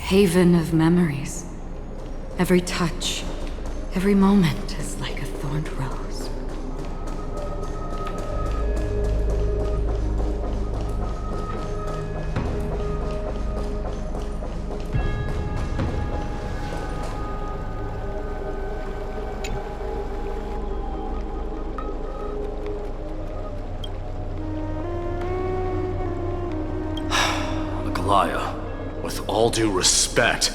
haven of memories. Every touch, every moment is like a thorned rose. Aglaea, with all due respect,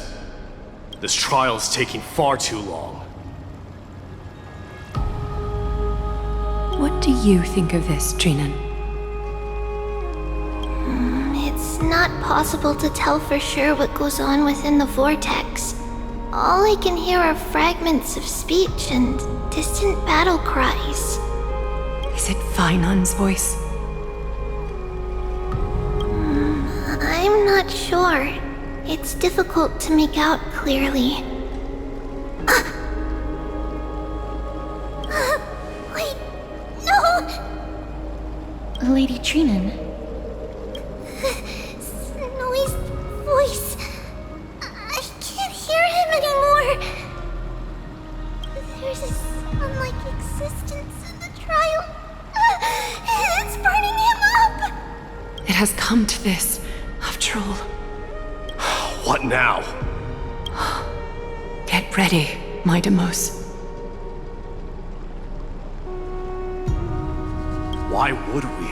this trial is taking far too long. What do you think of this, Trianne? It's not possible to tell for sure what goes on within the vortex. All I can hear are fragments of speech and distant battle cries. Is it Phainon's voice? I'm not sure. It's difficult to make out clearly. Wait, no! Lady Trianne. Snowy's voice. I can't hear him anymore. There's a sun-like existence in the trial. It's burning him up! It has come to this, after all. What now? Get ready, mydei. Why would we?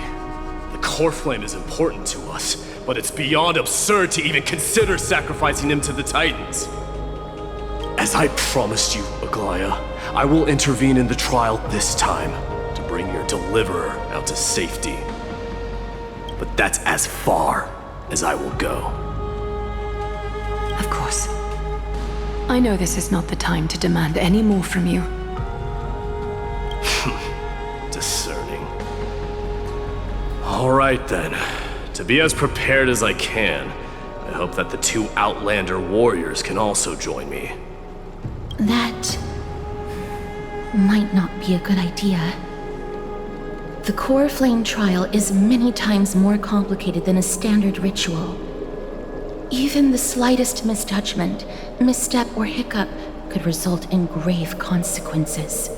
The core flame is important to us, but it's beyond absurd to even consider sacrificing him to the Titans. As I promised you, Aglaea, I will intervene in the trial this time to bring your deliverer out to safety. But that's as far as I will go. Of course. I know this is not the time to demand any more from you. Discerning. All right then. To be as prepared as I can, I hope that the two Outlander warriors can also join me. That might not be a good idea. The core flame trial is many times more complicated than a standard ritual. Even the slightest misjudgment, misstep, or hiccup could result in grave consequences.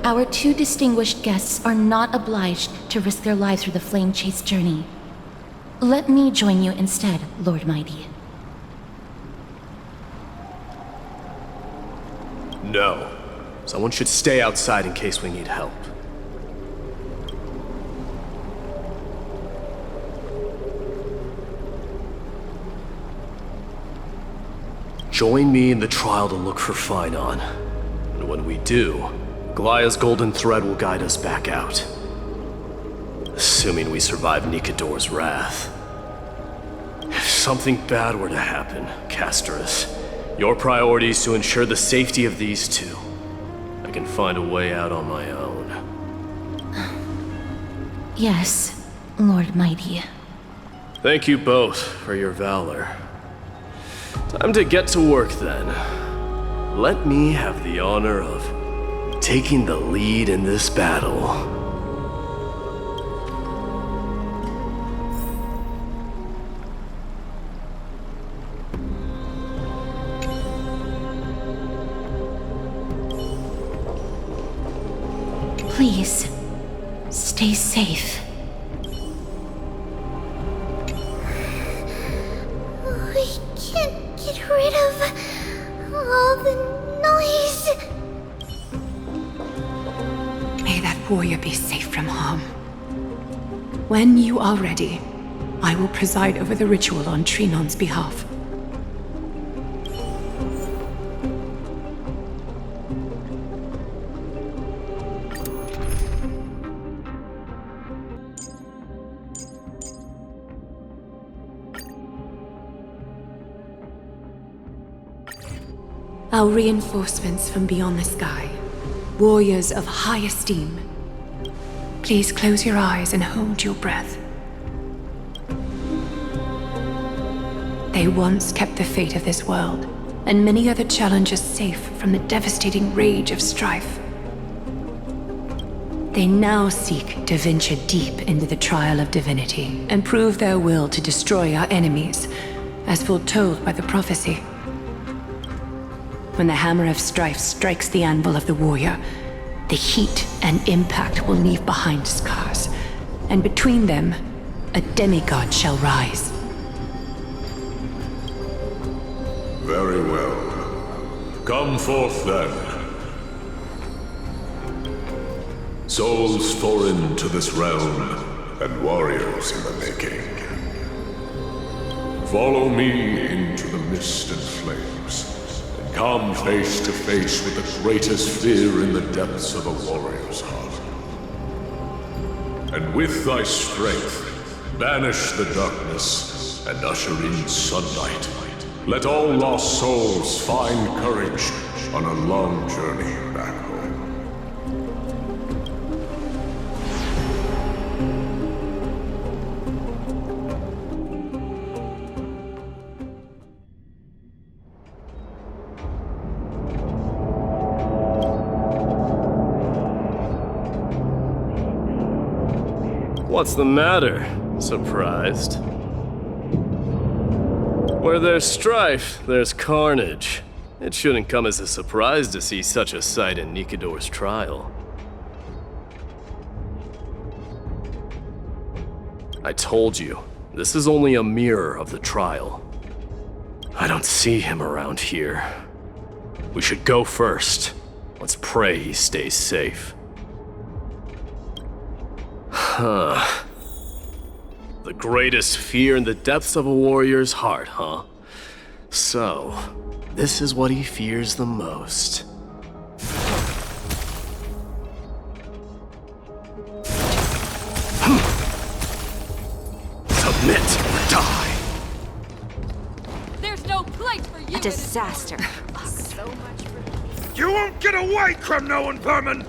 Our two distinguished guests are not obliged to risk their lives through the flame chase journey. Let me join you instead, Lord mydei. No. Someone should stay outside in case we need help. Join me in the trial to look for Phainon. And when we do, Aglaea's golden thread will guide us back out. Assuming we survive Nikador's wrath. If something bad were to happen, Casterus, your priority is to ensure the safety of these two. I can find a way out on my own. Yes, Lord mydei. Thank you both for your valor. Time to get to work then. Let me have the honor of taking the lead in this battle. Please, stay safe. We can't get rid of all the noise. May that warrior be safe from harm. When you are ready, I will preside over the ritual on Triannon's behalf. Our reinforcements from beyond the sky, warriors of high esteem. Please close your eyes and hold your breath. They once kept the fate of this world, and many other challenges safe from the devastating rage of strife. They now seek to venture deep into the trial of divinity and prove their will to destroy our enemies as foretold by the prophecy. When the hammer of strife strikes the anvil of the warrior, the heat and impact will leave behind scars, and between them, a demigod shall rise. Very well. Come forth then. Souls foreign to this realm, and warriors in the making. Follow me into the mist and flames, and come face to face with the greatest fear in the depths of a warrior's heart. And with thy strength, banish the darkness and usher in sunlight. Let all lost souls find courage on a long journey back home. What's the matter? Surprised? Where there's strife, there's carnage. It shouldn't come as a surprise to see such a sight in Nikador's trial. I told you, this is only a mirror of the trial. I don't see him around here. We should go first. Let's pray he stays safe. Huh. The greatest fear in the depths of a warrior's heart, huh? So, this is what he fears the most. Submit or die. There's no place for you. A disaster. You won't get away, Kremnoan vermin!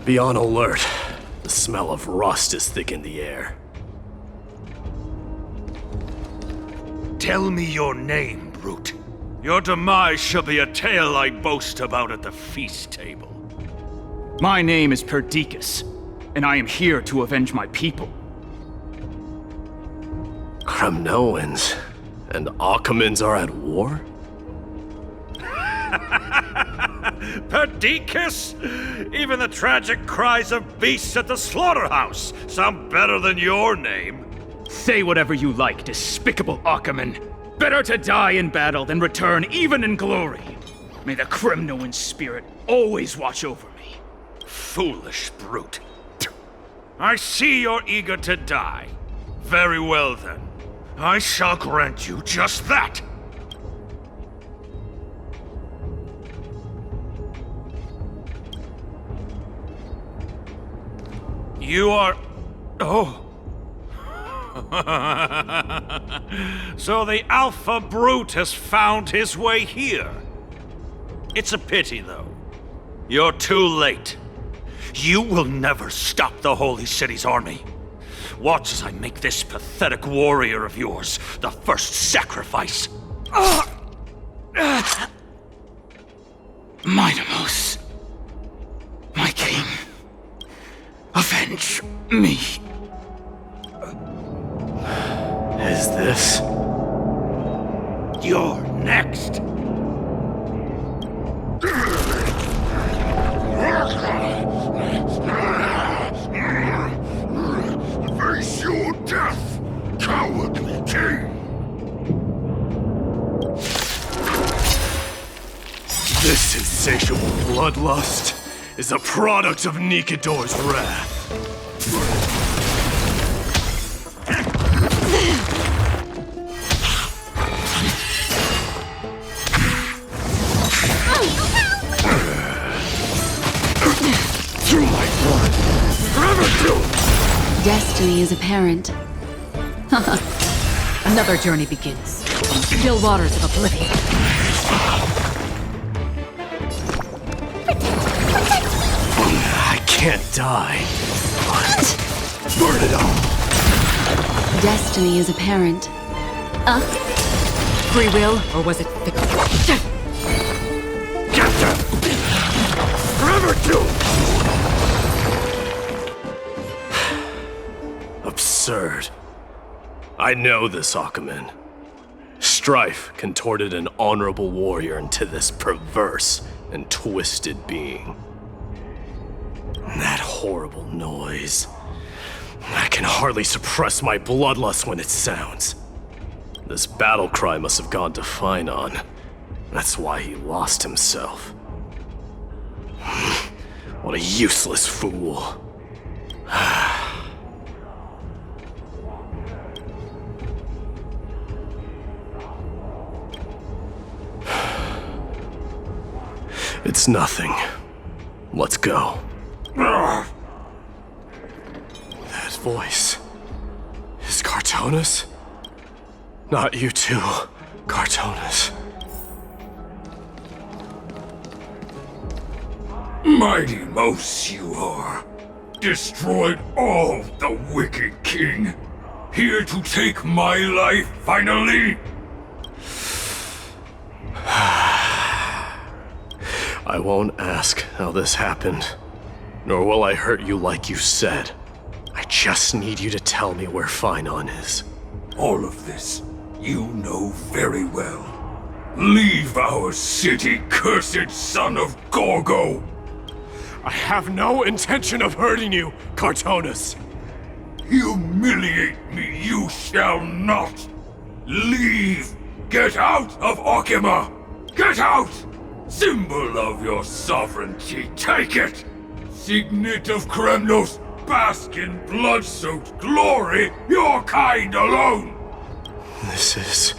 Be on alert. The smell of rust is thick in the air. Tell me your name, brute. Your demise shall be a tale I boast about at the feast table. My name is Perdiccas, and I am here to avenge my people. Kremnoans and Akamans are at war? Perdiccas? Even the tragic cries of beasts at the slaughterhouse sound better than your name. Say whatever you like, despicable Achaman. Better to die in battle than return even in glory. May the Kremnoan spirit always watch over me. Foolish brute. I see you're eager to die. Very well then. I shall grant you just that. You are... Oh. So the Alpha Brute has found his way here. It's a pity, though. You're too late. You will never stop the Holy City's army. Watch as I make this pathetic warrior of yours the first sacrifice. Mydemos, my king, avenge me. Is this? You're next. Face your death, cowardly king! This insatiable bloodlust is a product of Nikador's wrath. Through my blood, forever doomed! Destiny is apparent. Another journey begins. From still waters of oblivion. I can't die. Burn it all! Destiny is apparent. Free will, or was it fickle? Get them! Forever doomed! Absurd. I know this, Achaman. strife contorted an honorable warrior into this perverse and twisted being. That horrible noise. I can hardly suppress my bloodlust when it sounds. This battle cry must have gone to Phainon. That's why he lost himself. What a useless fool. It's nothing. Let's go. That voice is Cartonis? Not you too, Cartonis. Mighty Mouse you are. Destroyed all the wicked king. Here to take my life finally. I won't ask how this happened, nor will I hurt you like you said. I just need you to tell me where Phainon is. All of this you know very well. Leave our city, cursed son of Gorgo! I have no intention of hurting you, Cartonis. Humiliate me you shall not! Leave! Get out of Okima! Get out! Symbol of your sovereignty, take it! Signet of Kremnos, bask in blood-soaked glory, your kind alone! This is...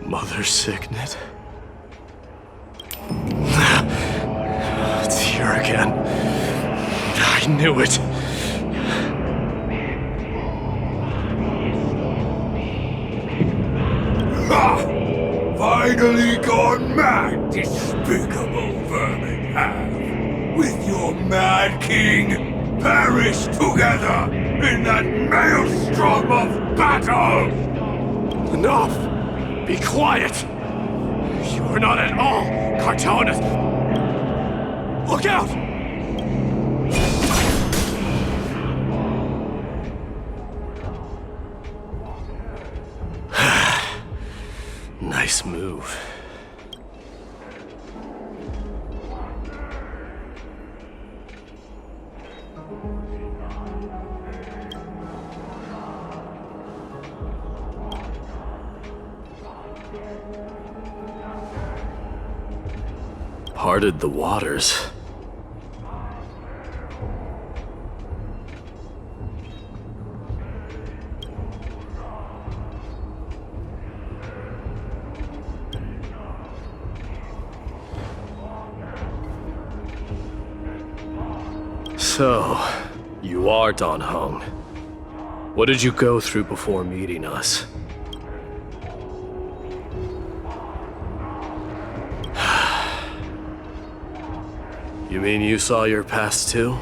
Mother's signet? It's here again. I knew it. Ha! Finally gone mad, despicable vermin have. With your mad king, perish together in that maelstrom of battle! Enough! Be quiet! You are not at all Cartonis! Look out! Nice move. Parted the waters. So, you are Don Hung. What did you go through before meeting us? You mean you saw your past too?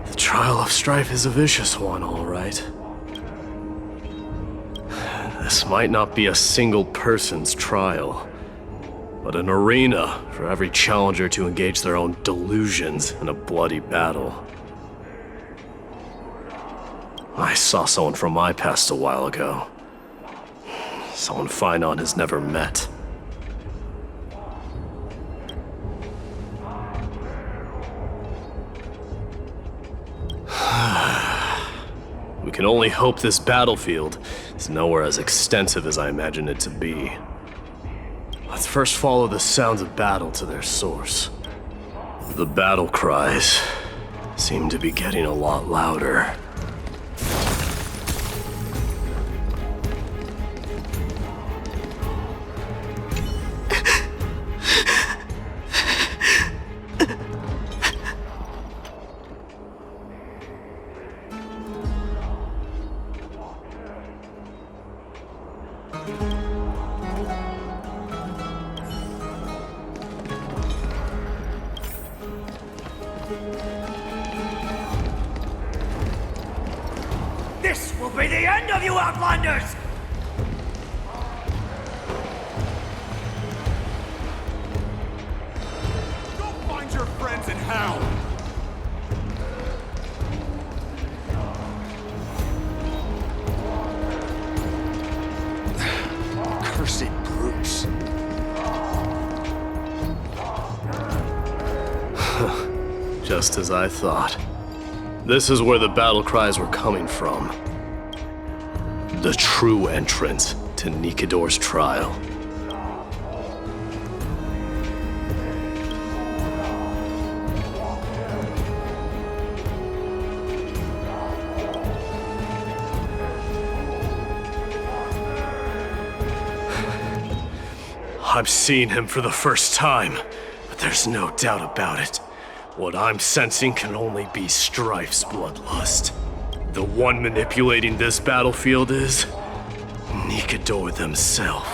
The trial of strife is a vicious one, all right. This might not be a single person's trial, but an arena for every challenger to engage their own delusions in a bloody battle. I saw someone from my past a while ago. Someone Phainon has never met. We can only hope this battlefield is nowhere as extensive as I imagined it to be. Let's first follow the sounds of battle to their source. The battle cries seem to be getting a lot louder. This will be the end of you Outlanders! Go find your friends in hell! Cursed brutes. Just as I thought. This is where the battle cries were coming from. The true entrance to Nikador's trial. I'm seeing him for the first time, but there's no doubt about it. What I'm sensing can only be Strife's bloodlust. The one manipulating this battlefield is Nikador themselves.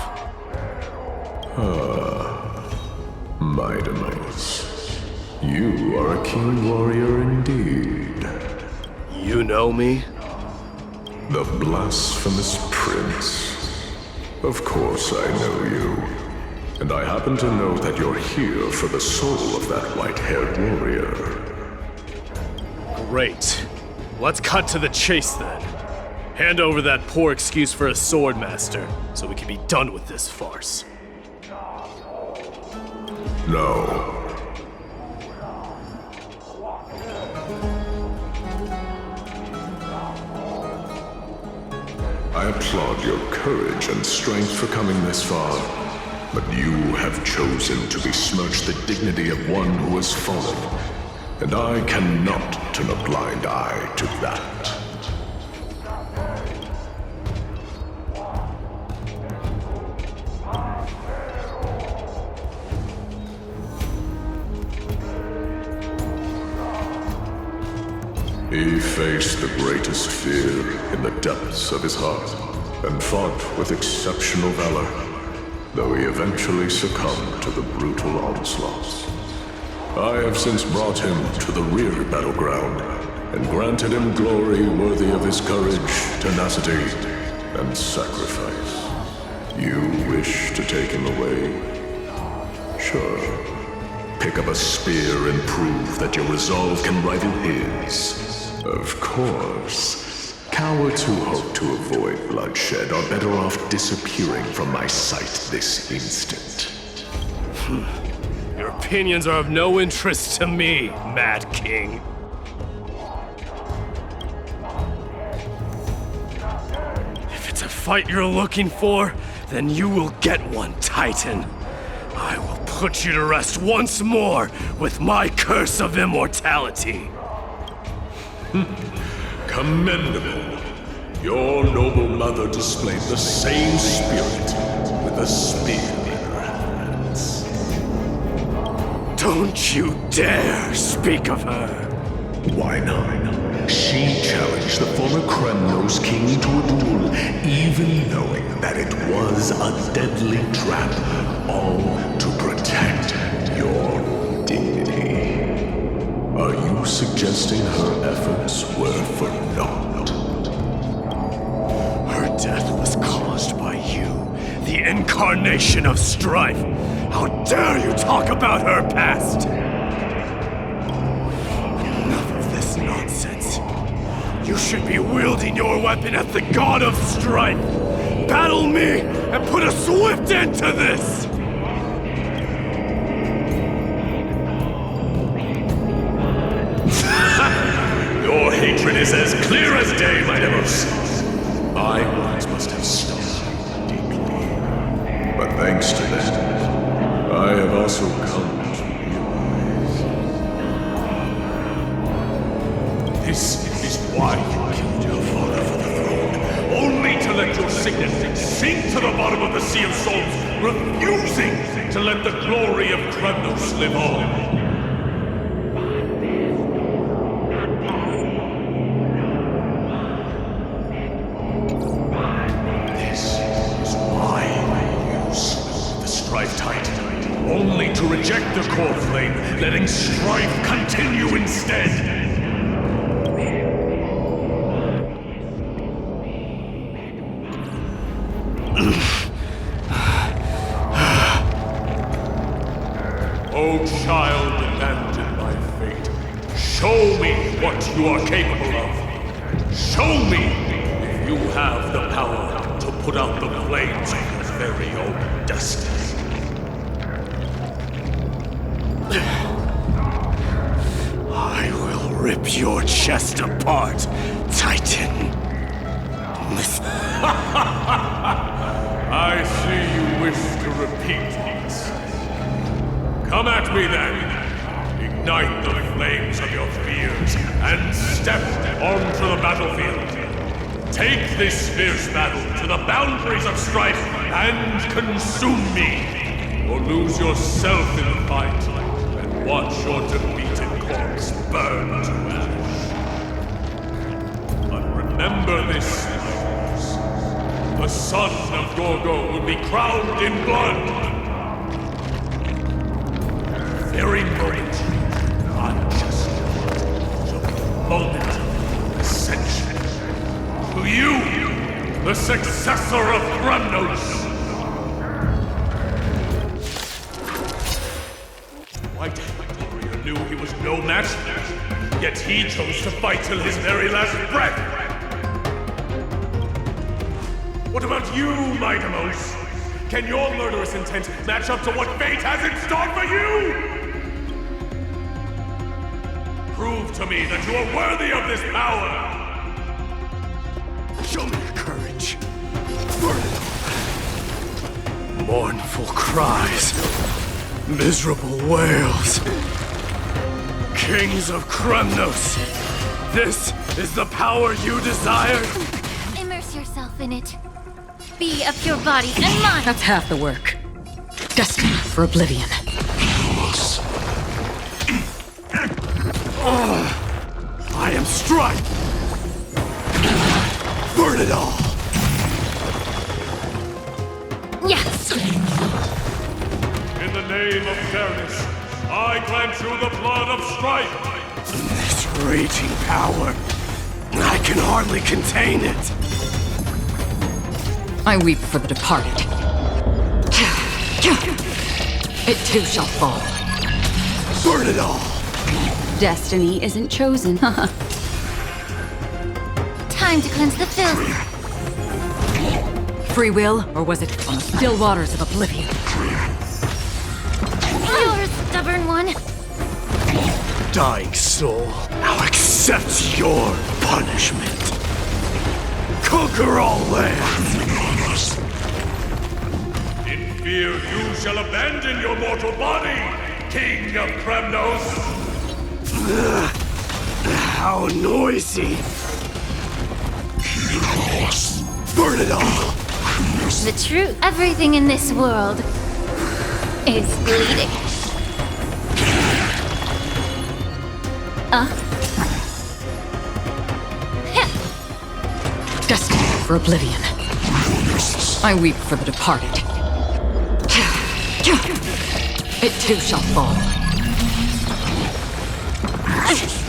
Mydei, you are a keen warrior indeed. You know me? The blasphemous prince. Of course I know you. And I happen to know that you're here for the soul of that white-haired warrior. Great. Let's cut to the chase then. Hand over that poor excuse for a sword master, so we can be done with this farce. No. I applaud your courage and strength for coming this far. But you have chosen to besmirch the dignity of one who has fallen, and I cannot turn a blind eye to that. He faced the greatest fear in the depths of his heart, and fought with exceptional valor. Though he eventually succumbed to the brutal onslaughts. I have since brought him to the rear battleground, and granted him glory worthy of his courage, tenacity, and sacrifice. You wish to take him away? Sure. Pick up a spear and prove that your resolve can rival his. Of course. Cowards who hope to avoid bloodshed are better off disappearing from my sight this instant. Your opinions are of no interest to me, Mad King. If it's a fight you're looking for, then you will get one, Titan. I will put you to rest once more with my curse of immortality. Commendable. Your noble mother displayed the same spirit with a spear in her hands. Don't you dare speak of her. Why not? She challenged the former Krateros king to a duel, even knowing that it was a deadly trap, all to protect your dignity. Are you suggesting her efforts were for naught? Her death was caused by you, the incarnation of strife. How dare you talk about her past? Enough of this nonsense. You should be wielding your weapon at the god of strife. Battle me and put a swift end to this! Your hatred is as clear as day, Mydei. My words must have stung deeply. But thanks to that, I have also come to realize. This is why you killed your father for the throne, only to let your signet sink to the bottom of the Sea of Souls, refusing to let the glory of Krateros live on. Only to reject the core flame, letting strife continue instead. O child abandoned by fate, show me what you are capable of. Show me if you have the power to put out the flames of your very own destiny. I will rip your chest apart, Titan. I see you wish to repeat these. Come at me then. Ignite the flames of your fears and step onto the battlefield. Take this fierce battle to the boundaries of strife and consume me. Or lose yourself in the fight and watch your defeated corpse burn to ash. But remember this, fighters. The son of Gorgo will be crowned in blood. Very moment, not just the moment of ascension. To you, the successor of Krateros. White warrior knew he was no match, yet he chose to fight till his very last breath. What about you, Mydei? Can your murderous intent match up to what fate has in store for you? Prove to me that you are worthy of this power! Show me your courage. Burn it all. Mournful cries. Miserable wails. Kings of Krateros. This is the power you desired? Immerse yourself in it. Be of your body and mind. That's half the work. Destiny for oblivion. I am Strife! Burn it all! Yes! In the name of fairness, I grant you the blood of strife! This raging power, I can hardly contain it. I weep for the departed. It too shall fall. Burn it all! Destiny isn't chosen. Time to cleanse the filth. Free will, or was it on the still waters of oblivion? You're a stubborn one. Dying soul, now accept your punishment. Conquer all lands! In fear you shall abandon your mortal body, King of Krateros! How noisy! Burn it all! The truth. Everything in this world is bleeding. Destiny for oblivion. I weep for the departed. It too shall fall.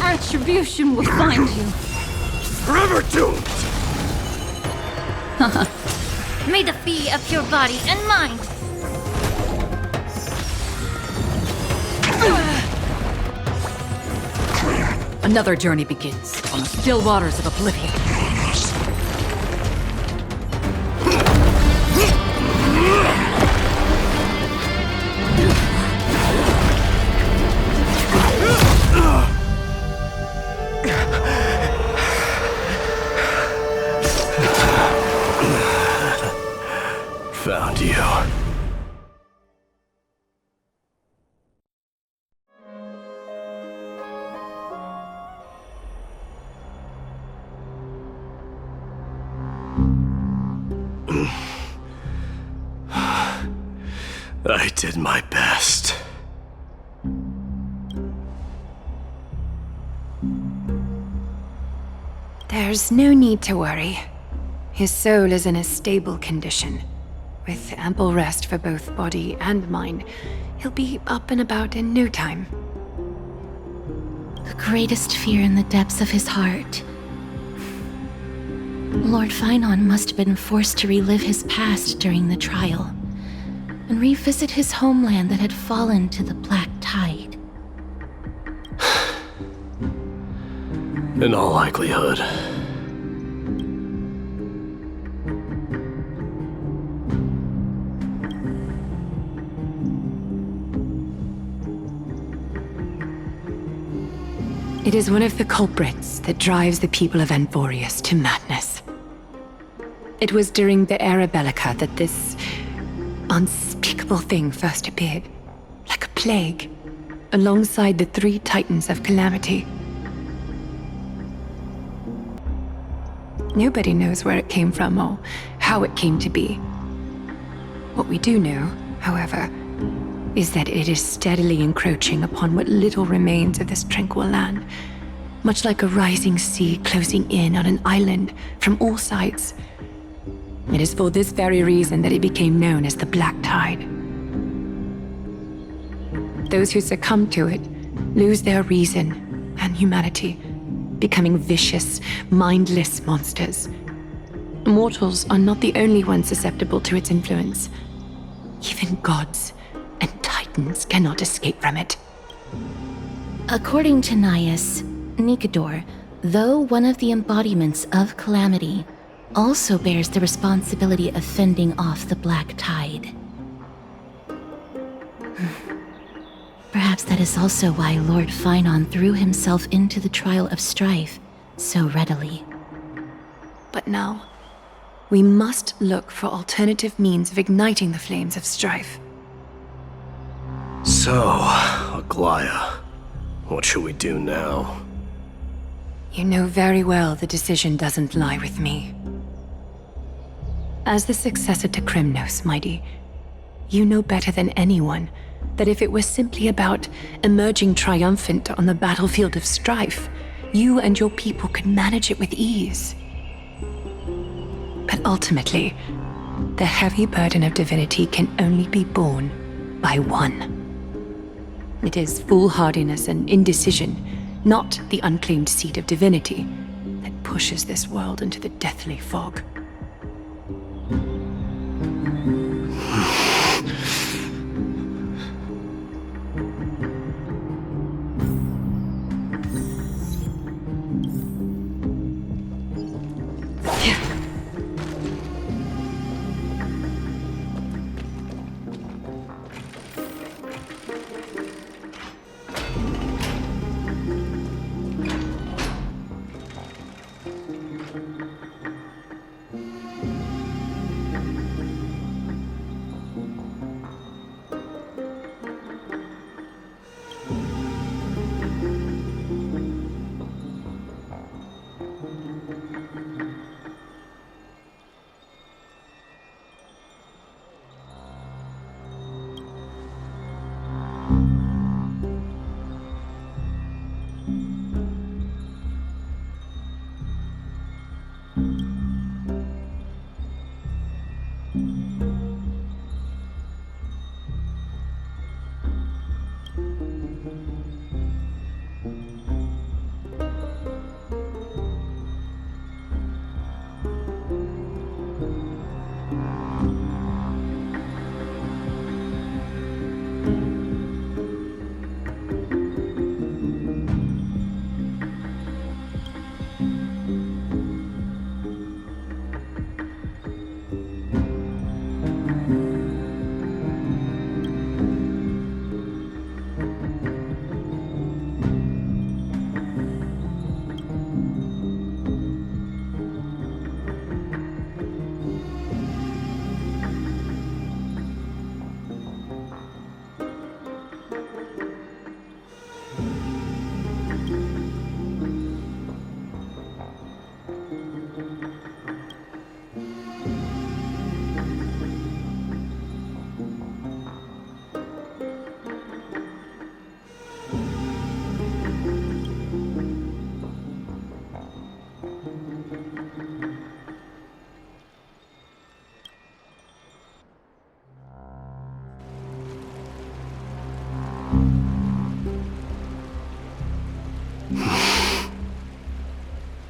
Attribution will find you. Forever doomed! May the fee of your body and mind. Another journey begins on the still waters of oblivion. Found you. I did my best. There's no need to worry. His soul is in a stable condition. With ample rest for both body and mind, he'll be up and about in no time. The greatest fear in the depths of his heart. Lord Phainon must have been forced to relive his past during the trial, and revisit his homeland that had fallen to the black tide. In all likelihood. It is one of the culprits that drives the people of Anvorius to madness. It was during the Era Bellica that this unspeakable thing first appeared, like a plague, alongside the 3 titans of calamity. Nobody knows where it came from or how it came to be. What we do know, however, is that it is steadily encroaching upon what little remains of this tranquil land, much like a rising sea closing in on an island from all sides. It is for this very reason that it became known as the Black Tide. Those who succumb to it lose their reason and humanity, becoming vicious, mindless monsters. Mortals are not the only ones susceptible to its influence. Even gods and titans cannot escape from it. According to Nias, Nikador, though one of the embodiments of calamity, also bears the responsibility of fending off the Black Tide. Perhaps that is also why Lord Phainon threw himself into the trial of strife so readily. But now, we must look for alternative means of igniting the flames of strife. So, Aglaea, what should we do now? You know very well the decision doesn't lie with me. As the successor to Kremnos, mydei, you know better than anyone that if it was simply about emerging triumphant on the battlefield of strife, you and your people could manage it with ease. But ultimately, the heavy burden of divinity can only be borne by one. It is foolhardiness and indecision, not the unclaimed seat of divinity, that pushes this world into the deathly fog.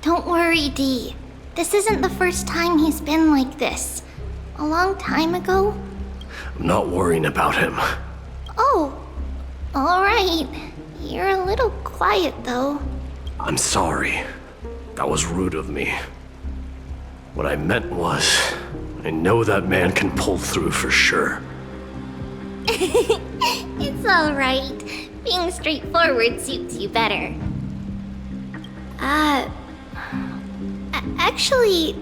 Don't worry, Dee. This isn't the first time he's been like this. A long time ago? I'm not worrying about him. Oh, alright. You're a little quiet, though. I'm sorry. That was rude of me. What I meant was, I know that man can pull through for sure. It's alright. Being straightforward suits you better. Actually,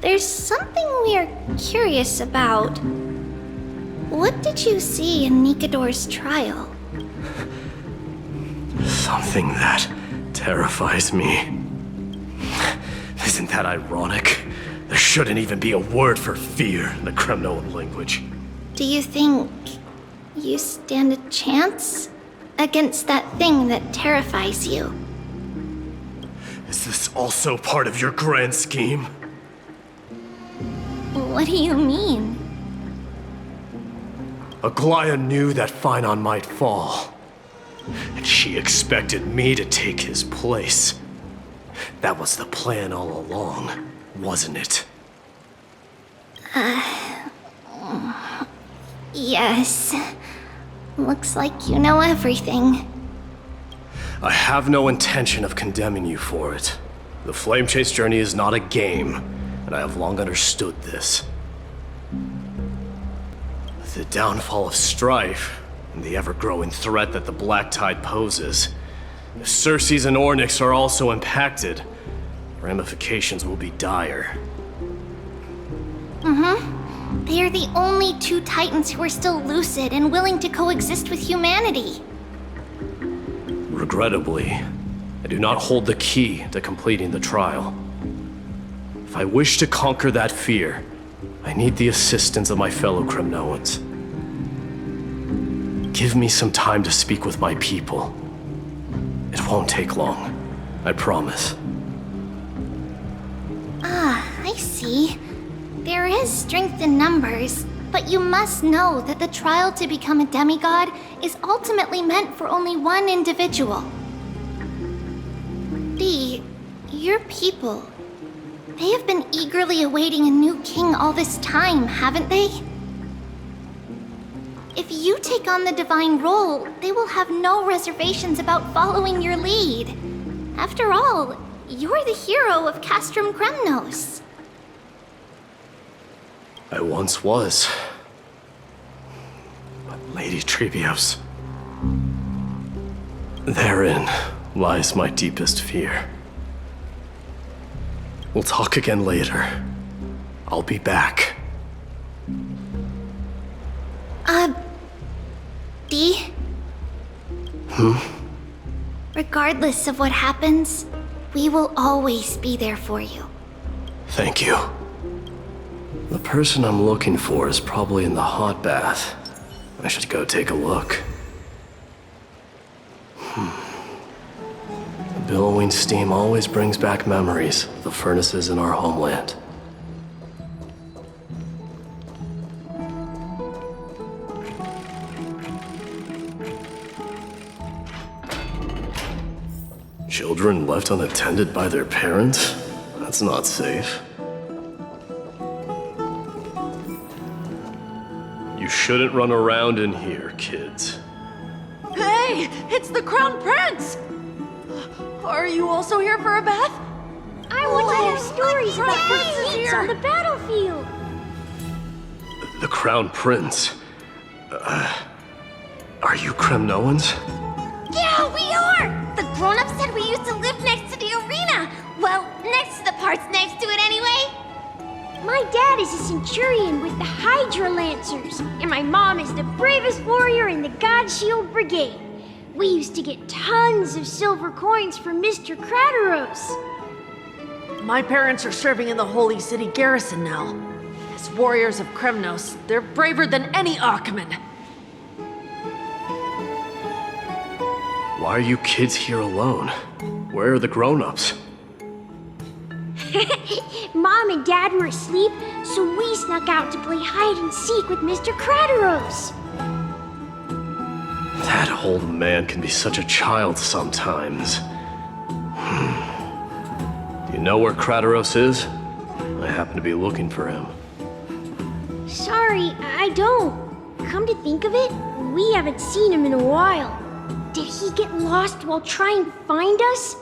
there's something we're curious about. What did you see in Nikador's trial? Something that terrifies me. Isn't that ironic? There shouldn't even be a word for fear in the Kremnoan language. Do you think you stand a chance against that thing that terrifies you? Is this also part of your grand scheme? What do you mean? Aglaea knew that Phainon might fall, and she expected me to take his place. That was the plan all along, wasn't it? Yes. Looks like you know everything. I have no intention of condemning you for it. The Flame Chase journey is not a game, and I have long understood this. The downfall of Strife, and the ever-growing threat that the Black Tide poses. If Circes and Ornyx are also impacted, ramifications will be dire. They are the only two Titans who are still lucid and willing to coexist with humanity. Regrettably, I do not hold the key to completing the trial. If I wish to conquer that fear, I need the assistance of my fellow Kremnoans. Give me some time to speak with my people. It won't take long, I promise. I see. There is strength in numbers, but you must know that the trial to become a demigod is ultimately meant for only one individual. Your people, they have been eagerly awaiting a new king all this time, haven't they? If you take on the divine role, they will have no reservations about following your lead. After all, you're the hero of Castrum Kremnos. I once was. But Lady Tribbios. Therein lies my deepest fear. We'll talk again later. I'll be back. Dee? Regardless of what happens, we will always be there for you. Thank you. The person I'm looking for is probably in the hot bath. I should go take a look. The billowing steam always brings back memories of the furnaces in our homeland. Children left unattended by their parents? That's not safe. You shouldn't run around in here, kids. Hey, it's the Crown Prince! Are you also here for a bath? I want to hear stories about princes on the battlefield. The Crown Prince? Are you Kremnoans? Yeah, we are! The grown-ups said we used to live next to the arena. Well, next to the parts next to it anyway. My dad is a centurion with the Hydra Lancers, and my mom is the bravest warrior in the God Shield Brigade. We used to get tons of silver coins from Mr. Krateros. My parents are serving in the Holy City garrison now. As warriors of Kremnos, they're braver than any Achaemen. Why are you kids here alone? Where are the grown-ups? Mom and Dad were asleep, so we snuck out to play hide and seek with Mr. Krateros. That old man can be such a child sometimes. Do you know where Krateros is? I happen to be looking for him. Sorry, I don't. Come to think of it, we haven't seen him in a while. Did he get lost while trying to find us?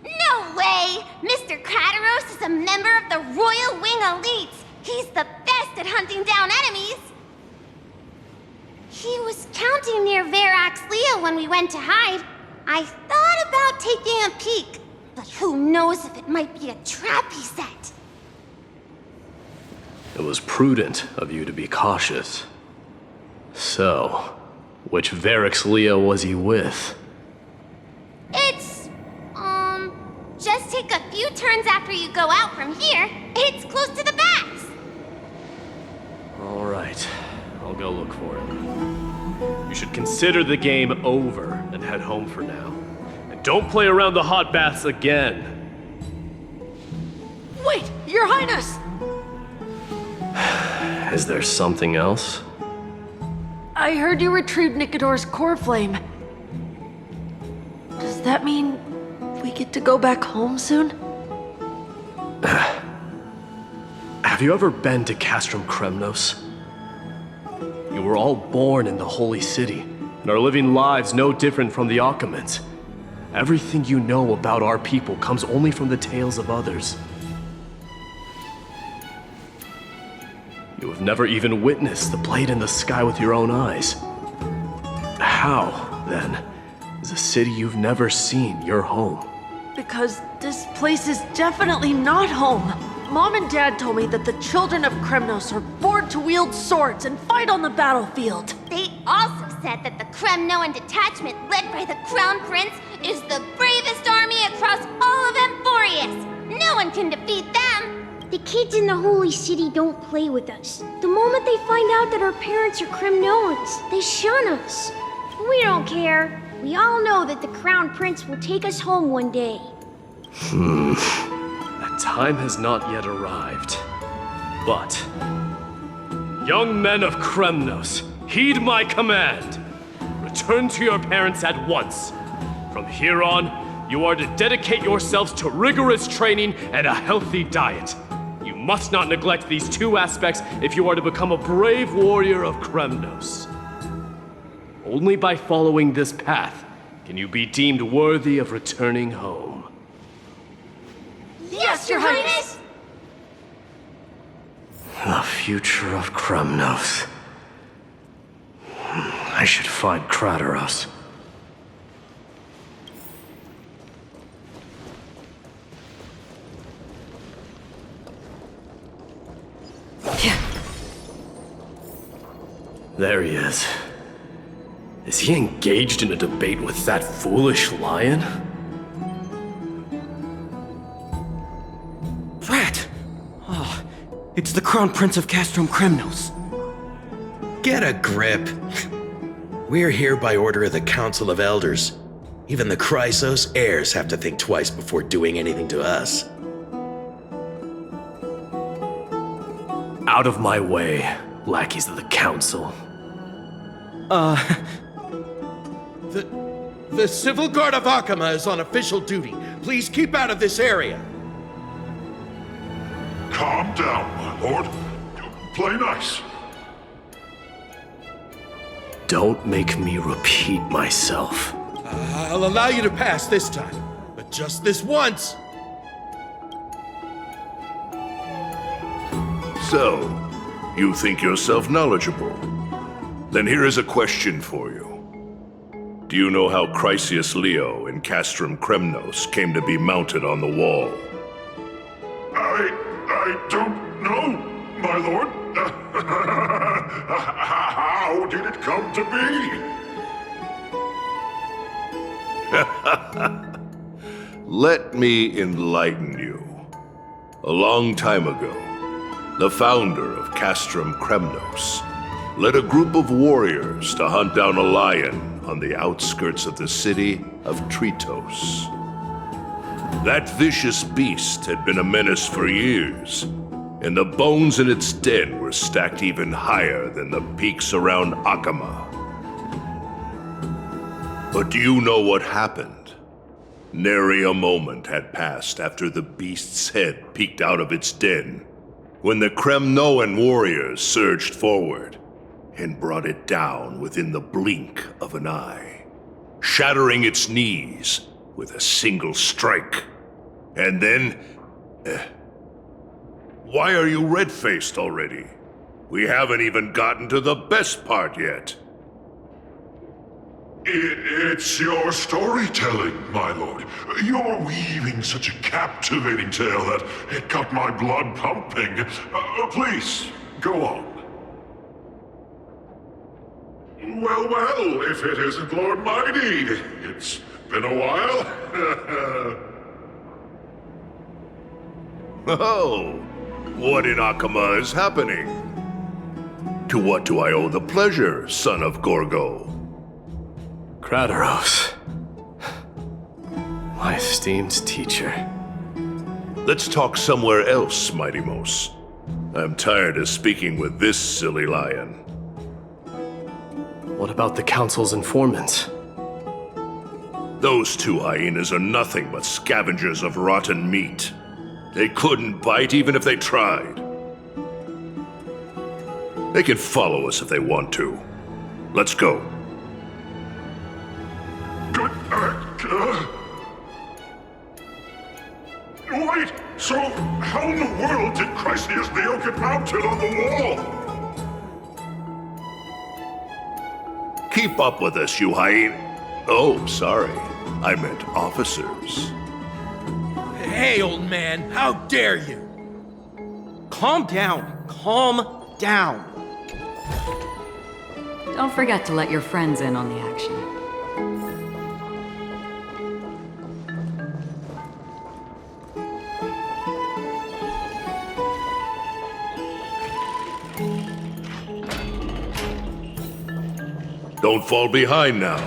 No way! Mr. Krateros is a member of the Royal Wing Elites. He's the best at hunting down enemies. He was counting near Verax Leo when we went to hide. I thought about taking a peek, but who knows if it might be a trap he set. It was prudent of you to be cautious. So, which Varix Leo was he with? It's, just take a few turns after you go out from here. It's close to the baths. All right, I'll go look for it. You should consider the game over and head home for now. And don't play around the hot baths again. Wait, Your Highness! Is there something else? I heard you retrieved Nikador's core flame. Does that mean we get to go back home soon? Have you ever been to Castrum Kremnos? You were all born in the Holy City, and are living lives no different from the Occamans. Everything you know about our people comes only from the tales of others. You have never even witnessed the blade in the sky with your own eyes. How, then, is a city you've never seen your home? Because this place is definitely not home. Mom and Dad told me that the children of Kremnos are born to wield swords and fight on the battlefield. They also said that the Kremnoan detachment led by the Crown Prince is the bravest army across all of Emphorius. No one can defeat them. The kids in the Holy City don't play with us. The moment they find out that our parents are Kremnoans, they shun us. We don't care. We all know that the Crown Prince will take us home one day. That time has not yet arrived. But, young men of Kremnos, heed my command. Return to your parents at once. From here on, you are to dedicate yourselves to rigorous training and a healthy diet. You must not neglect these two aspects if you are to become a brave warrior of Kremnos. Only by following this path can you be deemed worthy of returning home. Yes, Your Highness! The future of Kremnos. I should find Krateros. There he is. Is he engaged in a debate with that foolish lion? Rat! Oh, it's the Crown Prince of Castrum Kremnos. Get a grip. We're here by order of the Council of Elders. Even the Chrysos heirs have to think twice before doing anything to us. Out of my way, lackeys of the Council. The Civil Guard of Akama is on official duty. Please keep out of this area. Calm down, my lord. Play nice. Don't make me repeat myself. I'll allow you to pass this time, but just this once. So, you think yourself knowledgeable? Then here is a question for you. Do you know how Chrysius Leo in Castrum Kremnos came to be mounted on the wall? I don't know, my lord. How did it come to be? Let me enlighten you. A long time ago, the founder of Castrum Kremnos led a group of warriors to hunt down a lion on the outskirts of the city of Tritos. That vicious beast had been a menace for years, and the bones in its den were stacked even higher than the peaks around Akama. But do you know what happened? Nary a moment had passed after the beast's head peeked out of its den, when the Kremnoan warriors surged forward and brought it down within the blink of an eye, shattering its knees with a single strike. And then... Why are you red-faced already? We haven't even gotten to the best part yet. It's your storytelling, my lord. You're weaving such a captivating tale that it got my blood pumping. Please, go on. Well, if it isn't Lord Mighty. It's been a while. Oh, what in Akama is happening? To what do I owe the pleasure, son of Gorgo? Krateros. My esteemed teacher. Let's talk somewhere else, Mighty Mos. I'm tired of speaking with this silly lion. What about the Council's informants? Those two hyenas are nothing but scavengers of rotten meat. They couldn't bite even if they tried. They can follow us if they want to. Let's go. Wait, so how in the world did Chrysius Neo get mounted on the wall? Keep up with us, you hyena. Oh, sorry. I meant officers. Hey, old man, how dare you? Calm down. Calm down. Don't forget to let your friends in on the action. Don't fall behind now.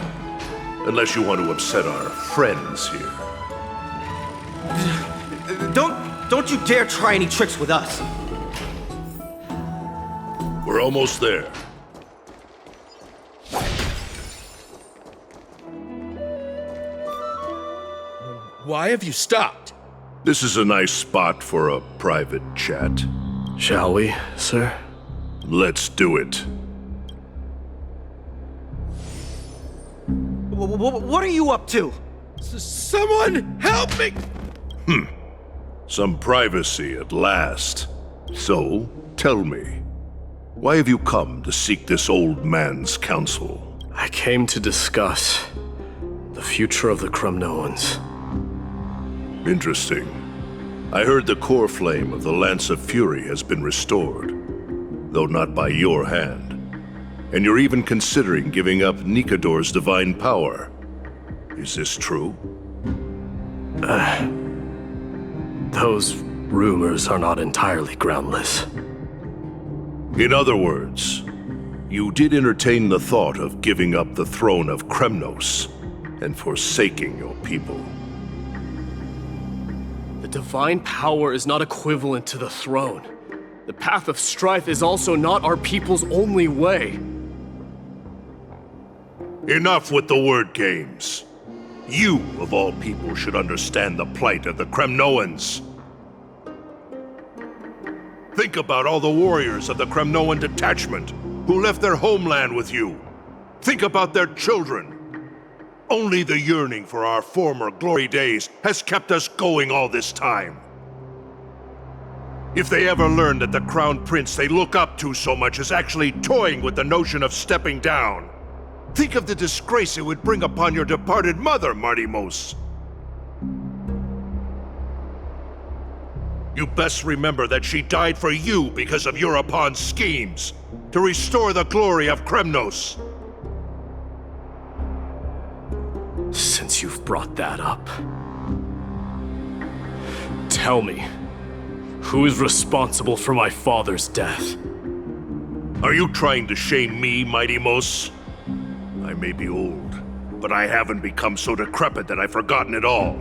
Unless you want to upset our friends here. Don't you dare try any tricks with us. We're almost there. Why have you stopped? This is a nice spot for a private chat. Shall we, sir? Let's do it. What are you up to? Someone help me! Some privacy at last. So, tell me, why have you come to seek this old man's counsel? I came to discuss the future of the Cremnoans. Interesting. I heard the core flame of the Lance of Fury has been restored, though not by your hand. And you're even considering giving up Nikador's divine power. Is this true? Those rumors are not entirely groundless. In other words, you did entertain the thought of giving up the throne of Kremnos and forsaking your people. The divine power is not equivalent to the throne. The path of strife is also not our people's only way. Enough with the word games. You, of all people, should understand the plight of the Kremnoans. Think about all the warriors of the Kremnoan detachment who left their homeland with you. Think about their children. Only the yearning for our former glory days has kept us going all this time. If they ever learn that the crown prince they look up to so much is actually toying with the notion of stepping down, think of the disgrace it would bring upon your departed mother, Marty Mos. You best remember that she died for you because of Europon's schemes, to restore the glory of Kremnos. Since you've brought that up, tell me, who is responsible for my father's death? Are you trying to shame me, Mighty Mos? I may be old, but I haven't become so decrepit that I've forgotten it all.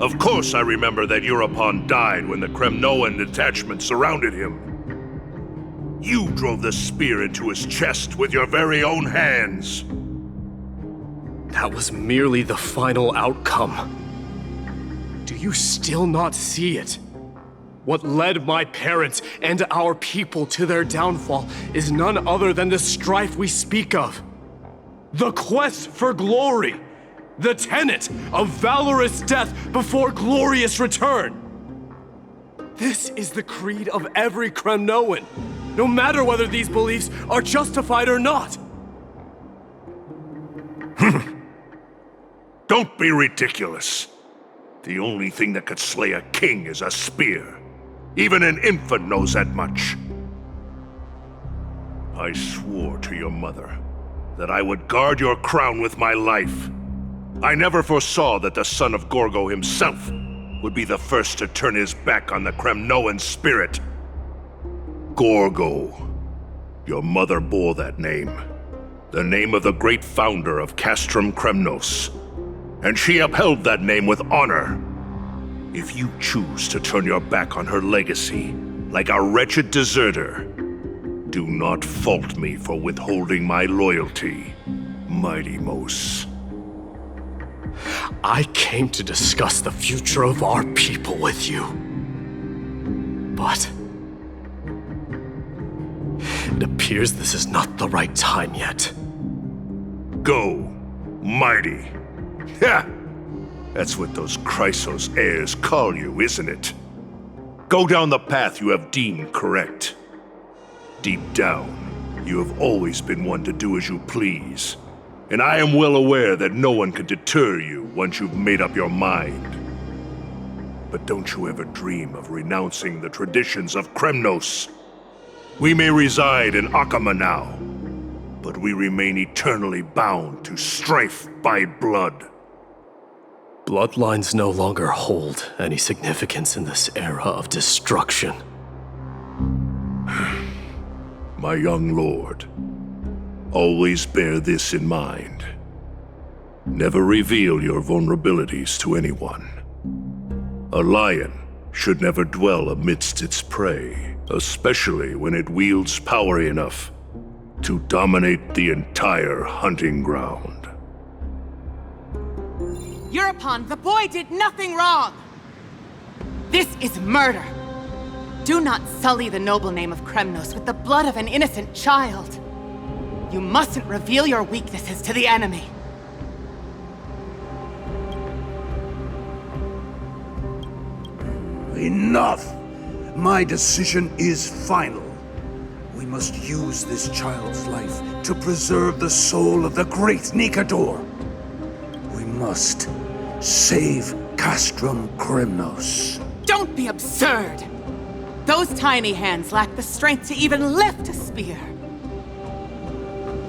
Of course I remember that Europon died when the Kremnoan detachment surrounded him. You drove the spear into his chest with your very own hands. That was merely the final outcome. Do you still not see it? What led my parents and our people to their downfall is none other than the strife we speak of. The quest for glory. The tenet of valorous death before glorious return. This is the creed of every Kremnoan, no matter whether these beliefs are justified or not. Don't be ridiculous. The only thing that could slay a king is a spear. Even an infant knows that much. I swore to your mother that I would guard your crown with my life. I never foresaw that the son of Gorgo himself would be the first to turn his back on the Kremnoan spirit. Gorgo. Your mother bore that name. The name of the great founder of Castrum Kremnos. And she upheld that name with honor. If you choose to turn your back on her legacy, like a wretched deserter, do not fault me for withholding my loyalty, Mighty Mos. I came to discuss the future of our people with you. But it appears this is not the right time yet. Go, Mighty. Ha! That's what those Krateros heirs call you, isn't it? Go down the path you have deemed correct. Deep down, you have always been one to do as you please. And I am well aware that no one can deter you once you've made up your mind. But don't you ever dream of renouncing the traditions of Kremnos. We may reside in Akama now, but we remain eternally bound to strife by blood. Bloodlines no longer hold any significance in this era of destruction. My young lord, always bear this in mind. Never reveal your vulnerabilities to anyone. A lion should never dwell amidst its prey, especially when it wields power enough to dominate the entire hunting ground. Eurupon, the boy did nothing wrong! This is murder! Do not sully the noble name of Kremnos with the blood of an innocent child! You mustn't reveal your weaknesses to the enemy! Enough! My decision is final. We must use this child's life to preserve the soul of the great Nikador. We must save Castrum Kremnos. Don't be absurd! Those tiny hands lack the strength to even lift a spear.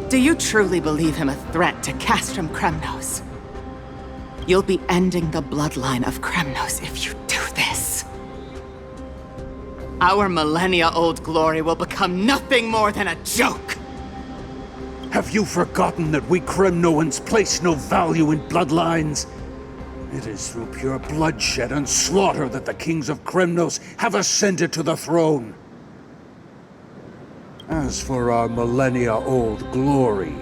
Do you truly believe him a threat to Castrum Kremnos? You'll be ending the bloodline of Kremnos if you do this. Our millennia-old glory will become nothing more than a joke! Have you forgotten that we Kremnoans place no value in bloodlines? It is through pure bloodshed and slaughter that the kings of Kremnos have ascended to the throne. As for our millennia-old glory,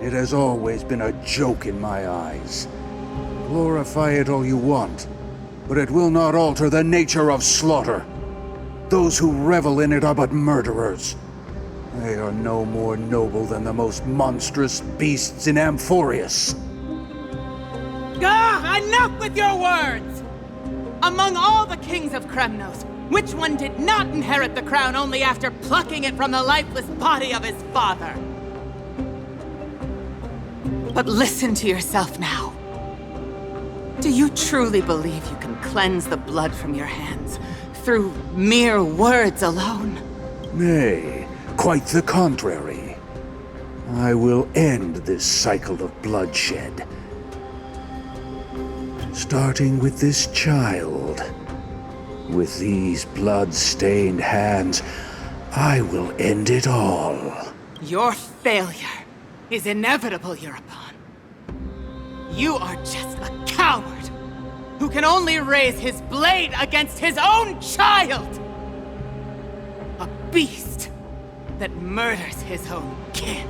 it has always been a joke in my eyes. Glorify it all you want, but it will not alter the nature of slaughter. Those who revel in it are but murderers. They are no more noble than the most monstrous beasts in Amphorius. Enough with your words! Among all the kings of Kremnos, which one did not inherit the crown only after plucking it from the lifeless body of his father? But listen to yourself now. Do you truly believe you can cleanse the blood from your hands through mere words alone? Nay, quite the contrary. I will end this cycle of bloodshed. Starting with this child. With these blood-stained hands, I will end it all. Your failure is inevitable, Eurupon. You are just a coward who can only raise his blade against his own child! A beast that murders his own kin.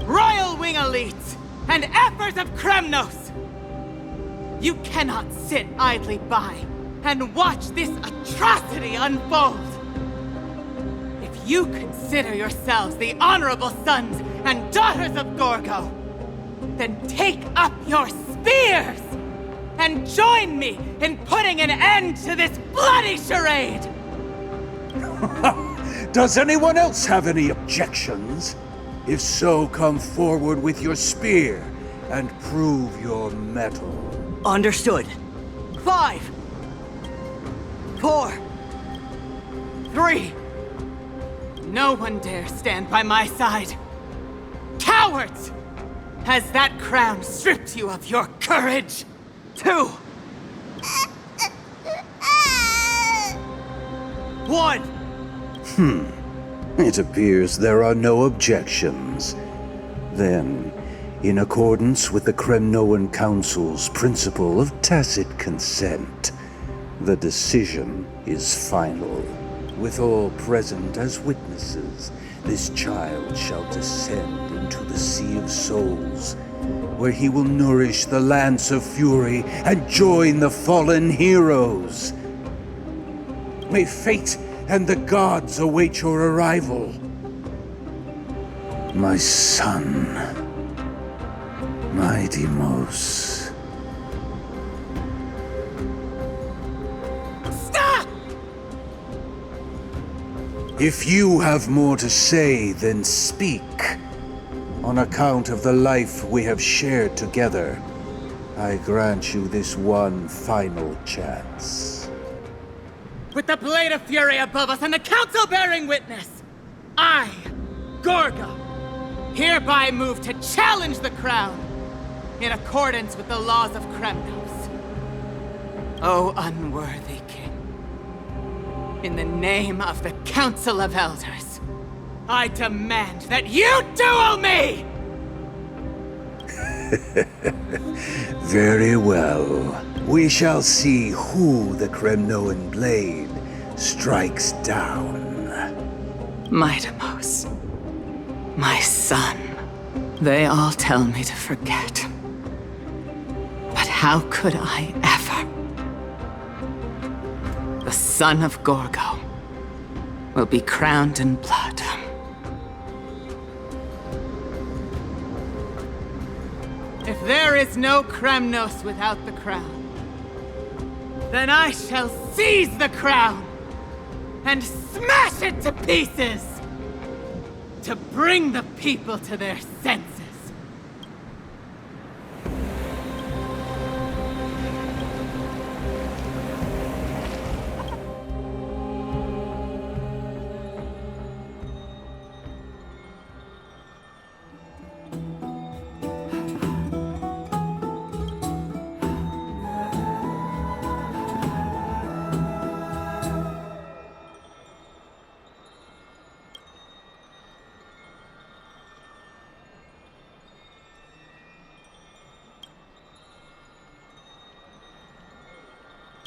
Royal Wing elites and Ephors of Kremnos! You cannot sit idly by and watch this atrocity unfold. If you consider yourselves the honorable sons and daughters of Gorgo, then take up your spears and join me in putting an end to this bloody charade! Does anyone else have any objections? If so, come forward with your spear, and prove your mettle. Understood. 5, 4, 3. No one dare stand by my side. Cowards! Has that crown stripped you of your courage? 2, 1. It appears there are no objections. Then, in accordance with the Kremnoan Council's principle of tacit consent, the decision is final. With all present as witnesses, this child shall descend into the Sea of Souls, where he will nourish the Lance of Fury and join the fallen heroes. May fate and the gods await your arrival. My son, mydei. Stop! If you have more to say, then speak. On account of the life we have shared together, I grant you this one final chance. With the blade of fury above us and the council bearing witness, I, Gorgo, hereby move to challenge the crown in accordance with the laws of Kremnos. O unworthy king, in the name of the Council of Elders, I demand that you duel me! Very well. We shall see who the Kremnoan blade strikes down. mydei, my son. They all tell me to forget. But how could I ever? The son of Gorgo will be crowned in blood. If there is no Kremnos without the crown, then I shall seize the crown and smash it to pieces to bring the people to their senses.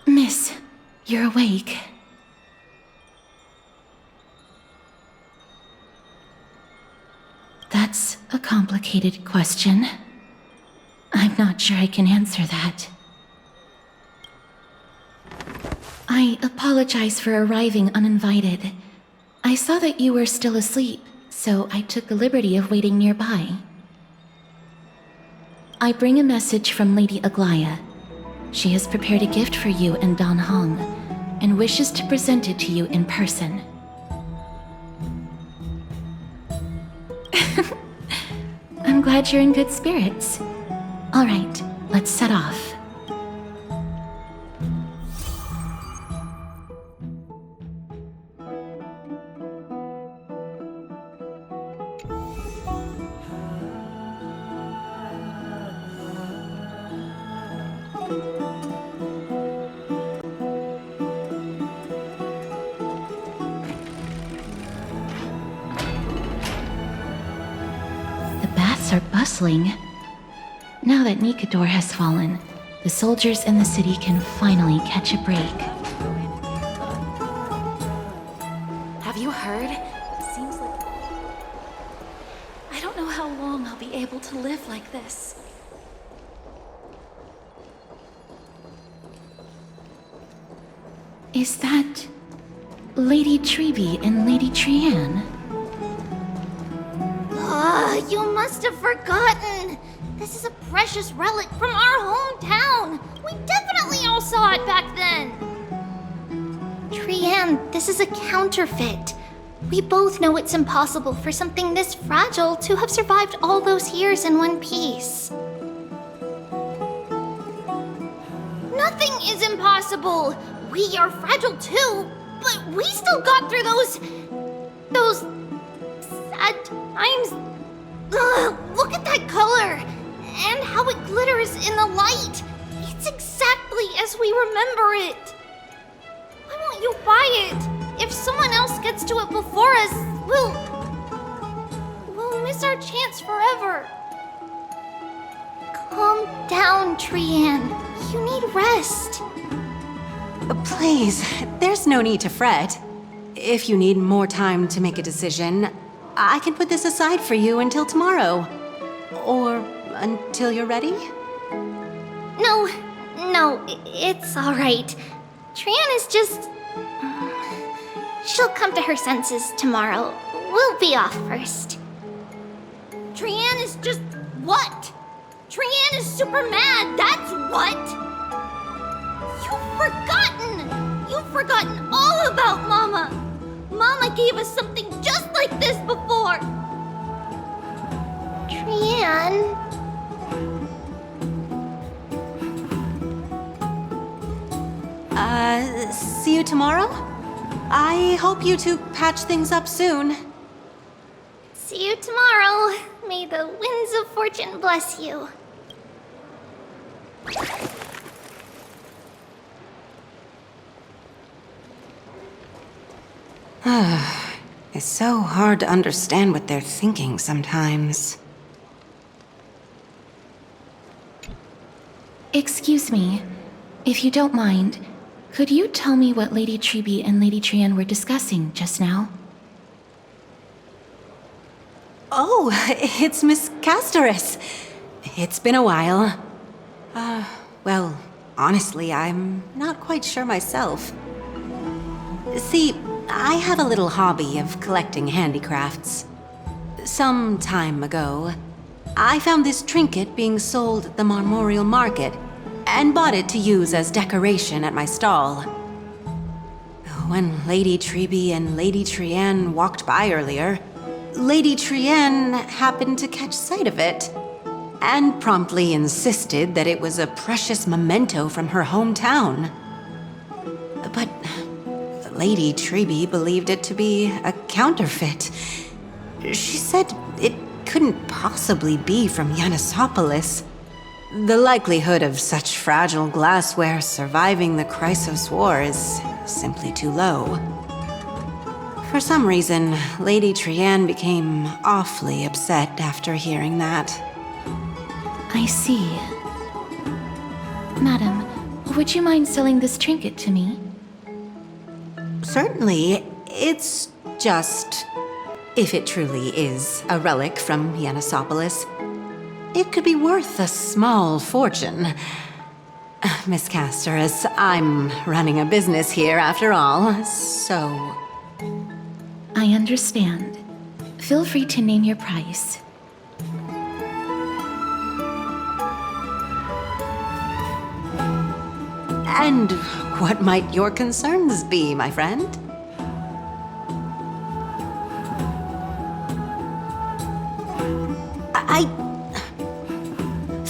Miss, you're awake. That's a complicated question. I'm not sure I can answer that. I apologize for arriving uninvited. I saw that you were still asleep, so I took the liberty of waiting nearby. I bring a message from Lady Aglaea. She has prepared a gift for you and Dan Hong, and wishes to present it to you in person. I'm glad you're in good spirits. All right, let's set off. Are bustling. Now that Nikador has fallen, the soldiers in the city can finally catch a break. Have you heard? It seems like... I don't know how long I'll be able to live like this. Is that Lady Tribbie and Lady Trianne? You must have forgotten. This is a precious relic from our hometown. We definitely all saw it back then. Trianne, this is a counterfeit. We both know it's impossible for something this fragile to have survived all those years in one piece. Nothing is impossible. We are fragile too, but we still got through those sad times. Ugh, look at that color and how it glitters in the light. It's exactly as we remember it. Why won't you buy it? If someone else gets to it before us, we'll miss our chance forever. Calm down, Trianne. You need rest. Please, there's no need to fret. If you need more time to make a decision, I can put this aside for you until tomorrow. Or until you're ready? No, it's all right. Trianne is just... She'll come to her senses tomorrow. We'll be off first. Trianne is just... what? Trianne is super mad, that's what! You've forgotten all about Mama! Mama gave us something just like this before! Trianne... See you tomorrow? I hope you two patch things up soon. See you tomorrow. May the winds of fortune bless you. It's so hard to understand what they're thinking sometimes. Excuse me, if you don't mind, could you tell me what Lady Tribbie and Lady Trianne were discussing just now? Oh, it's Miss Castoris. It's been a while. Well, honestly, I'm not quite sure myself. See, I have a little hobby of collecting handicrafts. Some time ago, I found this trinket being sold at the Marmorial Market and bought it to use as decoration at my stall. When Lady Tribbie and Lady Trianne walked by earlier, Lady Trianne happened to catch sight of it and promptly insisted that it was a precious memento from her hometown. But Lady Tribbie believed it to be a counterfeit. She said it couldn't possibly be from Yanisopolis. The likelihood of such fragile glassware surviving the Krateros War is simply too low. For some reason, Lady Trianne became awfully upset after hearing that. I see. Madam, would you mind selling this trinket to me? Certainly. It's just... if it truly is a relic from Yanisopolis, it could be worth a small fortune. Miss Castoris, I'm running a business here after all, so... I understand. Feel free to name your price. And what might your concerns be, my friend?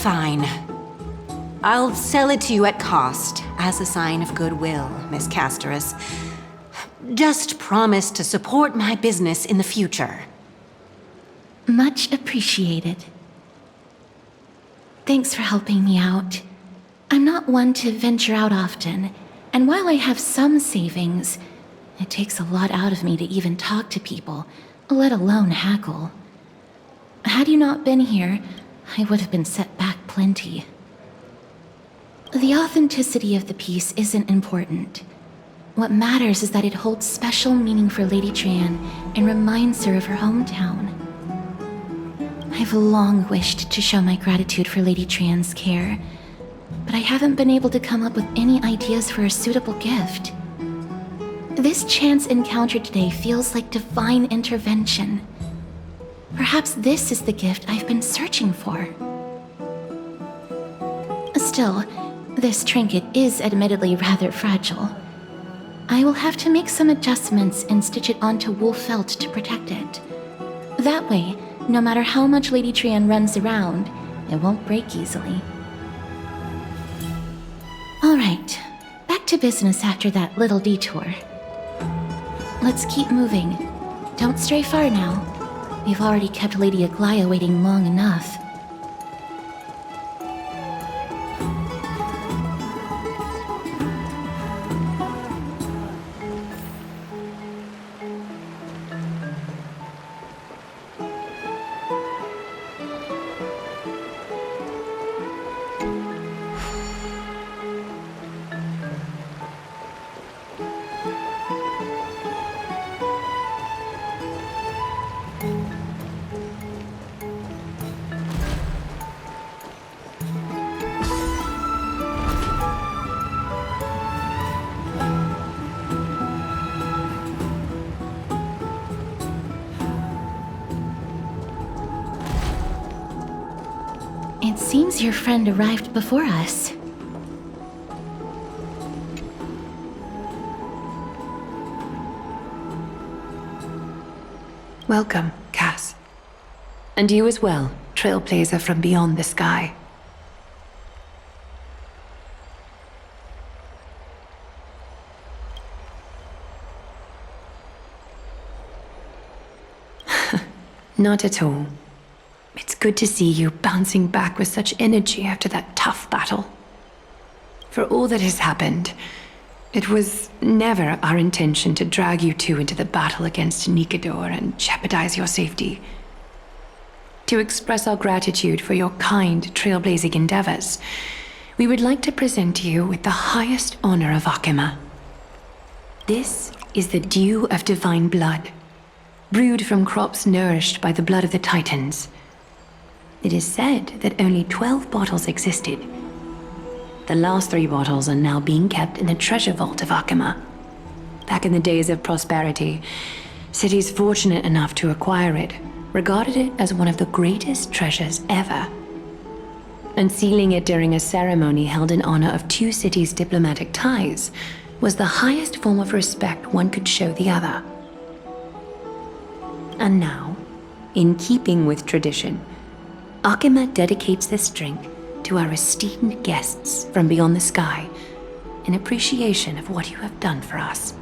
Fine. I'll sell it to you at cost, as a sign of goodwill, Miss Castoris. Just promise to support my business in the future. Much appreciated. Thanks for helping me out. I'm not one to venture out often, and while I have some savings, it takes a lot out of me to even talk to people, let alone hackle. Had you not been here, I would have been set back plenty. The authenticity of the piece isn't important. What matters is that it holds special meaning for Lady Trianne and reminds her of her hometown. I've long wished to show my gratitude for Lady Trianne's care, but I haven't been able to come up with any ideas for a suitable gift. This chance encounter today feels like divine intervention. Perhaps this is the gift I've been searching for. Still, this trinket is admittedly rather fragile. I will have to make some adjustments and stitch it onto wool felt to protect it. That way, no matter how much Lady Trianne runs around, it won't break easily. All right, back to business after that little detour. Let's keep moving. Don't stray far now. We've already kept Lady Aglaea waiting long enough. It seems your friend arrived before us. Welcome, Cass. And you as well, trailblazer from beyond the sky. Not at all. It's good to see you bouncing back with such energy after that tough battle. For all that has happened, it was never our intention to drag you two into the battle against Nikador and jeopardize your safety. To express our gratitude for your kind trailblazing endeavors, we would like to present you with the highest honor of Akima. This is the Dew of Divine Blood, brewed from crops nourished by the blood of the Titans. It is said that only 12 bottles existed. The last 3 bottles are now being kept in the treasure vault of Akima. Back in the days of prosperity, cities fortunate enough to acquire it regarded it as one of the greatest treasures ever. Unsealing it during a ceremony held in honor of 2 cities' diplomatic ties was the highest form of respect one could show the other. And now, in keeping with tradition, Akima dedicates this drink to our esteemed guests from beyond the sky in appreciation of what you have done for us.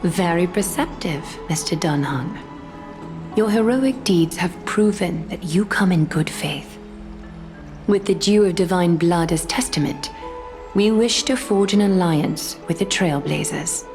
Very perceptive, Mr. Dunhung. Your heroic deeds have proven that you come in good faith. With the Dew of Divine Blood as testament, we wish to forge an alliance with the Trailblazers.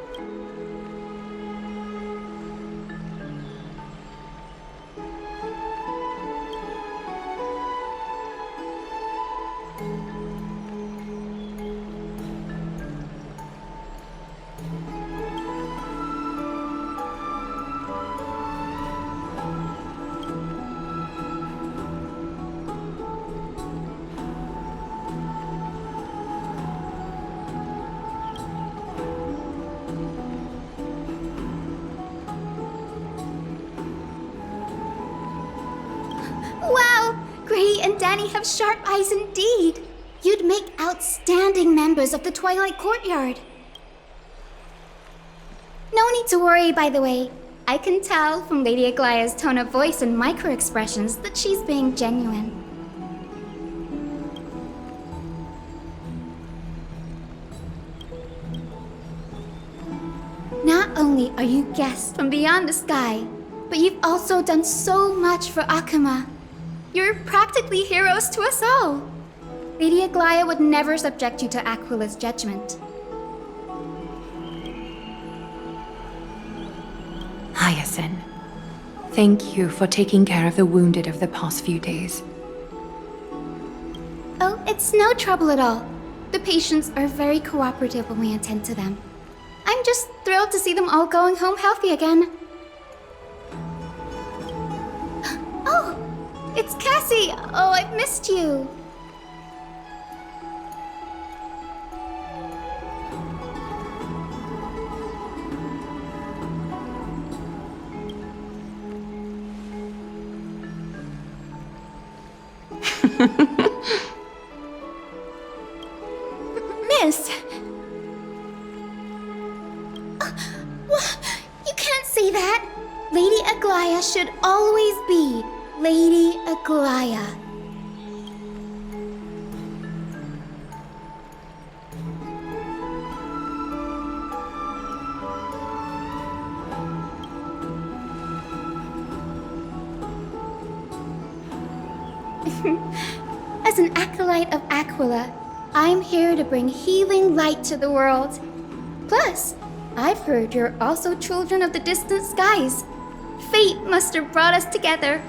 Have sharp eyes indeed. You'd make outstanding members of the Twilight Courtyard. No need to worry, by the way. I can tell from Lady Aglaea's tone of voice and micro-expressions that she's being genuine. Not only are you guests from beyond the sky, but you've also done so much for Akima. You're practically heroes to us all. Lady Aglaea would never subject you to Aquila's judgment. Hyacine, thank you for taking care of the wounded of the past few days. Oh, it's no trouble at all. The patients are very cooperative when we attend to them. I'm just thrilled to see them all going home healthy again. Oh! It's Cassie! Oh, I've missed you! Aglaea should always be Lady Aglaea. As an acolyte of Aquila, I'm here to bring healing light to the world. Plus, I've heard you're also children of the distant skies. Fate must have brought us together.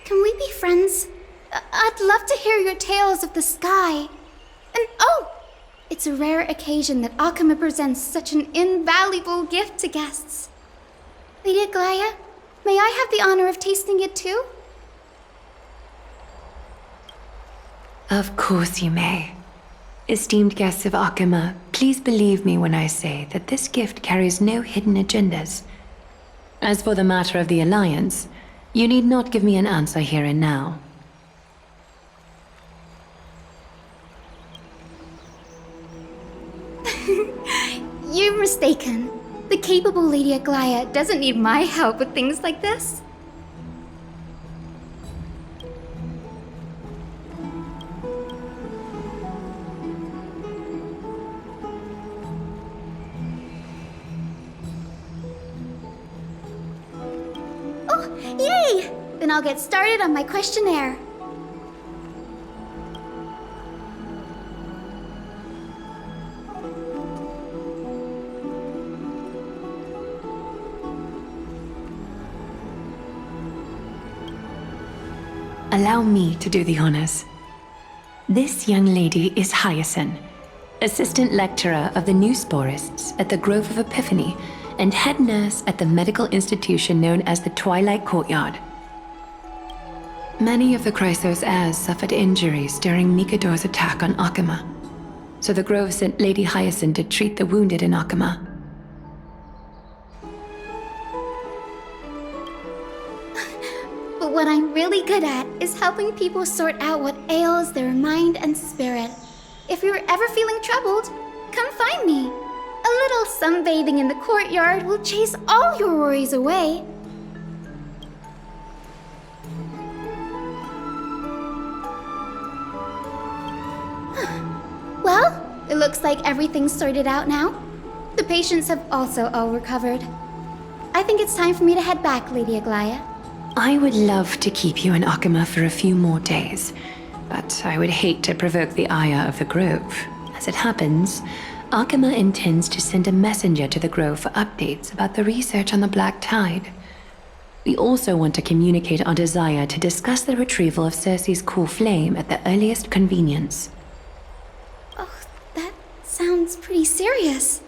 Can we be friends? I'd love to hear your tales of the sky. And oh, it's a rare occasion that Akama presents such an invaluable gift to guests. Lady Aglaea, may I have the honor of tasting it too? Of course you may. Esteemed guests of Akama, please believe me when I say that this gift carries no hidden agendas. As for the matter of the Alliance, you need not give me an answer here and now. You're mistaken. The capable Lady Aglaea doesn't need my help with things like this. Oh, yay! Then I'll get started on my questionnaire. Allow me to do the honors. This young lady is Hyacine, assistant lecturer of the new sporists at the Grove of Epiphany and head nurse at the medical institution known as the Twilight Courtyard. Many of the Krateros heirs suffered injuries during Nikador's attack on Akama, so the Grove sent Lady Hyacine to treat the wounded in Akama. But what I'm really good at is helping people sort out what ails their mind and spirit. If you're ever feeling troubled, come find me. A little sunbathing in the courtyard will chase all your worries away. Well, it looks like everything's sorted out now. The patients have also all recovered. I think it's time for me to head back, Lady Aglaea. I would love to keep you in Akama for a few more days, but I would hate to provoke the ire of the Grove. As it happens, Akama intends to send a messenger to the Grove for updates about the research on the Black Tide. We also want to communicate our desire to discuss the retrieval of Circe's core flame at the earliest convenience. Oh, that sounds pretty serious.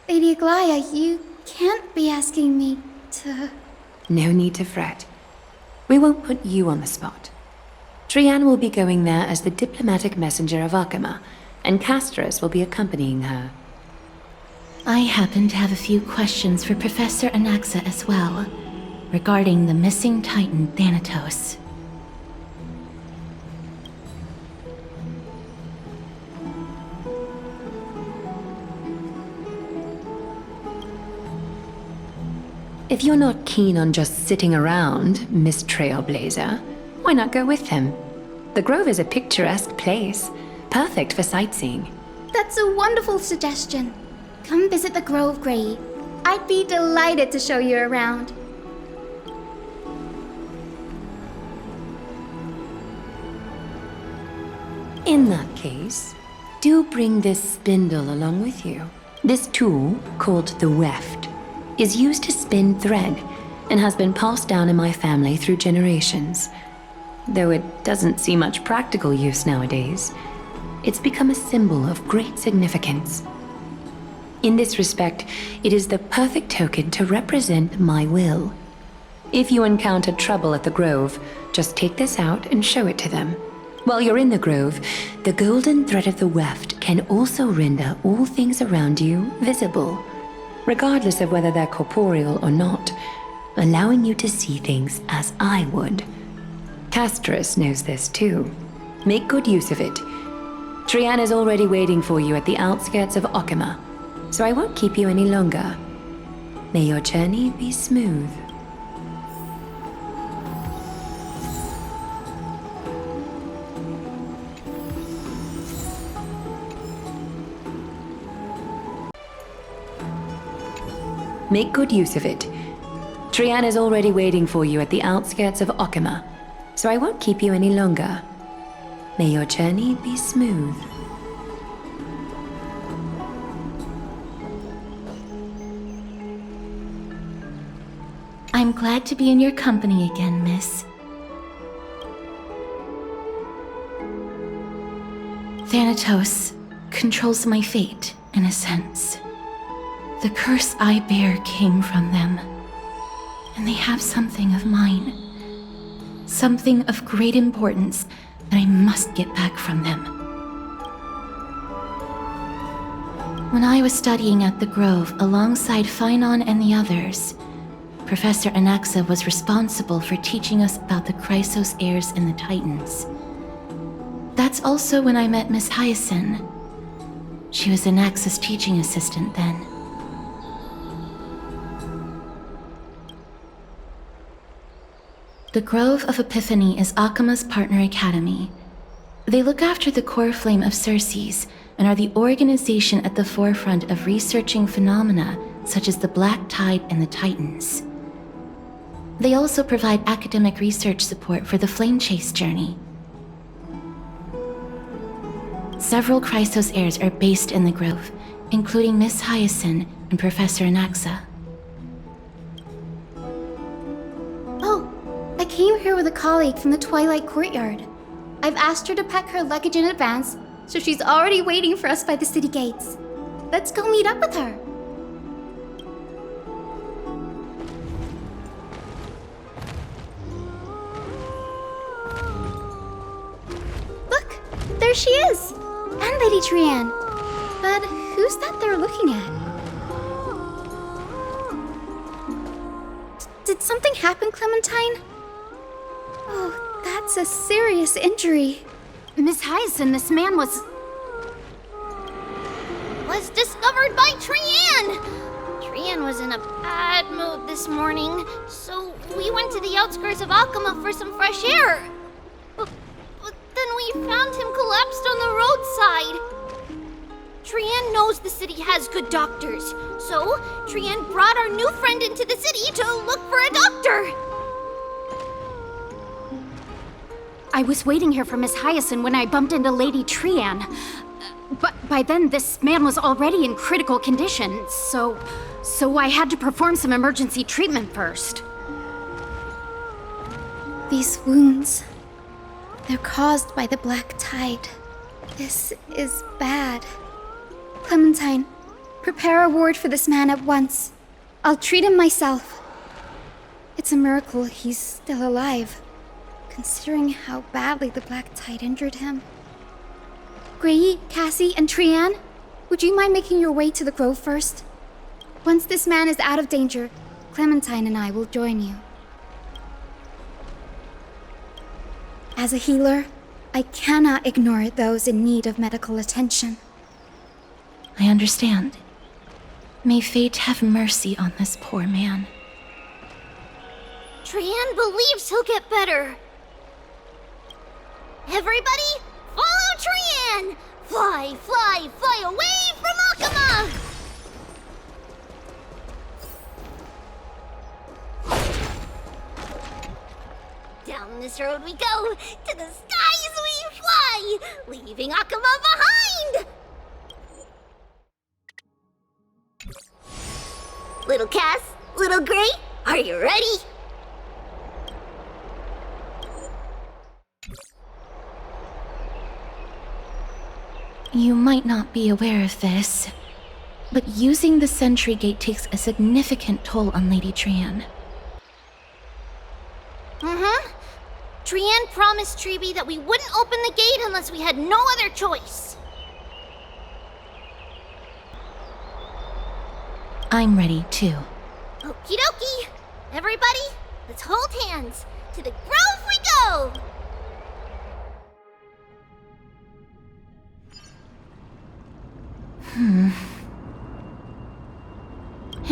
Lady Aglaea, you can't be asking me to... No need to fret. We won't put you on the spot. Trianne will be going there as the diplomatic messenger of Akama, and Krateros will be accompanying her. I happen to have a few questions for Professor Anaxa as well, regarding the missing Titan Thanatos. If you're not keen on just sitting around, Miss Trailblazer, why not go with him? The Grove is a picturesque place, perfect for sightseeing. That's a wonderful suggestion. Come visit the Grove, Grey. I'd be delighted to show you around. In that case, do bring this spindle along with you. This tool, called the weft, is used to spin thread and has been passed down in my family through generations. Though it doesn't see much practical use nowadays, it's become a symbol of great significance. In this respect, it is the perfect token to represent my will. If you encounter trouble at the Grove, just take this out and show it to them. While you're in the Grove, the golden thread of the weft can also render all things around you visible, regardless of whether they're corporeal or not, allowing you to see things as I would. Krateros knows this too. Make good use of it. Trianne is already waiting for you at the outskirts of Akama. so I won't keep you any longer. May your journey be smooth. Make good use of it. Trianne is already waiting for you at the outskirts of Okima, so I won't keep you any longer. May your journey be smooth. I'm glad to be in your company again, miss. Thanatos controls my fate, in a sense. The curse I bear came from them, and they have something of mine. Something of great importance that I must get back from them. When I was studying at the Grove alongside Phainon and the others, Professor Anaxa was responsible for teaching us about the Krateros heirs and the Titans. That's also when I met Miss Hyacine. She was Anaxa's teaching assistant then. The Grove of Epiphany is Akima's partner academy. They look after the core flame of Circes and are the organization at the forefront of researching phenomena such as the Black Tide and the Titans. They also provide academic research support for the Flame Chase journey. Several Krateros heirs are based in the Grove, including Miss Hyacine and Professor Anaxa. I came here with a colleague from the Twilight Courtyard. I've asked her to pack her luggage in advance, so she's already waiting for us by the city gates. Let's go meet up with her. Look, there she is! And Lady Trianne. But who's that they're looking at? Did something happen, Clementine? Oh, that's a serious injury. Miss Hyacine, this man was discovered by Trianne! Trianne was in a bad mood this morning, so we went to the outskirts of Okima for some fresh air. But then we found him collapsed on the roadside. Trianne knows the city has good doctors, so Trianne brought our new friend into the city to look for a doctor. I was waiting here for Miss Hyacine when I bumped into Lady Trianne. But by then, this man was already in critical condition, so I had to perform some emergency treatment first. These wounds, they're caused by the Black Tide. This is bad. Clementine, prepare a ward for this man at once. I'll treat him myself. It's a miracle he's still alive, considering how badly the Black Tide injured him. Grey, Cassie, and Trianne, would you mind making your way to the Grove first? Once this man is out of danger, Clementine and I will join you. As a healer, I cannot ignore those in need of medical attention. I understand. May fate have mercy on this poor man. Trianne believes he'll get better. Everybody, follow Trianne! Fly, fly, fly away from Okima! Down this road we go, to the skies we fly, leaving Okima behind! Little Cass, little Grey, are you ready? You might not be aware of this, but using the sentry gate takes a significant toll on Lady Trianne. Trianne promised Tribbie that we wouldn't open the gate unless we had no other choice. I'm ready, too. Okie dokie! Everybody, let's hold hands. To the Grove we go!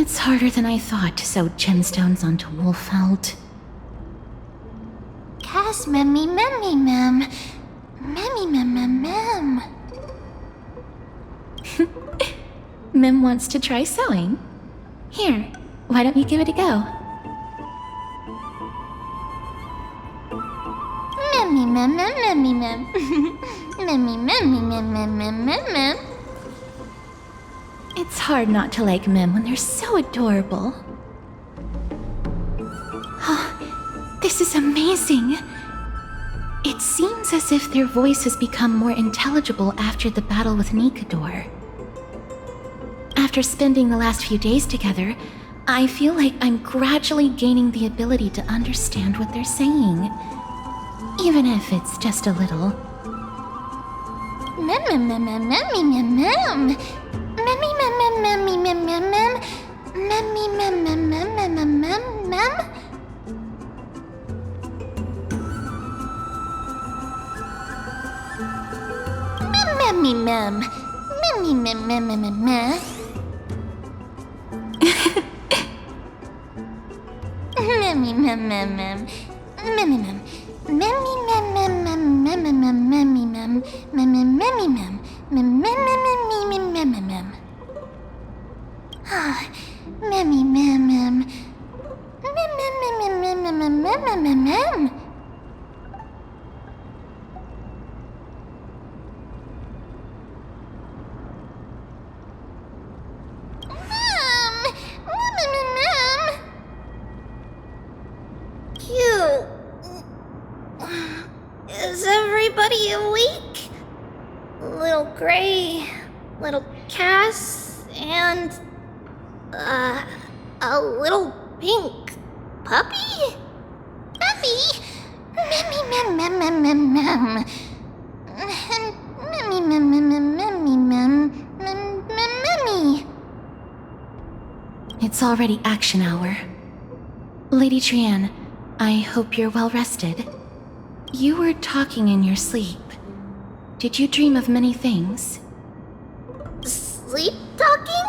It's harder than I thought to sew gemstones onto wool felt. Cass, memmy, memmy, mem. Memmy, mem, mem, mem. Mem wants to try sewing. Here, why don't you give it a go? Memmy, mem, mem, memmy, mem. Memmy, memmy, mem, mem, mem, mem, mem. It's hard not to like Mem when they're so adorable. Oh, this is amazing. It seems as if their voice has become more intelligible after the battle with Nikador. After spending the last few days together, I feel like I'm gradually gaining the ability to understand what they're saying. Even if it's just a little. Mem, mem, mem, mem, memmy, mem, mem. Memmy, mem, mem, memmy, mem, mem, mem. Memmy, mem, mem, mem, mem, mem, mem, mem. Memmy, mem. Memmy, mem, mem, mem, mem, mem. Memmy, mem, mem, mem. Memmy, mem. Memmy, mem, mem, mem, mem, mem, mem, memmy, mem. Memmy, memmy, mem. Mem, mem, mem, mem, mem, mem, mem, mem. Ah, memmy, mem, mem. Mem, mem, mem, mem, mem, mem, mem, mem, mem, mem. Is everybody awake? Little Gray, little Cass, and a little pink puppy? Puppy? Memmy, mem, mem, mem, mem, mem. Memmy, mem, mem, mem, memmy, mem, mem, mem, memmy. It's already action hour. Lady Trianne, I hope you're well rested. You were talking in your sleep. Did you dream of many things? Sleep talking?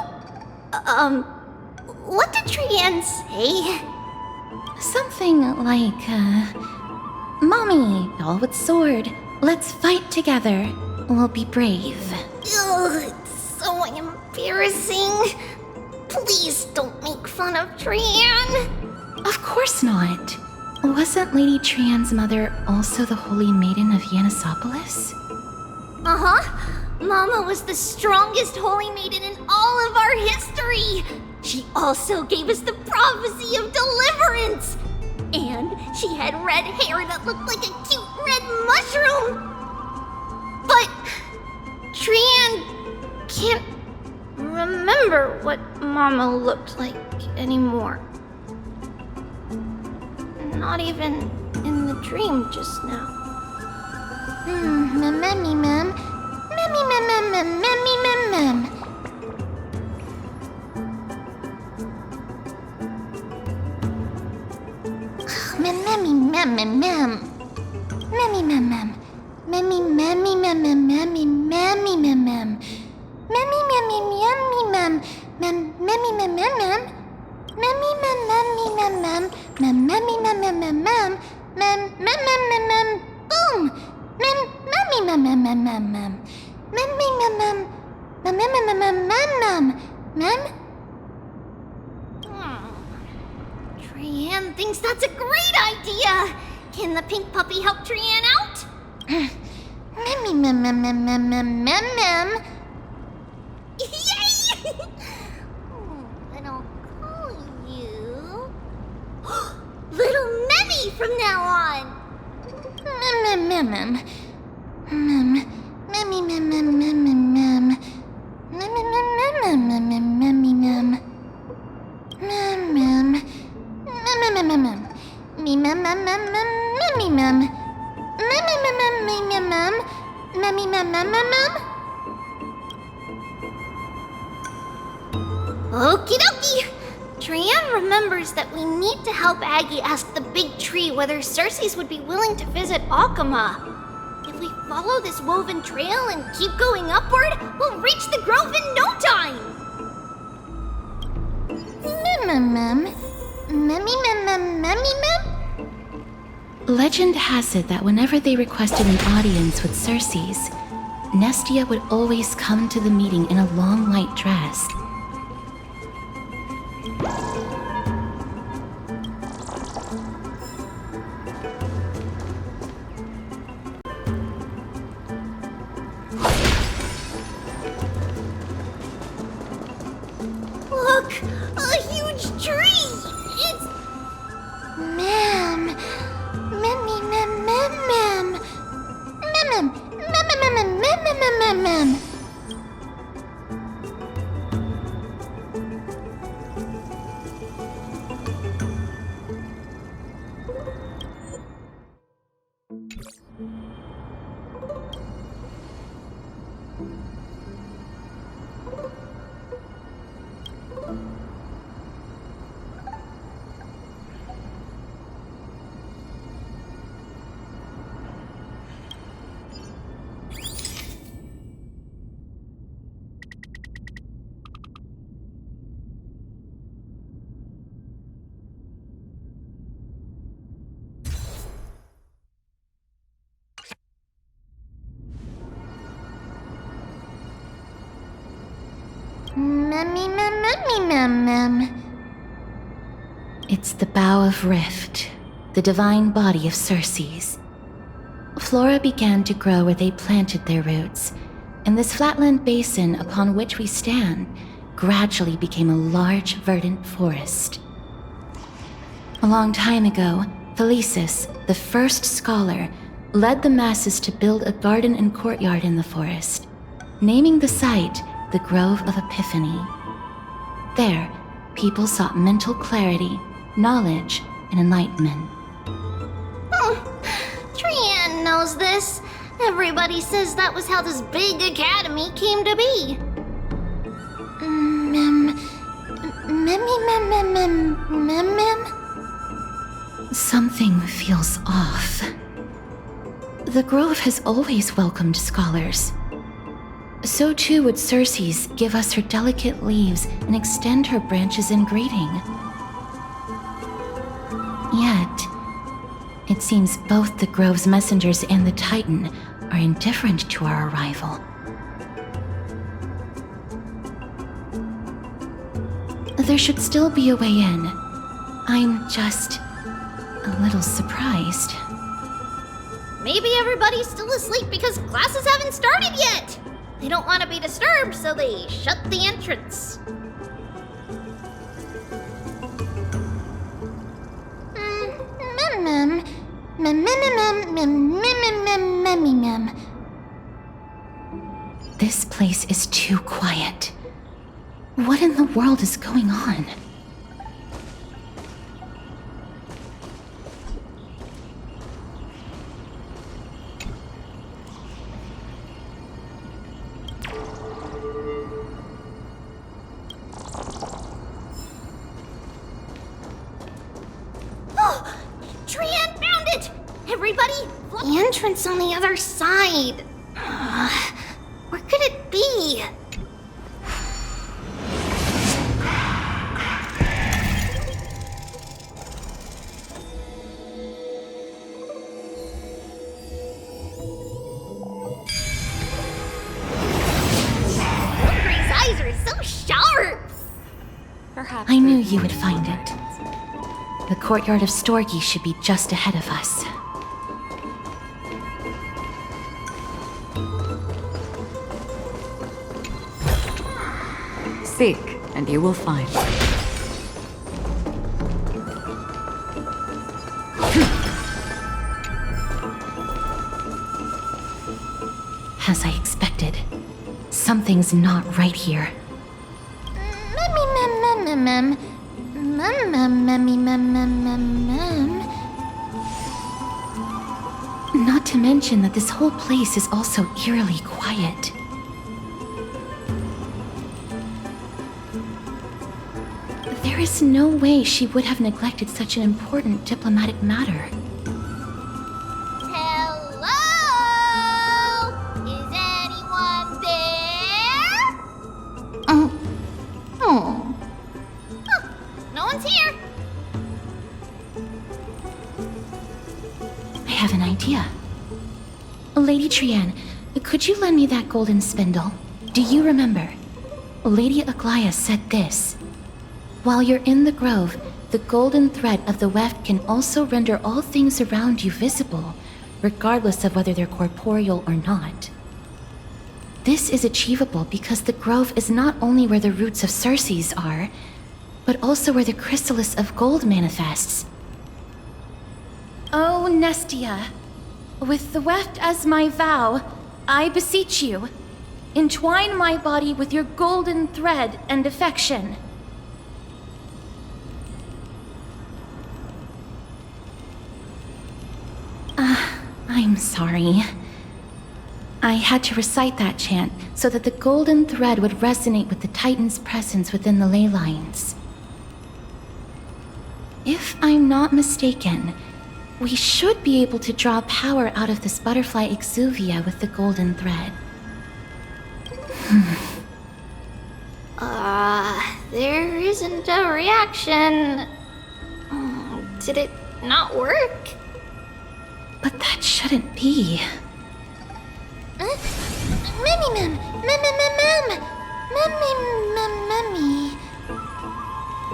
What did Trianne say? Something like, Mommy, doll with sword, let's fight together. We'll be brave. Ugh, it's so embarrassing. Please don't make fun of Trianne. Of course not. Wasn't Lady Trianne's mother also the Holy Maiden of Yanisopolis? Uh-huh. Mama was the strongest Holy Maiden in all of our history. She also gave us the prophecy of deliverance. And she had red hair that looked like a cute red mushroom. But Trianne can't remember what Mama looked like anymore. Not even in the dream just now. Memmy, mem. Memmy, mem, mem, mem, memmy, mem, mem. Memmy, mem, mem, mem. Memmy, mem, mem. Memmy, memmy, mem, mem, memmy, memmy, mem, mem. Memmy, memmy, memmy, mem. Memmy, mem, mem, mem. Memmy, mem, memmy, mem, mem. Memmy, mem, mem, mem, mem. Mem, mem, mem, mem, mem. Boom! Memmy, mem, mem, mem, mem, mem. Memmy, mem, mem. Mem, mem, mem, mem, mem, mem. Mem? Trianne thinks that's a great idea. Can the pink puppy help Trianne out? Memmy, mem, mem, mem, mem, mem, mem, mem. Yay! Then I'll call you Little Memmy from now on. Mem, mem, mem, mem. Mem, memmy, mem, mem, mem, mem, mem. Mem, mem, mem, mem, mem, mem, memmy, mem. Mem, mem. Mem, mem, mem, mem, mem. Me, mem, mem, mem, mem, memmy, mem. Mem, mem, mem, mem, mem, mem, mem. Memmy, mem, mem, mem, mem. Okie dokie! Trianne remembers that we need to help Aggie ask the big tree whether Circes would be willing to visit Akama. If we follow this woven trail and keep going upward, we'll reach the grove in no time! Legend has it that whenever they requested an audience with Circes, Nestia would always come to the meeting in a long white dress. Look! A huge tree! It's... Mem... Mem. It's the Bough of Rift, the divine body of Circes. Flora began to grow where they planted their roots, and this flatland basin upon which we stand gradually became a large verdant forest. A long time ago, Thelesis, the first scholar, led the masses to build a garden and courtyard in the forest, naming the site the Grove of Epiphany. There, people sought mental clarity, knowledge, and enlightenment. Trianne knows this. Everybody says that was how this big academy came to be. Something feels off. The Grove has always welcomed scholars. So too would Circes give us her delicate leaves and extend her branches in greeting. Yet, it seems both the Grove's messengers and the Titan are indifferent to our arrival. There should still be a way in. I'm just a little surprised. Maybe everybody's still asleep because classes haven't started yet. They don't want to be disturbed, so they shut the entrance. This place is too quiet. What in the world is going on? Trianne found it! Everybody, the entrance on the other side. Where could it be? Wilbur's eyes are so sharp! I knew you would find it. The courtyard of Storgi should be just ahead of us. Seek, and you will find. As I expected, something's not right here. Not to mention that this whole place is also eerily quiet. There is no way she would have neglected such an important diplomatic matter. Hello? Is anyone there? Oh. No idea. Lady Trianne, could you lend me that golden spindle? Do you remember? Lady Aglaea said this. While you're in the grove, the golden thread of the weft can also render all things around you visible, regardless of whether they're corporeal or not. This is achievable because the grove is not only where the roots of Circes are, but also where the chrysalis of gold manifests. Oh, Nestia, with the weft as my vow, I beseech you, entwine my body with your golden thread and affection. I'm sorry. I had to recite that chant so that the golden thread would resonate with the Titan's presence within the ley lines. If I'm not mistaken, we should be able to draw power out of this butterfly exuvia with the golden thread. There isn't a reaction. Did it not work? But that shouldn't be.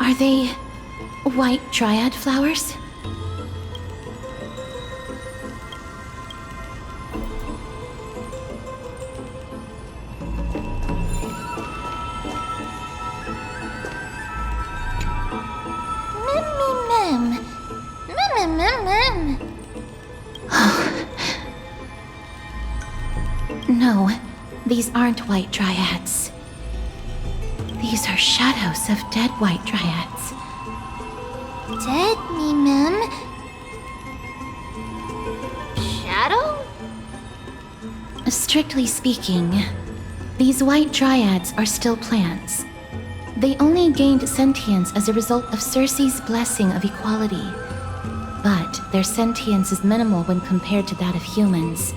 Are they white dryad flowers? No, these aren't white dryads. These are shadows of dead white dryads. Dead me, ma'am. Shadow? Strictly speaking, these white dryads are still plants. They only gained sentience as a result of Circe's blessing of equality. But their sentience is minimal when compared to that of humans.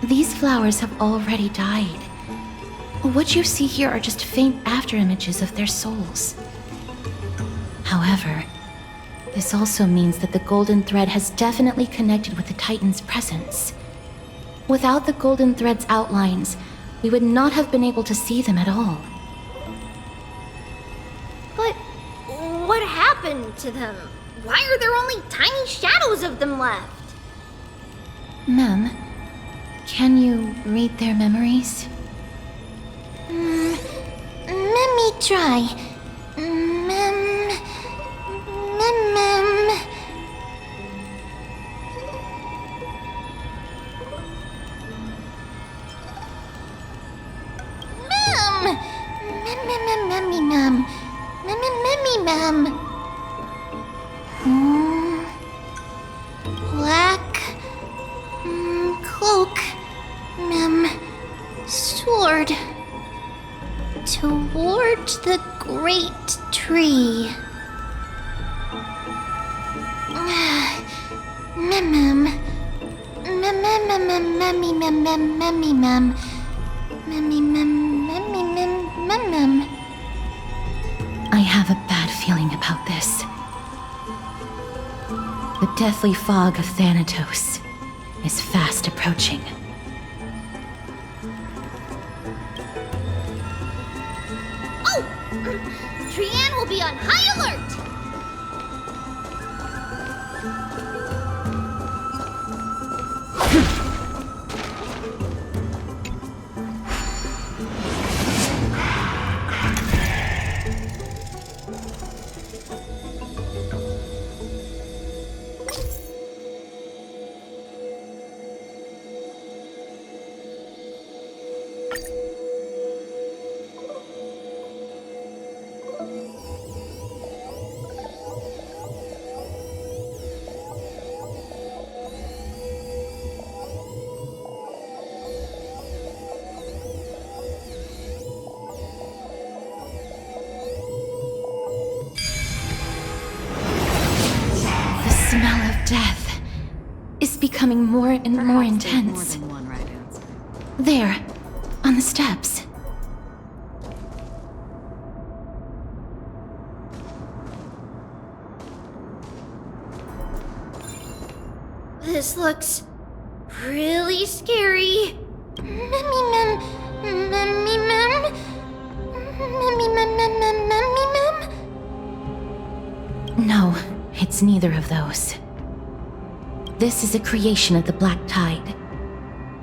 These flowers have already died. What you see here are just faint afterimages of their souls. However, this also means that the golden thread has definitely connected with the Titan's presence. Without the golden thread's outlines, we would not have been able to see them at all. But what happened to them? Why are there only tiny shadows of them left? Ma'am, can you read their memories? Let me try. Black cloak, sword toward the great tree. I have a bad feeling about this. The deathly fog of Thanatos is fast approaching. Oh! Trianne will be on high alert! Death is becoming more and more intense. More than one right answer. There, on the steps. This looks really scary. No, it's neither of those. This is a creation of the Black Tide.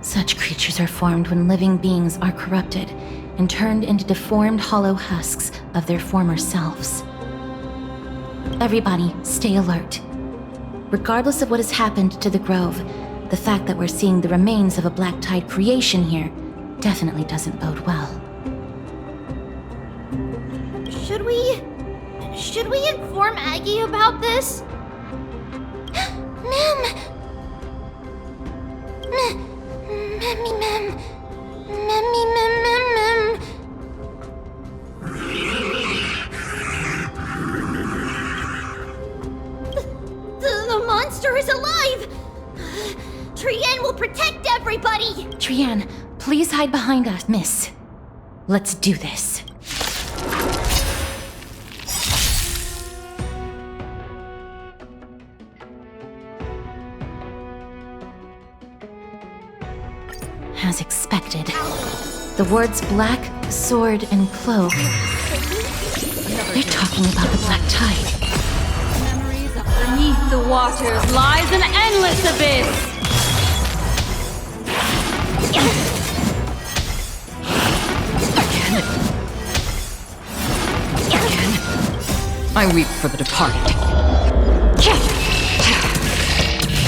Such creatures are formed when living beings are corrupted and turned into deformed hollow husks of their former selves. Everybody, stay alert. Regardless of what has happened to the Grove, the fact that we're seeing the remains of a Black Tide creation here definitely doesn't bode well. Should we inform Aggie about this? Mem! The monster is alive! Trianne will protect everybody! Trianne, please hide behind us, miss. Let's do this. As expected, the words black, sword, and cloak. They're talking about the Black Tide. Beneath the waters lies an endless abyss! Again. I weep for the departed.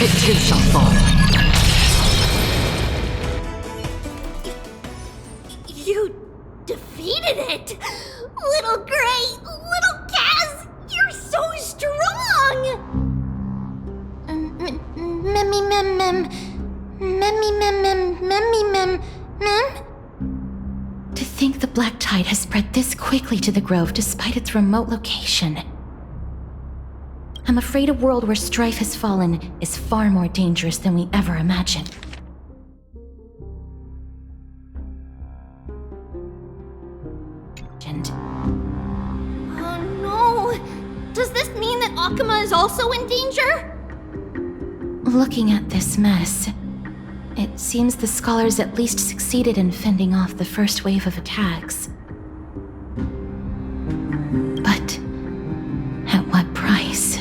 It too shall fall. You defeated it! Little Gray! Little Kaz! You're so strong! To think the Black Tide has spread this quickly to the Grove despite its remote location. I'm afraid a world where strife has fallen is far more dangerous than we ever imagined. Oh no! Does this mean that Akama is also in danger? Looking at this mess, it seems the scholars at least succeeded in fending off the first wave of attacks. But at what price?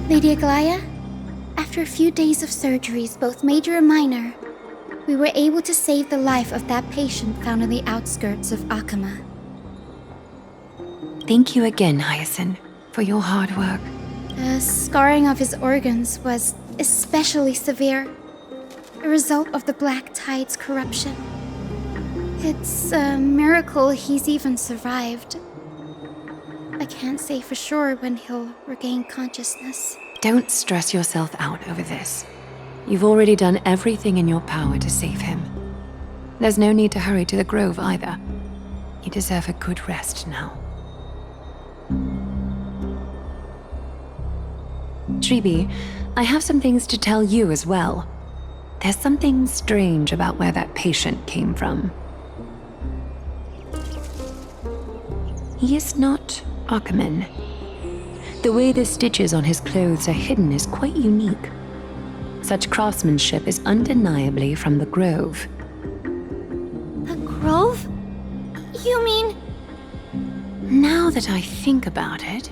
Lady Aglaea, after a few days of surgeries, both major and minor, we were able to save the life of that patient found on the outskirts of Akama. Thank you again, Hyacine, for your hard work. The scarring of his organs was especially severe, a result of the Black Tide's corruption. It's a miracle he's even survived. I can't say for sure when he'll regain consciousness. Don't stress yourself out over this. You've already done everything in your power to save him. There's no need to hurry to the Grove either. You deserve a good rest now. Tribbie, I have some things to tell you as well. There's something strange about where that patient came from. He is not Akaman. The way the stitches on his clothes are hidden is quite unique. Such craftsmanship is undeniably from the Grove. The Grove? You mean... Now that I think about it,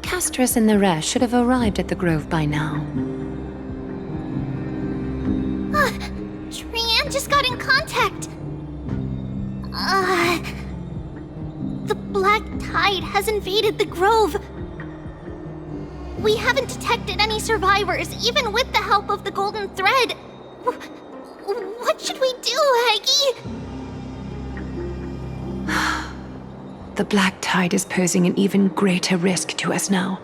Castrus and the rest should have arrived at the Grove by now. Trianne just got in contact! The Black Tide has invaded the Grove. We haven't detected any survivors, even with the help of the Golden Thread. What should we do, Aggie? The Black Tide is posing an even greater risk to us now.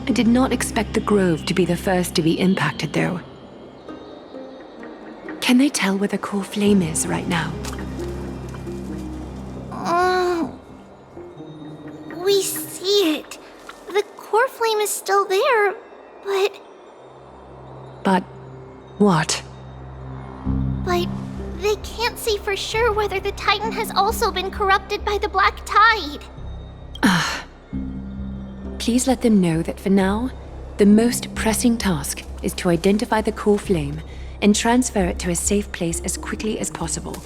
I did not expect the Grove to be the first to be impacted, though. Can they tell where the core flame is right now? We see it. The core flame is still there, but... But what? But they can't say for sure whether the Titan has also been corrupted by the Black Tide. Please let them know that for now, the most pressing task is to identify the core flame and transfer it to a safe place as quickly as possible.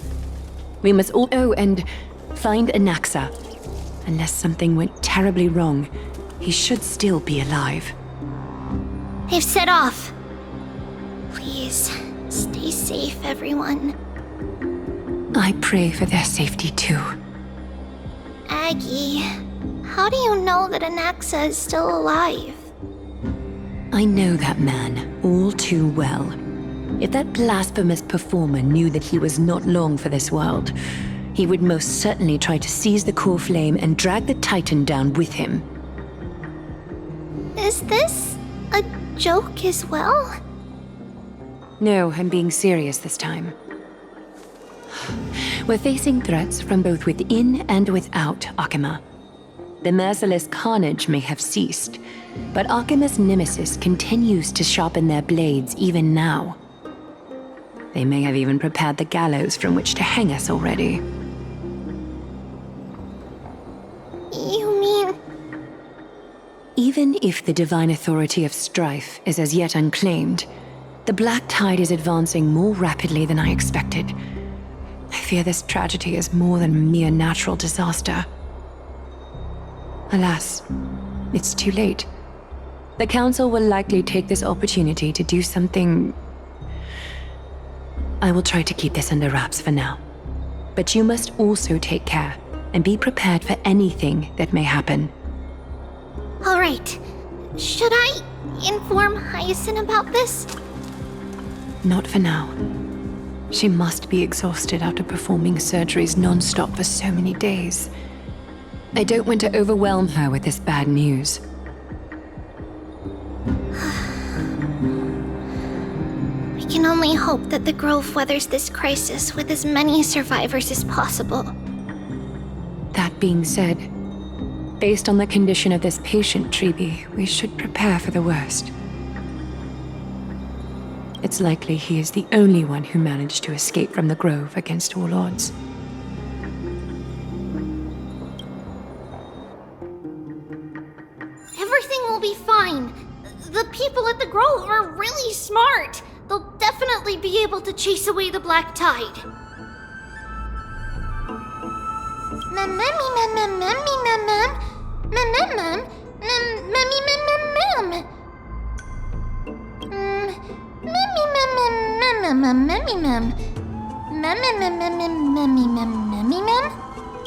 We must and find anaxa. Unless something went terribly wrong, he should still be alive. They've set off. Please, stay safe, everyone. I pray for their safety too. Aggie, how do you know that anaxa is still alive? I know that man all too well. If that blasphemous performer knew that he was not long for this world, he would most certainly try to seize the core flame and drag the Titan down with him. Is this a joke as well? No, I'm being serious this time. We're facing threats from both within and without Akima. The merciless carnage may have ceased, but Akima's nemesis continues to sharpen their blades even now. They may have even prepared the gallows from which to hang us already. You mean... Even if the divine authority of strife is as yet unclaimed, the Black Tide is advancing more rapidly than I expected. I fear this tragedy is more than a mere natural disaster. Alas, it's too late. The Council will likely take this opportunity to do something... I will try to keep this under wraps for now. But you must also take care and be prepared for anything that may happen. All right. Should I inform Hyacine about this? Not for now. She must be exhausted after performing surgeries non-stop for so many days. I don't want to overwhelm her with this bad news. We can only hope that the Grove weathers this crisis with as many survivors as possible. That being said, based on the condition of this patient, Tribbie, we should prepare for the worst. It's likely he is the only one who managed to escape from the Grove against all odds. Everything will be fine. The people at the Grove are really smart. They'll definitely be able to chase away the Black Tide.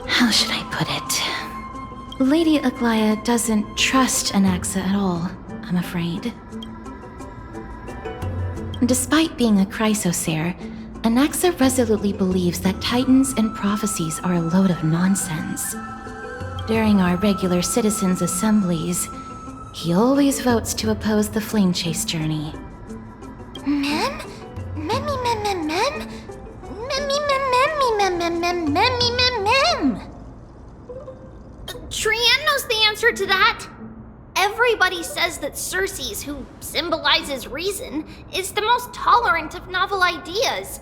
How should I put it? Lady Aglaea doesn't trust anaxa at all, I'm afraid. Despite being a chrysosaur, anaxa resolutely believes that titans and prophecies are a load of nonsense. During our regular citizens' assemblies, he always votes to oppose the flame chase journey. Trianne knows the answer to that. Everybody says that Circes, who symbolizes reason, is the most tolerant of novel ideas.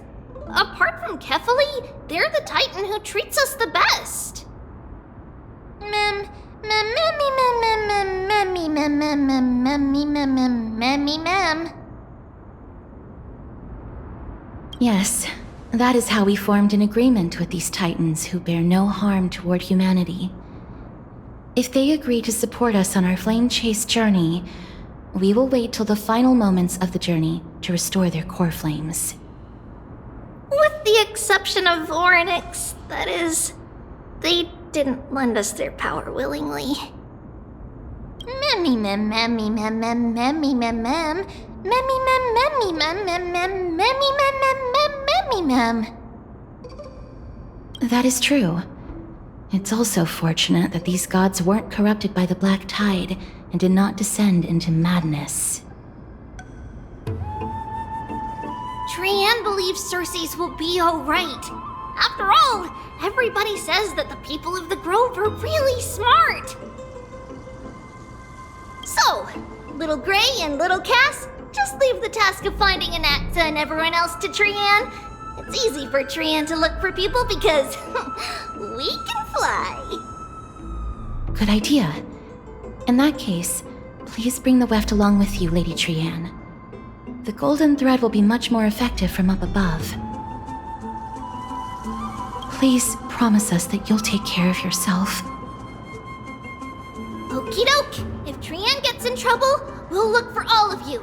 Apart from Kefali, they're the Titan who treats us the best. Yes, that is how we formed an agreement with these Titans who bear no harm toward humanity. If they agree to support us on our flame chase journey, we will wait till the final moments of the journey to restore their core flames. With the exception of Voronix, that is, they didn't lend us their power willingly. That is true. It's also fortunate that these gods weren't corrupted by the Black Tide and did not descend into madness. Trianne believes Circes will be alright. After all, everybody says that the people of the Grove are really smart. So, Little Gray and Little Cass, just leave the task of finding anaxa and everyone else to Trianne. It's easy for Trianne to look for people because we can fly. Good idea. In that case, please bring the weft along with you, Lady Trianne. The golden thread will be much more effective from up above. Please promise us that you'll take care of yourself. Okie doke. If Trianne gets in trouble, we'll look for all of you.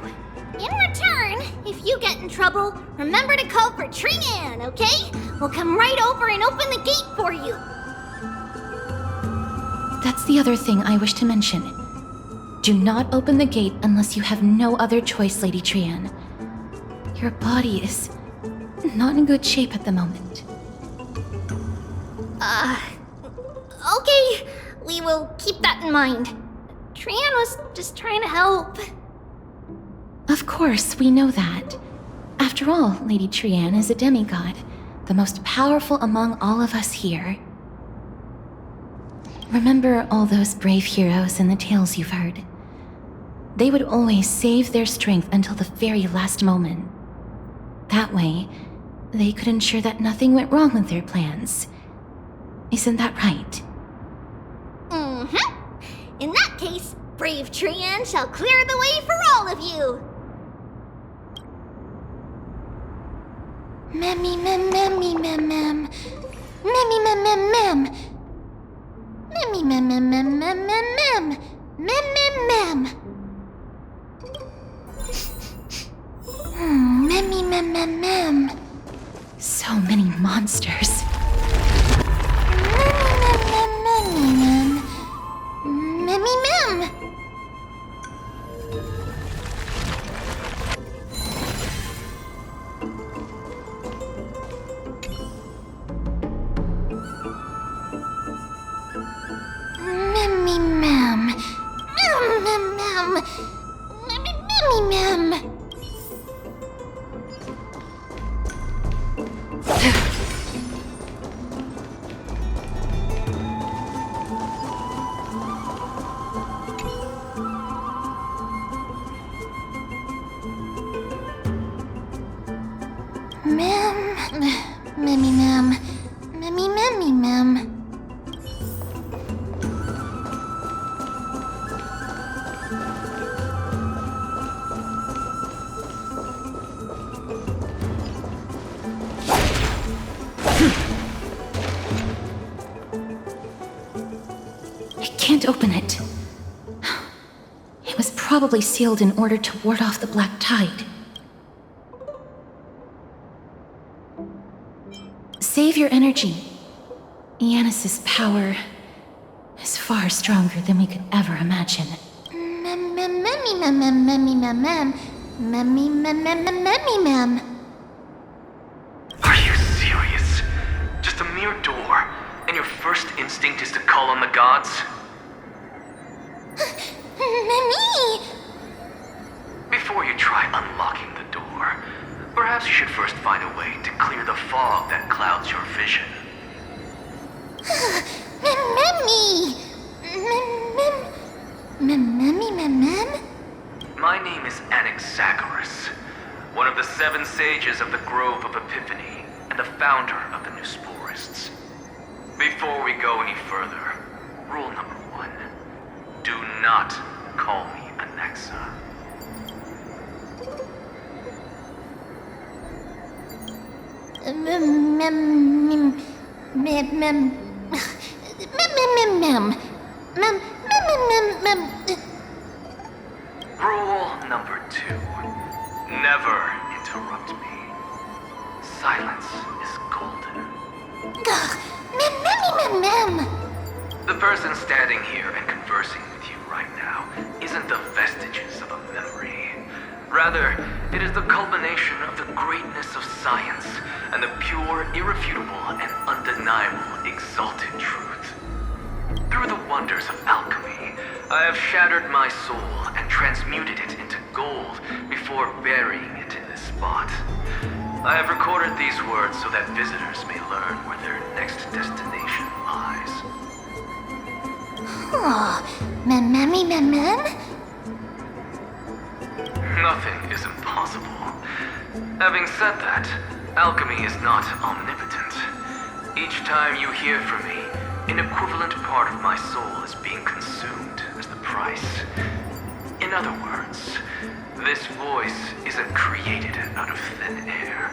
In return, if you get in trouble, remember to call for Trianne, okay? We'll come right over and open the gate for you. That's the other thing I wish to mention. Do not open the gate unless you have no other choice, Lady Trianne. Your body is not in good shape at the moment. Okay. We will keep that in mind. Trianne was just trying to help. Of course, we know that. After all, Lady Trianne is a demigod, the most powerful among all of us here. Remember all those brave heroes in the tales you've heard. They would always save their strength until the very last moment. That way, they could ensure that nothing went wrong with their plans. Isn't that right? Mm-hmm. In that case, brave Trianne shall clear the way for all of you. Memmy mem memmy mem mem. Memmy mem mem mem. Memmy mem mem mem mem mem mem. Mem mem mem. Memmy mem mem mem. So many monsters. Memmy mem. Memmy mem. Memmy mem. Mem mem mem. Memmy mem. Memmy mem. Memmy memmy mem. I can't open it. It was probably sealed in order to ward off the black tide. Save your energy. Yanis's power is far stronger than we could ever imagine. Memmy mem mem memmy mem mem. Memmy mem mem mem memmy mem. Are you serious? Just a mere door, and your first instinct is to call on the gods? Memmy! Before you try unlocking the door, perhaps you should first find a way to clear the fog that clouds your vision. Memmy! Memmy mem mem? My name is Anaxa, one of the 7 sages of the Grove of Epiphany, and the founder of the New Sporists. Before we go any further, rule number 1. Do not call me Anaxa. Rule number 2. Never interrupt me. Silence is golden. The person standing here and conversing with you right now isn't the vestiges of a memory. Rather, it is the culmination of the greatness of science and the pure, irrefutable, and undeniable exalted truth. Through the wonders of alchemy, I have shattered my soul and transmuted it into gold before burying it in this spot. I have recorded these words so that visitors may learn where their next destination lies. Memmy mem mem? Nothing is impossible. Having said that, Alchemy is not omnipotent. Each time you hear from me, an equivalent part of my soul is being consumed as the price. In other words, this voice isn't created out of thin air.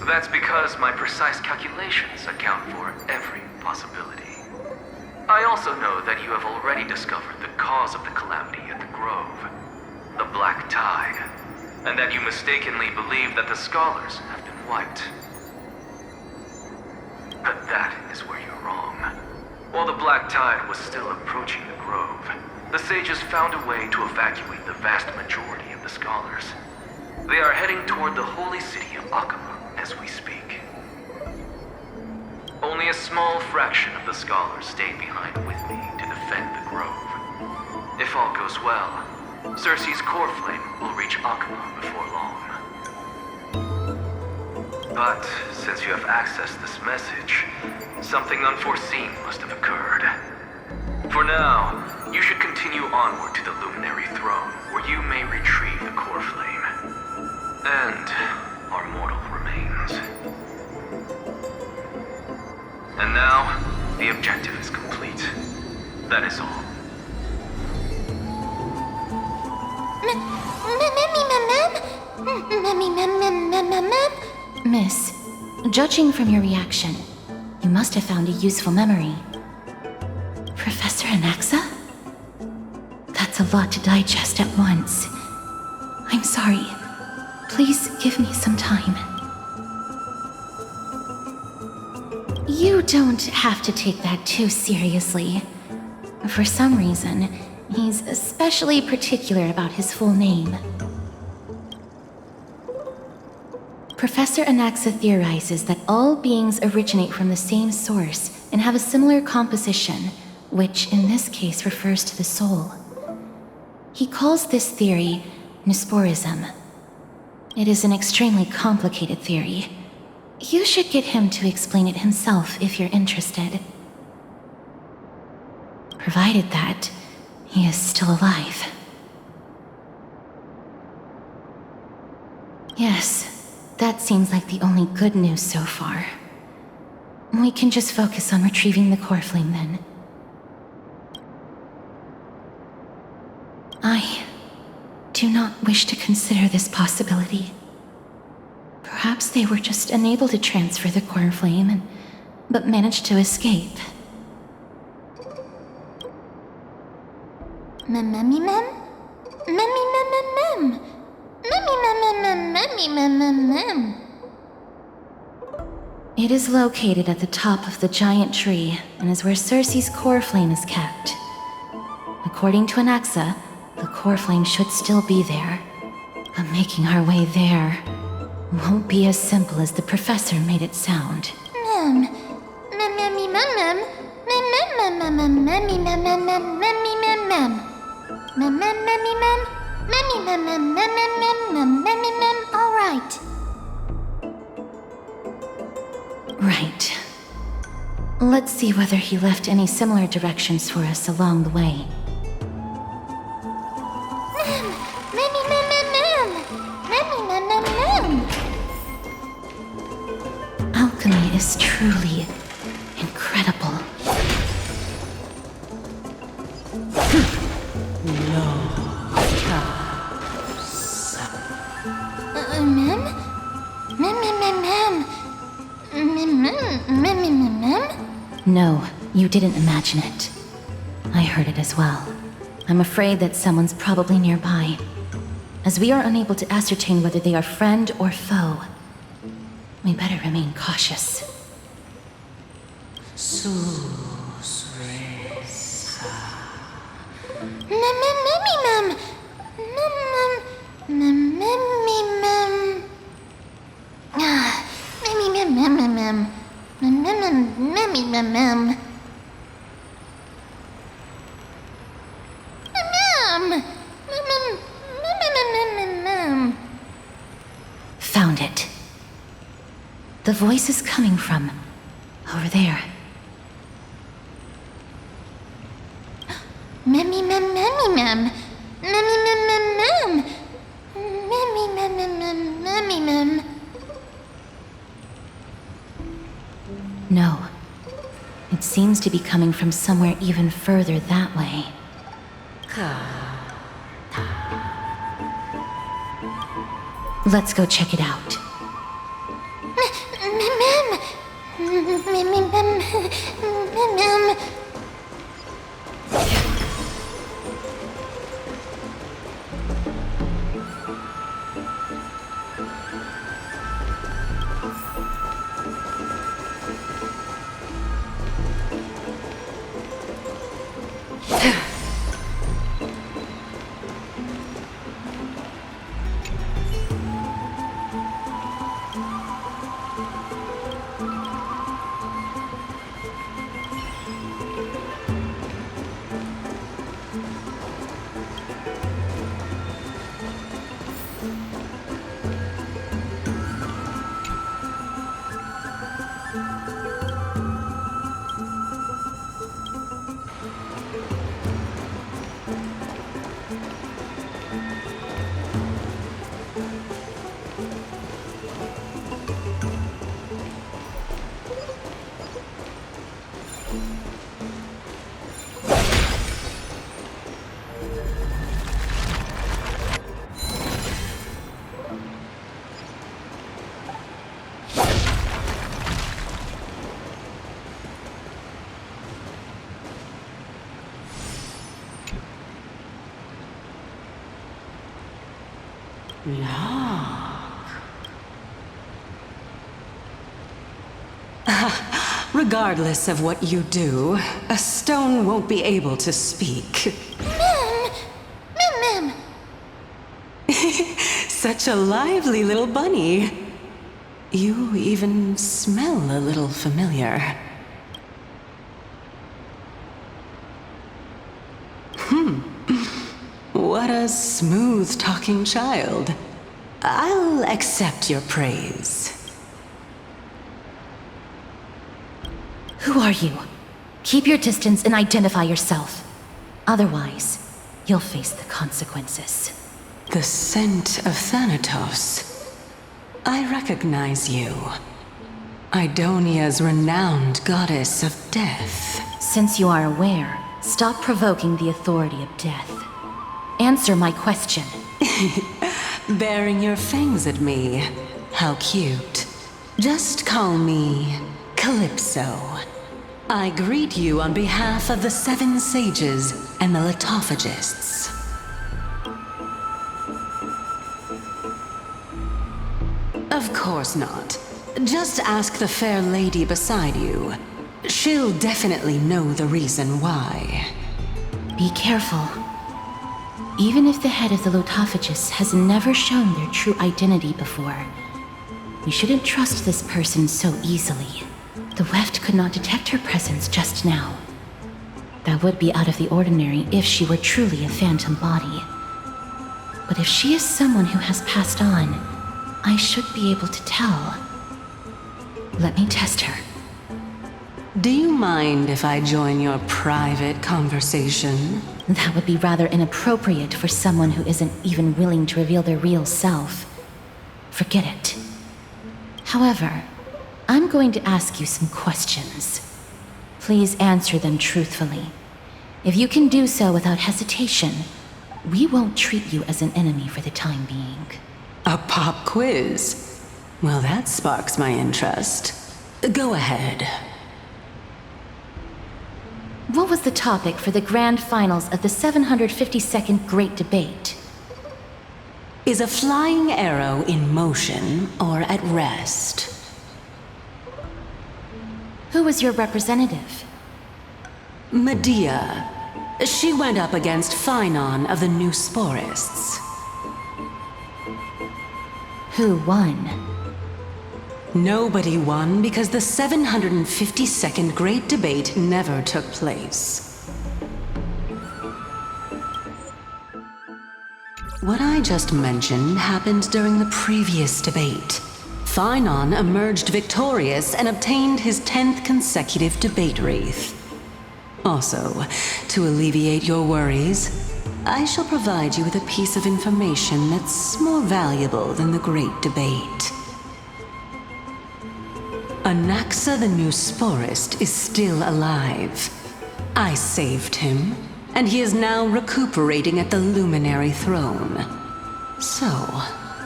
That's because my precise calculations account for every possibility. I also know that you have already discovered the cause of the calamity at the Grove, the Black Tide, and that you mistakenly believe that the scholars have been wiped. But that is where you're wrong. While the Black Tide was still approaching the Grove, the sages found a way to evacuate the vast majority of the scholars. They are heading toward the holy city of Akama as we speak. Only a small fraction of the scholars stayed behind with me to defend the Grove. If all goes well, Circe's core flame will reach Akama before long. But since you have accessed this message, something unforeseen must have occurred. For now, you should continue onward to the Luminary Throne, where you may retrieve the core flame. And our mortal remains. And now, the objective is complete. That is all. Miss, judging from your reaction, you must have found a useful memory. Professor Anaxa? That's a lot to digest at once. I'm sorry. Please give me some time. You don't have to take that too seriously. For some reason, he's especially particular about his full name. Professor Anaxa theorizes that all beings originate from the same source and have a similar composition, which in this case refers to the soul. He calls this theory Nesporism. It is an extremely complicated theory. You should get him to explain it himself if you're interested. Provided that he is still alive. Yes, that seems like the only good news so far. We can just focus on retrieving the core flame then. I do not wish to consider this possibility. Perhaps they were just unable to transfer the core flame, but managed to escape. It is located at the top of the giant tree and is where Circe's core flame is kept. According to Anaxa, the core flame should still be there, but making our way there won't be as simple as the professor made it sound. All right. Right. Let's see whether he left any similar directions for us along the way. Alchemy is truly incredible. No, you didn't imagine it. I heard it as well. I'm afraid that someone's probably nearby. As we are unable to ascertain whether they are friend or foe, we better remain cautious. Found it. The voice is coming from over there. Memmy mem memmy mem. Memmy mem mem mem. Memmy mem mem mem memmy mem. No. It seems to be coming from somewhere even further that way. Let's go check it out. Regardless of what you do, a stone won't be able to speak. Mem! Such a lively little bunny. You even smell a little familiar. What a smooth-talking child. I'll accept your praise. Who are you? Keep your distance and identify yourself. Otherwise, you'll face the consequences. The scent of Thanatos. I recognize you. Idonia's renowned goddess of death. Since you are aware, stop provoking the authority of death. Answer my question. Baring your fangs at me. How cute. Just call me Calypso. I greet you on behalf of the 7 sages and the litophagists. Of course not. Just ask the fair lady beside you. She'll definitely know the reason why. Be careful. Even if the head of the litophagists has never shown their true identity before, we shouldn't trust this person so easily. The weft could not detect her presence just now. That would be out of the ordinary if she were truly a phantom body. But if she is someone who has passed on, I should be able to tell. Let me test her. Do you mind if I join your private conversation? That would be rather inappropriate for someone who isn't even willing to reveal their real self. Forget it. However, I'm going to ask you some questions. Please answer them truthfully. If you can do so without hesitation, we won't treat you as an enemy for the time being. A pop quiz? Well, that sparks my interest. Go ahead. What was the topic for the grand finals of the 752nd Great Debate? Is a flying arrow in motion or at rest? Who was your representative? Medea. She went up against Phainon of the New Sporists. Who won? Nobody won because the 752nd Great Debate never took place. What I just mentioned happened during the previous debate. Phainon emerged victorious and obtained his 10th consecutive debate wreath. Also, to alleviate your worries, I shall provide you with a piece of information that's more valuable than the great debate. Anaxa the new sporist is still alive. I saved him, and he is now recuperating at the Luminary Throne. So,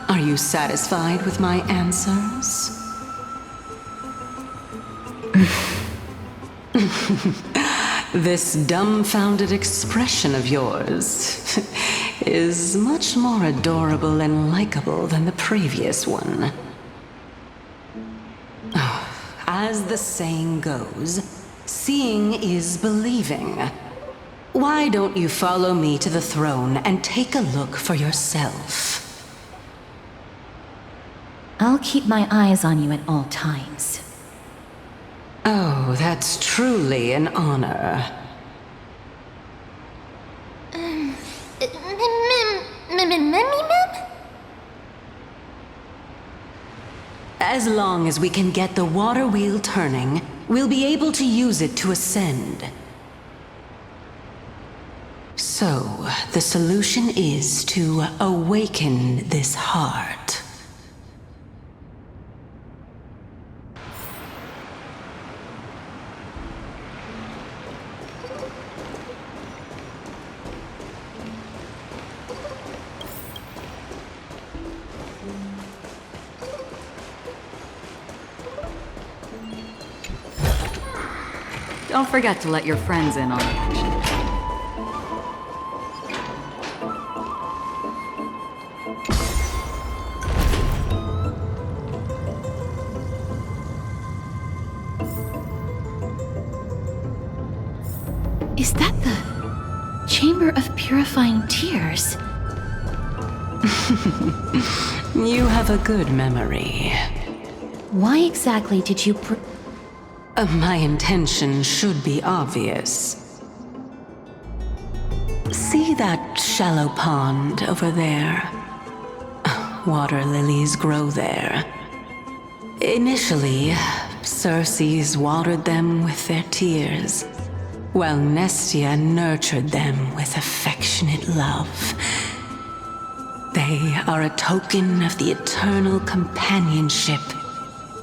are you satisfied with my answers? This dumbfounded expression of yours is much more adorable and likable than the previous one. As the saying goes, seeing is believing. Why don't you follow me to the throne and take a look for yourself? I'll keep my eyes on you at all times. Oh, that's truly an honor. As long as we can get the water wheel turning, we'll be able to use it to ascend. So, the solution is to awaken this heart. Don't forget to let your friends in on the action. Is that the Chamber of Purifying Tears? You have a good memory. Why exactly did you My intention should be obvious. See that shallow pond over there? Water lilies grow there. Initially, Circes watered them with their tears, while Nestia nurtured them with affectionate love. They are a token of the eternal companionship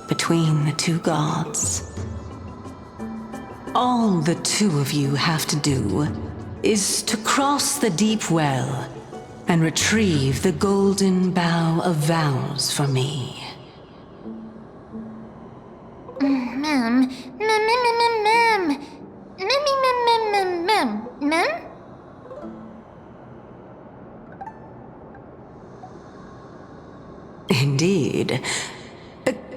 between the two gods. All the two of you have to do is to cross the deep well and retrieve the golden bough of vows for me. Indeed.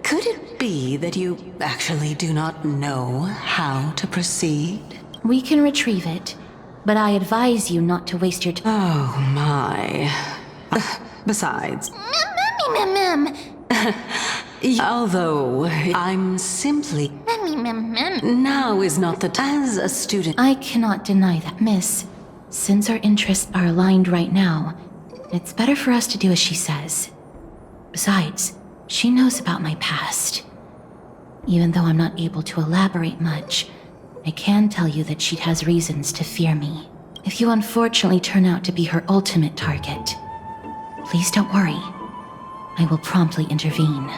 Could it be that you actually do not know how to proceed? We can retrieve it, but I advise you not to waste your time. Oh my. Besides, although I'm simply... Now is not the time. As a student... I cannot deny that, miss. Since our interests are aligned right now, it's better for us to do as she says. Besides, she knows about my past. Even though I'm not able to elaborate much, I can tell you that she has reasons to fear me. If you unfortunately turn out to be her ultimate target, please don't worry. I will promptly intervene.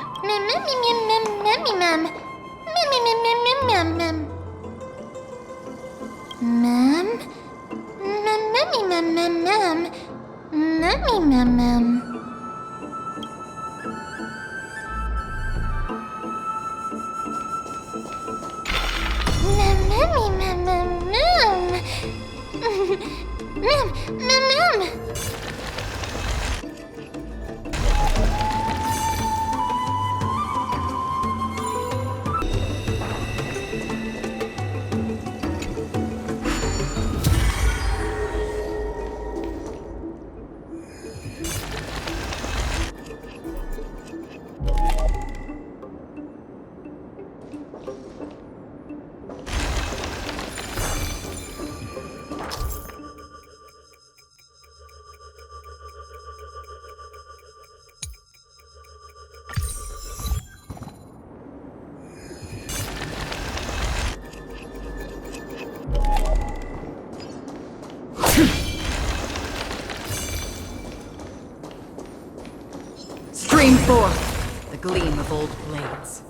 forth the gleam of old blades.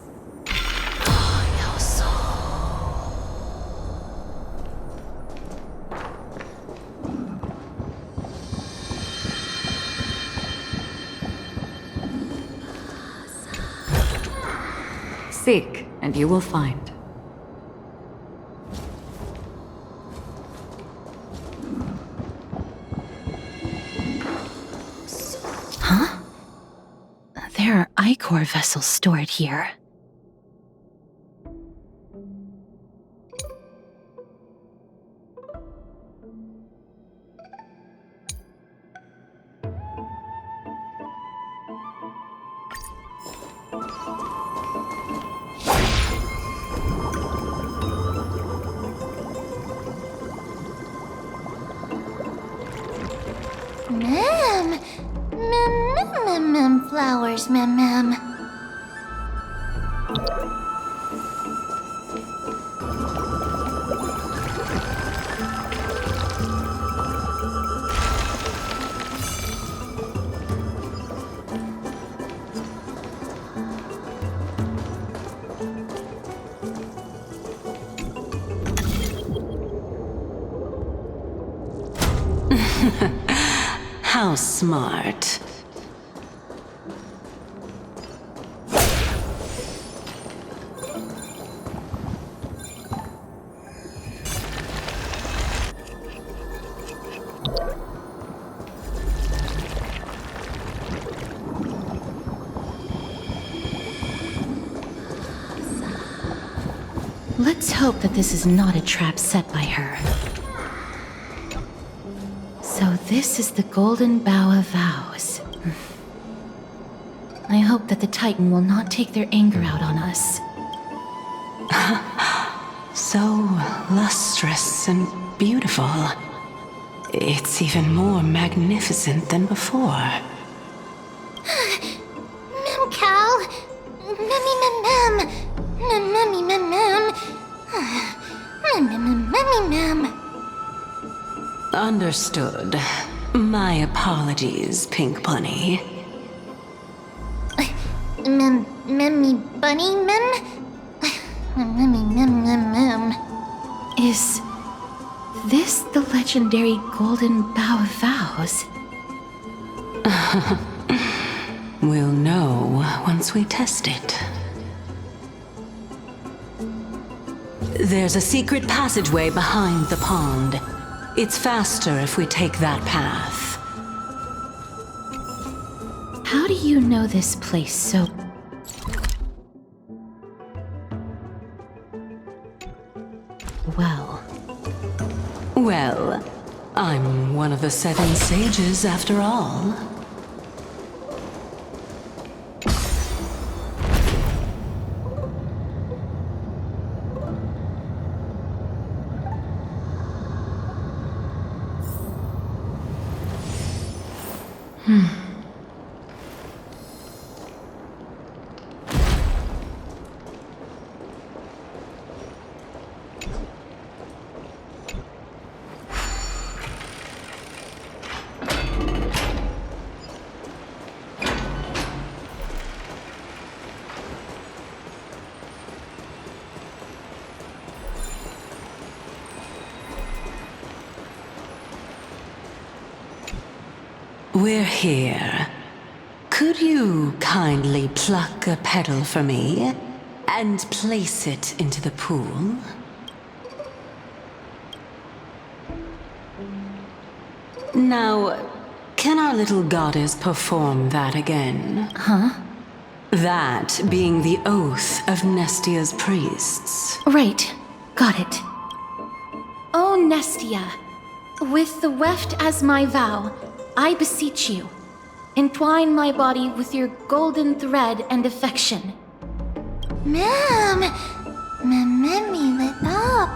Seek, and you will find. Huh? There are ichor vessels stored here. Flowers, mem. How smart. Let's hope that this is not a trap set by her. So this is the Golden Bough of Vows. I hope that the Titan will not take their anger out on us. So lustrous and beautiful. It's even more magnificent than before. Mem Cal. Mem. Mem. Understood. My apologies, Pink Bunny. Memmy Bunny, mem? Mem. Is this the legendary Golden Bough of Vows? We'll know once we test it. There's a secret passageway behind the pond. It's faster if we take that path. How do you know this place so... well? Well, I'm one of the 7 sages after all. We're here. Could you kindly pluck a petal for me and place it into the pool? Now, can our little goddess perform that again? Huh? That being the oath of Nestia's priests. Right. Got it. O Nestia, with the weft as my vow, I beseech you, entwine my body with your golden thread and affection. Mem, Memmy lit up.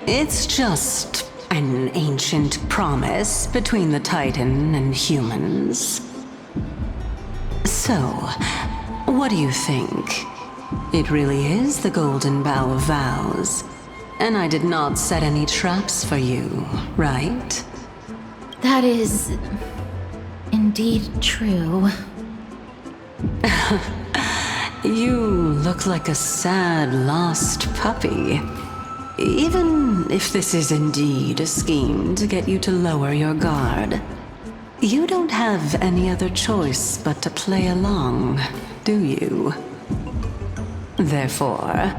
It's just an ancient promise between the Titan and humans. So, what do you think? It really is the Golden Bough of Vows. And I did not set any traps for you, right? That is indeed true. You look like a sad, lost puppy. Even if this is indeed a scheme to get you to lower your guard, you don't have any other choice but to play along, do you? Therefore,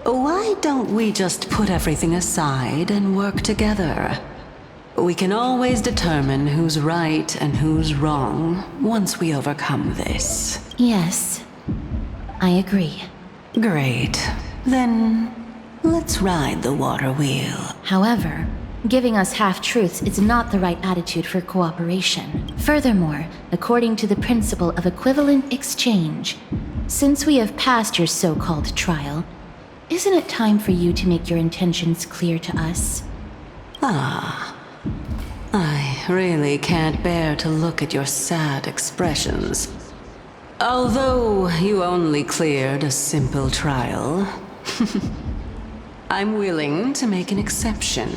why don't we just put everything aside and work together? We can always determine who's right and who's wrong once we overcome this. Yes, I agree. Great. Then, let's ride the water wheel. However, giving us half-truths is not the right attitude for cooperation. Furthermore, according to the principle of equivalent exchange, since we have passed your so-called trial, isn't it time for you to make your intentions clear to us? I really can't bear to look at your sad expressions. Although you only cleared a simple trial, I'm willing to make an exception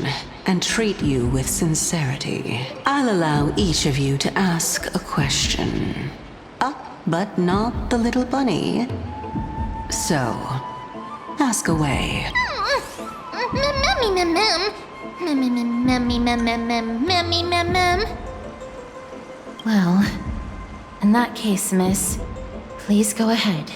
and treat you with sincerity. I'll allow each of you to ask a question. But not the little bunny. So, ask away. Well, in that case, miss, please go ahead.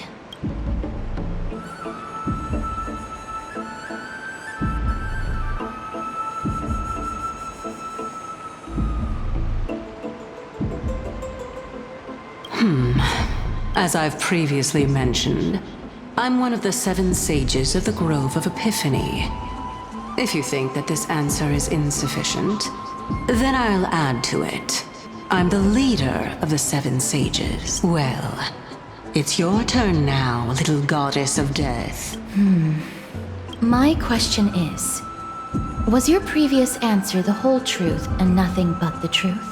As I've previously mentioned, I'm one of the 7 sages of the Grove of Epiphany. If you think that this answer is insufficient, then I'll add to it. I'm the leader of the 7 sages. Well, it's your turn now, little goddess of death. My question is, was your previous answer the whole truth and nothing but the truth?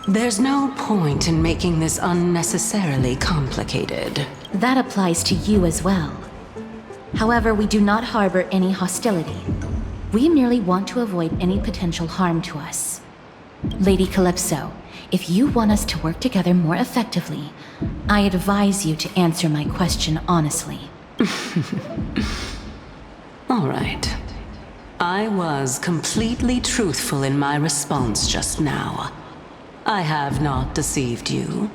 There's no point in making this unnecessarily complicated. That applies to you as well. However, we do not harbor any hostility. We merely want to avoid any potential harm to us. Lady Calypso, if you want us to work together more effectively, I advise you to answer my question honestly. All right. I was completely truthful in my response just now. I have not deceived you,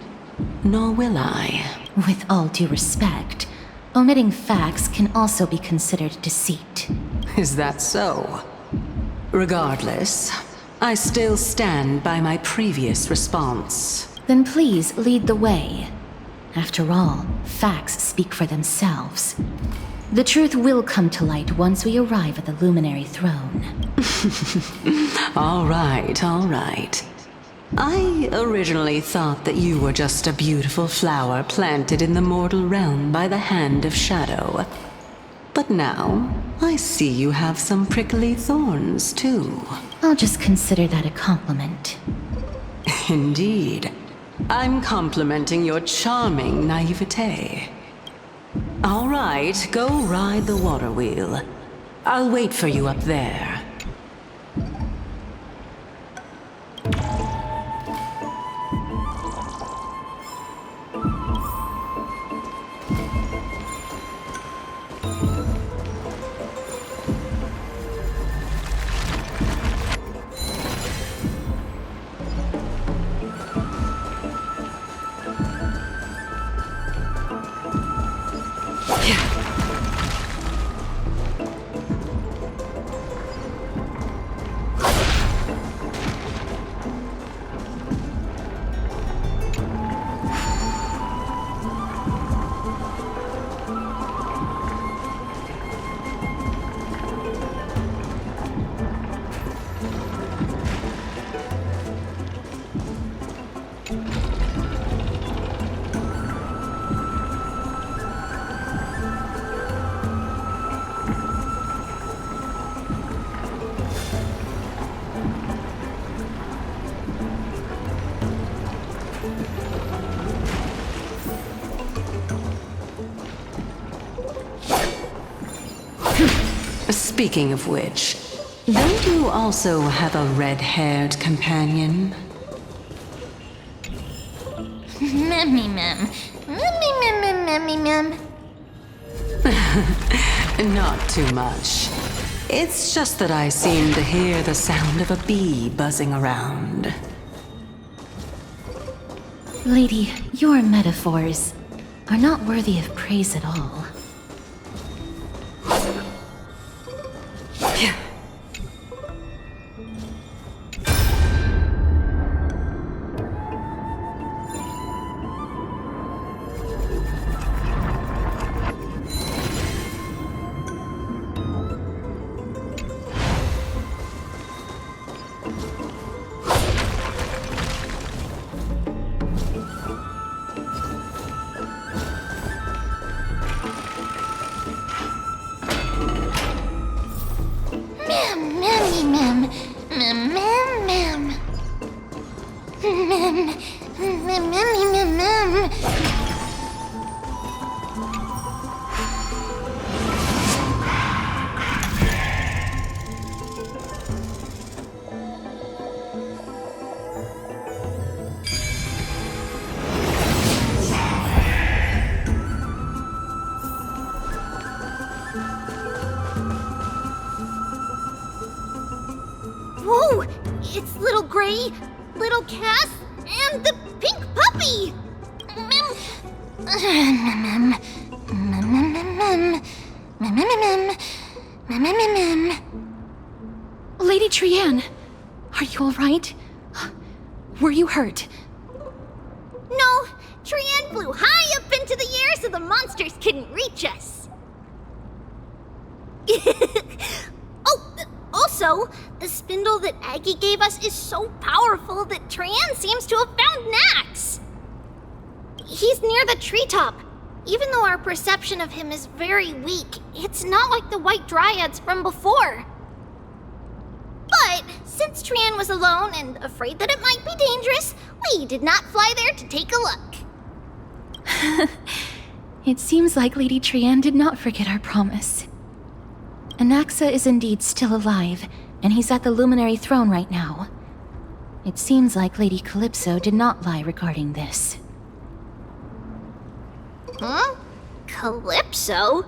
nor will I. With all due respect, omitting facts can also be considered deceit. Is that so? Regardless, I still stand by my previous response. Then please lead the way. After all, facts speak for themselves. The truth will come to light once we arrive at the Luminary Throne. All right. I originally thought that you were just a beautiful flower planted in the mortal realm by the hand of shadow. But now, I see you have some prickly thorns, too. I'll just consider that a compliment. Indeed. I'm complimenting your charming naivete. All right, go ride the water wheel. I'll wait for you up there. Speaking of which, Don't you also have a red-haired companion? Memmy mem. Memmy mem mem memmy mem. Not too much. It's just that I seem to hear the sound of a bee buzzing around. Lady, your metaphors are not worthy of praise at all. Whoa! It's little Gray, little Cass, and the pink puppy! Lady Trianne, are you all right? Were you hurt? No, Trianne flew high up into the air so the monsters couldn't reach us. Also, the spindle that Aggie gave us is so powerful that Trianne seems to have found Nax. He's near the treetop. Even though our perception of him is very weak, it's not like the white dryads from before. But since Trianne was alone and afraid that it might be dangerous, we did not fly there to take a look. It seems like Lady Trianne did not forget our promise. Anaxa is indeed still alive, and he's at the Luminary Throne right now. It seems like Lady Calypso did not lie regarding this. Huh? Calypso?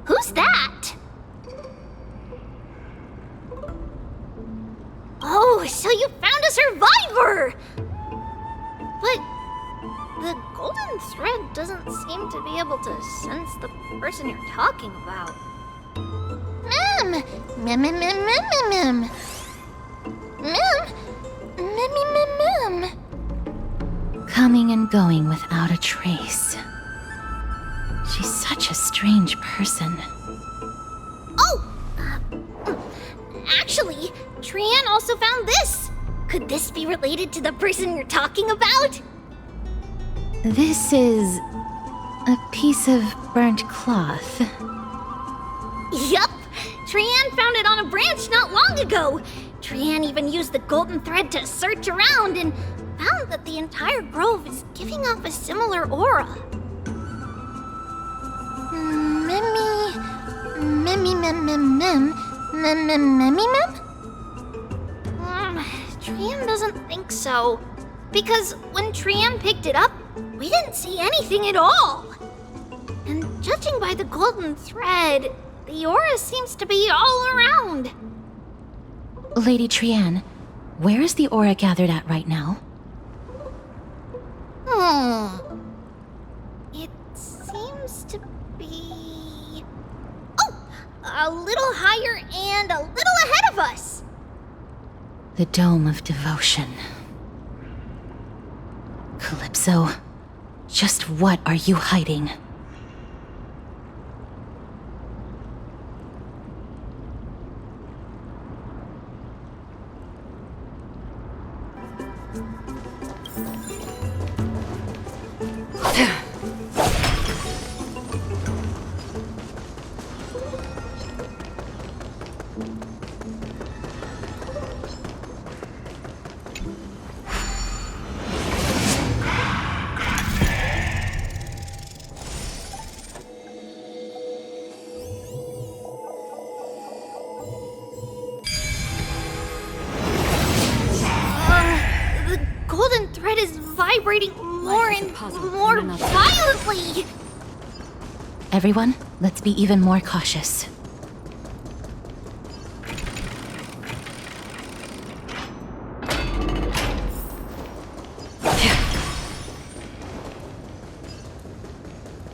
Who's that? Oh, so you found a survivor! But the golden thread doesn't seem to be able to sense the person you're talking about. Mem! Mem mem mem mem mem mem. Mem! Mem. Coming and going without a trace. She's such a strange person. Oh! Actually, Trianne also found this. Could this be related to the person you're talking about? This is a piece of burnt cloth. Yup! Trianne found it on a branch not long ago. Trianne even used the golden thread to search around and found that the entire grove is giving off a similar aura. Trianne doesn't think so. Because when Trianne picked it up, we didn't see anything at all. And judging by the golden thread, the aura seems to be all around. Lady Trianne, where is the aura gathered at right now? It seems to be... Oh! A little higher and a little ahead of us! The Dome of Devotion. Calypso, just what are you hiding? vibrating more and more violently! Everyone, let's be even more cautious.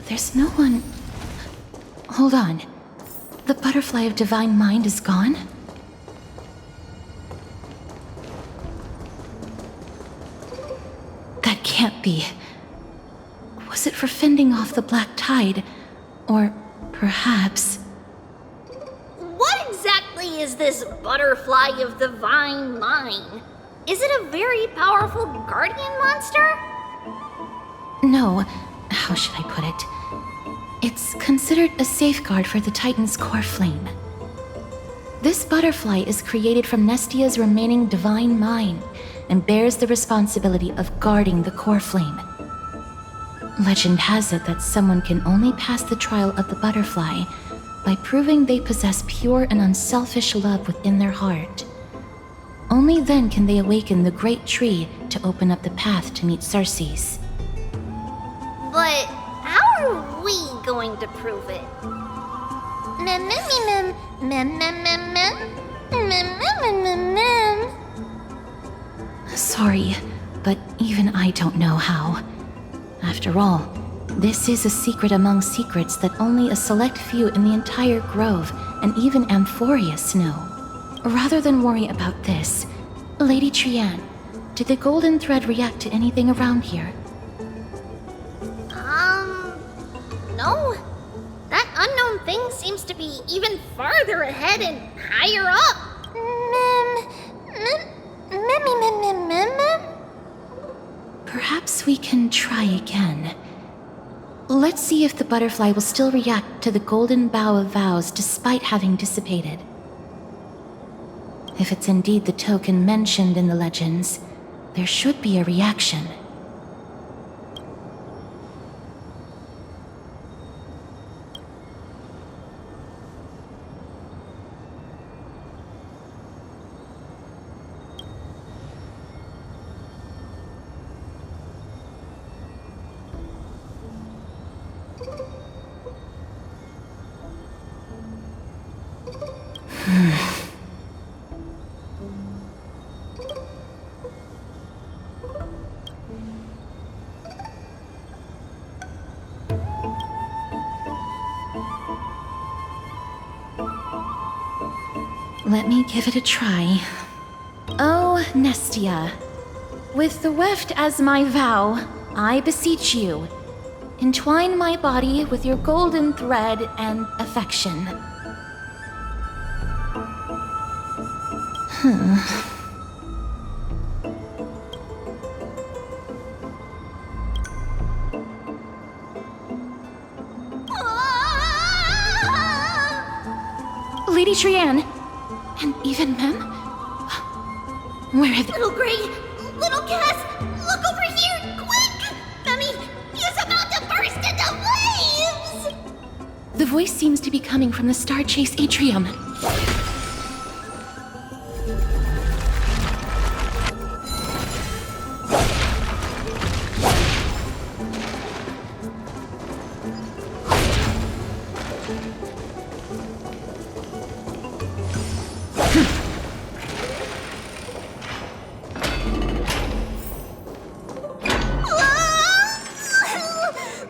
There's no one... Hold on. The butterfly of divine mind is gone? That can't be. Was it for fending off the black tide? Or perhaps... What exactly is this butterfly of divine mind? Is it a very powerful guardian monster? No, how should I put it? It's considered a safeguard for the Titan's core flame. This butterfly is created from Nestia's remaining divine mind and bears the responsibility of guarding the core flame. Legend has it that someone can only pass the trial of the butterfly by proving they possess pure and unselfish love within their heart. Only then can they awaken the great tree to open up the path to meet Circes. But how are we going to prove it? Sorry, but even I don't know how. After all, this is a secret among secrets that only a select few in the entire grove and even Amphorius know. Rather than worry about this, Lady Trianne, did the golden thread react to anything around here? No. That unknown thing seems to be even farther ahead and higher up. Perhaps we can try again. Let's see if the butterfly will still react to the golden bough of vows despite having dissipated. If it's indeed the token mentioned in the legends, there should be a reaction. Let me give it a try. Oh, Nestia, with the weft as my vow, I beseech you, entwine my body with your golden thread and affection. Lady Trianne, and even Mem? Where have they... Little Gray, little Cass, look over here, quick! Mummy, he's about to burst into flames! The voice seems to be coming from the Star Chase atrium.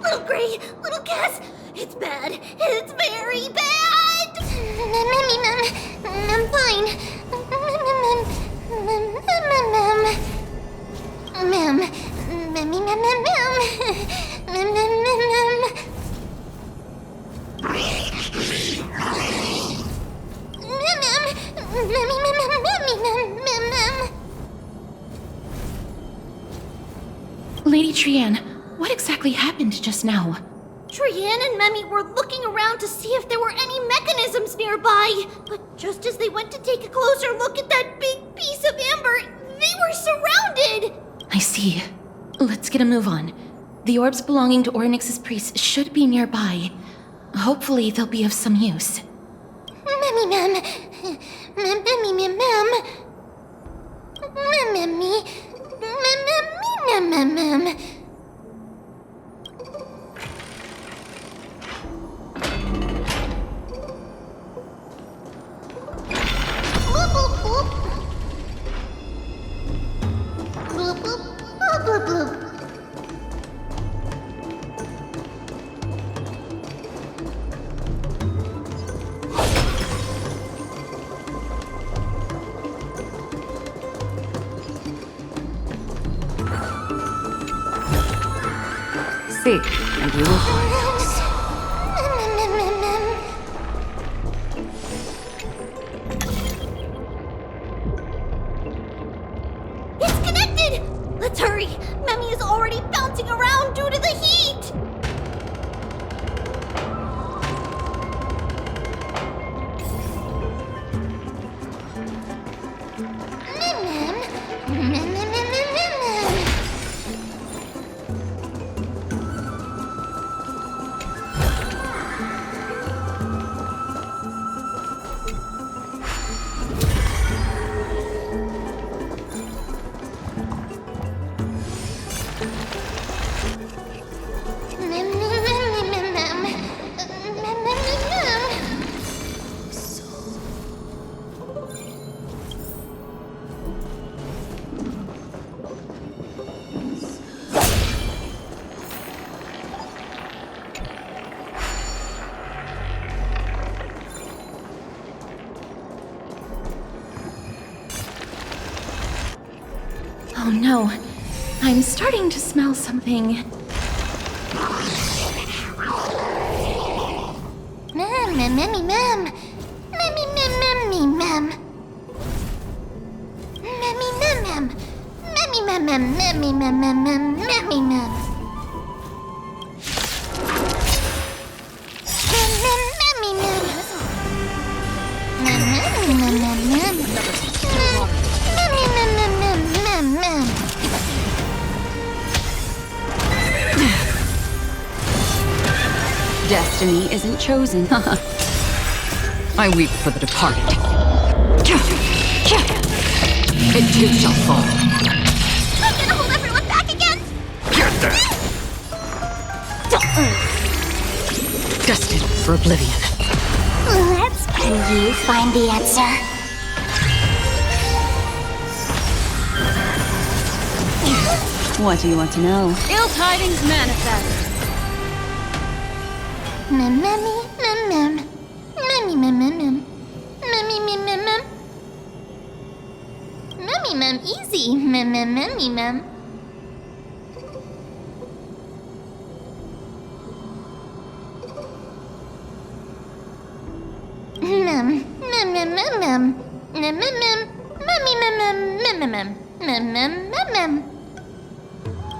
Little Gray, little Cass, it's bad. It's very bad! I'm fine. Lady Trianne, what exactly happened just now? Trianne and Memmy were looking around to see if there were any mechanisms nearby. But just as they went to take a closer look at that big piece of amber, they were surrounded! I see. Let's get a move on. The orbs belonging to Ornyx's priests should be nearby. Hopefully they'll be of some use. Seek, and you will find. It's connected! Let's hurry! Memmy is already bouncing around due to the heat! Oh no, I'm starting to smell something. Mem. Destiny isn't chosen. I weep for the departed. It too shall fall. I'm gonna hold everyone back again! Get there! Destined for oblivion. Can you find the answer? What do you want to know? Ill tidings manifest. Easy.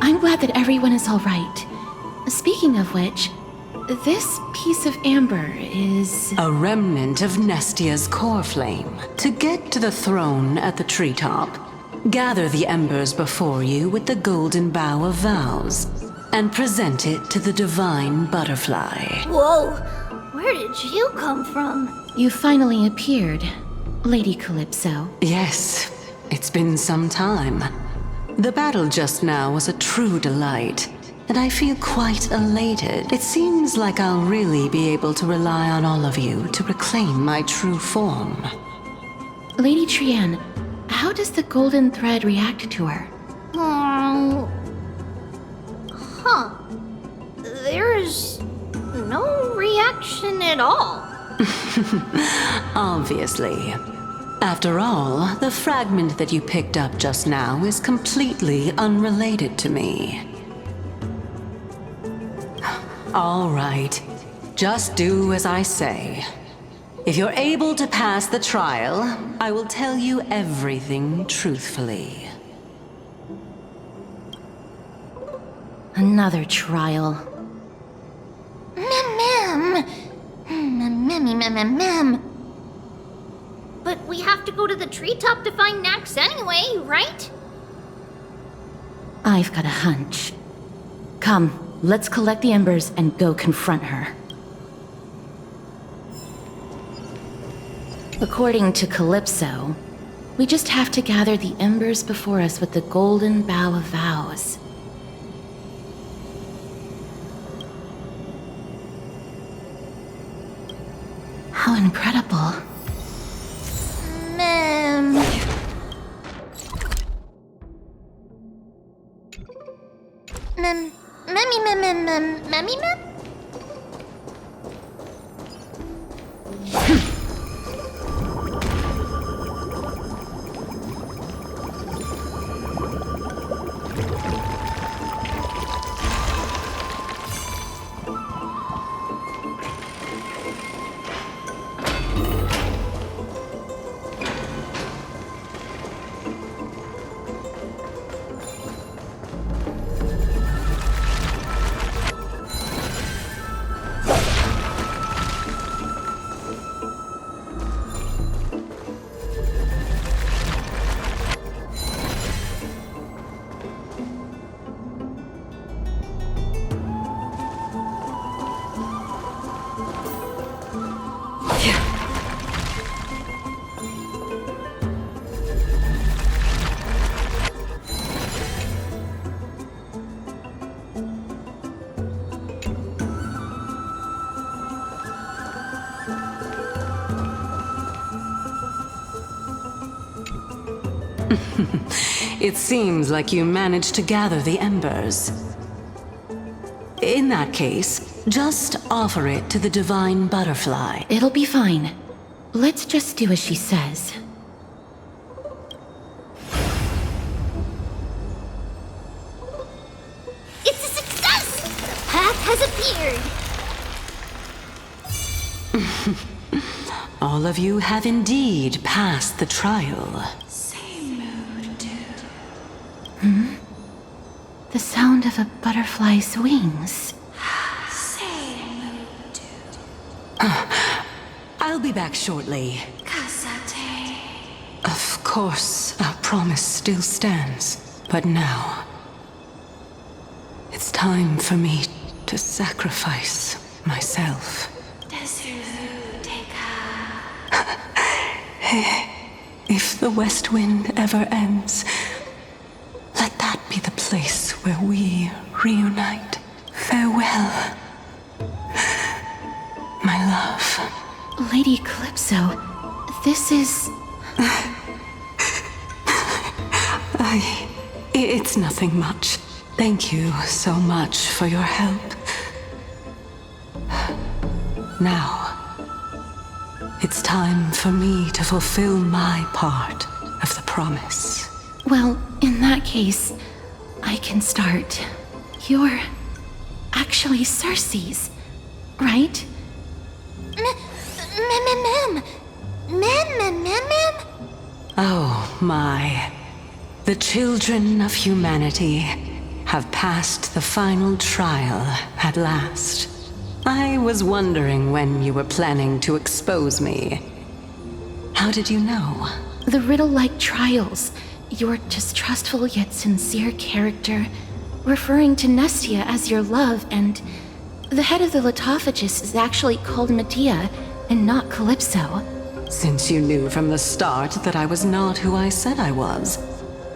I'm glad that everyone is all right. Speaking of which, this piece of amber is... a remnant of Nestia's core flame. To get to the throne at the treetop, gather the embers before you with the golden bough of vows, and present it to the divine butterfly. Whoa! Where did you come from? You finally appeared, Lady Calypso. Yes, it's been some time. The battle just now was a true delight, and I feel quite elated. It seems like I'll really be able to rely on all of you to reclaim my true form. Lady Trianne, how does the golden thread react to her? There's no reaction at all. Obviously. After all, the fragment that you picked up just now is completely unrelated to me. All right. Just do as I say. If you're able to pass the trial, I will tell you everything truthfully. Another trial. Mem. But we have to go to the treetop to find Nax anyway, right? I've got a hunch. Come, let's collect the embers and go confront her. According to Calypso, We just have to gather the embers before us with the golden bough of vows. How incredible. Mem. It seems like you managed to gather the embers. In that case, just offer it to the divine butterfly. It'll be fine. Let's just do as she says. It's a success! Path has appeared! All of you have indeed passed the trial. The sound of a butterfly's wings. I'll be back shortly. Of course, our promise still stands. But now, it's time for me to sacrifice myself. If the West Wind ever ends, let that be the place where we reunite. Farewell, my love. Lady Calypso, this is... It's nothing much. Thank you so much for your help. Now, it's time for me to fulfill my part of the promise. Well, in that case, I can start. You're actually Cersei's, right? Oh my. The children of humanity have passed the final trial at last. I was wondering when you were planning to expose me. How did you know? The riddle-like trials. Your distrustful yet sincere character, referring to Nestia as your love, and the head of the Litophagus is actually called Medea and not Calypso. Since you knew from the start that I was not who I said I was,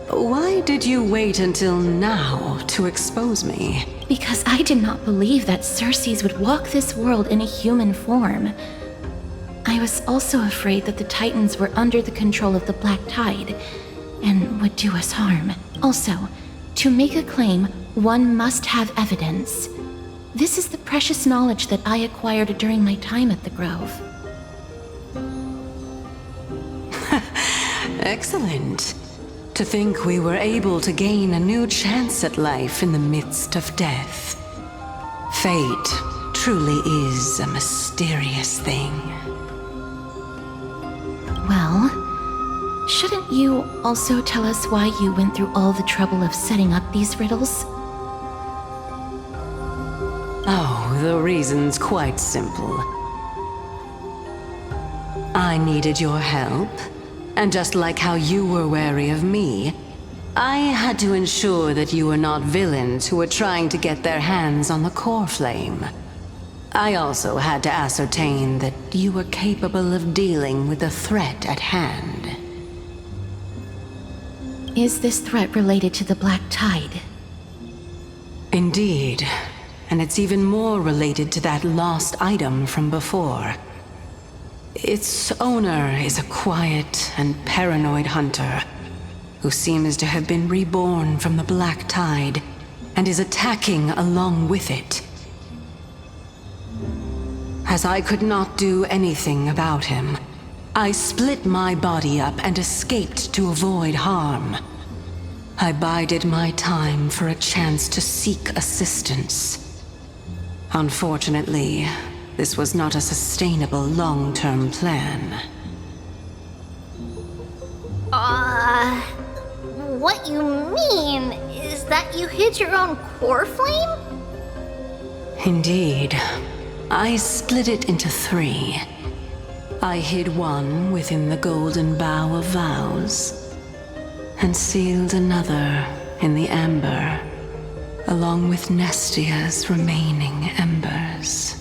why did you wait until now to expose me? Because I did not believe that Cersei's would walk this world in a human form. I was also afraid that the Titans were under the control of the Black Tide and would do us harm. Also, to make a claim, one must have evidence. This is the precious knowledge that I acquired during my time at the Grove. Excellent. To think we were able to gain a new chance at life in the midst of death. Fate truly is a mysterious thing. Well, shouldn't you also tell us why you went through all the trouble of setting up these riddles? Oh, the reason's quite simple. I needed your help, and just like how you were wary of me, I had to ensure that you were not villains who were trying to get their hands on the core flame. I also had to ascertain that you were capable of dealing with the threat at hand. Is this threat related to the Black Tide? Indeed. And it's even more related to that lost item from before. Its owner is a quiet and paranoid hunter who seems to have been reborn from the Black Tide and is attacking along with it. As I could not do anything about him, I split my body up and escaped to avoid harm. I bided my time for a chance to seek assistance. Unfortunately, this was not a sustainable long-term plan. What you mean is that you hid your own core flame? Indeed. I split it into 3. I hid one within the golden bough of vows, and sealed another in the amber, along with Nestia's remaining embers.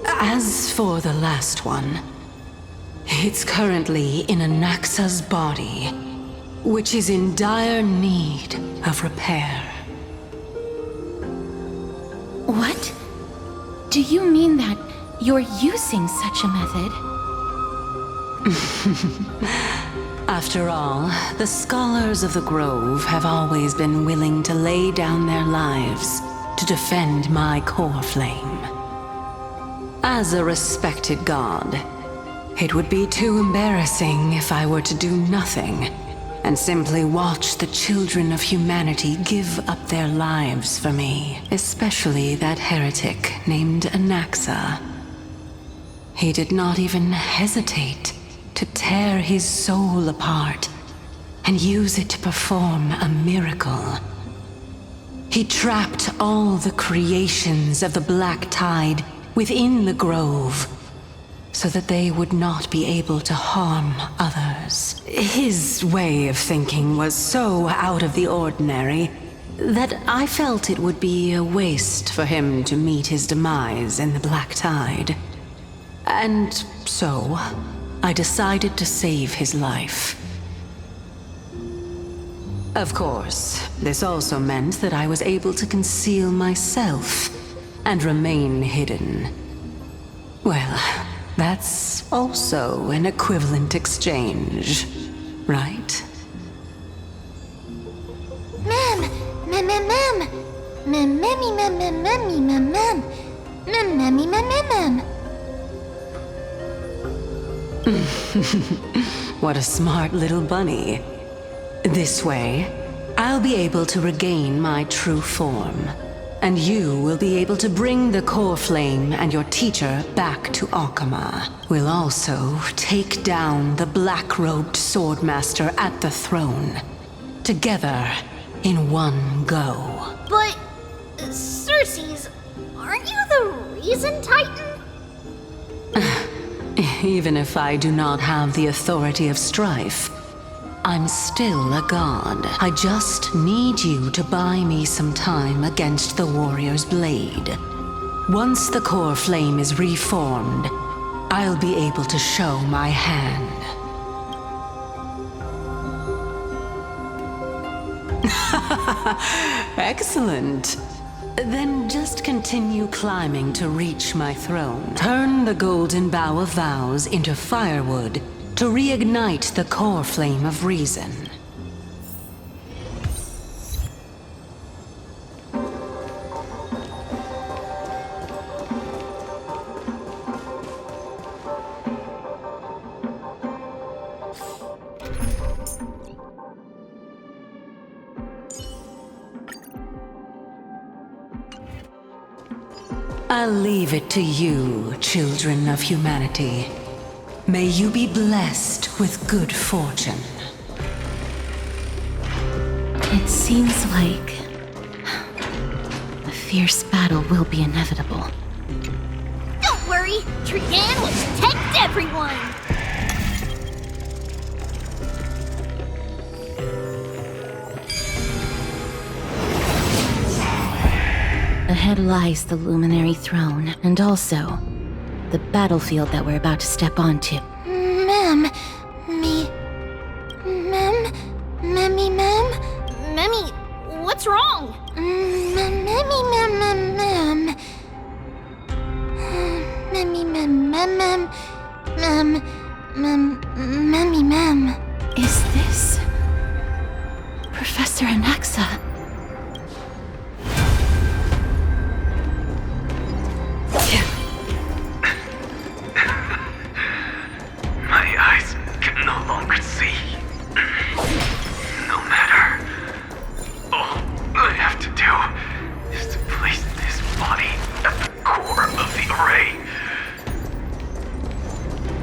As for the last one, it's currently in Anaxa's body, which is in dire need of repair. What? Do you mean that you're using such a method? After all, the scholars of the Grove have always been willing to lay down their lives to defend my core flame. As a respected god, it would be too embarrassing if I were to do nothing and simply watch the children of humanity give up their lives for me, especially that heretic named Anaxa. He did not even hesitate to tear his soul apart and use it to perform a miracle. He trapped all the creations of the Black Tide within the Grove, so that they would not be able to harm others. His way of thinking was so out of the ordinary that I felt it would be a waste for him to meet his demise in the Black Tide. And so, I decided to save his life. Of course, this also meant that I was able to conceal myself and remain hidden. Well, that's also an equivalent exchange, right? What a smart little bunny. This way, I'll be able to regain my true form. And you will be able to bring the core flame and your teacher back to Akama. We'll also take down the black-robed swordmaster at the throne. Together, in one go. But, Circes, aren't you the reason Titan? Even if I do not have the authority of strife, I'm still a god. I just need you to buy me some time against the warrior's blade. Once the core flame is reformed, I'll be able to show my hand. Excellent. Then just continue climbing to reach my throne. Turn the golden bough of vows into firewood to reignite the core flame of reason. I'll leave it to you, children of humanity. May you be blessed with good fortune. It seems like a fierce battle will be inevitable. Don't worry, Trianne will protect everyone! Ahead lies the Luminary Throne, and also the battlefield that we're about to step onto. Memmy Mem? Memmy, what's wrong? Memmy Mem Mem Mem. Memmy Mem Mem Mem. Memmy Mem. Is this Professor Anaxa? My eyes can no longer see. No matter. All I have to do is to place this body at the core of the array.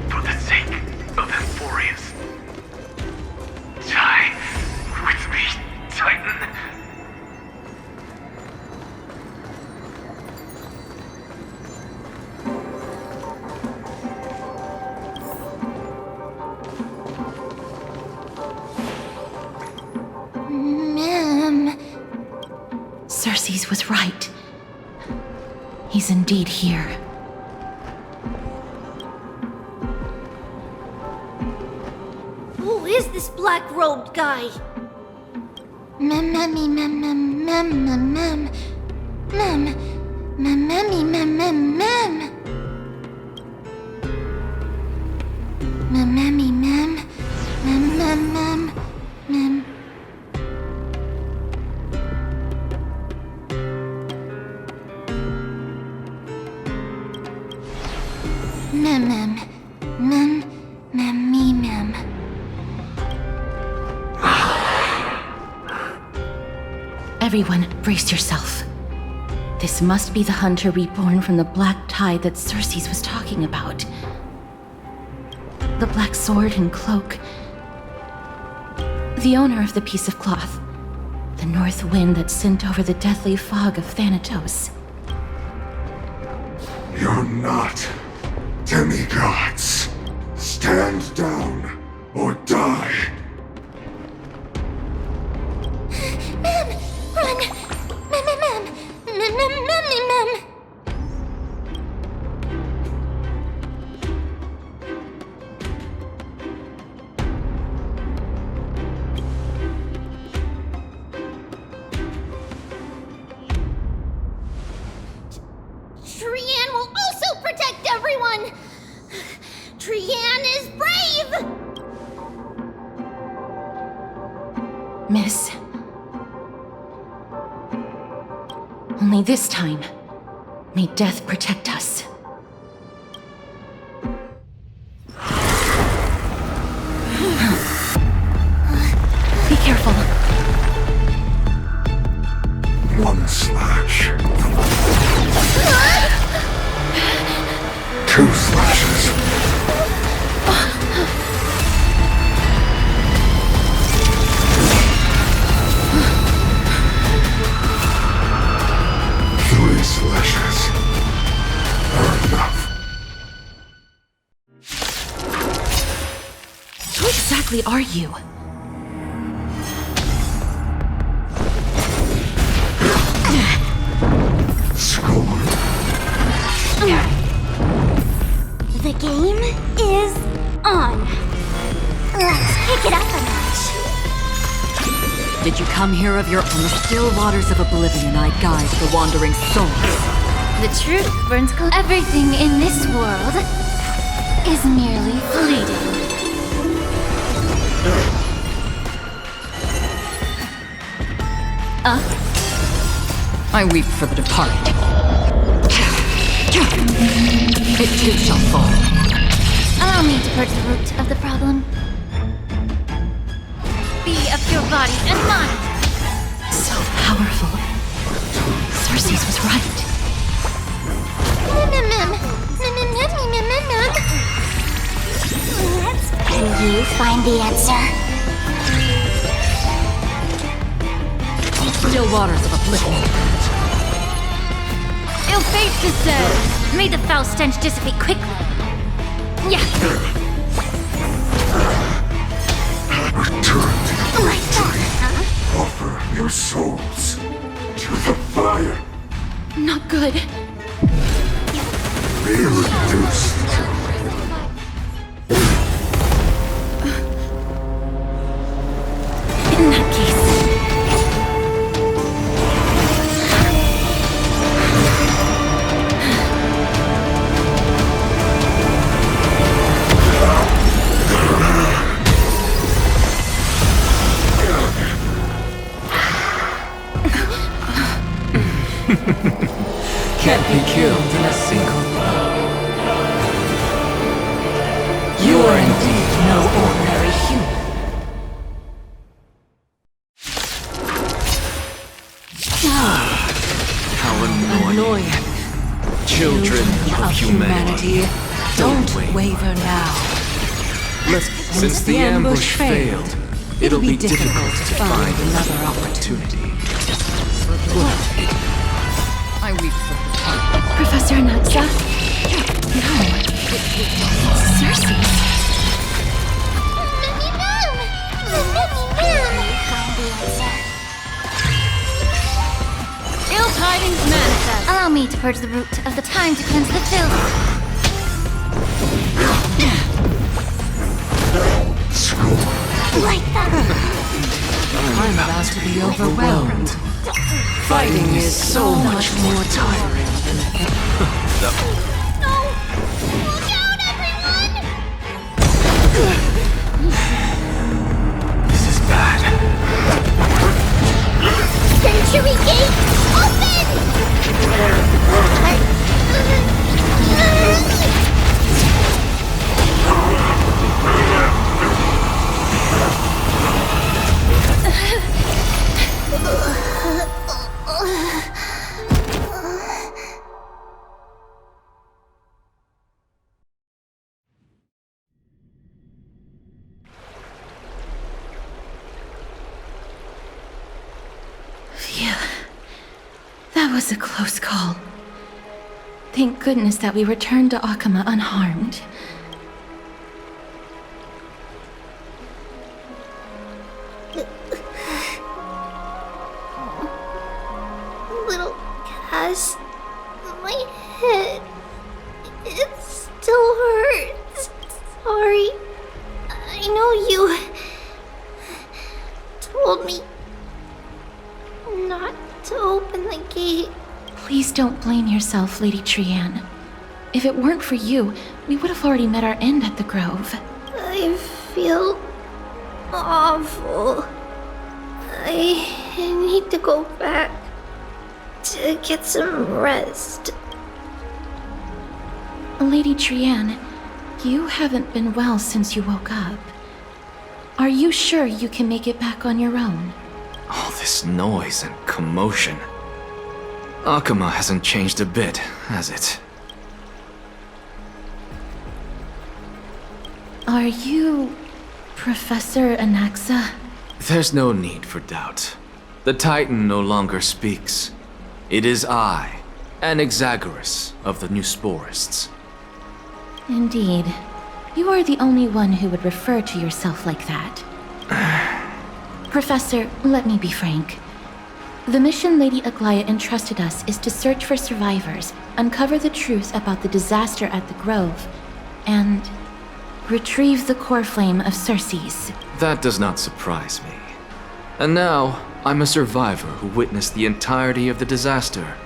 For the sake of Emphorius. Die with me, Titan. Mem. Cersei's was right. He's indeed here. Who is this black-robed guy? Memmy Mem Mem Mem Mem Mem. Memmy Mem Mem Mem. Memmy Mem Mem Mem Mem Mem. Mem. Everyone, brace yourself. This must be the hunter reborn from the black tide that Cersei's was talking about. The black sword and cloak. The owner of the piece of cloth. The north wind that sent over the deathly fog of Thanatos. You're not demigods. Stand down or die. Mem! Run! Mem! Trianne will also protect everyone! Trianne is brave! Miss. Only this time, may death protect us. Be careful. One slash. 2 slashes. 3 slashes are enough. Who exactly are you? The game is on. Let's kick it up a notch. Did you come here of your own? The still waters of oblivion I guide the wandering souls. The truth burns cold. Everything in this world is merely fleeting. I weep for the departed. It too shall fall. Allow me to purge the root of the problem. Be of your body and mind. So powerful. Cersei's was right. Can you find the answer? Still waters of oblivion. Ill fate descends. May the foul stench dissipate quickly. Yeah. Return to the great tree. Offer your souls to the fire. Not good. Be reduced to be killed in a single blow. You are indeed no ordinary human. How annoying. Children of humanity, don't waver now. Since the ambush failed, it'll be difficult to find another opportunity. I weep for the Professor Anaxa? No. It's Cersei. Ill tidings manifest. Allow me to purge the root of the time to cleanse the filth. Like that. I'm about to be overwhelmed. Fighting is so much more tiring than This is bad. Century Gate, open! Phew. That was a close call. Thank goodness that we returned to Akama unharmed. Little Cass, my head, it still hurts. Sorry. I know you told me not to open the gate. Please don't blame yourself, Lady Trianne. If it weren't for you, we would have already met our end at the Grove. I feel awful. I need to go back to get some rest. Lady Trianne, you haven't been well since you woke up. Are you sure you can make it back on your own? All this noise and commotion. Akama hasn't changed a bit, has it? Are you Professor Anaxa? There's no need for doubt. The Titan no longer speaks. It is I, Anaxagoras of the Newsporists. Indeed. You are the only one who would refer to yourself like that. Professor, let me be frank. The mission Lady Aglaea entrusted us is to search for survivors, uncover the truth about the disaster at the Grove, and retrieve the core flame of Cersei's. That does not surprise me. And now, I'm a survivor who witnessed the entirety of the disaster,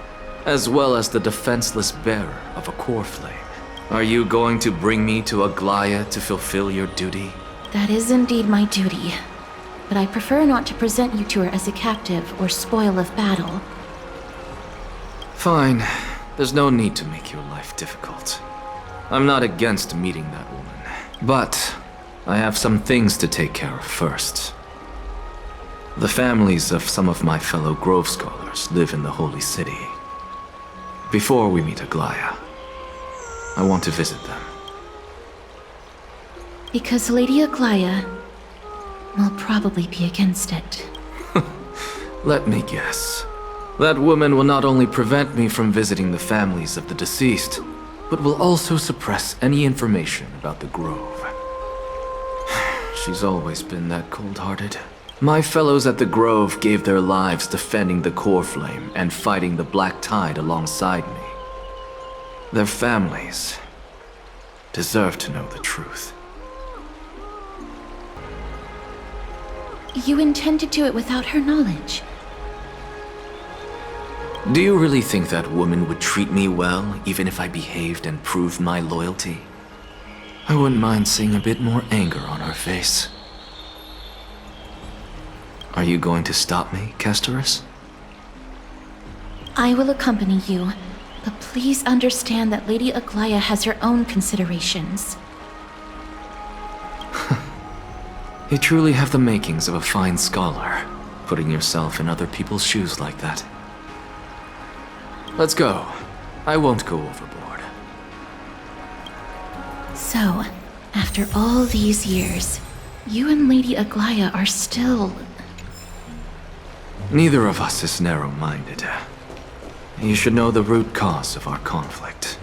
as well as the defenseless bearer of a core flame. Are you going to bring me to Aglaea to fulfill your duty? That is indeed my duty. But I prefer not to present you to her as a captive or spoil of battle. Fine. There's no need to make your life difficult. I'm not against meeting that woman. But I have some things to take care of first. The families of some of my fellow Grove Scholars live in the Holy City. Before we meet Aglaea, I want to visit them. Because Lady Aglaea will probably be against it. Let me guess. That woman will not only prevent me from visiting the families of the deceased, but will also suppress any information about the Grove. She's always been that cold-hearted. My fellows at the Grove gave their lives defending the core flame and fighting the Black Tide alongside me. Their families deserve to know the truth. You intend to do it without her knowledge? Do you really think that woman would treat me well, even if I behaved and proved my loyalty? I wouldn't mind seeing a bit more anger on her face. Are you going to stop me, Calypso? I will accompany you, But please understand that Lady Aglaea has her own considerations. You truly have the makings of a fine scholar, putting yourself in other people's shoes like that. Let's go. I won't go overboard. So, after all these years, you and Lady Aglaea are still... Neither of us is narrow-minded. You should know the root cause of our conflict.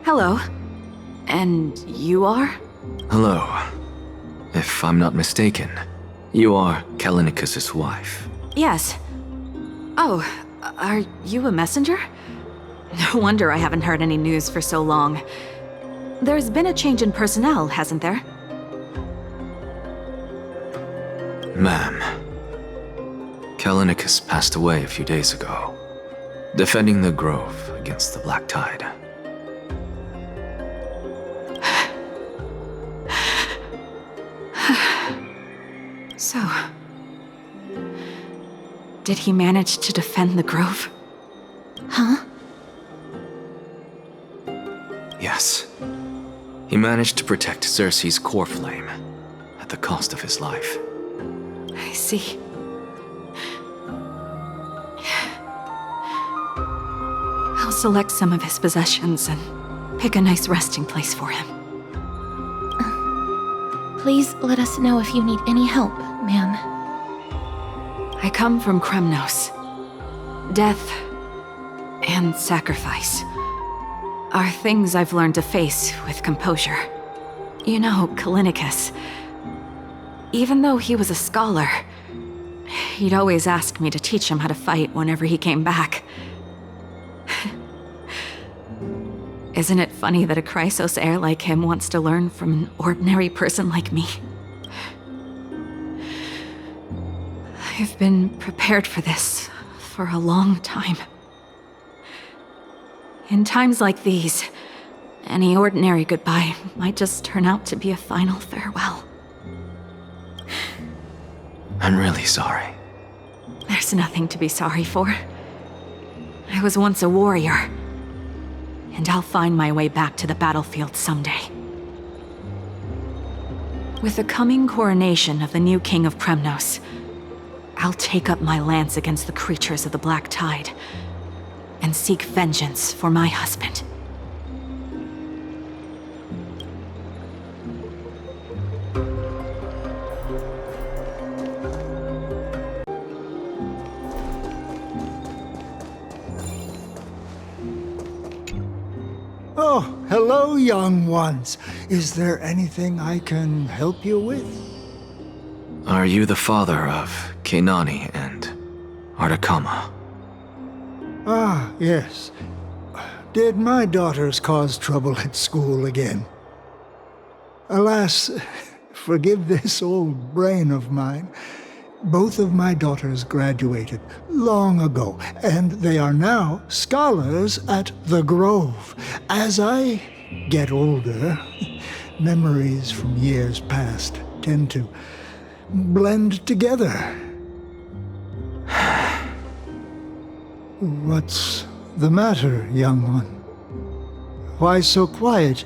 Hello. And you are? Hello. If I'm not mistaken, you are Callinicus's wife. Yes. Oh, are you a messenger? No wonder I haven't heard any news for so long. There's been a change in personnel, hasn't there? Ma'am, Callinicus passed away a few days ago, defending the Grove against the Black Tide. So, did he manage to defend the Grove? Huh? Yes. He managed to protect Cersei's core flame at the cost of his life. I see. I'll select some of his possessions and pick a nice resting place for him. Please let us know if you need any help, ma'am. I come from Kremnos. Death and sacrifice are things I've learned to face with composure. You know, Callinicus, even though he was a scholar, he'd always ask me to teach him how to fight whenever he came back. Isn't it funny that a Krateros heir like him wants to learn from an ordinary person like me? I've been prepared for this for a long time. In times like these, any ordinary goodbye might just turn out to be a final farewell. I'm really sorry. There's nothing to be sorry for. I was once a warrior, and I'll find my way back to the battlefield someday. With the coming coronation of the new king of Kremnos, I'll take up my lance against the creatures of the Black Tide and seek vengeance for my husband. Oh, hello, young ones. Is there anything I can help you with? Are you the father of Keinani and Ardakama? Ah, yes. Did my daughters cause trouble at school again? Alas, forgive this old brain of mine. Both of my daughters graduated long ago, and they are now scholars at the Grove. As I get older, memories from years past tend to blend together. What's the matter, young one? Why so quiet?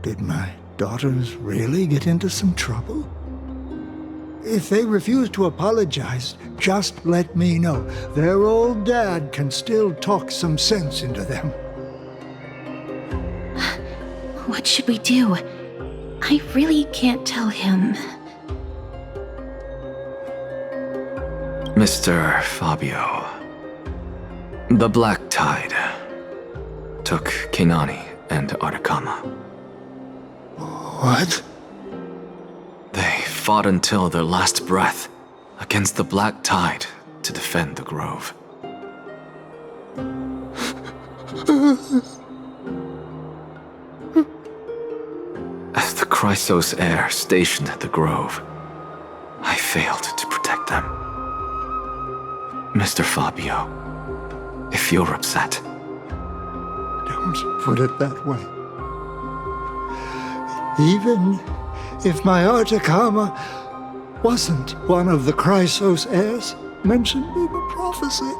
Did my daughters really get into some trouble? If they refuse to apologize, just let me know. Their old dad can still talk some sense into them. What should we do? I really can't tell him. Mr. Fabio, the Black Tide took Keinani and Ardakama. What? They fought until their last breath against the Black Tide to defend the Grove. As the Krateros heir stationed at the Grove, I failed to protect them. Mr. Fabio, if you're upset... Don't put it that way. Even if my Ardakama Wasn't one of the Krateros heirs mentioned in the prophecy?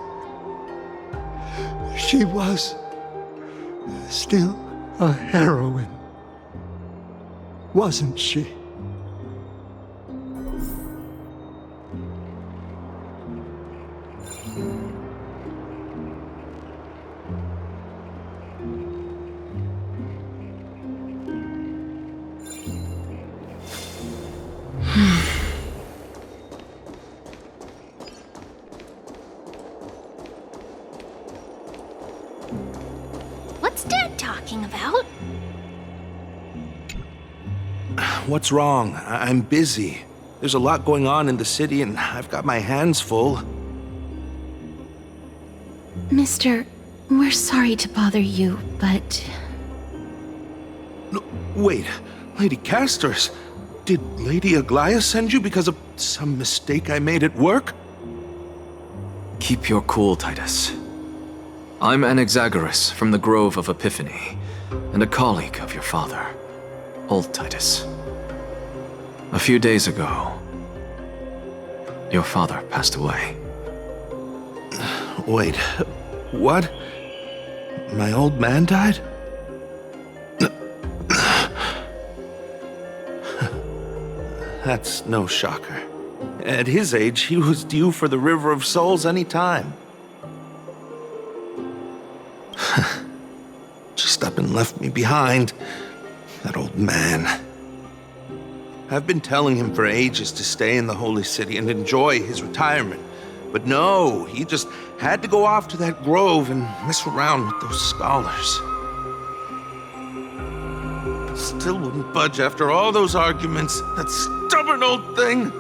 She was still a heroine, wasn't she? What's Dad talking about? What's wrong? I'm busy. There's a lot going on in the city, and I've got my hands full. Mister, we're sorry to bother you, but... No, wait, Lady Casteress, did Lady Aglaea send you because of some mistake I made at work? Keep your cool, Titus. I'm Anaxagoras from the Grove of Epiphany, and a colleague of your father, old Titus. A few days ago, your father passed away. Wait, what? My old man died? That's no shocker. At his age, he was due for the River of Souls any time. Just up and left me behind. That old man. I've been telling him for ages to stay in the Holy City and enjoy his retirement. But no, he just had to go off to that grove and mess around with those scholars. Still wouldn't budge after all those arguments. That stubborn old thing.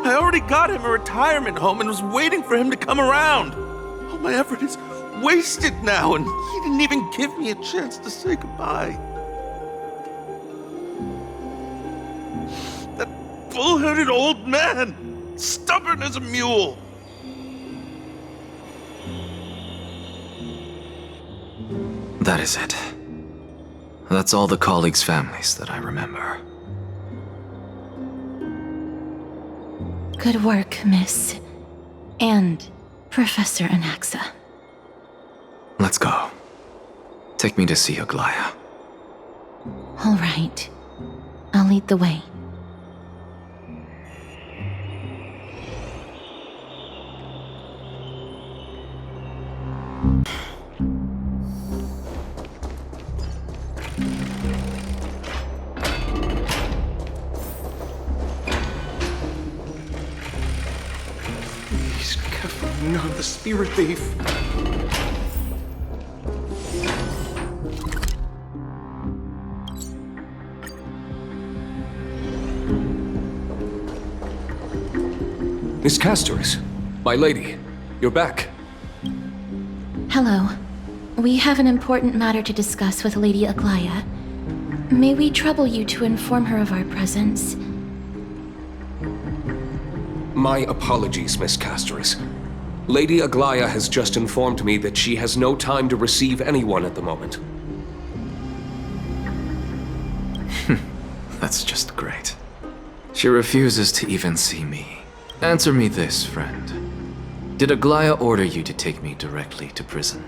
I already got him a retirement home and was waiting for him to come around. All my effort is wasted now, and he didn't even give me a chance to say goodbye. That bull-headed old man, stubborn as a mule. That is it. That's all the colleagues' families that I remember. Good work, Miss. And Professor Anaxa. Let's go. Take me to see Aglaea. All right. I'll lead the way. Please, careful, not the spirit thief. Miss Casteress, my lady, you're back. Hello. We have an important matter to discuss with Lady Aglaea. May we trouble you to inform her of our presence? My apologies, Miss Casteress. Lady Aglaea has just informed me that she has no time to receive anyone at the moment. That's just great. She refuses to even see me. Answer me this, friend. Did Aglaea order you to take me directly to prison?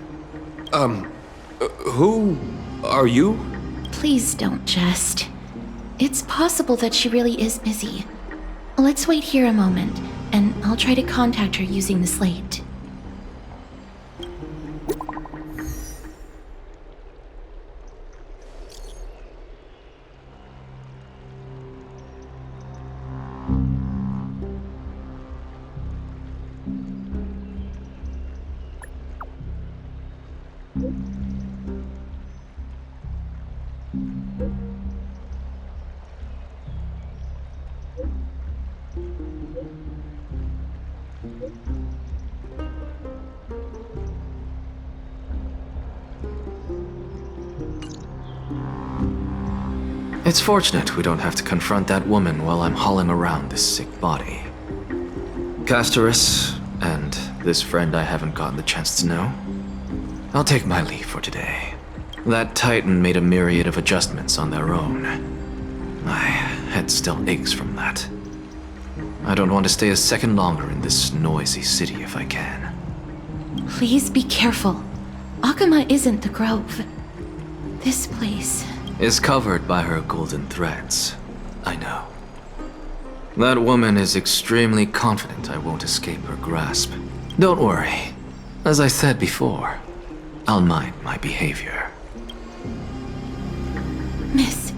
Who are you? Please don't jest. It's possible that she really is busy. Let's wait here a moment, and I'll try to contact her using the slate. It's fortunate we don't have to confront that woman while I'm hauling around this sick body. Casteress, and this friend I haven't gotten the chance to know, I'll take my leave for today. That Titan made a myriad of adjustments on their own. I head still aches from that. I don't want to stay a second longer in this noisy city if I can. Please be careful. Akama isn't the Grove. This place is covered by her golden threads. I know. That woman is extremely confident I won't escape her grasp. Don't worry. As I said before, I'll mind my behavior. Miss,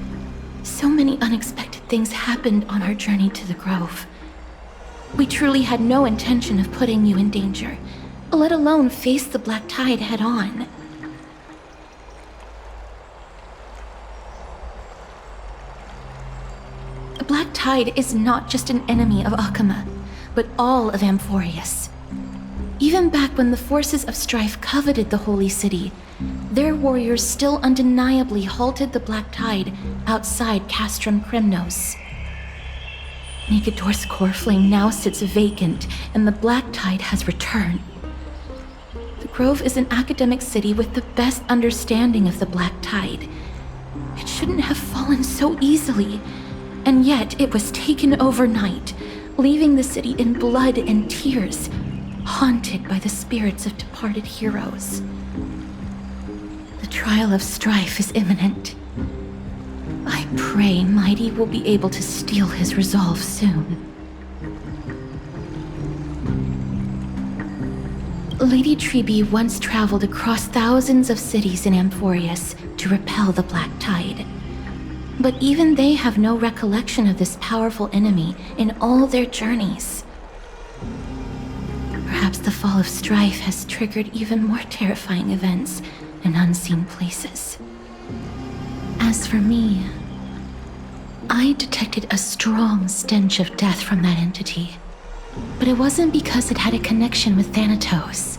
so many unexpected things happened on our journey to the Grove. We truly had no intention of putting you in danger, let alone face the Black Tide head-on. The Black Tide is not just an enemy of Akama, but all of Amphorius. Even back when the forces of Strife coveted the Holy City, their warriors still undeniably halted the Black Tide outside Castrum Kremnos. Nikador's core flame now sits vacant, and the Black Tide has returned. The Grove is an academic city with the best understanding of the Black Tide. It shouldn't have fallen so easily, and yet it was taken overnight, leaving the city in blood and tears, haunted by the spirits of departed heroes. The trial of Strife is imminent. I pray mydei will be able to steel his resolve soon. Lady Tribbie once traveled across thousands of cities in Amphorius to repel the Black Tide. But even they have no recollection of this powerful enemy in all their journeys. Perhaps the fall of Strife has triggered even more terrifying events in unseen places. As for me, I detected a strong stench of death from that entity. But it wasn't because it had a connection with Thanatos.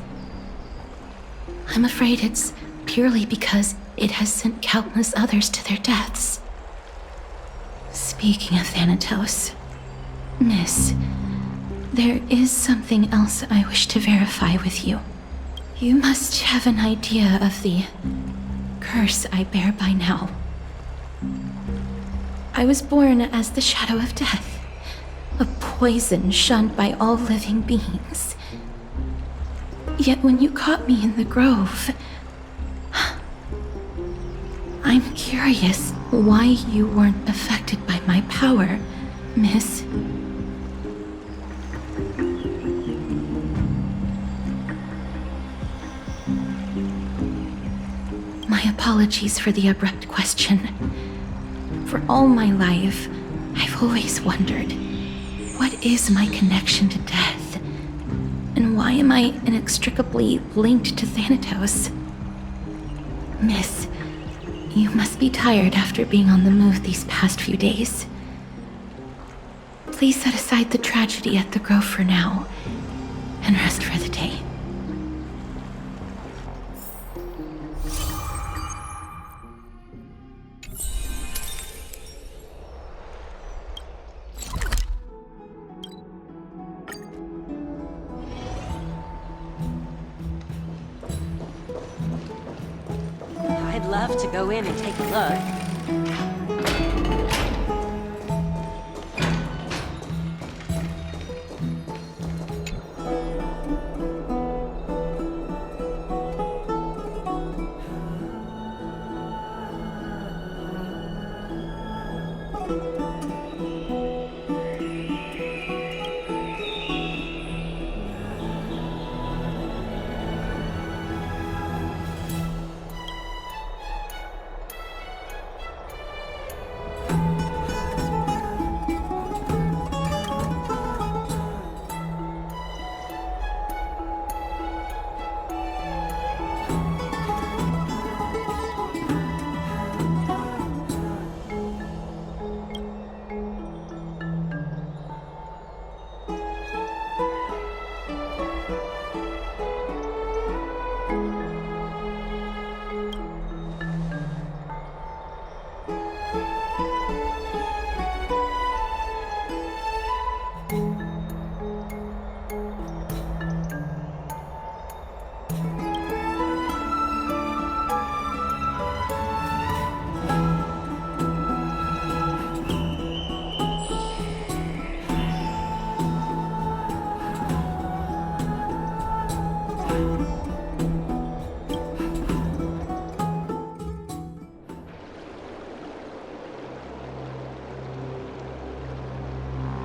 I'm afraid it's purely because it has sent countless others to their deaths. Speaking of Thanatos, Miss, there is something else I wish to verify with you. You must have an idea of the curse I bear by now. I was born as the shadow of death, a poison shunned by all living beings. Yet when you caught me in the Grove, I'm curious why you weren't affected by my power, Miss. My apologies for the abrupt question. For all my life, I've always wondered, what is my connection to death? And why am I inextricably linked to Thanatos? Miss, you must be tired after being on the move these past few days. Please set aside the tragedy at the Grove for now, and rest for the day. I'd love to go in and take a look.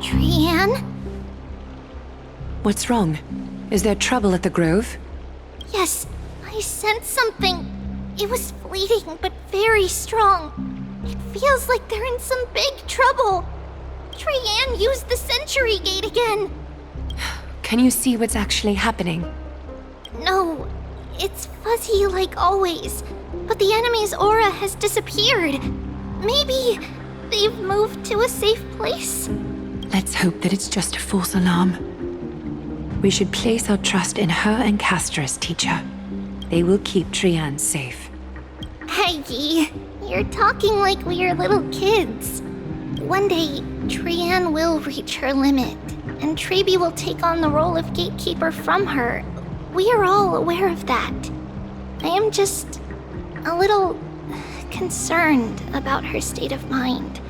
Trianne? What's wrong? Is there trouble at the Grove? Yes, I sensed something. It was fleeting, but very strong. It feels like they're in some big trouble. Trianne used the Century Gate again. Can you see what's actually happening? No, it's fuzzy like always, but the enemy's aura has disappeared. Maybe they've moved to a safe place? Let's hope that it's just a false alarm. We should place our trust in her and Casterus, teacher. They will keep Trianne safe. Aggie, you're talking like we're little kids. One day, Trianne will reach her limit, and Tribbie will take on the role of gatekeeper from her. We are all aware of that. I am just a little concerned about her state of mind.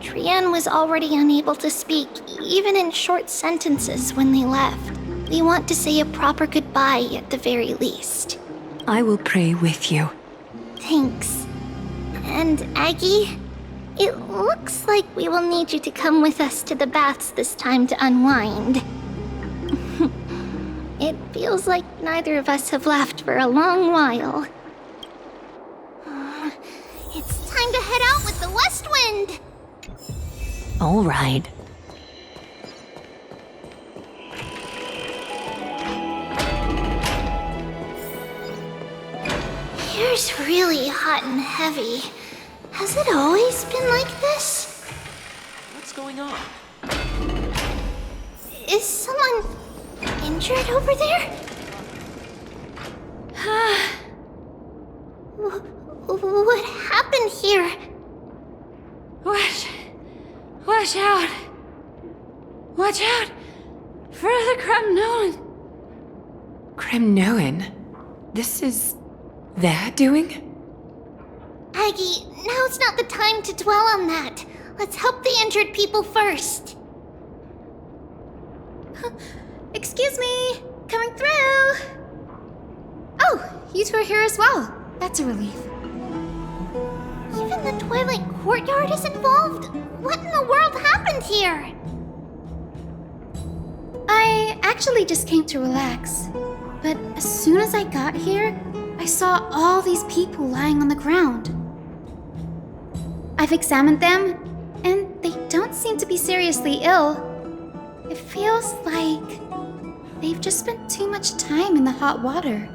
Trianne was already unable to speak, even in short sentences when they left. We want to say a proper goodbye at the very least. I will pray with you. Thanks. And Aggie, it looks like we will need you to come with us to the baths this time to unwind. It feels like neither of us have laughed for a long while. It's time to head out with the West Wind! All right. Here's really hot and heavy. Has it always been like this? What's going on? Is someone injured over there? What happened here? Watch out! Watch out for the Cremnoan! Cremnoan? This is their doing? Aggie, now's not the time to dwell on that. Let's help the injured people first. Excuse me! Coming through! Oh, you two are here as well. That's a relief. Even the Twilight Courtyard is involved? What in the world happened here? I actually just came to relax. But as soon as I got here, I saw all these people lying on the ground. I've examined them, and they don't seem to be seriously ill. It feels like they've just spent too much time in the hot water.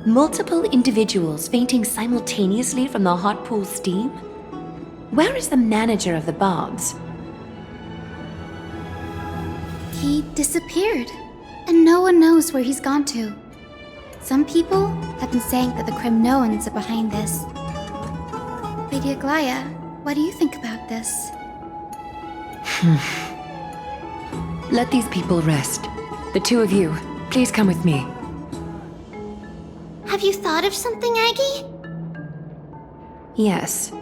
Multiple individuals fainting simultaneously from the hot pool steam? Where is the manager of the baths? He disappeared, and no one knows where he's gone to. Some people have been saying that the Cremnoans are behind this. Lady Aglaea, what do you think about this? Let these people rest. The two of you, please come with me. Have you thought of something, Aggie? Yes.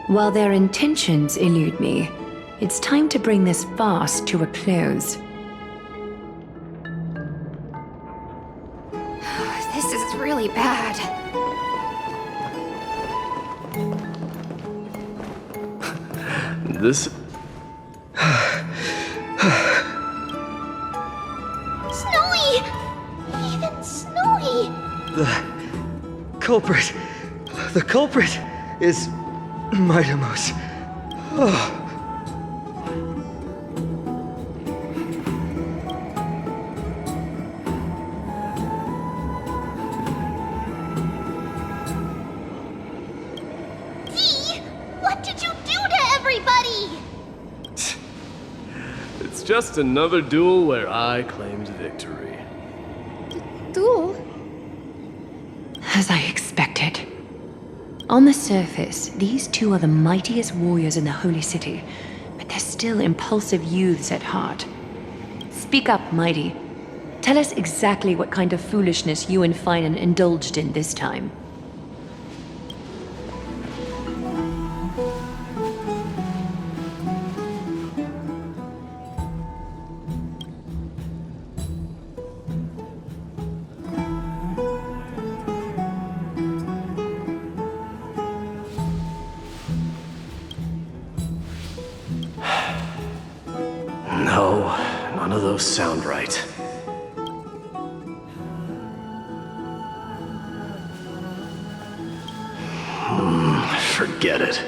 While their intentions elude me, it's time to bring this farce to a close. This is really bad. This... Snowy! Even Snowy! The culprit is Mydamos. Oh. What did you do to everybody? It's just another duel where I claimed victory. Duel? As I expected. On the surface, these two are the mightiest warriors in the Holy City, but they're still impulsive youths at heart. Speak up, Mighty. Tell us exactly what kind of foolishness you and Phainon indulged in this time. No, none of those sound right. Forget it.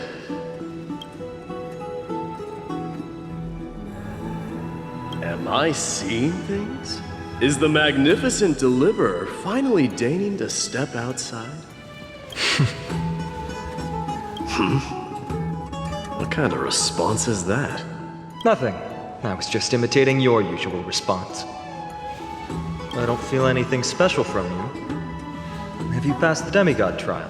Am I seeing things? Is the magnificent deliverer finally deigning to step outside? What kind of response is that? Nothing. I was just imitating your usual response. I don't feel anything special from you. Have you passed the demigod trial?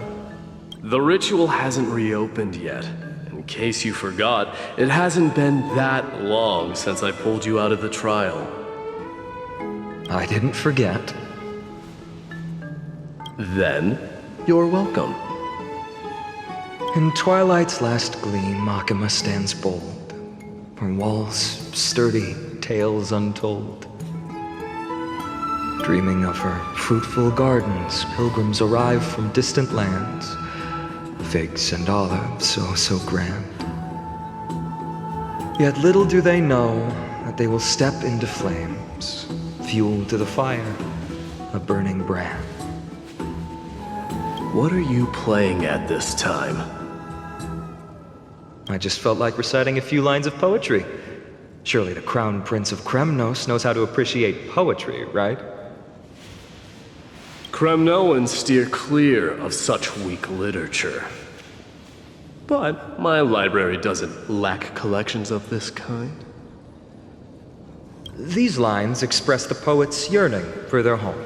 The ritual hasn't reopened yet. In case you forgot, it hasn't been that long since I pulled you out of the trial. I didn't forget. Then, you're welcome. In twilight's last gleam, Makima stands bold. Her walls sturdy, tales untold. Dreaming of her fruitful gardens, pilgrims arrive from distant lands. Figs and olives, so grand. Yet little do they know that they will step into flames, fuel to the fire, a burning brand. What are you playing at this time? I just felt like reciting a few lines of poetry. Surely the Crown Prince of Kremnos knows how to appreciate poetry, right? Kremnoans steer clear of such weak literature. But my library doesn't lack collections of this kind. These lines express the poet's yearning for their home,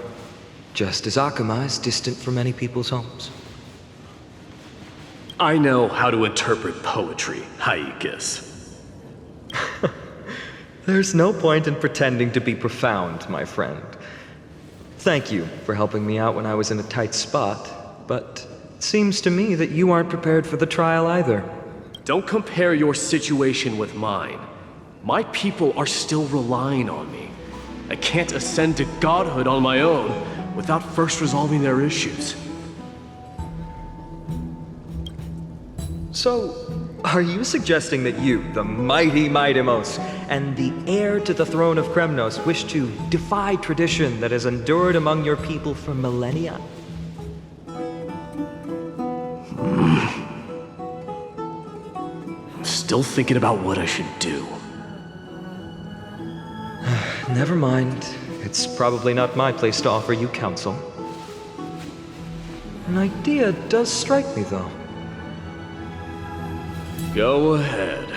just as Akama is distant from many people's homes. I know how to interpret poetry, Hyacine. There's no point in pretending to be profound, my friend. Thank you for helping me out when I was in a tight spot, but it seems to me that you aren't prepared for the trial either. Don't compare your situation with mine. My people are still relying on me. I can't ascend to godhood on my own without first resolving their issues. So, are you suggesting that you, the mighty Mydemos, and the heir to the throne of Kremnos, wish to defy tradition that has endured among your people for millennia? I'm still thinking about what I should do. Never mind. It's probably not my place to offer you counsel. An idea does strike me, though. Go ahead.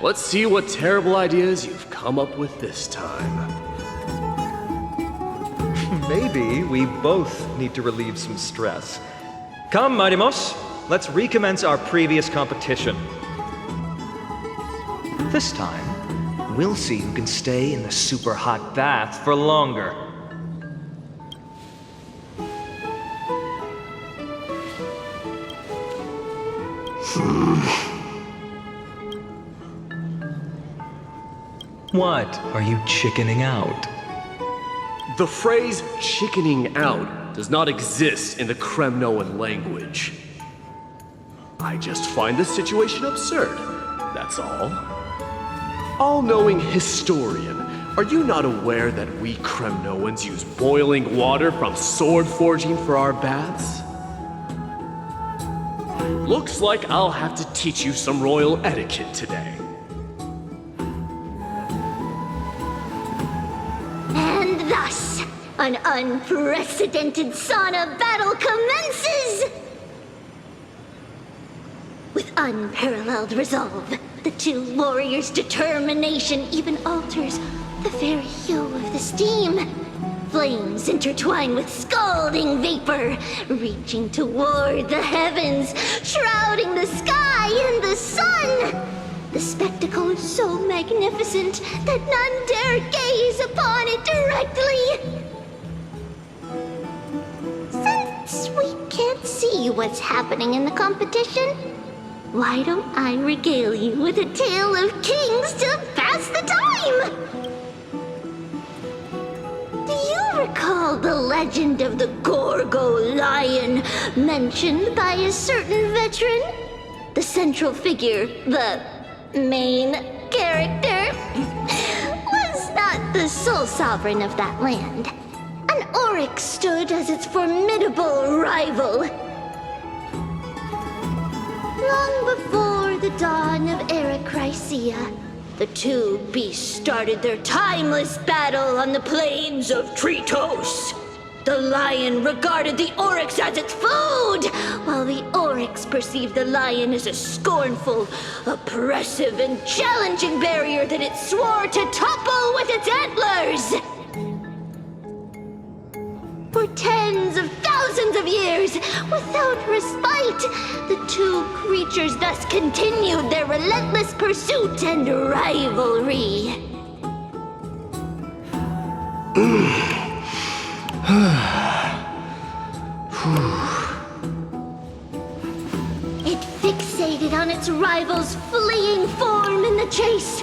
Let's see what terrible ideas you've come up with this time. Maybe we both need to relieve some stress. Come, Mydemos, let's recommence our previous competition. This time, we'll see who can stay in the super hot bath for longer. What? Are you chickening out? The phrase chickening out does not exist in the Kremnoan language. I just find this situation absurd, that's all. All-knowing historian, are you not aware that we Kremnoans use boiling water from sword forging for our baths? Looks like I'll have to teach you some royal etiquette today. And thus, an unprecedented sauna battle commences! With unparalleled resolve, the two warriors' determination even alters the very hue of the steam. Flames intertwine with scalding vapor, reaching toward the heavens, shrouding the sky and the sun. The spectacle is so magnificent that none dare gaze upon it directly. Since we can't see what's happening in the competition, why don't I regale you with a tale of kings to pass the time? Do you recall the legend of the Gorgo lion mentioned by a certain veteran? The central figure, the main character? sovereign of that land. An Oryx stood as its formidable rival. Long before the dawn of Era Chrysia, the two beasts started their timeless battle on the plains of Tritos. The lion regarded the Oryx as its food, while the Oryx perceived the lion as a scornful, oppressive, and challenging barrier that it swore to topple with its antlers. For tens of thousands of years, without respite, the two creatures thus continued their relentless pursuit and rivalry. It fixated on its rival's fleeing form in the chase.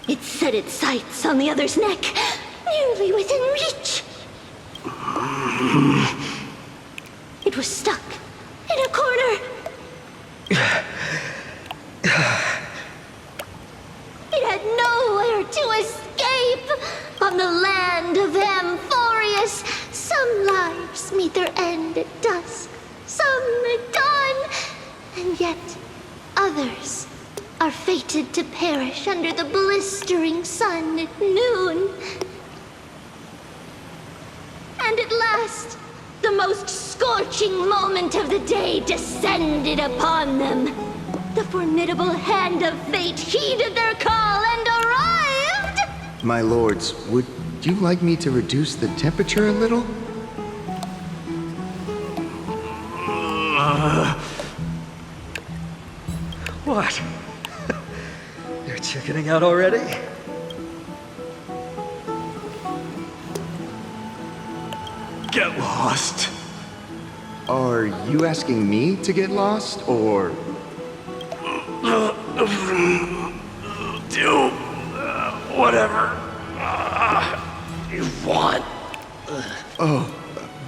It set its sights on the other's neck, nearly within reach. It was stuck in a corner. It had nowhere to escape. On the land of Amphorius, some lives meet their end at dusk, some at dawn, and yet others are fated to perish under the blistering sun at noon. And at last, the most scorching moment of the day descended upon them. The formidable hand of fate heeded their call and arrived! My lords, would you like me to reduce the temperature a little? What? You're chickening out already? Get lost. Are you asking me to get lost, or...? Do whatever you want. Oh,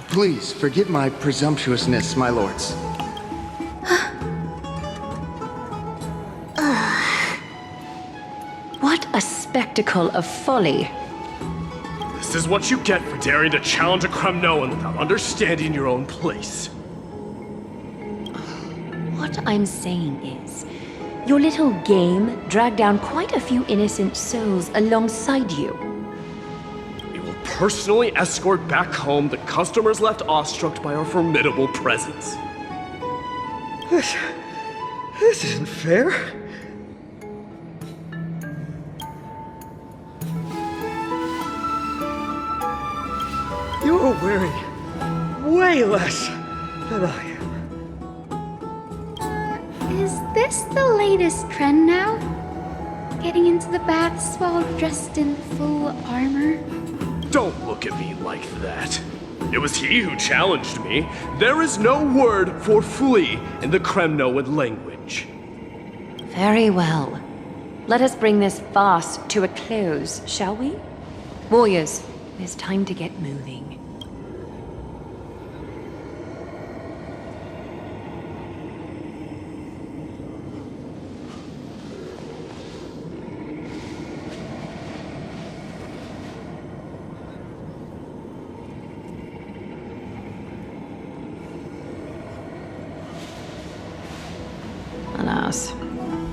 please forgive my presumptuousness, my lords. What a spectacle of folly. This is what you get for daring to challenge a Kremnoan without understanding your own place. What I'm saying is, your little game dragged down quite a few innocent souls alongside you. We will personally escort back home the customers left awestruck by our formidable presence. This isn't fair. You're wearing way less than I am. Is this the latest trend now? Getting into the baths while dressed in full armor? Don't look at me like that. It was he who challenged me. There is no word for flee in the Kremnoan language. Very well. Let us bring this farce to a close, shall we? Warriors, it's time to get moving. Alas,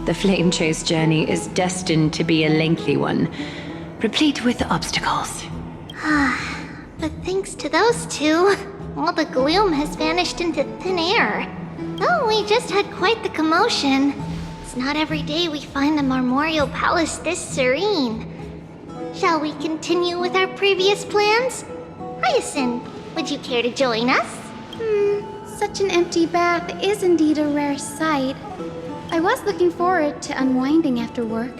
the flame chase journey is destined to be a lengthy one, replete with obstacles. But thanks to those two, all the gloom has vanished into thin air. Oh, we just had quite the commotion. It's not every day we find the Marmoreal Palace this serene. Shall we continue with our previous plans? Hyacine, would you care to join us? Such an empty bath is indeed a rare sight. I was looking forward to unwinding after work.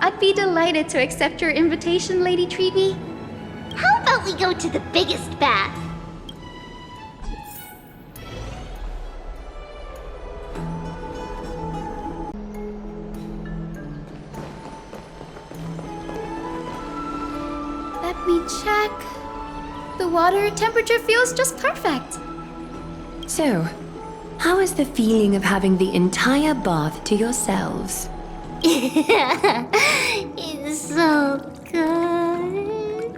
I'd be delighted to accept your invitation, Lady Tribbie. How about we go to the biggest bath? Let me check. The water temperature feels just perfect. So, how is the feeling of having the entire bath to yourselves? It's so good.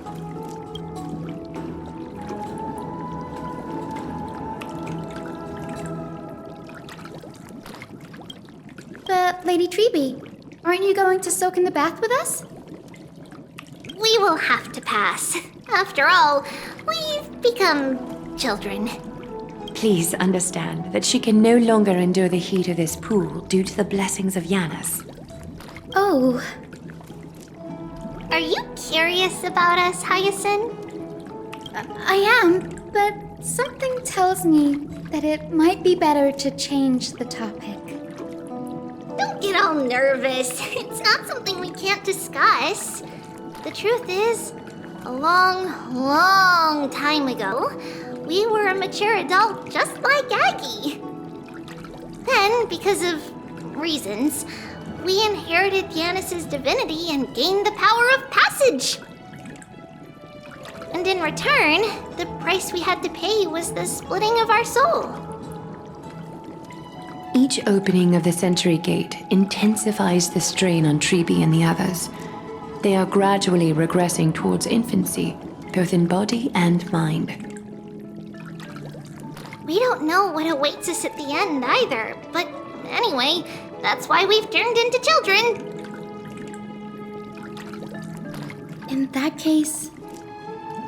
But, Lady Tribbie, aren't you going to soak in the bath with us? We will have to pass. After all, we've become children. Please understand that she can no longer endure the heat of this pool due to the blessings of Yanis. Oh. Are you curious about us, Hyacine? I am, but something tells me that it might be better to change the topic. Don't get all nervous. It's not something we can't discuss. The truth is, a long time ago, we were a mature adult just like Aggie. Then, because of reasons, we inherited Yanis's divinity and gained the power of passage. And in return, the price we had to pay was the splitting of our soul. Each opening of the Century Gate intensifies the strain on Tribbie and the others. They are gradually regressing towards infancy, both in body and mind. We don't know what awaits us at the end either, but anyway, that's why we've turned into children. In that case,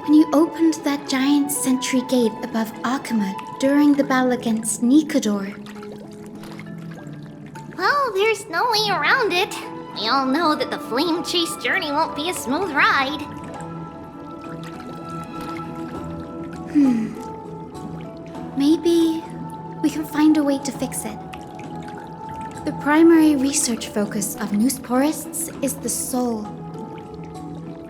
when you opened that giant sentry gate above Akuma during the battle against Nikador. Well, there's no way around it. We all know that the flame chase journey won't be a smooth ride. Maybe we can find a way to fix it. The primary research focus of Noosporists is the soul.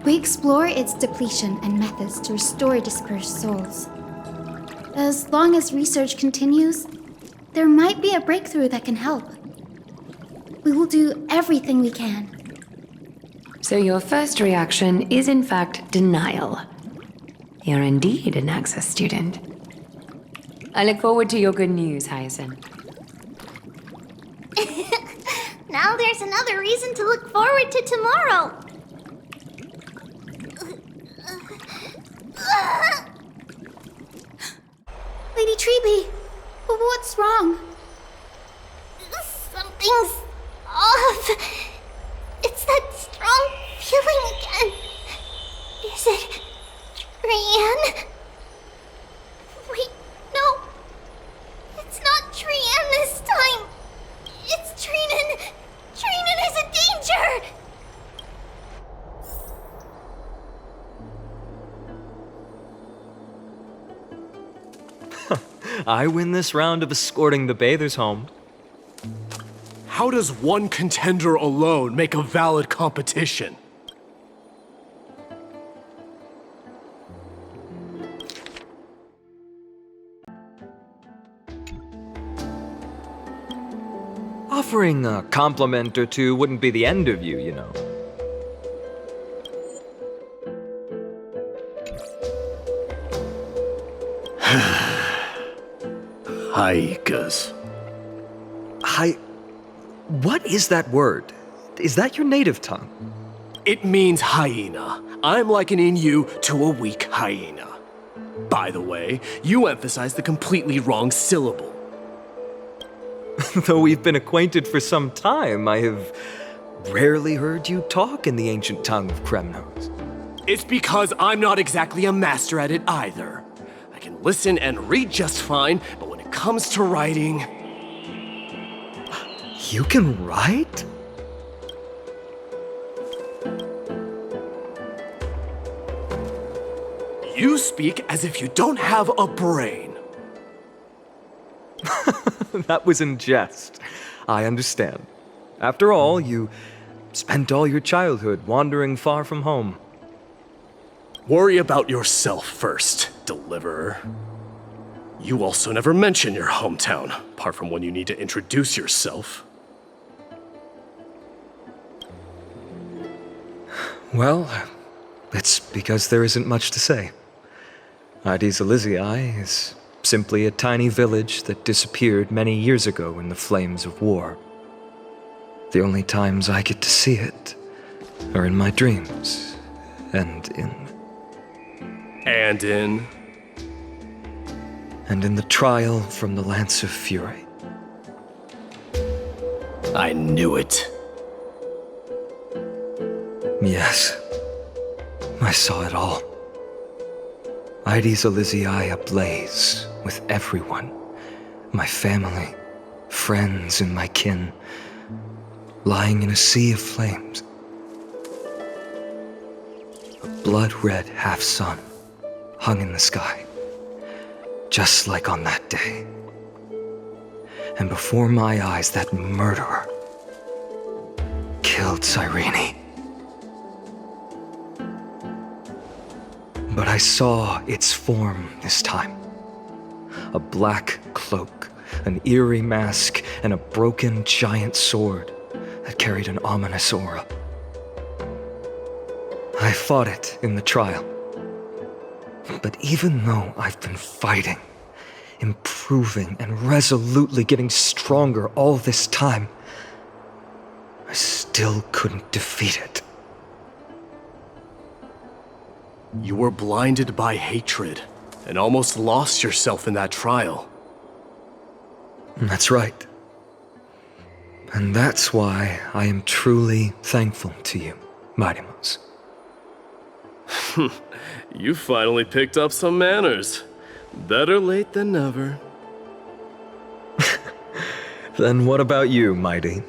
We explore its depletion and methods to restore dispersed souls. As long as research continues, there might be a breakthrough that can help. We will do everything we can. So your first reaction is in fact denial. You're indeed an anaxa student. I look forward to your good news, Hyacine. Now there's another reason to look forward to tomorrow. Lady Tribbie, what's wrong? Something's off. It's that strong feeling again. Is it Trianne? Wait, no. It's not Trianne this time. It's Trianne. Trianne is in danger. I win this round of escorting the bathers home. How does one contender alone make a valid competition? Offering a compliment or two wouldn't be the end of you, you know. Haikas. What is that word? Is that your native tongue? It means hyena. I'm likening you to a weak hyena. By the way, you emphasize the completely wrong syllable. Though we've been acquainted for some time, I have rarely heard you talk in the ancient tongue of Kremnos. It's because I'm not exactly a master at it either. I can listen and read just fine, but when it comes to writing... You can write? You speak as if you don't have a brain. That was in jest. I understand. After all, you spent all your childhood wandering far from home. Worry about yourself first, deliverer. You also never mention your hometown, apart from when you need to introduce yourself. Well, it's because there isn't much to say. Ides Elysiae is simply a tiny village that disappeared many years ago in the flames of war. The only times I get to see it are in my dreams, and in the trial from the Lance of Fury. I knew it. Yes, I saw it all. Mydei's Elysiae ablaze with everyone. My family, friends, and my kin, lying in a sea of flames. A blood-red half-sun hung in the sky, just like on that day. And before my eyes, that murderer killed Cyrene. But I saw its form this time. A black cloak, an eerie mask, and a broken giant sword that carried an ominous aura. I fought it in the trial. But even though I've been fighting, improving, and resolutely getting stronger all this time, I still couldn't defeat it. You were blinded by hatred and almost lost yourself in that trial. That's right. And that's why I am truly thankful to you, Mighty Mouse. You finally picked up some manners. Better late than never. Then what about you, Mighty?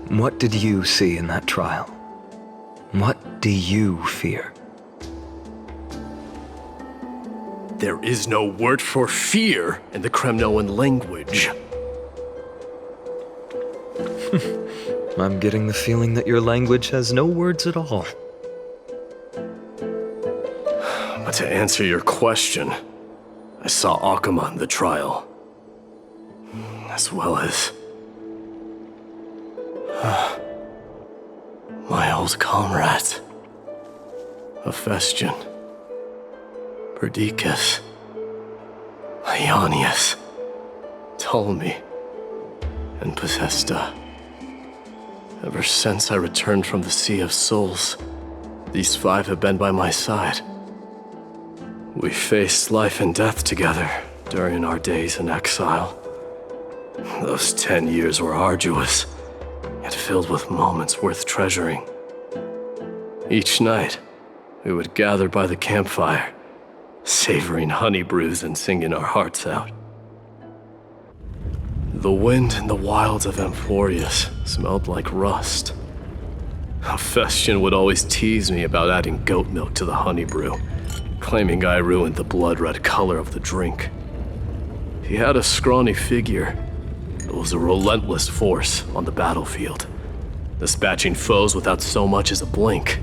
What did you see in that trial? What do you fear? There is no word for fear in the Kremnoan language. I'm getting the feeling that your language has no words at all. But to answer your question, I saw Akuma in the trial. As well as my old comrades. Hephaestion, Perdiccas, Ionius, Ptolemy, and Possesta. Ever since I returned from the Sea of Souls, these 5 have been by my side. We faced life and death together during our days in exile. Those 10 years were arduous, yet filled with moments worth treasuring. Each night, we would gather by the campfire, savoring honey brews and singing our hearts out. The wind in the wilds of Amphorius smelled like rust. Hephaestion would always tease me about adding goat milk to the honey brew, claiming I ruined the blood-red color of the drink. He had a scrawny figure, but was a relentless force on the battlefield, dispatching foes without so much as a blink.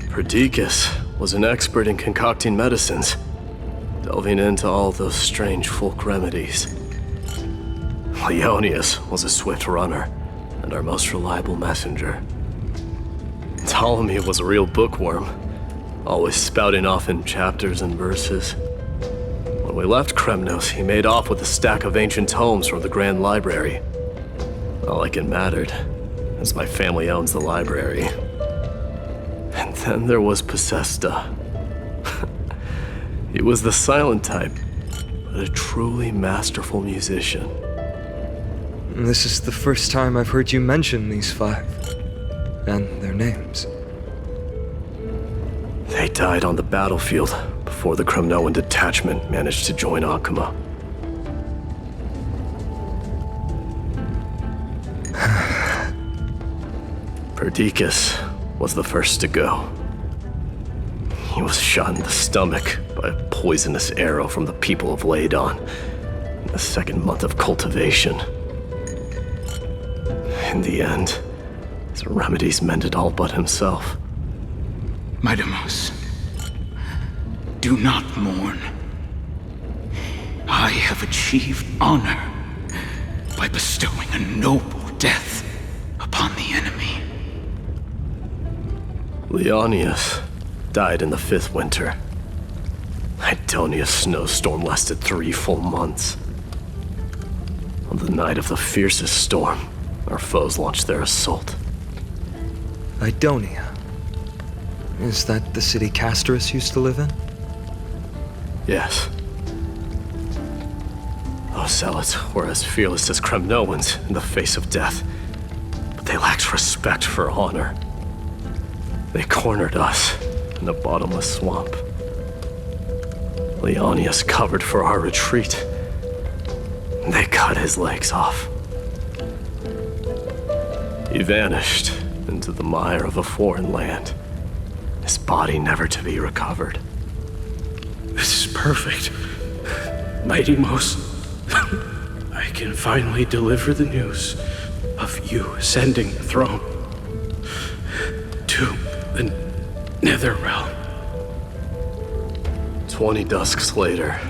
Perdiccas was an expert in concocting medicines, delving into all those strange folk remedies. Leonius was a swift runner and our most reliable messenger. Ptolemy was a real bookworm, always spouting off in chapters and verses. When we left Kremnos, he made off with a stack of ancient tomes from the Grand Library. Not like it mattered, as my family owns the library. And then there was Possesta. He was the silent type, but a truly masterful musician. This is the first time I've heard you mention these 5, and their names. They died on the battlefield before the Kremnoan detachment managed to join Akuma. Perdiccas was the first to go. He was shot in the stomach by a poisonous arrow from the people of Laidon in the 2nd month of cultivation. In the end, his remedies mended all but himself. Mighty Mouse, do not mourn. I have achieved honor by bestowing a noble death upon the enemy. Leonius died in the 5th winter. Idonia's snowstorm lasted 3 full months. On the night of the fiercest storm, our foes launched their assault. Idonia. Is that the city Krateros used to live in? Yes. Those zealots were as fearless as Kremnoans in the face of death, but they lacked respect for honor. They cornered us in the bottomless swamp. Leonius covered for our retreat. They cut his legs off. He vanished into the mire of a foreign land, his body never to be recovered. This is perfect. Mighty Mos, I can finally deliver the news of you ascending the throne to the Netherrealm. 20 dusks later,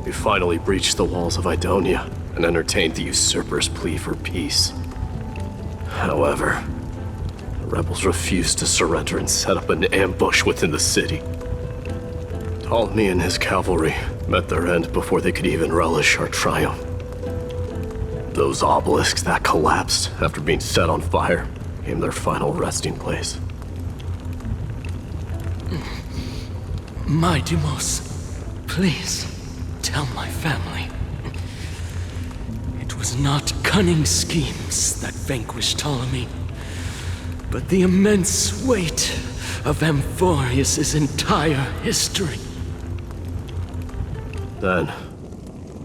we finally breached the walls of Idonia and entertained the usurper's plea for peace. However, the rebels refused to surrender and set up an ambush within the city. Ptolemy and his cavalry met their end before they could even relish our triumph. Those obelisks that collapsed after being set on fire became their final resting place. Mighty Mos, please tell my family. It was not cunning schemes that vanquished Ptolemy, but the immense weight of Amphorius' entire history. Then,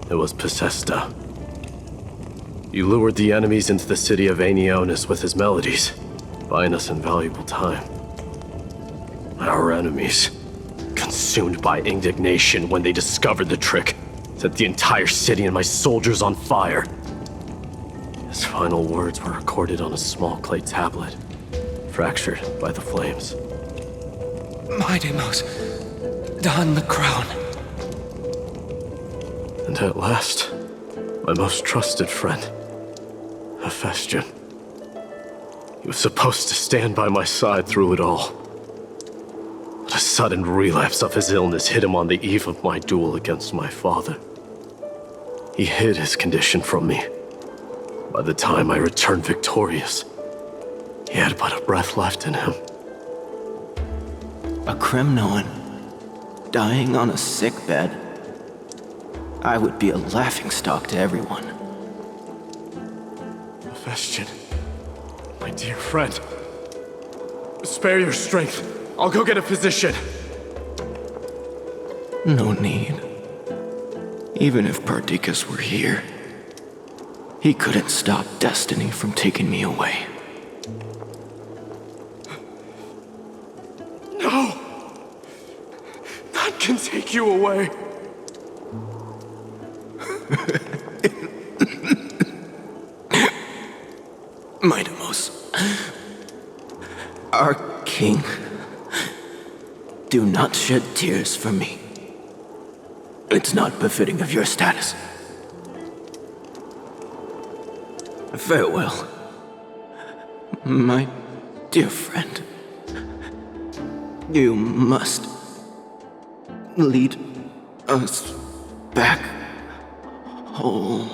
it was Pacesta. He lured the enemies into the city of Aenionis with his melodies, buying us invaluable time. Our enemies, consumed by indignation when they discovered the trick, set the entire city and my soldiers on fire. His final words were recorded on a small clay tablet, fractured by the flames. Mighty Mos, don the crown. And at last, my most trusted friend, Hephaestion. He was supposed to stand by my side through it all. But a sudden relapse of his illness hit him on the eve of my duel against my father. He hid his condition from me. By the time I returned victorious, he had but a breath left in him. A Kremnoan dying on a sick bed. I would be a laughingstock to everyone. Hephaestion, my dear friend, spare your strength. I'll go get a physician. No need. Even if Perdiccas were here, he couldn't stop destiny from taking me away. No! None can take you away. Mighty Mos, our king, do not shed tears for me. It's not befitting of your status. Farewell, my dear friend. You must lead us back home.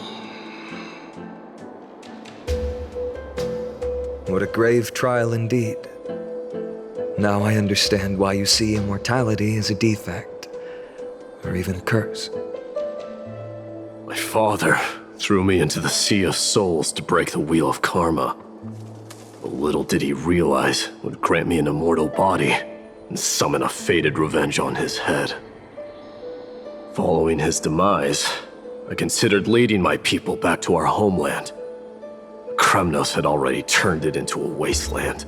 What a grave trial indeed. Now I understand why you see immortality as a defect, or even a curse. My father threw me into the sea of souls to break the wheel of karma. But little did he realize it would grant me an immortal body and summon a fated revenge on his head. Following his demise, I considered leading my people back to our homeland. Kremnos had already turned it into a wasteland.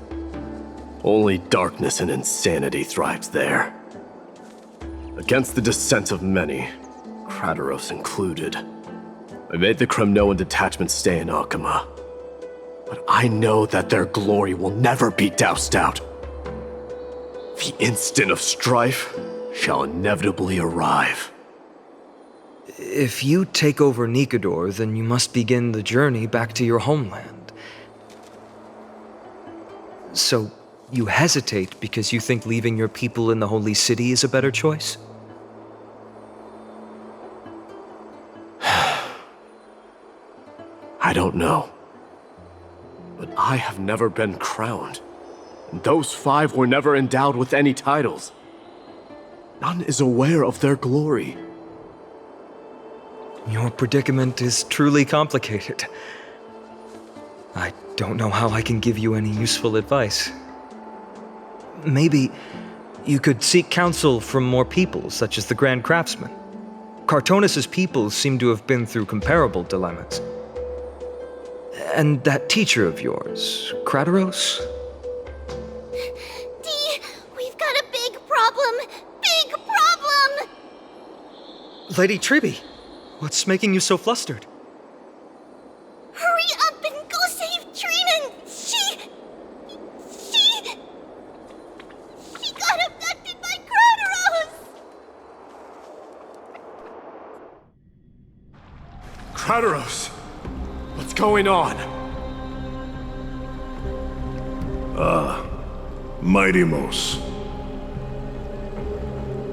Only darkness and insanity thrived there. Against the dissent of many, Krateros included, I made the Kremnoan detachment stay in Akama. But I know that their glory will never be doused out. The instant of strife shall inevitably arrive. If you take over Nikador, then you must begin the journey back to your homeland. So, you hesitate because you think leaving your people in the Holy City is a better choice? I don't know. But I have never been crowned. And those 5 were never endowed with any titles. None is aware of their glory. Your predicament is truly complicated. I don't know how I can give you any useful advice. Maybe you could seek counsel from more people, such as the Grand Craftsman. Cartonis' people seem to have been through comparable dilemmas. And that teacher of yours, Krateros? Dee, we've got a big problem! Big problem! Lady Tribbie, what's making you so flustered? Hurry up and go save Trianne! She got abducted by Krateros! Krateros! What's going on? Mydei.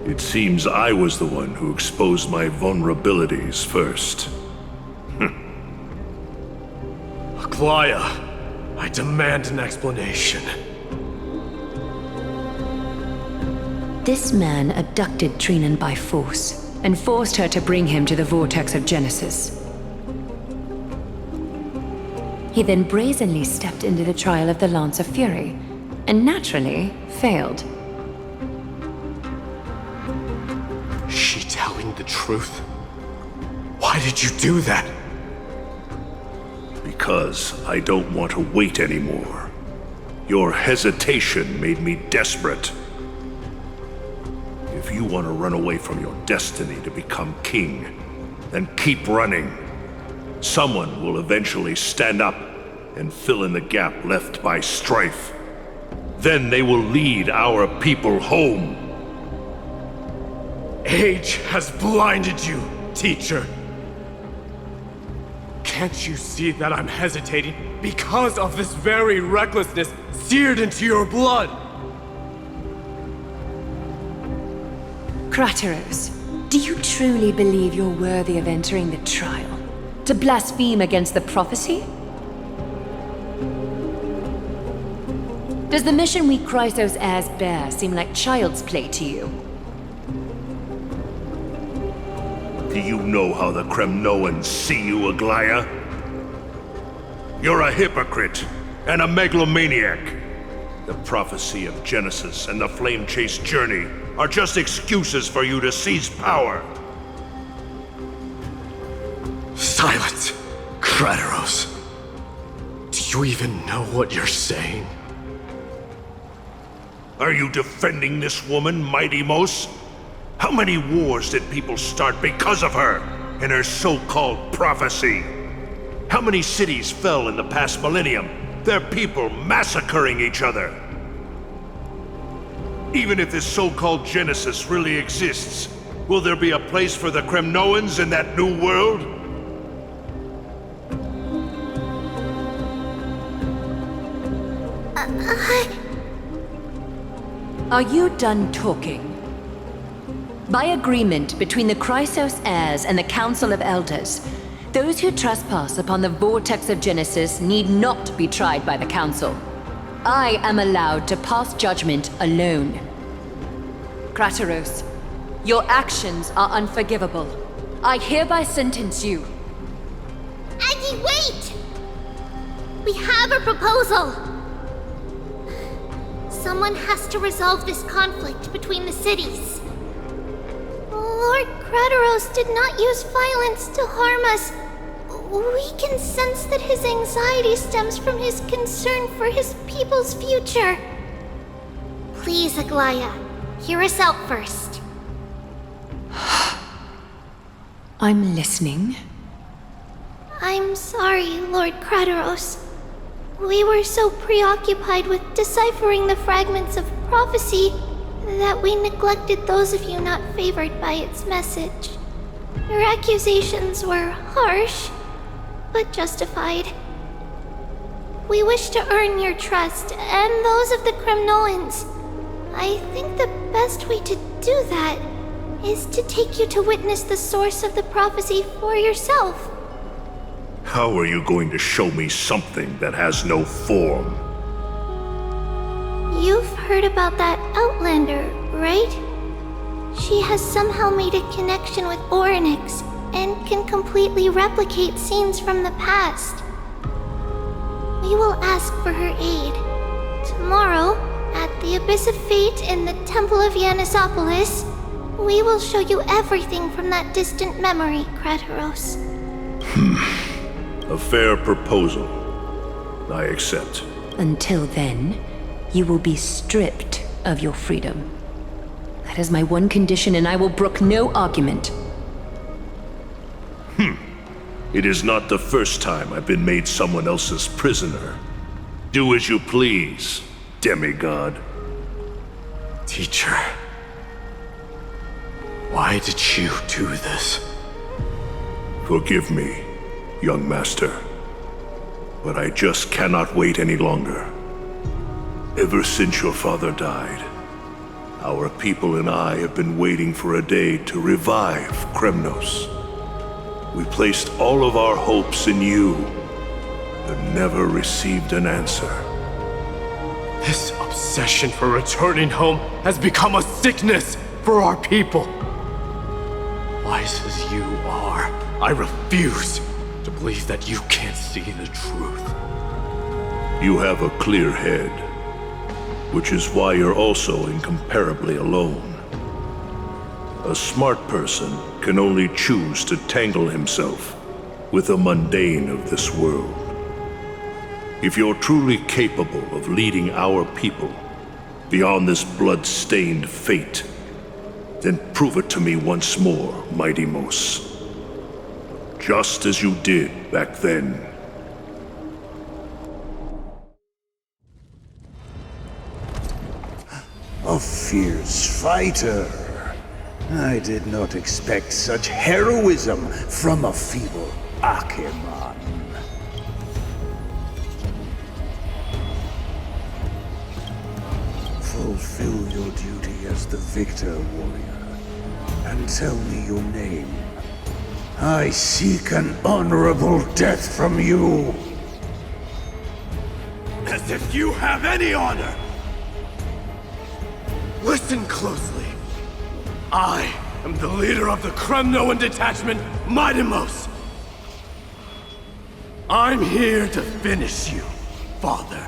It seems I was the one who exposed my vulnerabilities first. Aglaea, I demand an explanation. This man abducted Trianne by force and forced her to bring him to the vortex of Genesis. He then brazenly stepped into the trial of the Lance of Fury, and naturally failed. Is she telling the truth? Why did you do that? Because I don't want to wait anymore. Your hesitation made me desperate. If you want to run away from your destiny to become king, then keep running. Someone will eventually stand up and fill in the gap left by strife. Then they will lead our people home. Age has blinded you, teacher. Can't you see that I'm hesitating because of this very recklessness seared into your blood? Krateros, do you truly believe you're worthy of entering the trial? To blaspheme against the prophecy? Does the mission we Chrysos heirs bear seem like child's play to you? Do you know how the Kremnoans see you, Aglaea? You're a hypocrite and a megalomaniac. The prophecy of Genesis and the flame chase journey are just excuses for you to seize power. Silence, Krateros. Do you even know what you're saying? Are you defending this woman, Mydei? How many wars did people start because of her and her so-called prophecy? How many cities fell in the past millennium, their people massacring each other? Even if this so-called Genesis really exists, will there be a place for the Kremnoans in that new world? Are you done talking? By agreement between the Chrysos heirs and the Council of Elders, those who trespass upon the vortex of Genesis need not be tried by the Council. I am allowed to pass judgment alone. Krateros, your actions are unforgivable. I hereby sentence you. Aggie, wait! We have a proposal! Someone has to resolve this conflict between the cities. Lord Krateros did not use violence to harm us. We can sense that his anxiety stems from his concern for his people's future. Please, Aglaea, hear us out first. I'm listening. I'm sorry, Lord Krateros. We were so preoccupied with deciphering the fragments of prophecy that we neglected those of you not favored by its message. Your accusations were harsh, but justified. We wish to earn your trust and those of the Kremnoans. I think the best way to do that is to take you to witness the source of the prophecy for yourself. How are you going to show me something that has no form? You've heard about that Outlander, right? She has somehow made a connection with Orynyx and can completely replicate scenes from the past. We will ask for her aid. Tomorrow, at the Abyss of Fate in the Temple of Yanisopolis, we will show you everything from that distant memory, Krateros. A fair proposal. I accept. Until then, you will be stripped of your freedom. That is my one condition, and I will brook no argument. It is not the first time I've been made someone else's prisoner. Do as you please, demigod. Teacher, why did you do this? Forgive me, young master, but I just cannot wait any longer. Ever since your father died, our people and I have been waiting for a day to revive Kremnos. We placed all of our hopes in you, but never received an answer. This obsession for returning home has become a sickness for our people. Wise as you are, I refuse to believe that you can't see the truth. You have a clear head, which is why you're also incomparably alone. A smart person can only choose to tangle himself with the mundane of this world. If you're truly capable of leading our people beyond this blood-stained fate, then prove it to me once more, Mighty Mos. Just as you did back then. A fierce fighter. I did not expect such heroism from a feeble Acheman. Fulfill your duty as the victor, warrior, and tell me your name. I seek an honorable death from you. As if you have any honor! Listen closely. I am the leader of the Kremnoan detachment, Mydei. I'm here to finish you, father.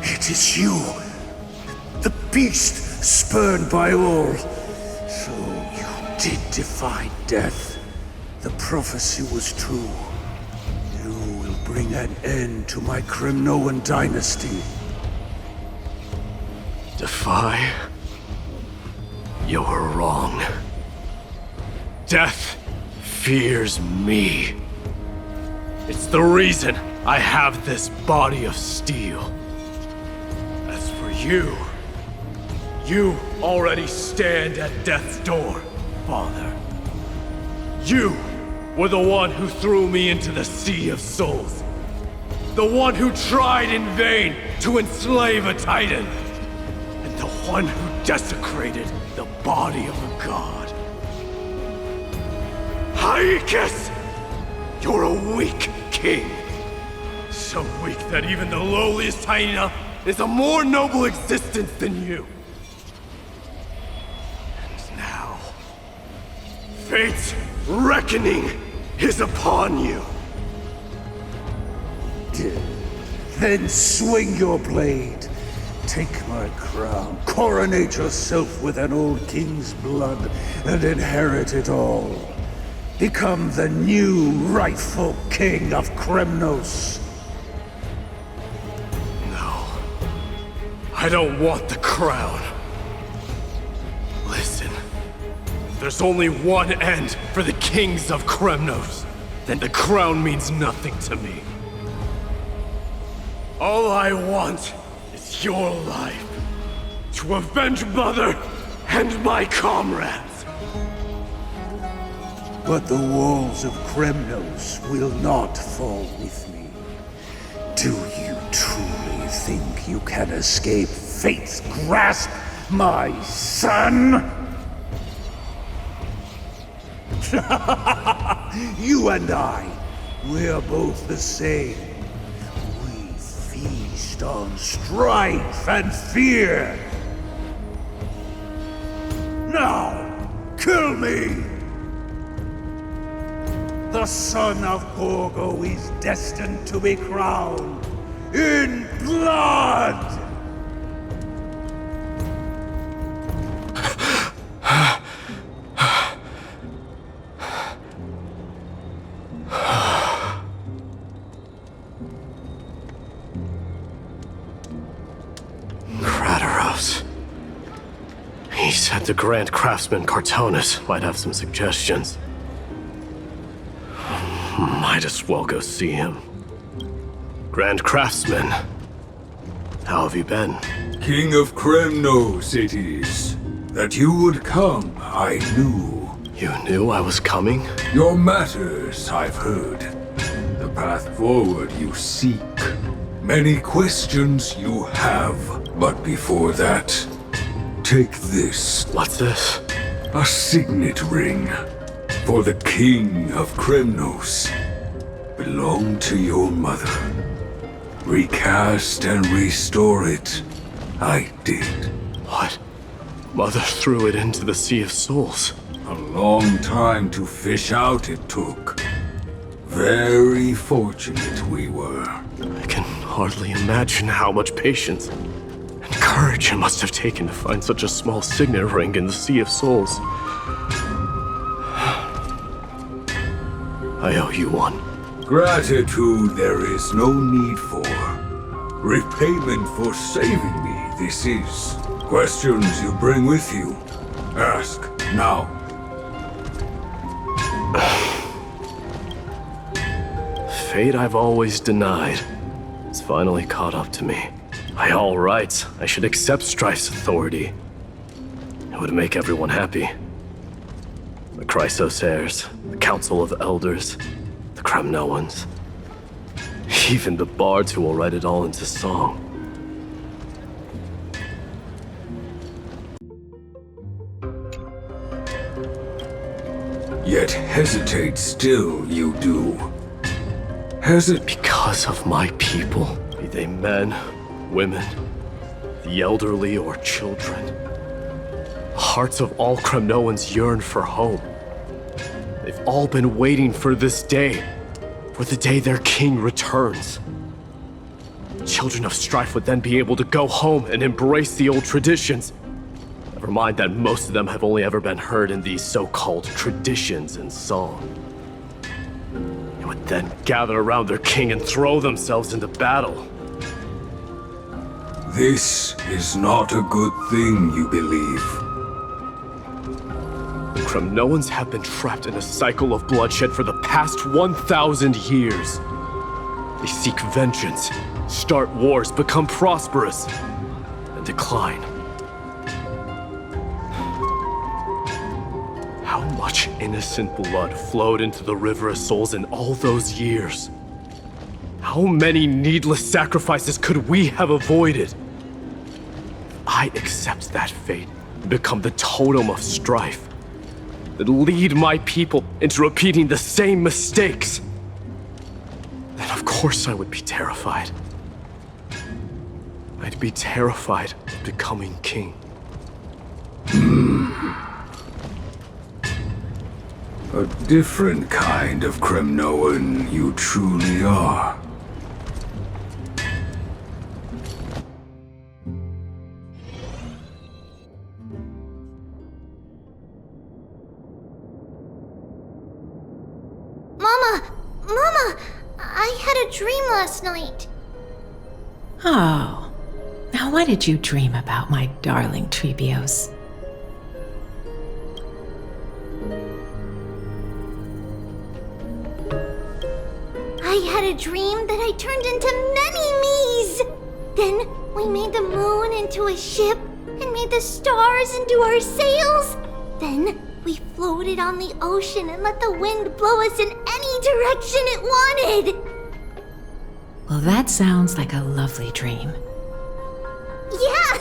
It is you, the beast spurned by all. So you did defy death. The prophecy was true. You will bring an end to my Kremnoan dynasty. Defy? You're wrong. Death fears me. It's the reason I have this body of steel. As for you, you already stand at death's door, father. You were the one who threw me into the Sea of Souls. The one who tried in vain to enslave a titan. And the one who desecrated the body of a god. Hyacine! You're a weak king. So weak that even the lowliest hyena is a more noble existence than you. And now, fate's reckoning is upon you. Then swing your blade. Take my crown. Coronate yourself with an old king's blood and inherit it all. Become the new rightful king of Kremnos. No. I don't want the crown. Listen. There's only one end for the kings of Kremnos. Then the crown means nothing to me. All I want is your life. To avenge Mother and my comrades. But the walls of Kremnos will not fall with me. Do you truly think you can escape fate's grasp, my son? You and I, we're both the same. We feast on strife and fear. Now, kill me! The son of Gorgo is destined to be crowned in blood! Krateros. He said the Grand Craftsman Cartonus might have some suggestions. Might as well go see him. Grand Craftsman, how have you been? King of Kremnos it is. That you would come, I knew. You knew I was coming? Your matters, I've heard. The path forward you seek. Many questions you have. But before that, take this. What's this? A signet ring. For the King of Kremnos. Belonged to your mother. Recast and restore it. I did. What? Mother threw it into the Sea of Souls. A long time to fish out it took. Very fortunate we were. I can hardly imagine how much patience and courage it must have taken to find such a small signet ring in the Sea of Souls. I owe you one. Gratitude there is no need for. Repayment for saving me, this is. Questions you bring with you. Ask, now. Fate I've always denied. It's finally caught up to me. By all rights, I should accept Strife's authority. It would make everyone happy. The Chrysos heirs, the Council of Elders, the Kremnoans. Even the bards who will write it all into song. Yet hesitate still you do. Because of my people, be they men, women, the elderly or children. The hearts of all Kremnoans yearn for home. They've all been waiting for this day, for the day their king returns. Children of Strife would then be able to go home and embrace the old traditions. Never mind that most of them have only ever been heard in these so-called traditions and song. They would then gather around their king and throw themselves into battle. This is not a good thing, you believe. The Kremnoans have been trapped in a cycle of bloodshed for the past 1,000 years. They seek vengeance, start wars, become prosperous, and decline. How much innocent blood flowed into the River of Souls in all those years? How many needless sacrifices could we have avoided? I accept that fate and become the totem of strife that lead my people into repeating the same mistakes. Then of course I would be terrified. I'd be terrified of becoming king. A different kind of Kremnoan you truly are. Mama, I had a dream last night. Oh, now what did you dream about, my darling Tribbios? I had a dream that I turned into many me's. Then we made the moon into a ship and made the stars into our sails. Then we floated on the ocean and let the wind blow us in any direction it wanted. Well, that sounds like a lovely dream. Yeah!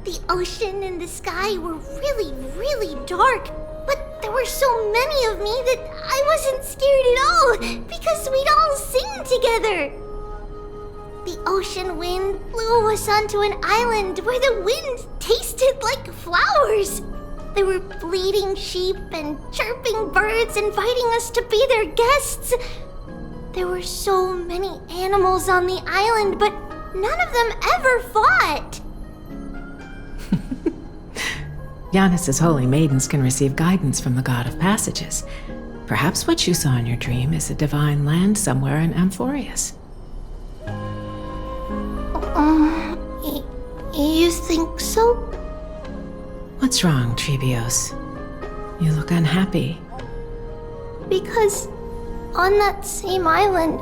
The ocean and the sky were really, really dark, but There were so many of me that I wasn't scared at all, because we'd all sing together. The ocean wind blew us onto an island where the wind tasted like flowers. There were bleating sheep and chirping birds inviting us to be their guests. There were so many animals on the island, but none of them ever fought. Yanis's holy maidens can receive guidance from the god of passages. Perhaps what you saw in your dream is a divine land somewhere in Amphorius. You think so? What's wrong, Tribios? You look unhappy. Because on that same island,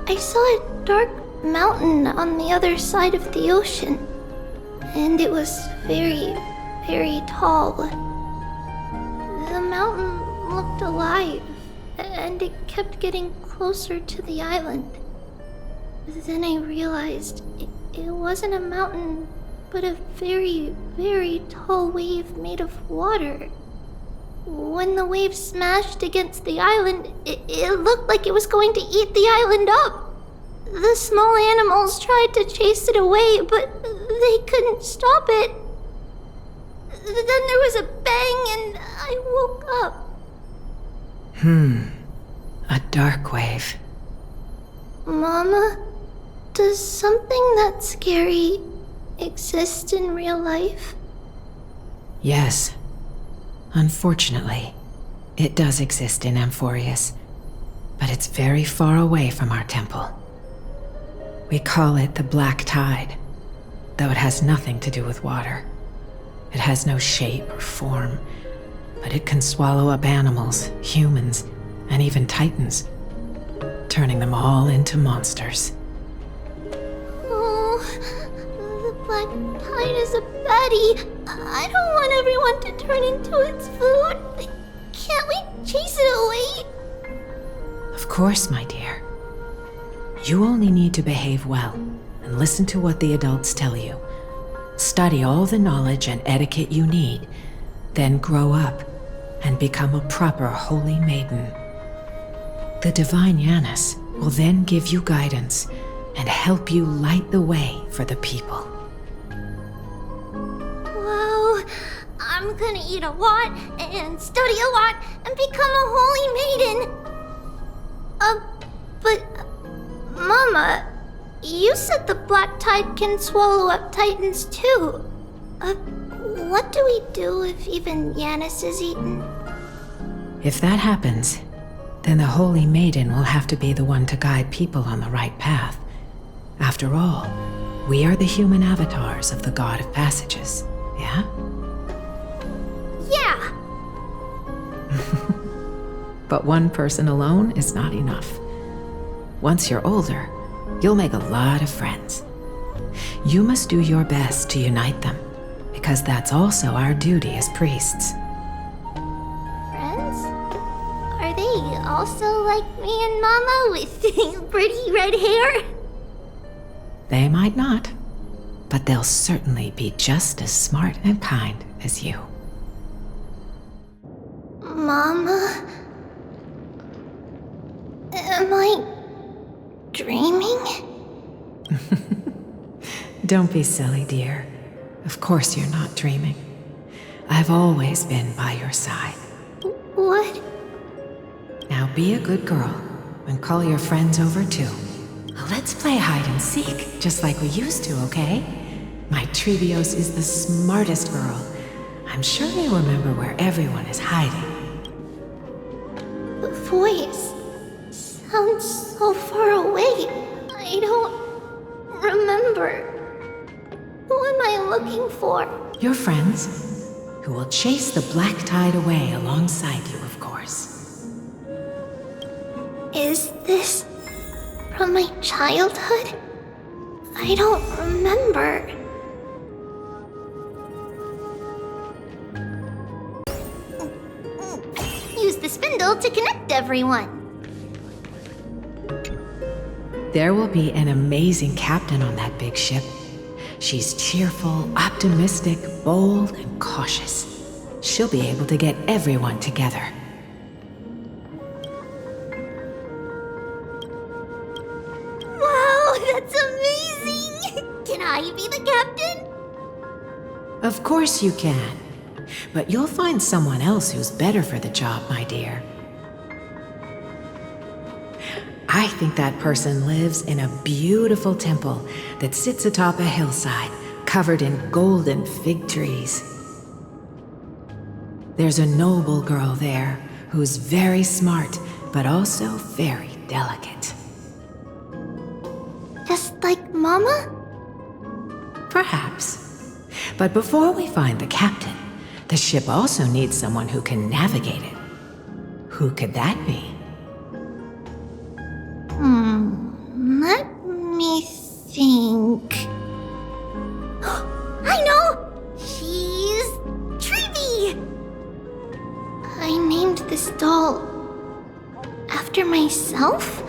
I saw a dark mountain on the other side of the ocean. And it was very, very tall. The mountain looked alive, and it kept getting closer to the island. Then I realized it wasn't a mountain, but a very, very tall wave made of water. When the wave smashed against the island, it looked like it was going to eat the island up. The small animals tried to chase it away, but they couldn't stop it. Then there was a bang and I woke up. A dark wave. Mama, does something that scary exist in real life? Yes. Unfortunately, it does exist in Amphorius, but it's very far away from our temple. We call it the Black Tide, though it has nothing to do with water. It has no shape or form, but it can swallow up animals, humans, and even titans, turning them all into monsters. Oh, the Black Tide is a baddie. I don't want everyone to turn into its food. Can't we chase it away? Of course, my dear. You only need to behave well and listen to what the adults tell you. Study all the knowledge and etiquette you need, then grow up and become a proper holy maiden. The divine Yanis will then give you guidance and help you light the way for the people. Wow, I'm gonna eat a lot and study a lot and become a holy maiden. But Mama, you said the Black Tide can swallow up titans too. What do we do if even Yanis is eaten? If that happens, then the Holy Maiden will have to be the one to guide people on the right path. After all, we are the human avatars of the God of Passages, yeah? Yeah! But one person alone is not enough. Once you're older, you'll make a lot of friends. You must do your best to unite them, because that's also our duty as priests. Friends? Are they also like me and Mama with pretty red hair? They might not, but they'll certainly be just as smart and kind as you. Mama? Am I dreaming? Don't be silly, dear. Of course you're not dreaming. I've always been by your side. What? Now be a good girl and call your friends over too. Let's play hide and seek, just like we used to, okay? My Tribios is the smartest girl. I'm sure you'll remember where everyone is hiding. The voice sounds so far away. I don't remember. Who am I looking for? Your friends, who will chase the Black Tide away alongside you, of course. Is this from my childhood? I don't remember. Use the spindle to connect everyone. There will be an amazing captain on that big ship. She's cheerful, optimistic, bold, and cautious. she'll be able to get everyone together. Wow, that's amazing! Can I be the captain? Of course you can. But you'll find someone else who's better for the job, my dear. I think that person lives in a beautiful temple that sits atop a hillside, covered in golden fig trees. There's a noble girl there who's very smart, but also very delicate. Just like Mama? Perhaps. But before we find the captain, the ship also needs someone who can navigate it. Who could that be? Let me think. I know! She's Tribbie! I named this doll after myself?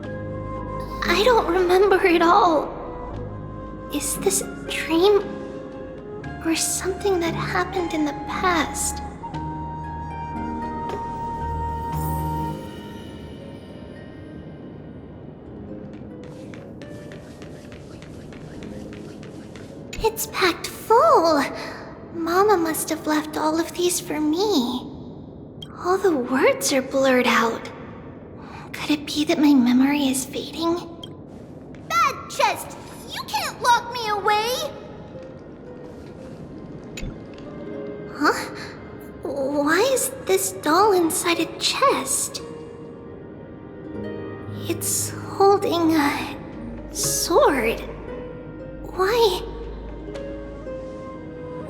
I don't remember it all. Is this a dream or something that happened in the past? It's packed full. Mama must have left all of these for me. All the words are blurred out. Could it be that my memory is fading? Bad chest! You can't lock me away! Huh? Why is this doll inside a chest? It's holding a sword. Why?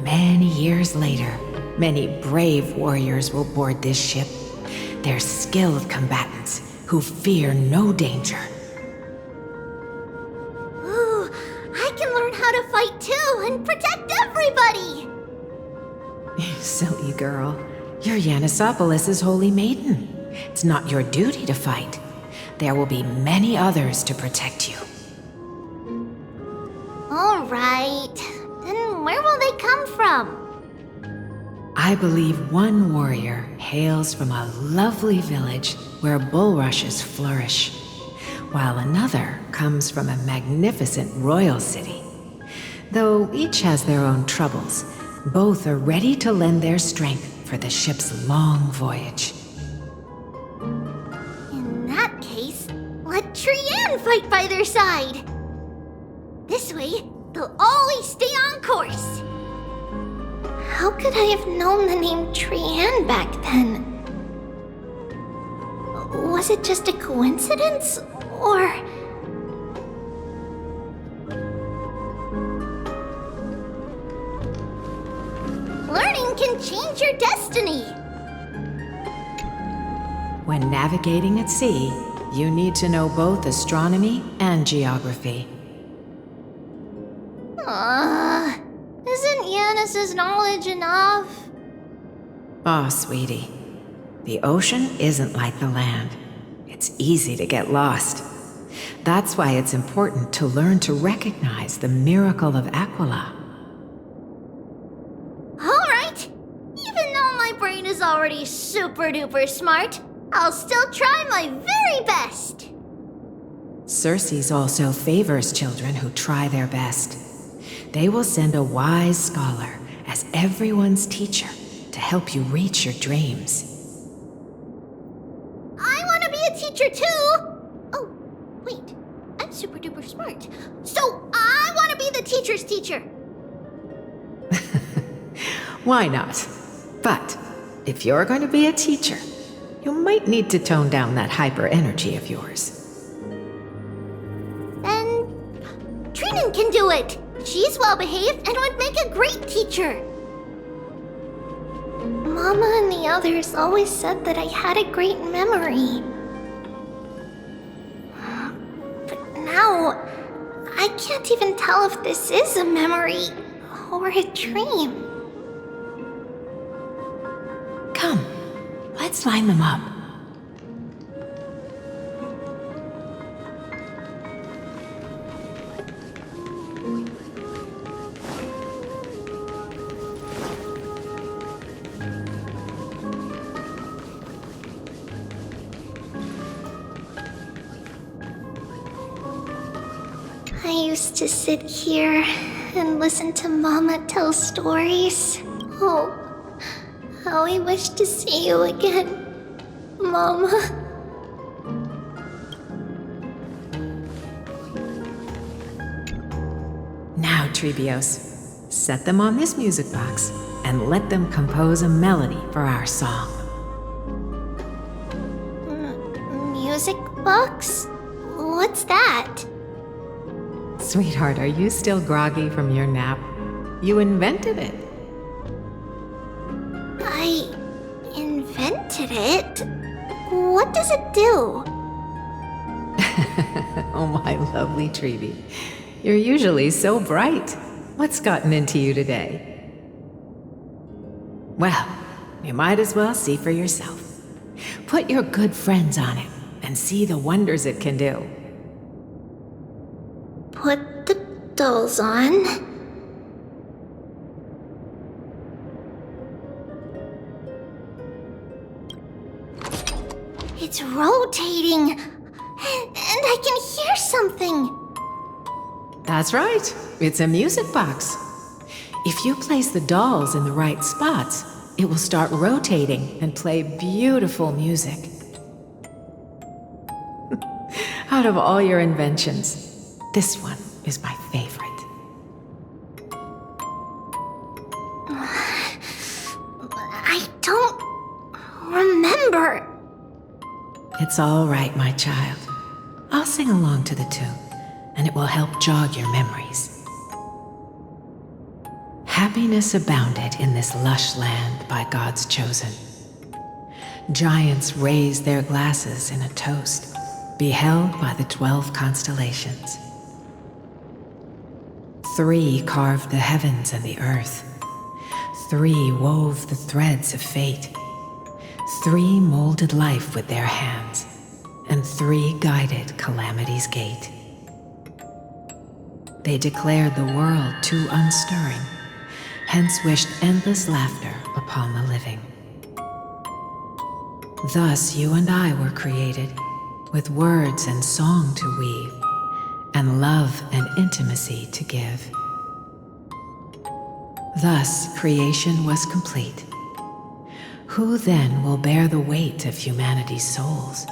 Many years later, many brave warriors will board this ship. They're skilled combatants who fear no danger. Ooh, I can learn how to fight too and protect everybody! Silly girl. You're Yanisopoulos' holy maiden. It's not your duty to fight. There will be many others to protect you. Alright. Then where will they come from? I believe one warrior hails from a lovely village where bulrushes flourish, while another comes from a magnificent royal city. Though each has their own troubles, both are ready to lend their strength for the ship's long voyage. In that case, let Trianne fight by their side! This way, they'll always stay on course! How could I have known the name Trianne back then? Was it just a coincidence, or... Learning can change your destiny! When navigating at sea, you need to know both astronomy and geography. Isn't Yanis's knowledge enough? Oh, sweetie. The ocean isn't like the land. It's easy to get lost. That's why it's important to learn to recognize the miracle of Aquila. Alright! Even though my brain is already super duper smart, I'll still try my very best! Circe also favors children who try their best. They will send a wise scholar as everyone's teacher to help you reach your dreams. I want to be a teacher too! Oh, wait. I'm super duper smart. So I want to be the teacher's teacher! Why not? But if you're going to be a teacher, you might need to tone down that hyper energy of yours. Then Trianne can do it! She's well behaved and would make a great teacher! Mama and the others always said that I had a great memory. But now, I can't even tell if this is a memory or a dream. Come, let's line them up. used to sit here and listen to Mama tell stories. Oh, how I wish to see you again, Mama. Now, Tribbios, set them on this music box and let them compose a melody for our song. Music box? What's that? Sweetheart, are you still groggy from your nap? You invented it. I invented it? What does it do? Oh, my lovely Tribbie. You're usually so bright. What's gotten into you today? Well, you might as well see for yourself. Put your good friends on it and see the wonders it can do. Put the dolls on. It's rotating, and I can hear something. That's right. It's a music box. If you place the dolls in the right spots, it will start rotating and play beautiful music. Out of all your inventions, this one is my favorite. I don't remember. It's all right, my child. I'll sing along to the tune, and it will help jog your memories. Happiness abounded in this lush land by God's chosen. Giants raised their glasses in a toast, beheld by the 12 constellations. 3 carved the heavens and the earth. 3 wove the threads of fate. 3 molded life with their hands, and 3 guided calamity's gate. They declared the world too unstirring, hence wished endless laughter upon the living. Thus you and I were created, with words and song to weave, and love and intimacy to give. Thus creation was complete. Who then will bear the weight of humanity's souls,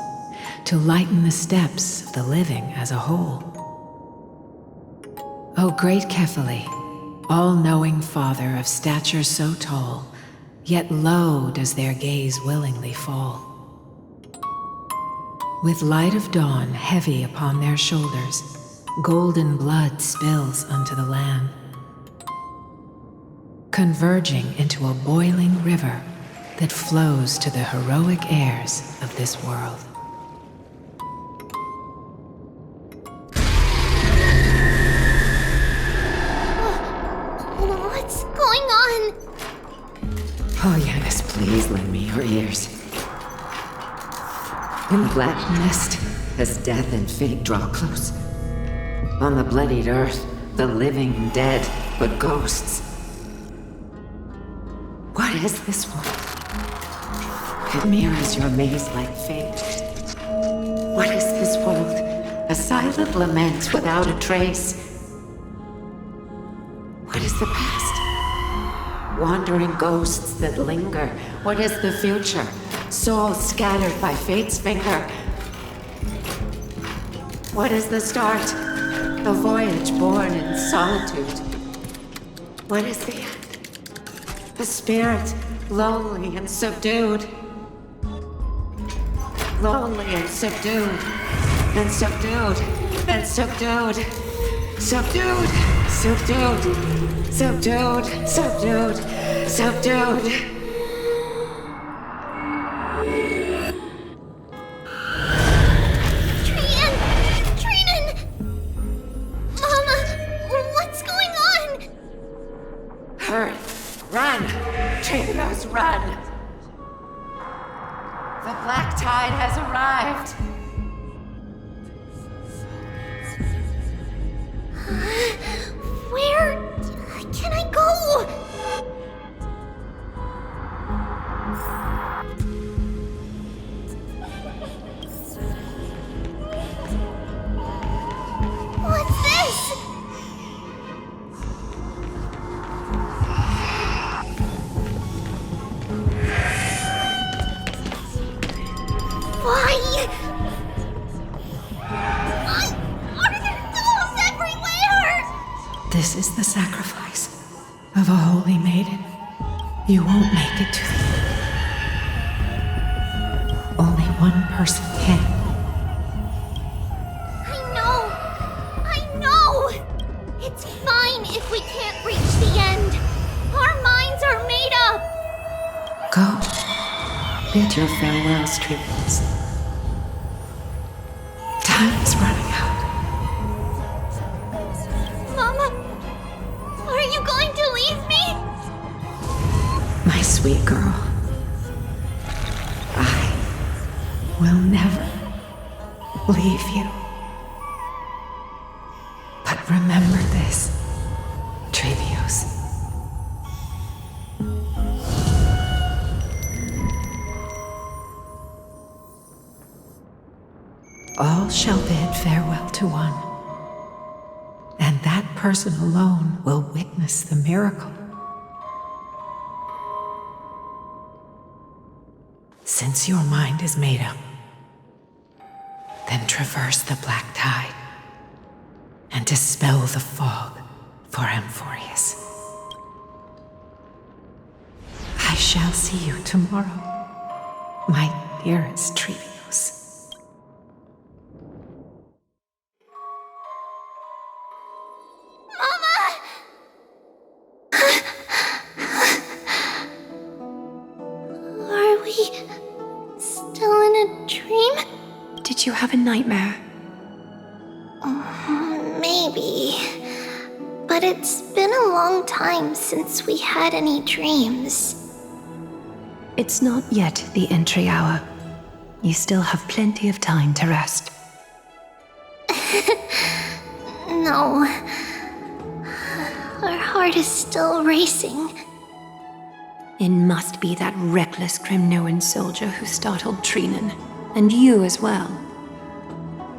to lighten the steps of the living as a whole? O great Kephili, all-knowing Father of stature so tall, yet low does their gaze willingly fall. With light of dawn heavy upon their shoulders, golden blood spills unto the land, converging into a boiling river that flows to the heroic heirs of this world. What's going on? Oh, Yanis, please lend me your ears. In black mist, as death and fate draw close. On the bloodied earth, the living dead, but ghosts. What is this world? It mirrors your maze-like fate. What is this world? A silent lament without a trace. What is the past? Wandering ghosts that linger. What is the future? Souls scattered by fate's finger. What is the start? A voyage born in solitude. What is the end? A spirit, lonely and subdued. Lonely and subdued. And subdued. And subdued. Subdued. Subdued. Subdued. Subdued. Subdued. Trianne! Mama, what's going on? Hurry! Run! Trailers, run! The black tide has arrived! Where can I go? What's this? This is the sacrifice of a holy maiden. You won't make it to the end. Only one person can. I know! It's fine if we can't reach the end. Our minds are made up. Go. Bid your farewells, tribbles. Time is running out. Mama, are you going to leave me? My sweet girl. I will never leave you. But remember this, Trevios. All shall bid farewell to one, and that person alone will witness the miracle. Since your mind is made up, then traverse the black tide and dispel the fog for Amphorius. I shall see you tomorrow, my dearest Trevios. Did you have a nightmare? Maybe. But it's been a long time since we had any dreams. It's not yet the entry hour. You still have plenty of time to rest. No. Our heart is still racing. It must be that reckless Kremnoan soldier who startled Trianne. And you as well.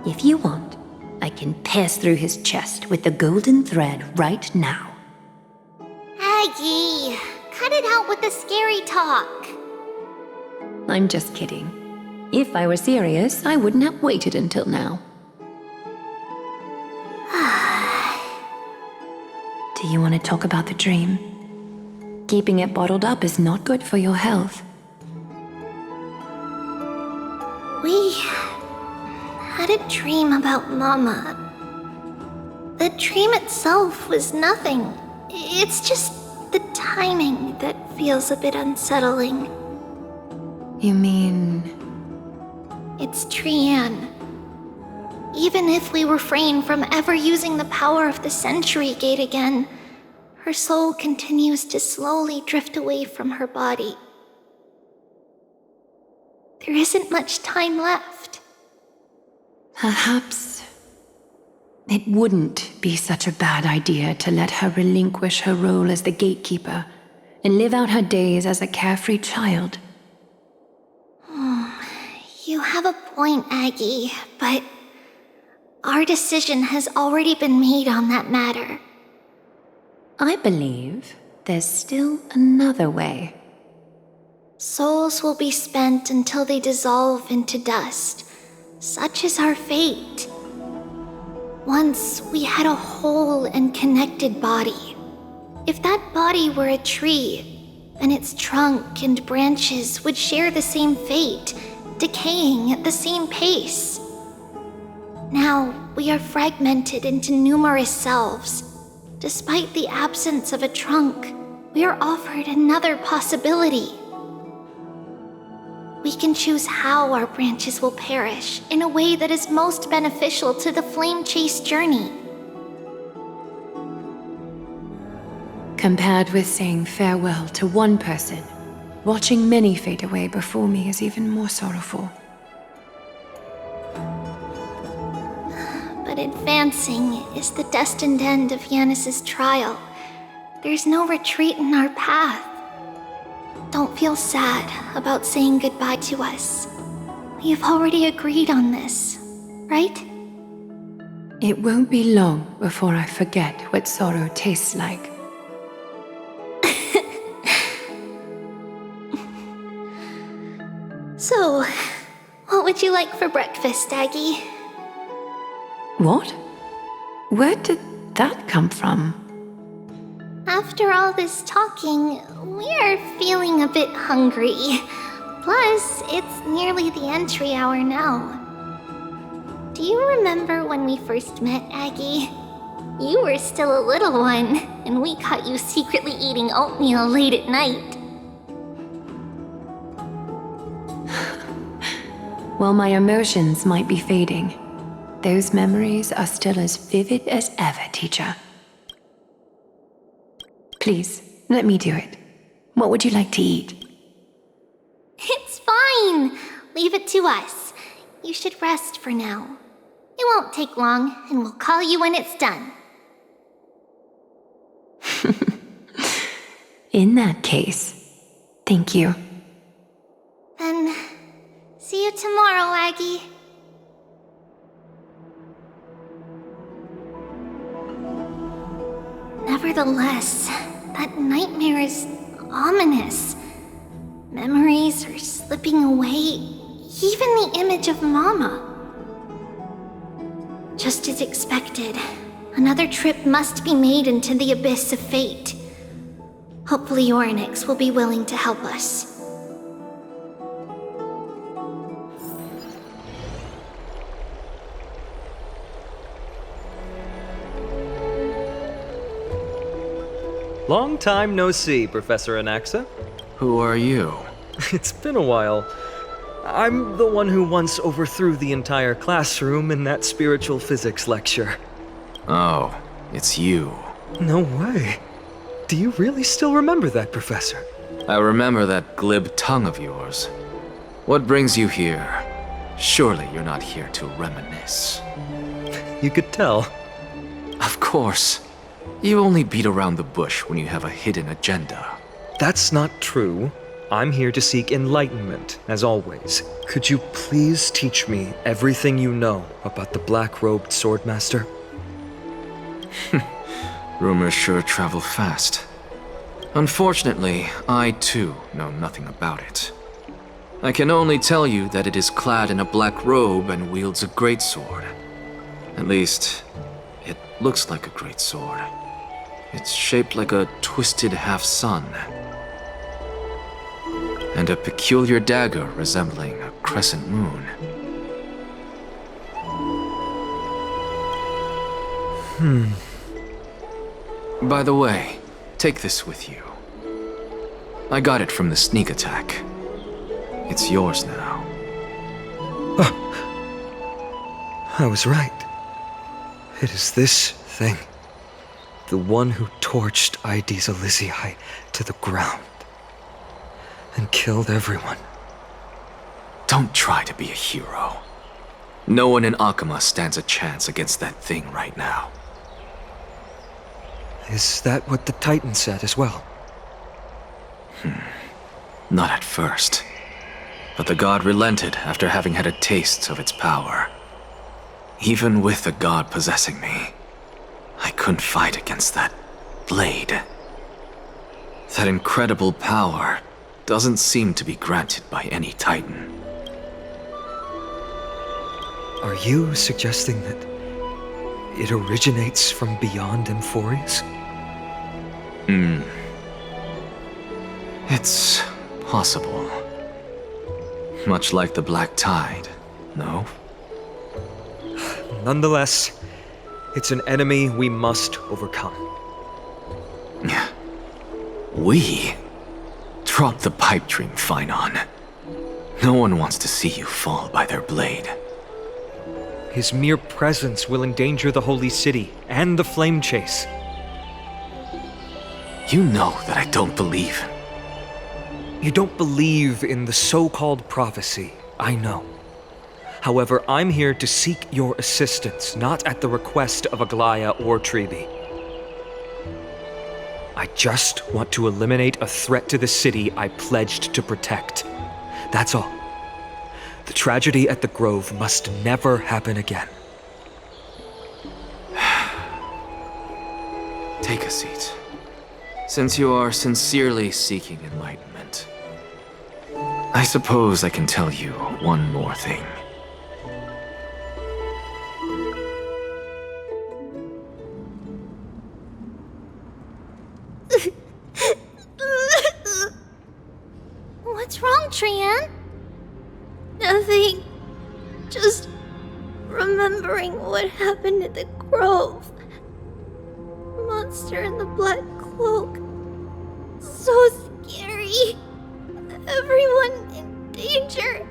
If you want, I can pierce through his chest with the golden thread right now. Aggie, cut it out with the scary talk. I'm just kidding. If I were serious, I wouldn't have waited until now. Do you want to talk about the dream? Keeping it bottled up is not good for your health. We had a dream about Mama. The dream itself was nothing. It's just the timing that feels a bit unsettling. You mean... It's Trianne. Even if we refrain from ever using the power of the Century Gate again, her soul continues to slowly drift away from her body. There isn't much time left. Perhaps it wouldn't be such a bad idea to let her relinquish her role as the gatekeeper and live out her days as a carefree child. You have a point, Aggie, but our decision has already been made on that matter. I believe there's still another way. Souls will be spent until they dissolve into dust. Such is our fate. Once we had a whole and connected body. If that body were a tree, then its trunk and branches would share the same fate, decaying at the same pace. Now we are fragmented into numerous selves. Despite the absence of a trunk, we are offered another possibility. We can choose how our branches will perish in a way that is most beneficial to the flame chase journey. Compared with saying farewell to one person, watching many fade away before me is even more sorrowful. But advancing is the destined end of Yanis's trial. There's no retreat in our path. Don't feel sad about saying goodbye to us. We have already agreed on this, right? It won't be long before I forget what sorrow tastes like. So, what would you like for breakfast, Aggie? What? Where did that come from? After all this talking, we are feeling a bit hungry. Plus, it's nearly the entry hour now. Do you remember when we first met, Aggie? You were still a little one, and we caught you secretly eating oatmeal late at night. While my emotions might be fading, those memories are still as vivid as ever, teacher. Please, let me do it. What would you like to eat? It's fine. Leave it to us. You should rest for now. It won't take long, and we'll call you when it's done. In that case, thank you. Then, see you tomorrow, Aggie. Nevertheless, that nightmare is ominous. Memories are slipping away, even the image of Mama. Just as expected, another trip must be made into the abyss of fate. Hopefully Orynyx will be willing to help us. Long time no see, Professor Anaxa. Who are you? It's been a while. I'm the one who once overthrew the entire classroom in that spiritual physics lecture. Oh, it's you. No way. Do you really still remember that, Professor? I remember that glib tongue of yours. What brings you here? Surely you're not here to reminisce. You could tell. Of course. You only beat around the bush when you have a hidden agenda. That's not true. I'm here to seek enlightenment, as always. Could you please teach me everything you know about the black-robed swordmaster? Rumors sure travel fast. Unfortunately, I too know nothing about it. I can only tell you that it is clad in a black robe and wields a greatsword. At least, it looks like a greatsword. It's shaped like a twisted half-sun, and a peculiar dagger resembling a crescent moon. By the way, take this with you. I got it from the sneak attack. It's yours now. I was right. It is this thing. The one who torched Aedes Elysiae to the ground and killed everyone. Don't try to be a hero. No one in Akama stands a chance against that thing right now. Is that what the Titan said as well? Not at first. But the god relented after having had a taste of its power. Even with the god possessing me, I couldn't fight against that blade. That incredible power doesn't seem to be granted by any Titan. Are you suggesting that it originates from beyond Emphorius? It's possible. Much like the Black Tide, no? Nonetheless, it's an enemy we must overcome. We? Drop the pipe dream, Phainon. No one wants to see you fall by their blade. His mere presence will endanger the Holy City and the Flame Chase. You know that I don't believe. You don't believe in the so-called prophecy, I know. However, I'm here to seek your assistance, not at the request of Aglaea or Tribbie. I just want to eliminate a threat to the city I pledged to protect. That's all. The tragedy at the Grove must never happen again. Take a seat. Since you are sincerely seeking enlightenment, I suppose I can tell you one more thing. Nothing. Just remembering what happened at the grove. Monster in the black cloak. So scary. Everyone in danger.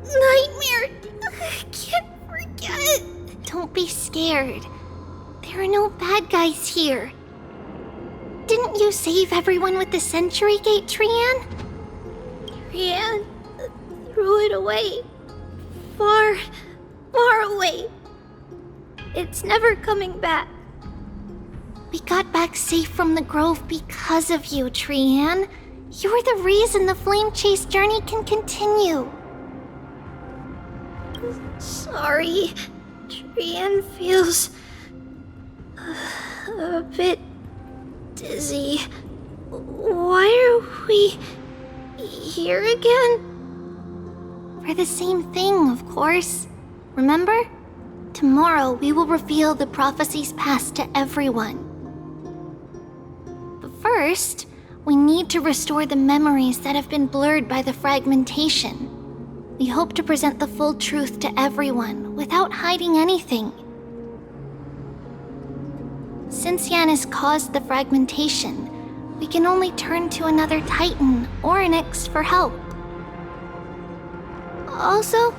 Nightmare. I can't forget. Don't be scared. There are no bad guys here. Didn't you save everyone with the Century Gate, Trianne? Trianne threw it away. Far, far away. It's never coming back. We got back safe from the grove because of you, Trianne. You're the reason the flame chase journey can continue. Sorry. Trianne feels a bit dizzy. Why are we here again? For the same thing, of course. Remember? Tomorrow we will reveal the prophecies passed to everyone. But first, we need to restore the memories that have been blurred by the fragmentation. We hope to present the full truth to everyone without hiding anything. Since Yanis caused the fragmentation, we can only turn to another Titan or Onyx for help. Also,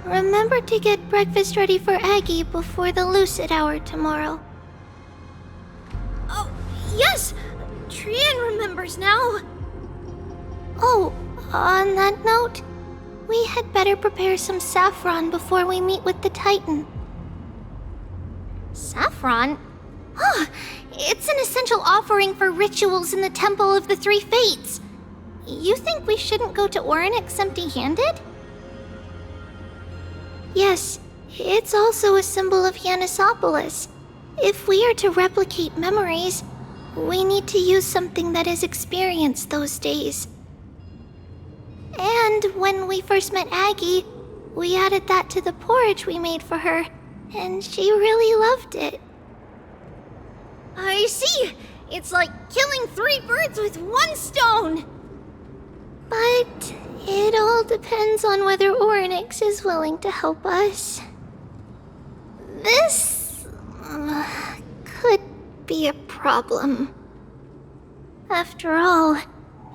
remember to get breakfast ready for Aggie before the lucid hour tomorrow. Oh, yes! Trianne remembers now! Oh, on that note, we had better prepare some saffron before we meet with the Titan. Saffron? Huh, it's an essential offering for rituals in the Temple of the Three Fates. You think we shouldn't go to Orynyx empty-handed? Yes, it's also a symbol of Yanisopolis. If we are to replicate memories, we need to use something that has experienced those days. And when we first met Aggie, we added that to the porridge we made for her, and she really loved it. I see! It's like killing 3 birds with 1 stone! But it all depends on whether Orynyx is willing to help us. This could be a problem. After all,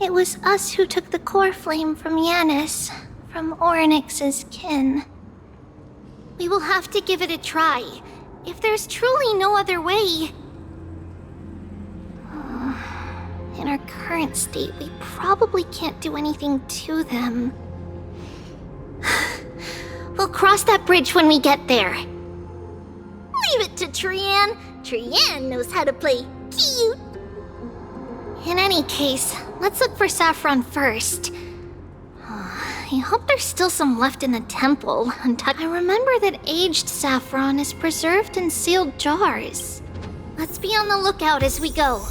it was us who took the core flame from Yanis, from Orynyx's kin. We will have to give it a try. If there's truly no other way... In our current state, we probably can't do anything to them. We'll cross that bridge when we get there. Leave it to Trianne. Trianne knows how to play cute. In any case, let's look for saffron first. I hope there's still some left in the temple. I remember that aged saffron is preserved in sealed jars. Let's be on the lookout as we go.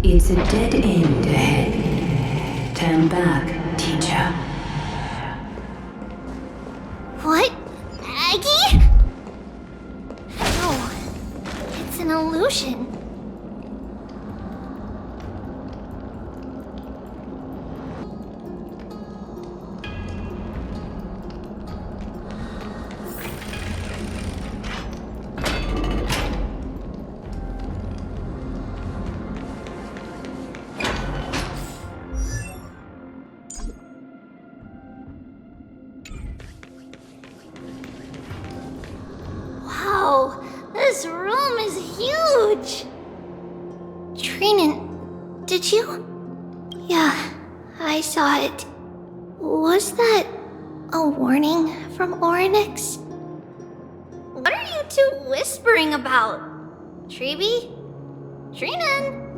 It's a dead end ahead. Turn back, teacher. What? Aggie? No, it's an illusion. This room is huge! Trianne, did you? Yeah, I saw it. Was that a warning from Orynyx? What are you two whispering about? Tribbie? Trianne?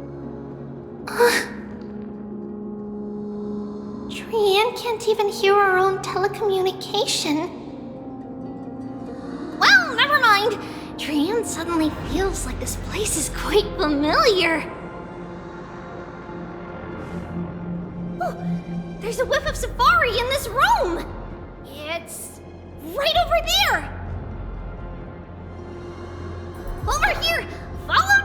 Trianne can't even hear our own telecommunication. Well, never mind. Trianne suddenly feels like this place is quite familiar. Oh, there's a whiff of safari in this room! It's right over there! Over here! Follow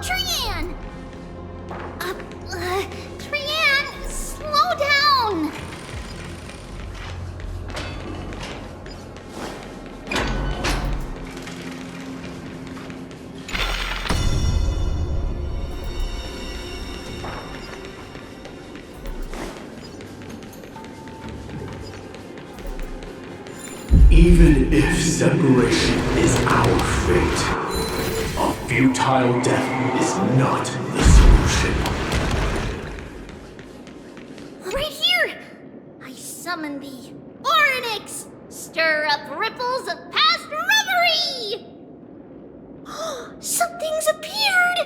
Even if separation is our fate, a futile death is not the solution. Right here! I summon thee, Orynyx! Stir up ripples of past reverie! Something's appeared!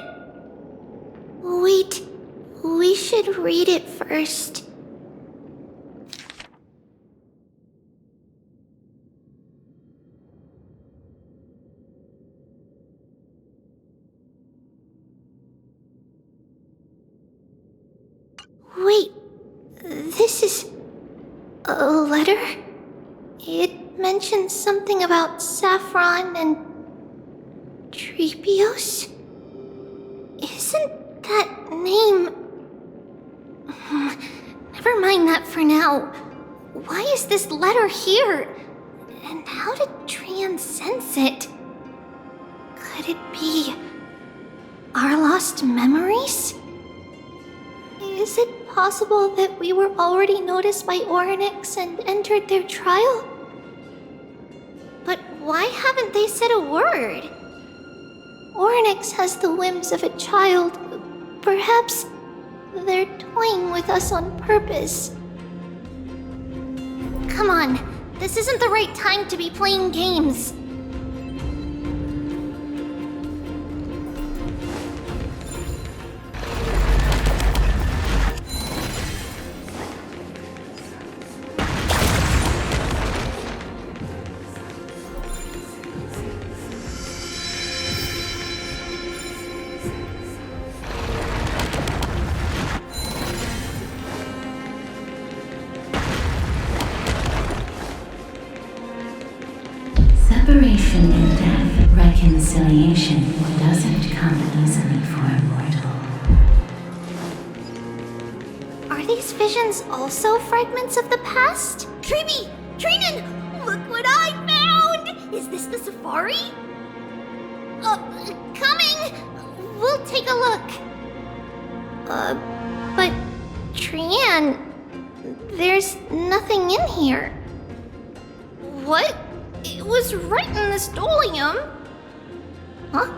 Wait, we should read it first. Wait, this is a letter? It mentions something about saffron and Tribbios? Isn't that name... Never mind that for now. Why is this letter here? And how did Trianne sense it? Could it be our lost memories? Is it possible that we were already noticed by Orynyx and entered their trial? But why haven't they said a word? Orynyx has the whims of a child. Perhaps they're toying with us on purpose. Come on, this isn't the right time to be playing games. Separation and death, reconciliation doesn't come easily for a mortal. Are these visions also fragments of the past? Tribbie! Trianne! Look what I found! Is this the safari? Coming! We'll take a look. But Trianne, there's nothing in here. What? It was right in the stolium. Huh?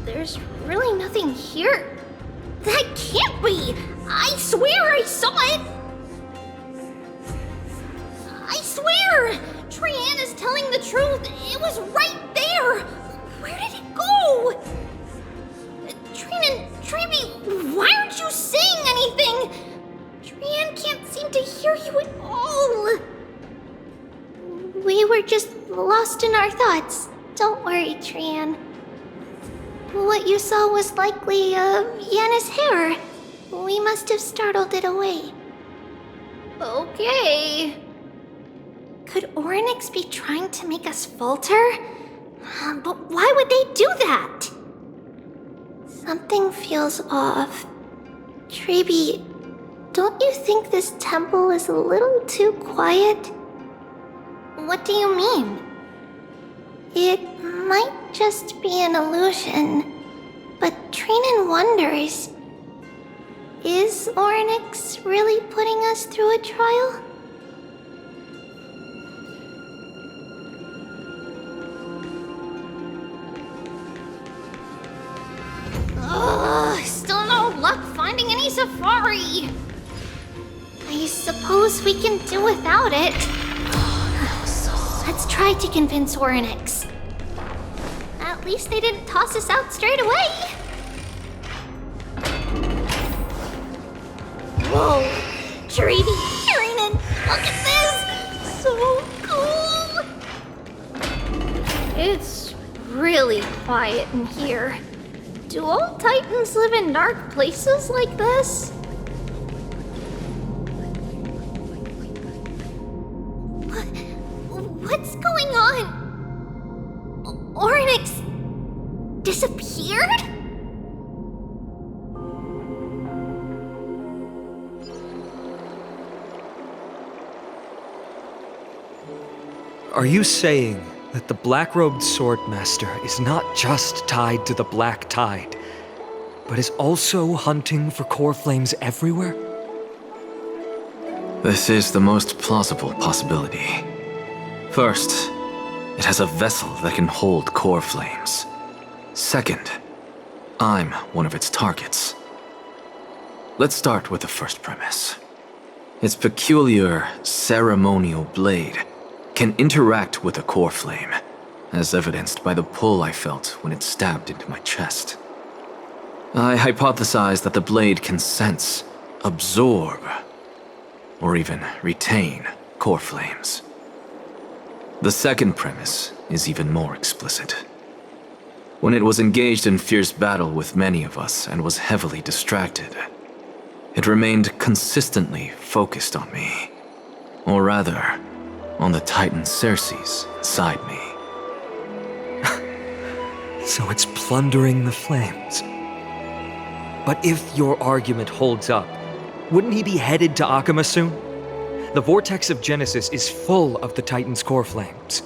There's really nothing here. That can't be! I swear I saw it! I swear! Trianne is telling the truth. It was right there! Where did it go? Trianne, Tribbie, why aren't you saying anything? Trianne can't seem to hear you at all. We were just lost in our thoughts. Don't worry, Trianne. What you saw was likely, Yenna's hair. We must have startled it away. Okay. Could Orynyx be trying to make us falter? But why would they do that? Something feels off. Tribbie, don't you think this temple is a little too quiet? What do you mean? It might just be an illusion, but Trianne wonders, is Orynyx really putting us through a trial? Still no luck finding any safari. I suppose we can do without it. Let's try to convince Orynyx. At least they didn't toss us out straight away. Whoa! Tribbie, Trianne, look at this! So cool! It's really quiet in here. Do all Titans live in dark places like this? What's going on? Orynyx disappeared? Are you saying that the black-robed swordmaster is not just tied to the Black Tide, but is also hunting for core flames everywhere? This is the most plausible possibility. First, it has a vessel that can hold core flames. Second, I'm one of its targets. Let's start with the first premise. Its peculiar ceremonial blade can interact with a core flame, as evidenced by the pull I felt when it stabbed into my chest. I hypothesized that the blade can sense, absorb, or even retain core flames. The second premise is even more explicit. When it was engaged in fierce battle with many of us and was heavily distracted, it remained consistently focused on me. Or rather, on the Titan Circes inside me. So it's plundering the flames. But if your argument holds up, wouldn't he be headed to Akama soon? The vortex of Genesis is full of the Titan's core flames.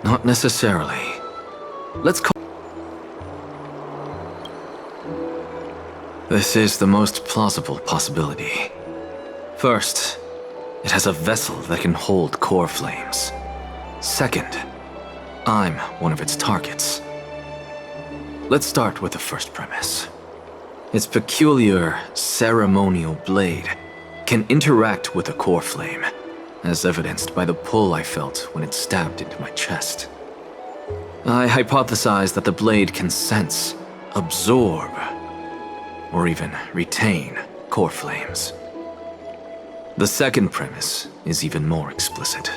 Not necessarily. Let's call... This is the most plausible possibility. First, it has a vessel that can hold core flames. Second, I'm one of its targets. Let's start with the first premise. Its peculiar ceremonial blade can interact with a core flame, as evidenced by the pull I felt when it stabbed into my chest. I hypothesized that the blade can sense, absorb, or even retain core flames. The second premise is even more explicit.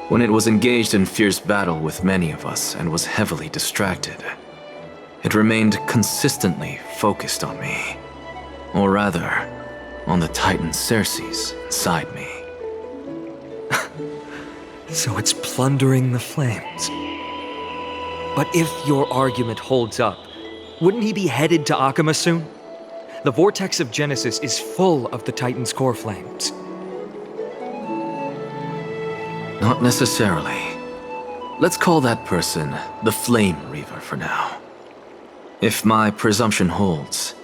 When it was engaged in fierce battle with many of us and was heavily distracted, it remained consistently focused on me. Or rather, on the Titan Circes inside me. So it's plundering the flames. But if your argument holds up, wouldn't he be headed to Akama soon? The vortex of Genesis is full of the Titan's core flames. Not necessarily. Let's call that person the Flame Reaver for now. If my presumption holds,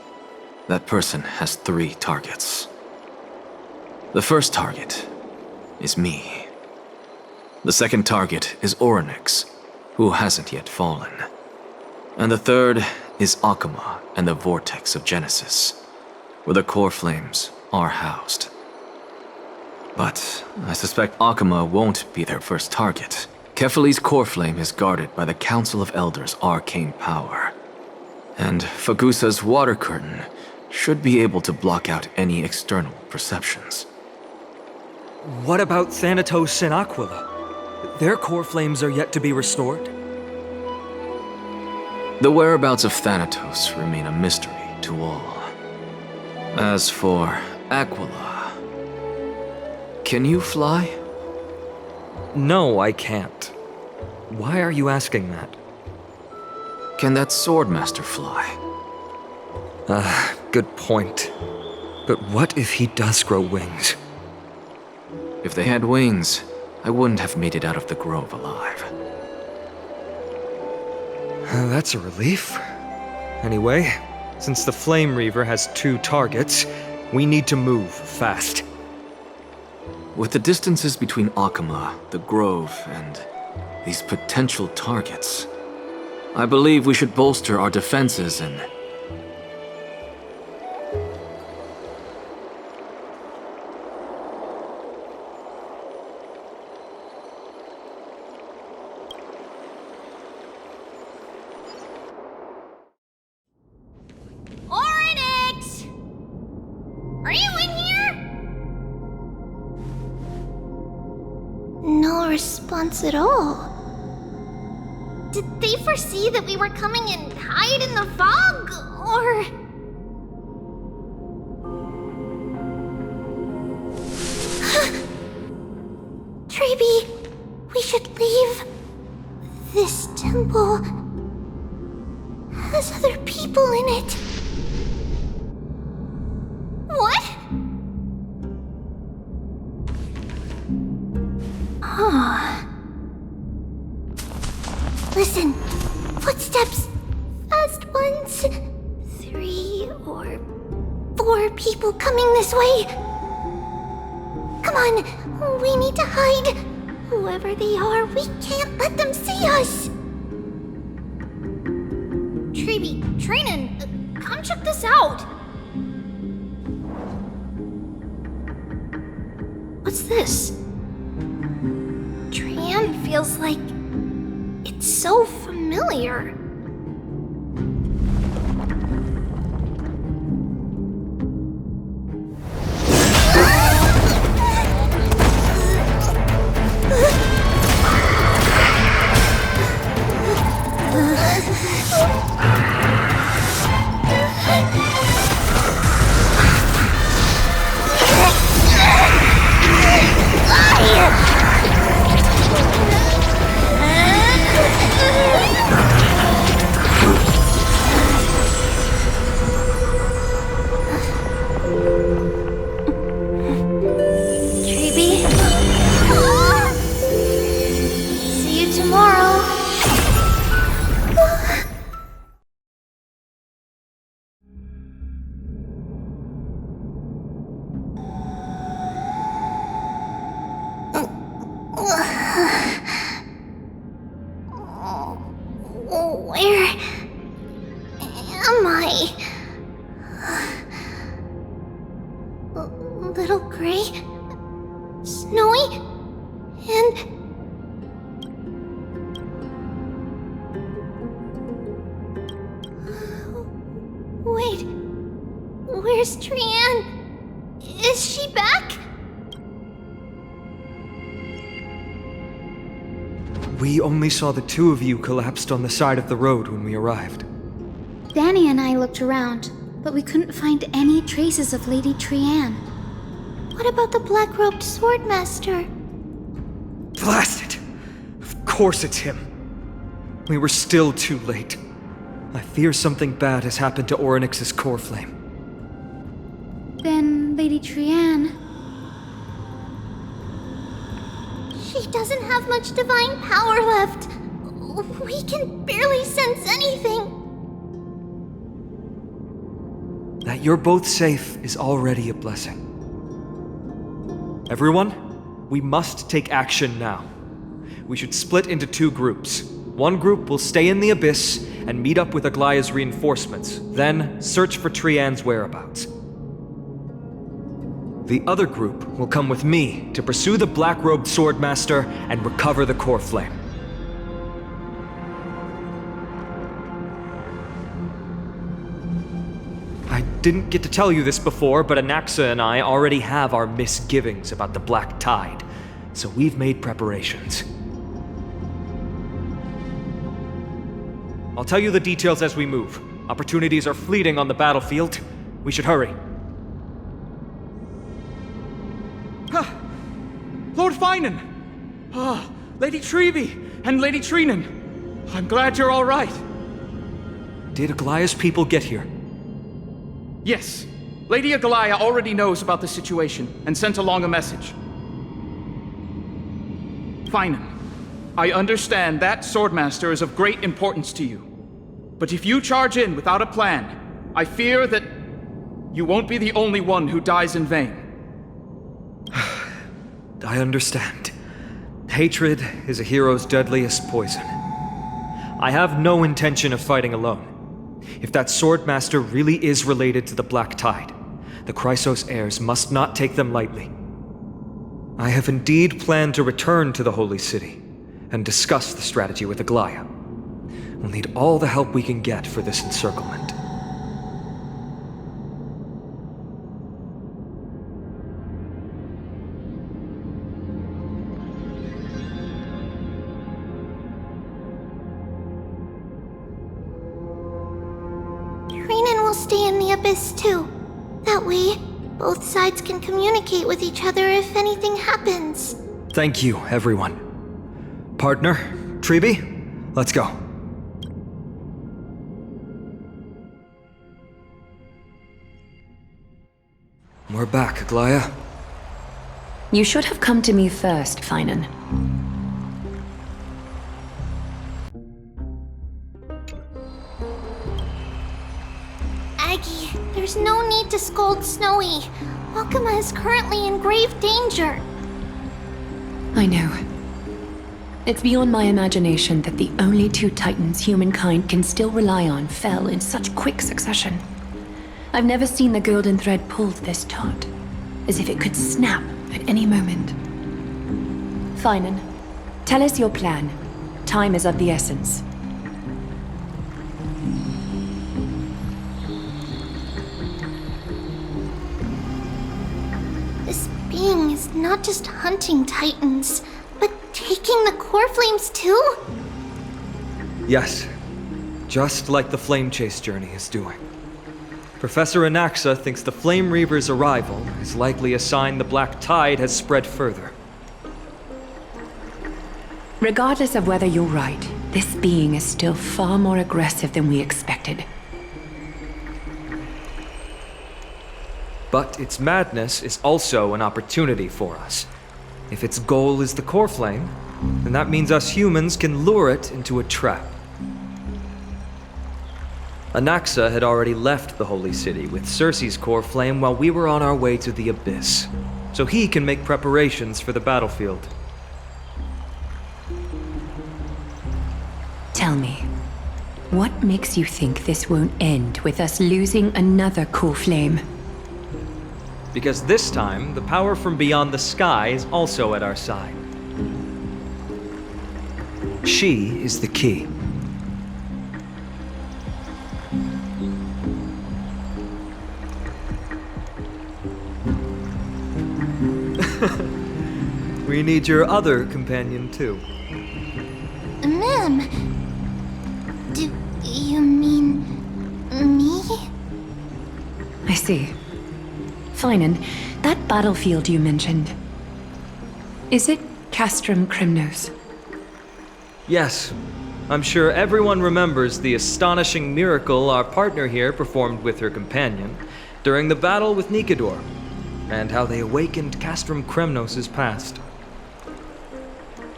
that person has 3 targets. The first target is me. The second target is Orynyx, who hasn't yet fallen. And the third is Akama and the Vortex of Genesis, where the core flames are housed. But I suspect Akama won't be their first target. Kefali's core flame is guarded by the Council of Elders' arcane power. And Fagusa's water curtain should be able to block out any external perceptions. What about Thanatos and Aquila? Their core flames are yet to be restored? The whereabouts of Thanatos remain a mystery to all. As for Aquila, can you fly? No, I can't. Why are you asking that? Can that Swordmaster fly? Good point. But what if he does grow wings? If they had wings, I wouldn't have made it out of the grove alive. That's a relief. Anyway, since the Flame Reaver has 2 targets, we need to move fast. With the distances between Akama, the grove, and these potential targets, I believe we should bolster our defenses and... Orynyx! Are you in here? No response at all. Did they foresee that we were coming and hide in the fog, or...? Tribbie, we should leave. This temple has other people in it. What? Oh. Listen, footsteps. Fast ones. 3 or 4 people coming this way. Come on, We need to hide. Whoever they are, we can't let them see us. Tribbie, Trianne, come check this out. What's this? Trianne feels like it's so familiar. Where am I? Little gray, snowy, and wait, where's Trianne? Is she back? We only saw the two of you collapsed on the side of the road when we arrived. Danny and I looked around, but we couldn't find any traces of Lady Trianne. What about the black-robed swordmaster? Blast it! Of course it's him. We were still too late. I fear something bad has happened to Orynyx's core flame. Then Lady Trianne... She doesn't have much divine power left. We can barely sense anything. That you're both safe is already a blessing. Everyone, we must take action now. We should split into two groups. One group will stay in the Abyss and meet up with Aglaea's reinforcements, then search for Trianne's whereabouts. The other group will come with me to pursue the black-robed swordmaster and recover the core flame. I didn't get to tell you this before, but Anaxa and I already have our misgivings about the Black Tide, so we've made preparations. I'll tell you the details as we move. Opportunities are fleeting on the battlefield. We should hurry. Lord Phainon! Lady Tribbie and Lady Trianne. I'm glad you're all right. Did Aglaea's people get here? Yes. Lady Aglaea already knows about the situation and sent along a message. Phainon, I understand that Swordmaster is of great importance to you. But if you charge in without a plan, I fear that you won't be the only one who dies in vain. I understand. Hatred is a hero's deadliest poison. I have no intention of fighting alone. If that Swordmaster really is related to the Black Tide, the Krateros heirs must not take them lightly. I have indeed planned to return to the Holy City and discuss the strategy with Aglaea. We'll need all the help we can get for this encirclement. Stay in the Abyss too. That way, both sides can communicate with each other if anything happens. Thank you, everyone. Partner, Tribbie, let's go. We're back, Aglaea. You should have come to me first, Phainon. Aggie, there's no need to scold Snowy. Welcome is currently in grave danger. I know. It's beyond my imagination that the only two titans humankind can still rely on fell in such quick succession. I've never seen the golden thread pulled this taut, as if it could snap at any moment. Phainon, tell us your plan. Time is of the essence. This being is not just hunting titans, but taking the core flames too? Yes, just like the Flame Chase journey is doing. Professor Anaxa thinks the Flame Reaver's arrival is likely a sign the Black Tide has spread further. Regardless of whether you're right, this being is still far more aggressive than we expected. But its madness is also an opportunity for us. If its goal is the core flame, then that means us humans can lure it into a trap. Anaxa had already left the Holy City with Circe's core flame while we were on our way to the Abyss, so he can make preparations for the battlefield. Tell me, what makes you think this won't end with us losing another core flame? Because this time, the power from beyond the sky is also at our side. She is the key. We need your other companion, too. Ma'am, do you mean me? I see. Phainon, that battlefield you mentioned, is it Castrum Krymnos? Yes. I'm sure everyone remembers the astonishing miracle our partner here performed with her companion during the battle with Nikador, and how they awakened Castrum Krymnos' past.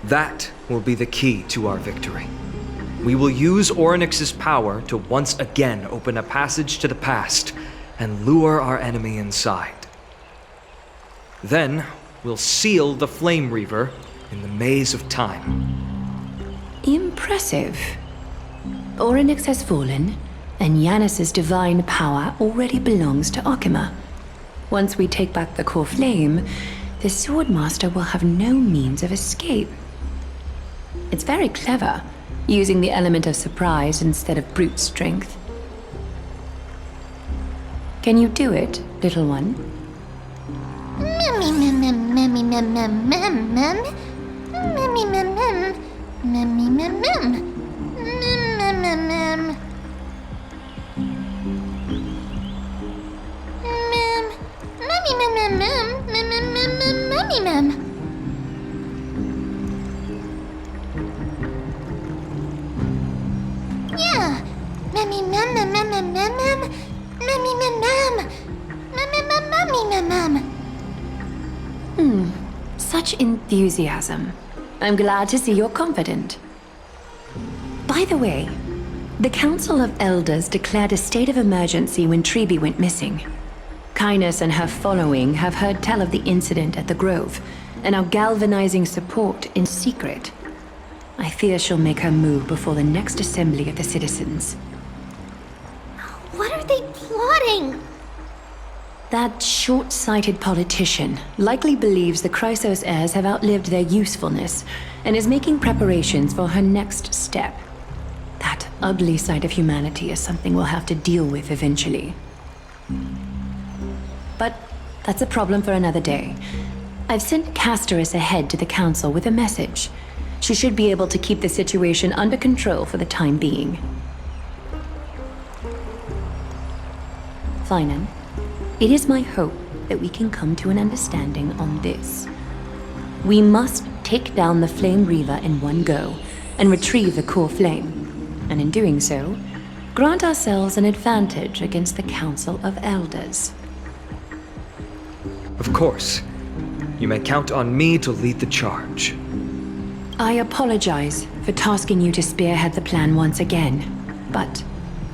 That will be the key to our victory. We will use Orynyx's power to once again open a passage to the past and lure our enemy inside. Then, we'll seal the Flame Reaver in the maze of time. Impressive. Orynyx has fallen, and Yanis's divine power already belongs to Akima. Once we take back the core flame, the Swordmaster will have no means of escape. It's very clever, using the element of surprise instead of brute strength. Can you do it, little one? Yeah. Such enthusiasm. I'm glad to see you're confident. By the way, the Council of Elders declared a state of emergency when Tribbie went missing. Kainos and her following have heard tell of the incident at the Grove, and are galvanizing support in secret. I fear she'll make her move before the next assembly of the citizens. What are they plotting? That short-sighted politician likely believes the Chrysos heirs have outlived their usefulness and is making preparations for her next step. That ugly side of humanity is something we'll have to deal with eventually. But that's a problem for another day. I've sent Castoris ahead to the council with a message. She should be able to keep the situation under control for the time being. Phainon, it is my hope that we can come to an understanding on this. We must take down the Flame Reaver in one go and retrieve the core flame. And in doing so, grant ourselves an advantage against the Council of Elders. Of course. You may count on me to lead the charge. I apologize for tasking you to spearhead the plan once again, but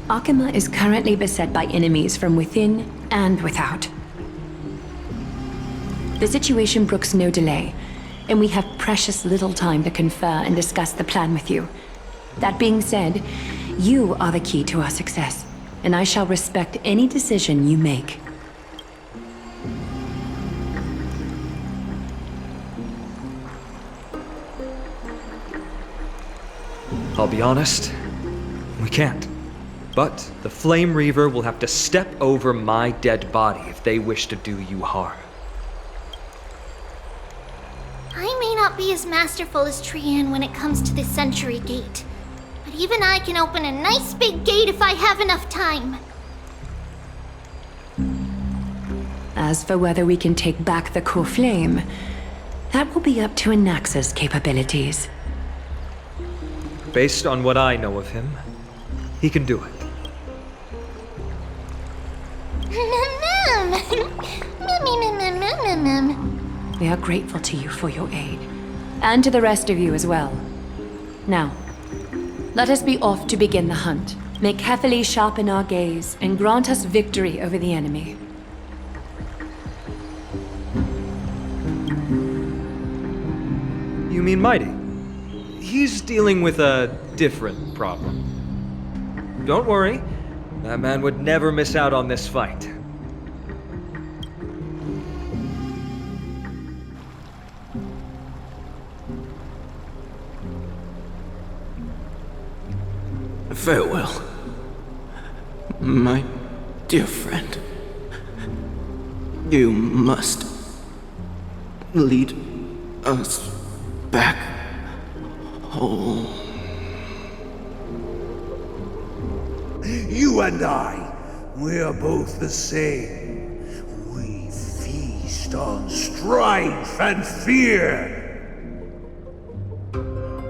Akima is currently beset by enemies from within and without. The situation brooks no delay, and we have precious little time to confer and discuss the plan with you. That being said, you are the key to our success, and I shall respect any decision you make. I'll be honest, we can't. But the Flame Reaver will have to step over my dead body if they wish to do you harm. I may not be as masterful as Trianne when it comes to the Century Gate, but even I can open a nice big gate if I have enough time. As for whether we can take back the core flame, that will be up to Anaxa's capabilities. Based on what I know of him, he can do it. We are grateful to you for your aid, and to the rest of you as well. Now, let us be off to begin the hunt. May carefully sharpen our gaze and grant us victory over the enemy. You mean mydei? He's dealing with a different problem. Don't worry, that man would never miss out on this fight. Farewell, my dear friend. You must lead us back home. You and I, we are both the same. We feast on strife and fear.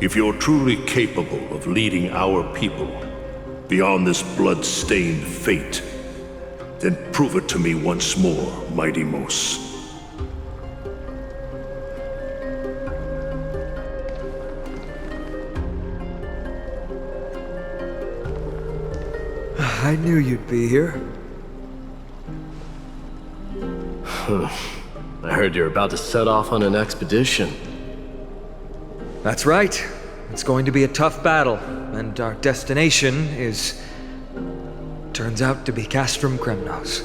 If you're truly capable of leading our people beyond this blood-stained fate, then prove it to me once more, mydei. I knew you'd be here. I heard you're about to set off on an expedition. That's right. It's going to be a tough battle, and our destination turns out to be Castrum Kremnos.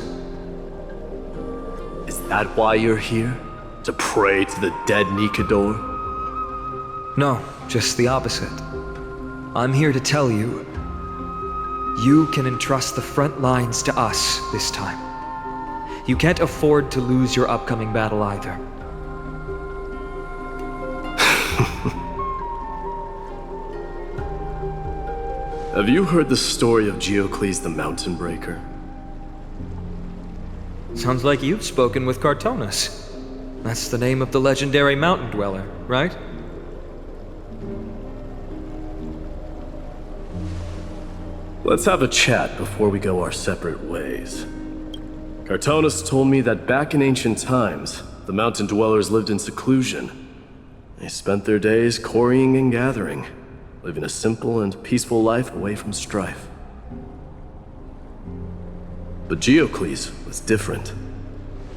Is that why you're here? To pray to the dead Nikador? No, just the opposite. I'm here to tell you, you can entrust the front lines to us this time. You can't afford to lose your upcoming battle either. Have you heard the story of Geocles the Mountain Breaker? Sounds like you've spoken with Krateros. That's the name of the legendary mountain dweller, right? Let's have a chat before we go our separate ways. Krateros told me that back in ancient times, the mountain dwellers lived in seclusion. They spent their days quarrying and gathering, living a simple and peaceful life away from strife. But Geocles was different.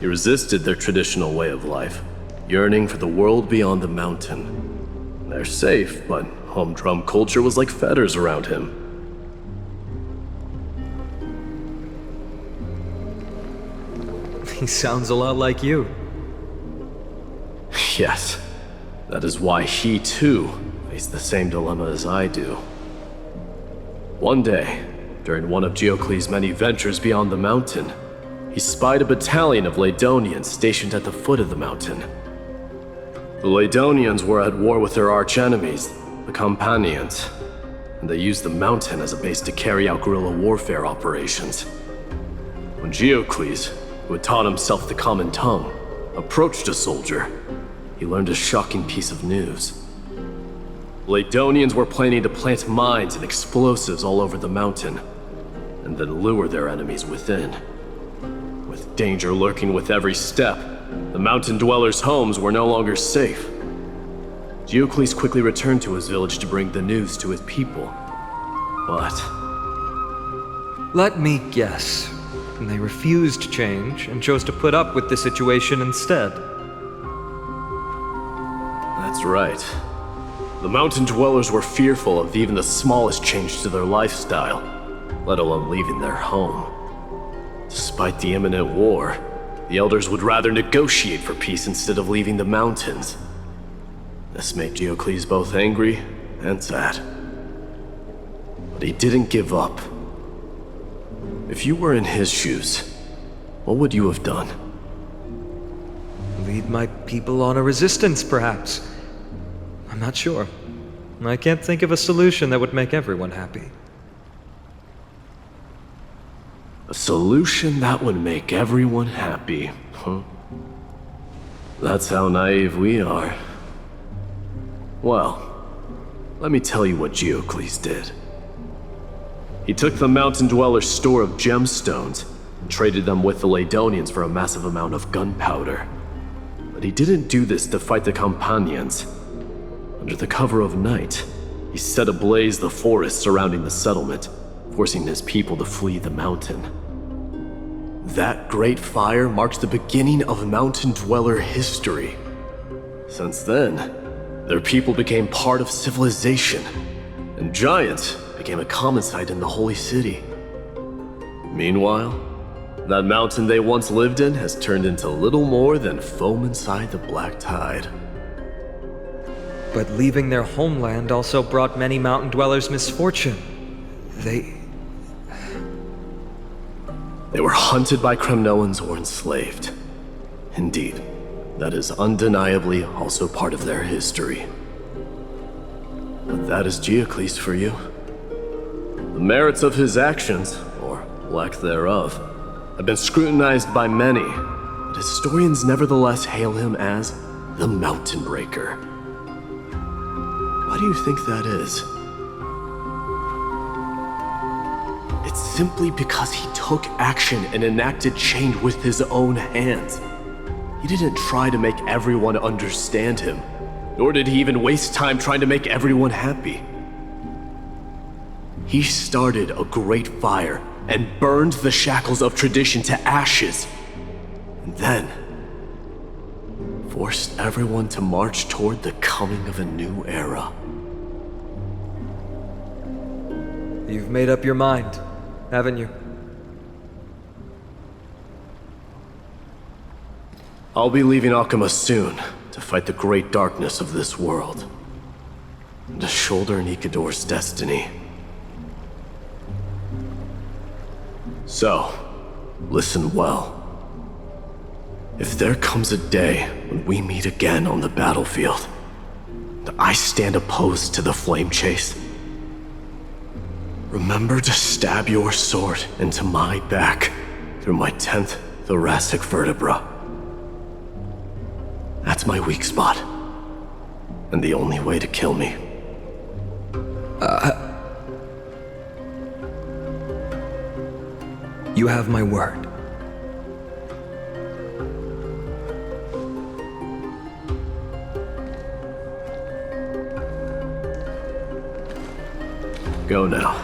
He resisted their traditional way of life, yearning for the world beyond the mountain. They're safe, but humdrum culture was like fetters around him. He sounds a lot like you. Yes, that is why he too faced the same dilemma as I do. One day, during one of Geocles' many ventures beyond the mountain, he spied a battalion of Laedonians stationed at the foot of the mountain. The Laedonians were at war with their arch-enemies, the Companions, and they used the mountain as a base to carry out guerrilla warfare operations. When Geocles, who had taught himself the common tongue, approached a soldier, he learned a shocking piece of news. Laedonians were planning to plant mines and explosives all over the mountain, and then lure their enemies within. With danger lurking with every step, the mountain dwellers' homes were no longer safe. Geocles quickly returned to his village to bring the news to his people. But... let me guess. They refused change and chose to put up with the situation instead. That's right. The mountain dwellers were fearful of even the smallest change to their lifestyle, let alone leaving their home. Despite the imminent war, the elders would rather negotiate for peace instead of leaving the mountains. This made Diocles both angry and sad. But he didn't give up. If you were in his shoes, what would you have done? Lead my people on a resistance, perhaps. I'm not sure. I can't think of a solution that would make everyone happy. A solution that would make everyone happy, huh? That's how naive we are. Well, let me tell you what Diocles did. He took the mountain dwellers' store of gemstones and traded them with the Ladonians for a massive amount of gunpowder. But he didn't do this to fight the Companions. Under the cover of night, he set ablaze the forest surrounding the settlement, forcing his people to flee the mountain. That great fire marked the beginning of mountain dweller history. Since then, their people became part of civilization, and giants became a common sight in the holy city. Meanwhile, that mountain they once lived in has turned into little more than foam inside the black tide. But leaving their homeland also brought many mountain dwellers misfortune. They were hunted by Kremnoans or enslaved. Indeed, that is undeniably also part of their history. But that is Diocles for you. The merits of his actions, or lack thereof, have been scrutinized by many, but historians nevertheless hail him as the Mountain Breaker. Why do you think that is? It's simply because he took action and enacted change with his own hands. He didn't try to make everyone understand him, nor did he even waste time trying to make everyone happy. He started a great fire and burned the shackles of tradition to ashes, and then forced everyone to march toward the coming of a new era. You've made up your mind, haven't you? I'll be leaving Akama soon to fight the great darkness of this world, and to shoulder Nikador's destiny. So, listen well. If there comes a day when we meet again on the battlefield, and I stand opposed to the flame chase, remember to stab your sword into my back through my 10th thoracic vertebra. That's my weak spot, and the only way to kill me. You have my word. Go now.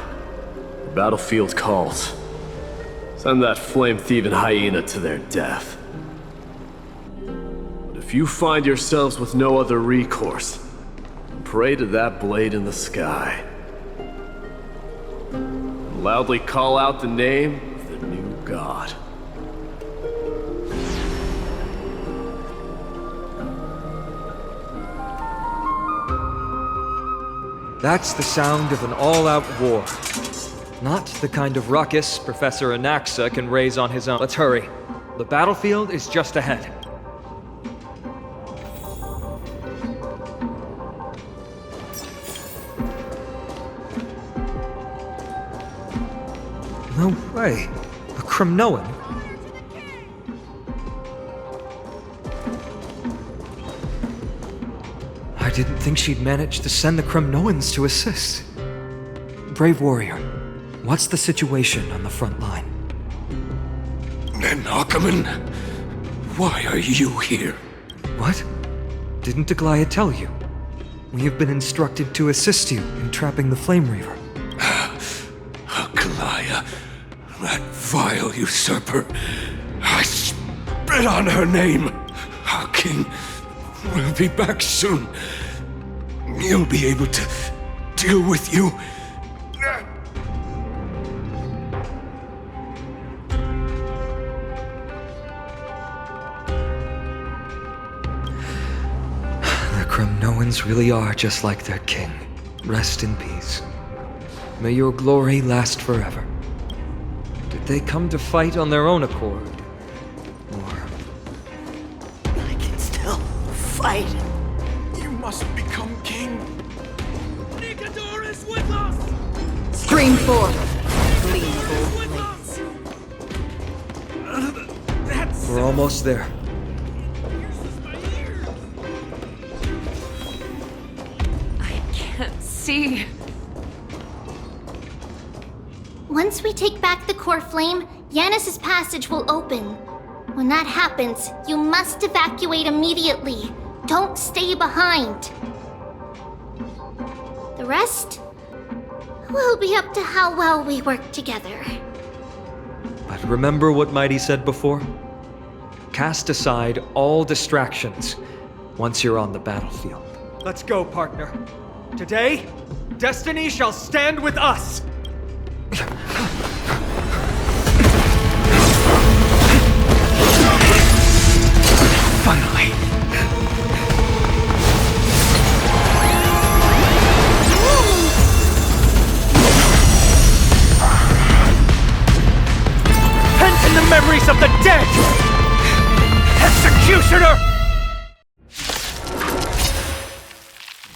The battlefield calls. Send that flame-thieving hyena to their death. But if you find yourselves with no other recourse, pray to that blade in the sky. And loudly call out the name of the new god. That's the sound of an all-out war. Not the kind of ruckus Professor Anaxa can raise on his own. Let's hurry. The battlefield is just ahead. No way. A Kremnoan? I didn't think she'd manage to send the Kremnoans to assist. Brave warrior, what's the situation on the front line? Nakaman, why are you here? What? Didn't Aglaea tell you? We have been instructed to assist you in trapping the Flame Reaver. Aglaea, that vile usurper. I spit on her name. Our king will be back soon. he'll be able to deal with you. The Kremnoans really are just like their king. Rest in peace. May your glory last forever. Did they come to fight on their own accord? I can still fight. You must become king. Nikador is with us! Scream forth! Lean We're almost there. Can't see. Once we take back the core flame, Yanis's passage will open. When that happens, you must evacuate immediately. Don't stay behind. The rest will be up to how well we work together. But remember what Mighty said before? Cast aside all distractions once you're on the battlefield. Let's go, partner. Today, destiny shall stand with us! Finally! Pent in the memories of the dead! Executioner!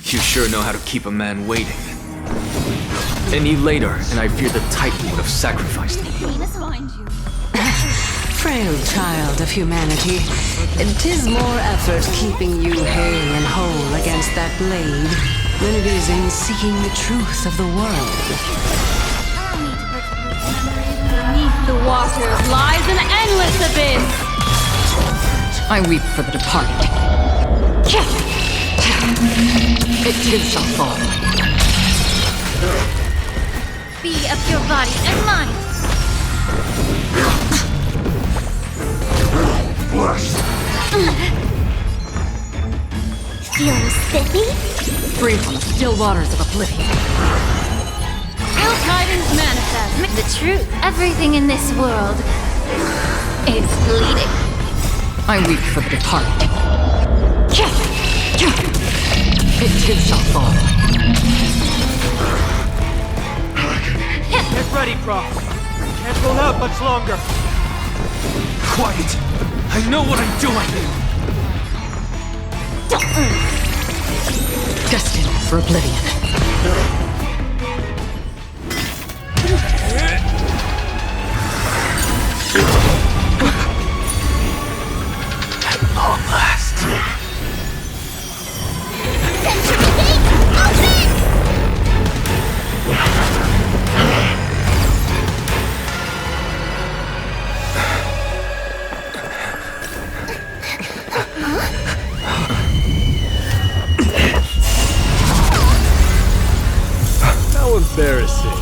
You sure know how to keep a man waiting. Any later, and I fear the Titan would have sacrificed me. Frail child of humanity, 'tis more effort keeping you hale and whole against that blade than it is in seeking the truth of the world. Beneath the waters lies an endless abyss! I weep for the departed. It too shall fall. Be of your body and mind! Feeling spiffy? Free from the still waters of oblivion. Real tidings manifest. The truth. Everything in this world is bleeding. I weep for the departed. It too shall fall. Get ready, Prof. Can't hold out much longer. Quiet! I know what I'm doing! Destined for oblivion. At long last. How embarrassing.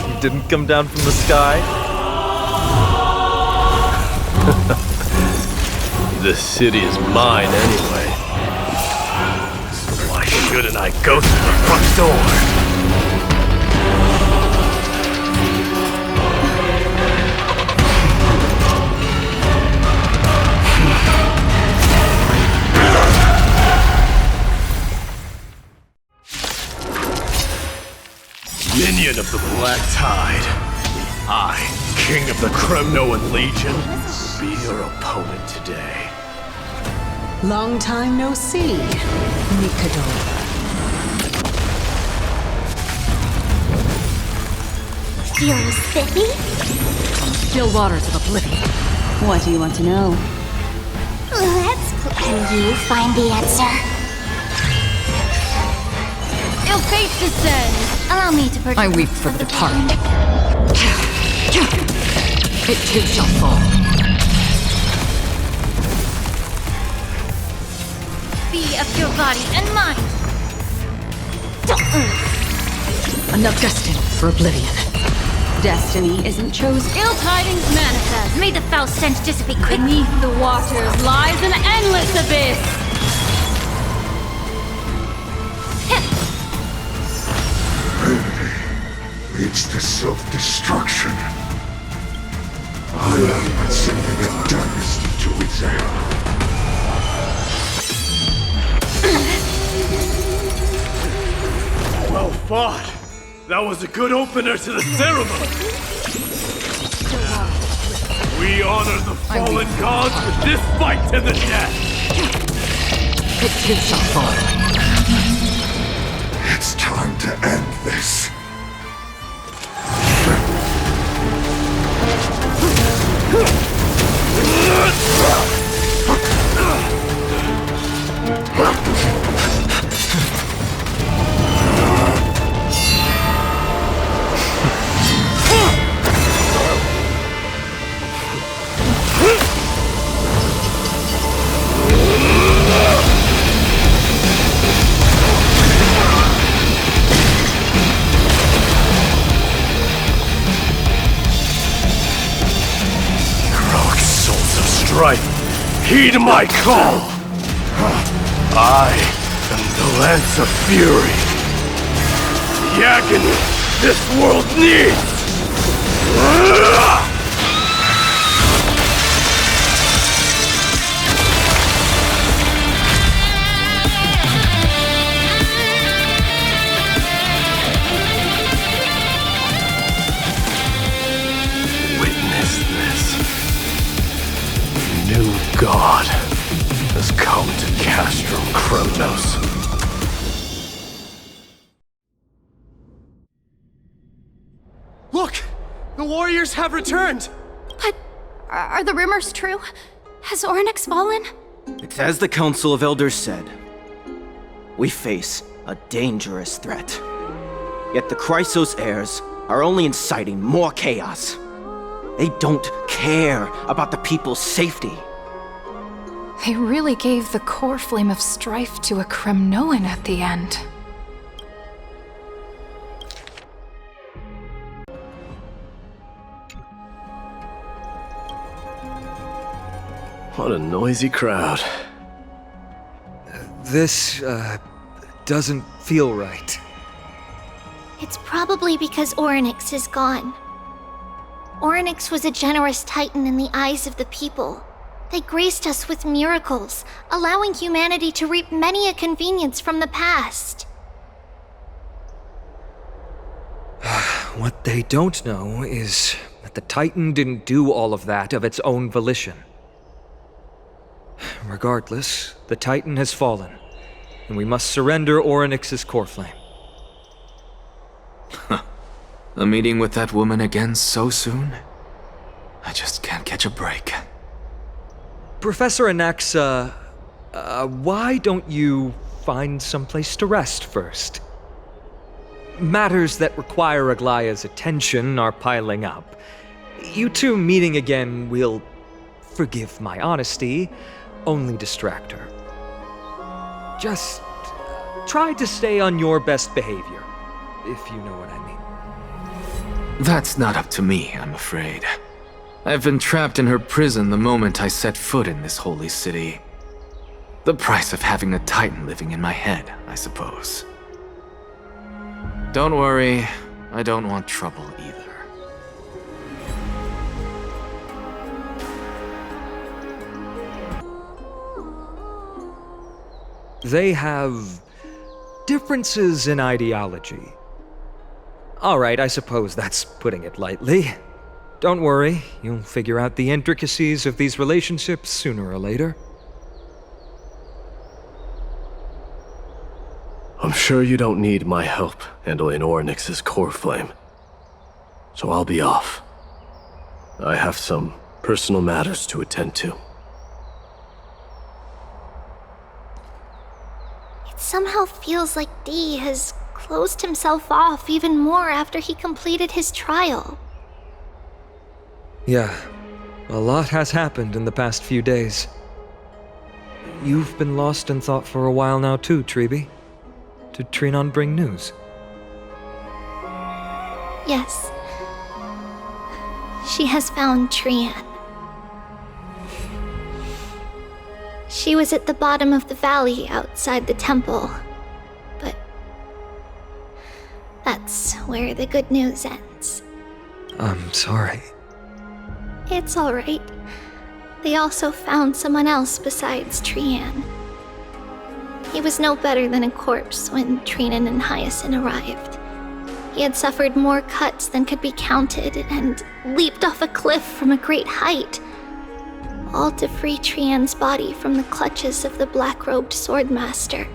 You didn't come down from the sky? This city is mine anyway. So why shouldn't I go through the front door? Minion of the Black Tide, I, King of the Kremnoan Legion, will be your opponent today. Long time no see, Nikador. Feeling spiffy? Still waters of oblivion. What do you want to know? Let's play. And you find the answer. Ill fate descends! Allow me to purchase. I weep for the departed. It too shall fall. Be of your body and mind! Enough destined for oblivion. Destiny isn't chosen. Ill tidings manifest. May the foul stench dissipate quickly. Beneath the waters lies an endless abyss. leads to self-destruction. I am sending a dynasty to its end. Well fought! That was a good opener to the ceremony! We honor the fallen gods with this fight to the death! It is a fall. It's time to end this. Strife, heed my call! I am the Lance of Fury. The agony this world needs! Witness this. New god has come to Castro Kronos. Look! The warriors have returned! But are the rumors true? Has Ornyx fallen? It's as the Council of Elders said. We face a dangerous threat. Yet the Chrysos heirs are only inciting more chaos. They don't care about the people's safety. They really gave the core flame of strife to a Kremnoan at the end. What a noisy crowd. This, doesn't feel right. It's probably because Ornyx is gone. Ornyx was a generous titan in the eyes of the people. They graced us with miracles, allowing humanity to reap many a convenience from the past. What they don't know is that the Titan didn't do all of that of its own volition. Regardless, the Titan has fallen, and we must surrender Ornyx's core flame. A meeting with that woman again so soon? I just can't catch a break. Professor Anaxa, why don't you find someplace to rest first? Matters that require Aglaea's attention are piling up. You two meeting again will, forgive my honesty, only distract her. Just try to stay on your best behavior, if you know what I mean. That's not up to me, I'm afraid. I've been trapped in her prison the moment I set foot in this holy city. The price of having a Titan living in my head, I suppose. Don't worry, I don't want trouble either. They have differences in ideology. All right, I suppose that's putting it lightly. Don't worry, you'll figure out the intricacies of these relationships sooner or later. I'm sure you don't need my help handling Ornyx's core flame. So I'll be off. I have some personal matters to attend to. It somehow feels like D has closed himself off even more after he completed his trial. Yeah, a lot has happened in the past few days. You've been lost in thought for a while now too, Tribbie. Did Trianne bring news? Yes. She has found Trianne. She was at the bottom of the valley outside the temple. But that's where the good news ends. I'm sorry. It's alright. They also found someone else besides Trianne. He was no better than a corpse when Trianne and Hyacine arrived. He had suffered more cuts than could be counted and leaped off a cliff from a great height, all to free Trianne's body from the clutches of the black-robed swordmaster.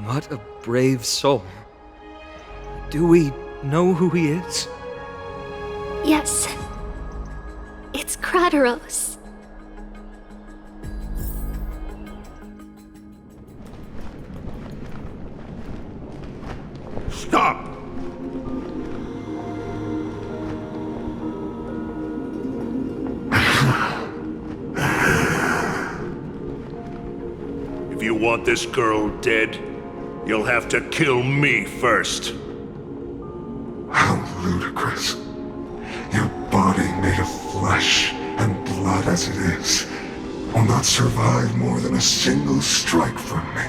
What a brave soul. Do we know who he is? Yes. It's Krateros. Stop! If you want this girl dead, you'll have to kill me first. How ludicrous. Your body made of flesh and blood as it is will not survive more than a single strike from me.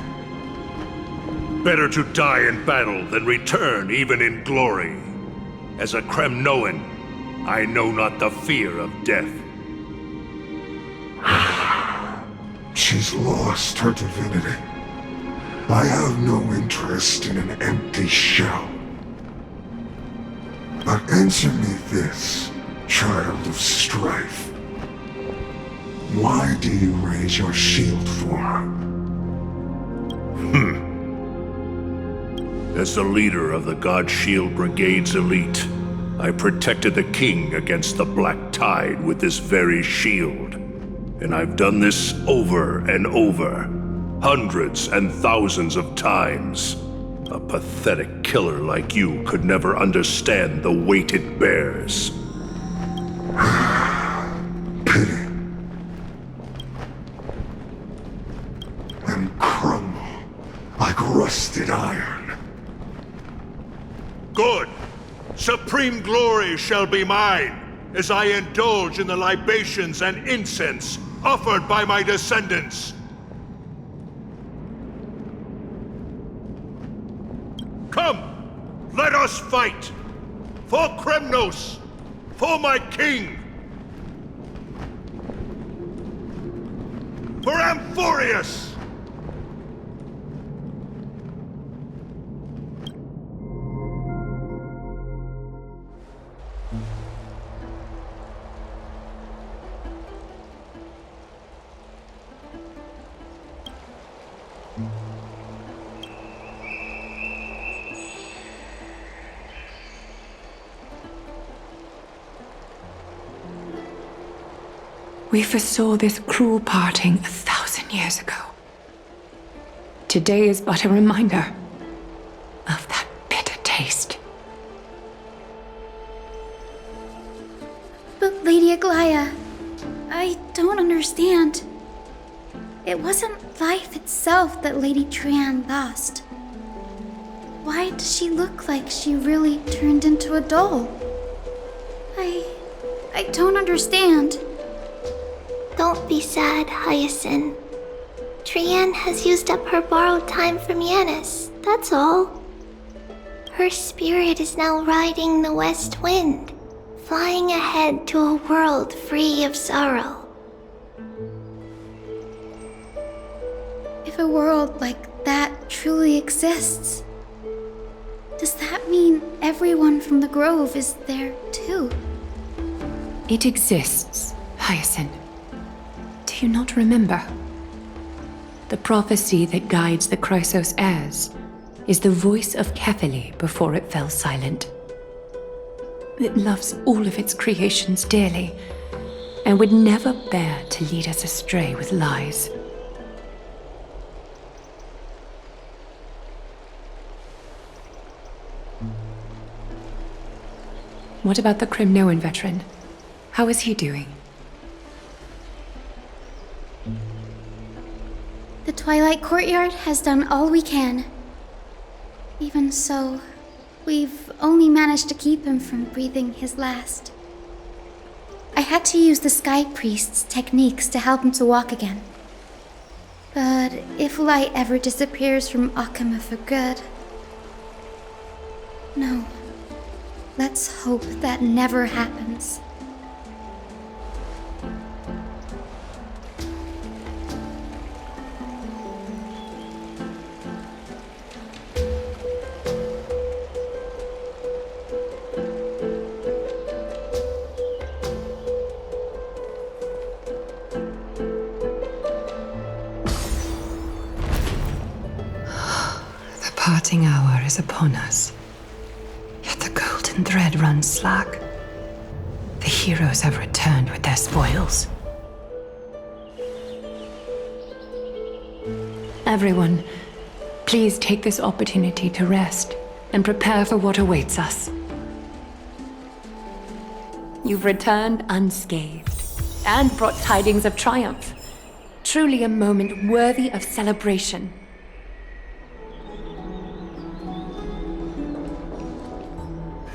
Better to die in battle than return even in glory. As a Kremnoan, I know not the fear of death. She's lost her divinity. I have no interest in an empty shell. But answer me this, child of strife. Why do you raise your shield for her? As the leader of the God Shield Brigade's elite, I protected the king against the Black Tide with this very shield. And I've done this over and over, hundreds and thousands of times. A pathetic killer like you could never understand the weight it bears. Pity. And crumble like rusted iron. Good! Supreme glory shall be mine, as I indulge in the libations and incense offered by my descendants. Come, let us fight! For Kremnos! For my king! For Amphorius! We foresaw this cruel parting 1,000 years ago. Today is but a reminder of that bitter taste. But Lady Aglaea, I don't understand. It wasn't life itself that Lady Trianne lost. Why does she look like she really turned into a doll? I don't understand. Don't be sad, Hyacine. Trianne has used up her borrowed time from Yanis, that's all. Her spirit is now riding the west wind, flying ahead to a world free of sorrow. If a world like that truly exists, does that mean everyone from the Grove is there too? It exists, Hyacine. Do you not remember? The prophecy that guides the Krateros heirs is the voice of Kefili before it fell silent. It loves all of its creations dearly, and would never bear to lead us astray with lies. What about the Kremnoan veteran? How is he doing? The Twilight Courtyard has done all we can. Even so, we've only managed to keep him from breathing his last. I had to use the Sky Priest's techniques to help him to walk again. But if light ever disappears from Akama for good, No. Let's hope that never happens. The parting hour is upon us. Yet the golden thread runs slack. The heroes have returned with their spoils. Everyone, please take this opportunity to rest and prepare for what awaits us. You've returned unscathed and brought tidings of triumph. Truly a moment worthy of celebration.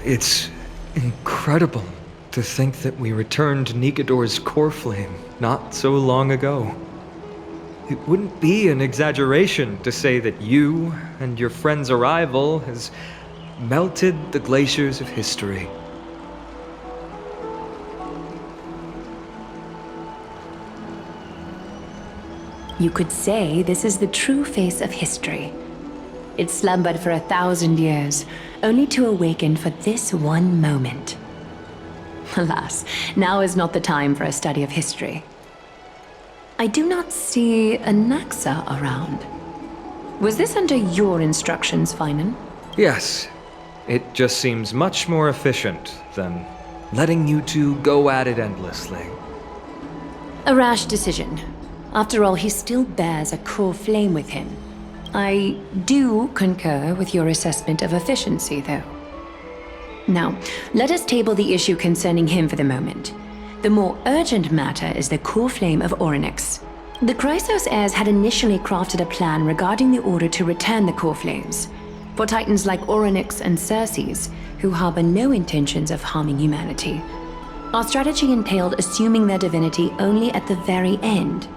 It's incredible to think that we returned Nikador's core flame not so long ago. It wouldn't be an exaggeration to say that you and your friend's arrival has melted the glaciers of history. You could say this is the true face of history. It slumbered for 1,000 years, only to awaken for this one moment. Alas, now is not the time for a study of history. I do not see anaxa around. Was this under your instructions, Phainon? Yes. It just seems much more efficient than letting you two go at it endlessly. A rash decision. After all, he still bears a core flame with him. I do concur with your assessment of efficiency, though. Now, let us table the issue concerning him for the moment. The more urgent matter is the core flame of Orynyx. The Krateros heirs had initially crafted a plan regarding the order to return the core flames. For titans like Orynyx and Circes, who harbor no intentions of harming humanity, our strategy entailed assuming their divinity only at the very end.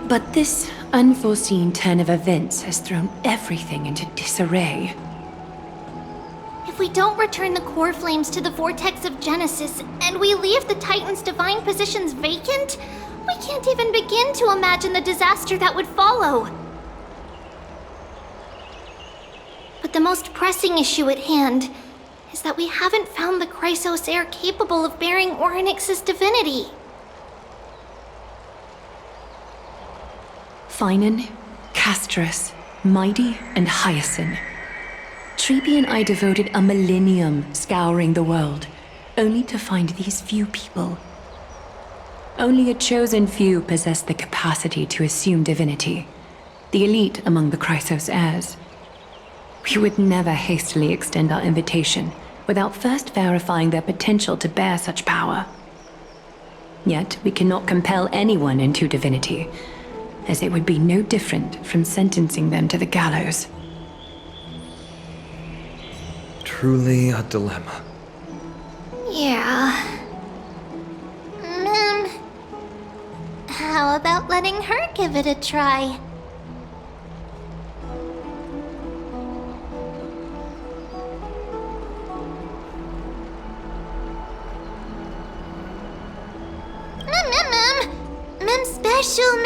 But this unforeseen turn of events has thrown everything into disarray. If we don't return the core flames to the vortex of Genesis, and we leave the Titan's divine positions vacant, we can't even begin to imagine the disaster that would follow. But the most pressing issue at hand is that we haven't found the Krateros heir capable of bearing Orynyx's divinity. Phainon, Castrus, mydei, and hyacine. Tribbie and I devoted a millennium scouring the world, only to find these few people. Only a chosen few possessed the capacity to assume divinity, the elite among the Krateros heirs. We would never hastily extend our invitation without first verifying their potential to bear such power. Yet we cannot compel anyone into divinity, as it would be no different from sentencing them to the gallows. Truly a dilemma. Yeah. How about letting her give it a try? Special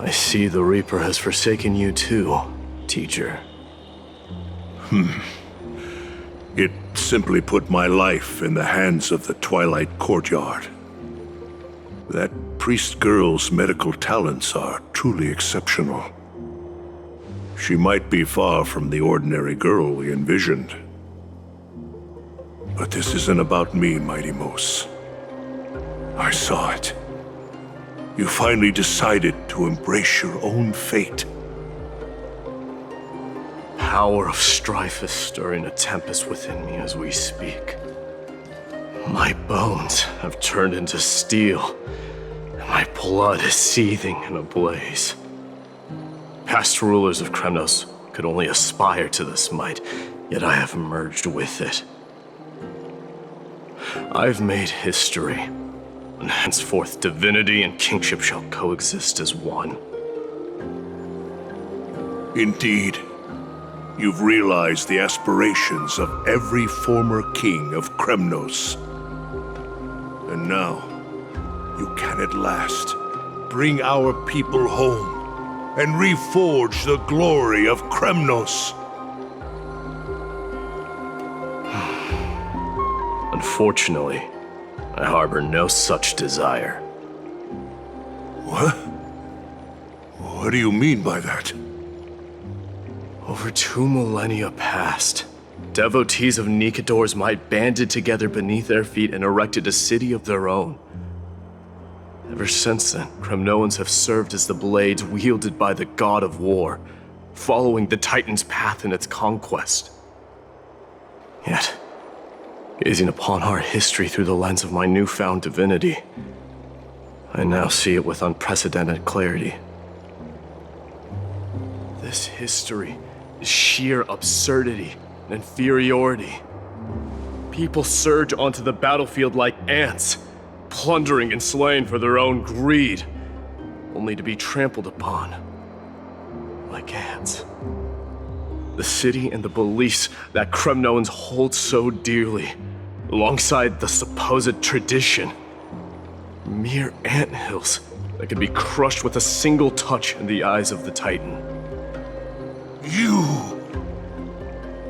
I see the Reaper has forsaken you too, teacher. It simply put my life in the hands of the Twilight Courtyard. That priest girl's medical talents are truly exceptional. She might be far from the ordinary girl we envisioned. But this isn't about me, Mighty Mos. I saw it. You finally decided to embrace your own fate. Power of strife is stirring a tempest within me as we speak. My bones have turned into steel, and my blood is seething in a blaze. Past rulers of Kremnos could only aspire to this might, yet I have merged with it. I've made history, and henceforth divinity and kingship shall coexist as one. Indeed, you've realized the aspirations of every former king of Kremnos. And now, you can at last bring our people home and reforge the glory of Kremnos. Unfortunately, I harbor no such desire. What? What do you mean by that? Over 2 millennia past, devotees of Nikador's might banded together beneath their feet and erected a city of their own. Ever since then, Kremnoans have served as the blades wielded by the god of war, following the Titan's path in its conquest. Yet, gazing upon our history through the lens of my newfound divinity, I now see it with unprecedented clarity. This history is sheer absurdity and inferiority. People surge onto the battlefield like ants, plundering and slaying for their own greed, only to be trampled upon like ants. The city and the beliefs that Kremnoans hold so dearly, alongside the supposed tradition, mere anthills that can be crushed with a single touch in the eyes of the Titan. You!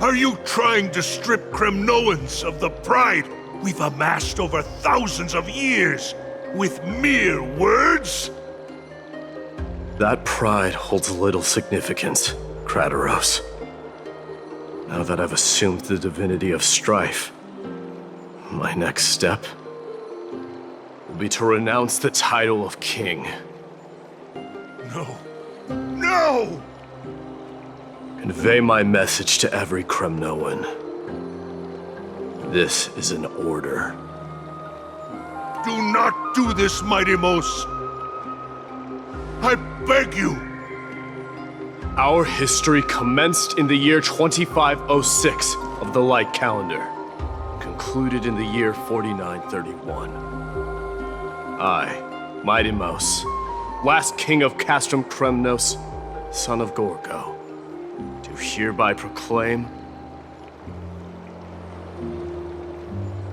Are you trying to strip Kremnoans of the pride we've amassed over thousands of years with mere words? That pride holds little significance, Krateros. Now that I've assumed the divinity of strife, my next step will be to renounce the title of king. No. No! Convey my message to every Kremnoan. This is an order. Do not do this, Mighty Mos. I beg you. Our history commenced in the year 2506 of the Light Calendar, concluded in the year 4931. I, Mighty Mos, last king of Castrum Kremnos, son of Gorgo, do hereby proclaim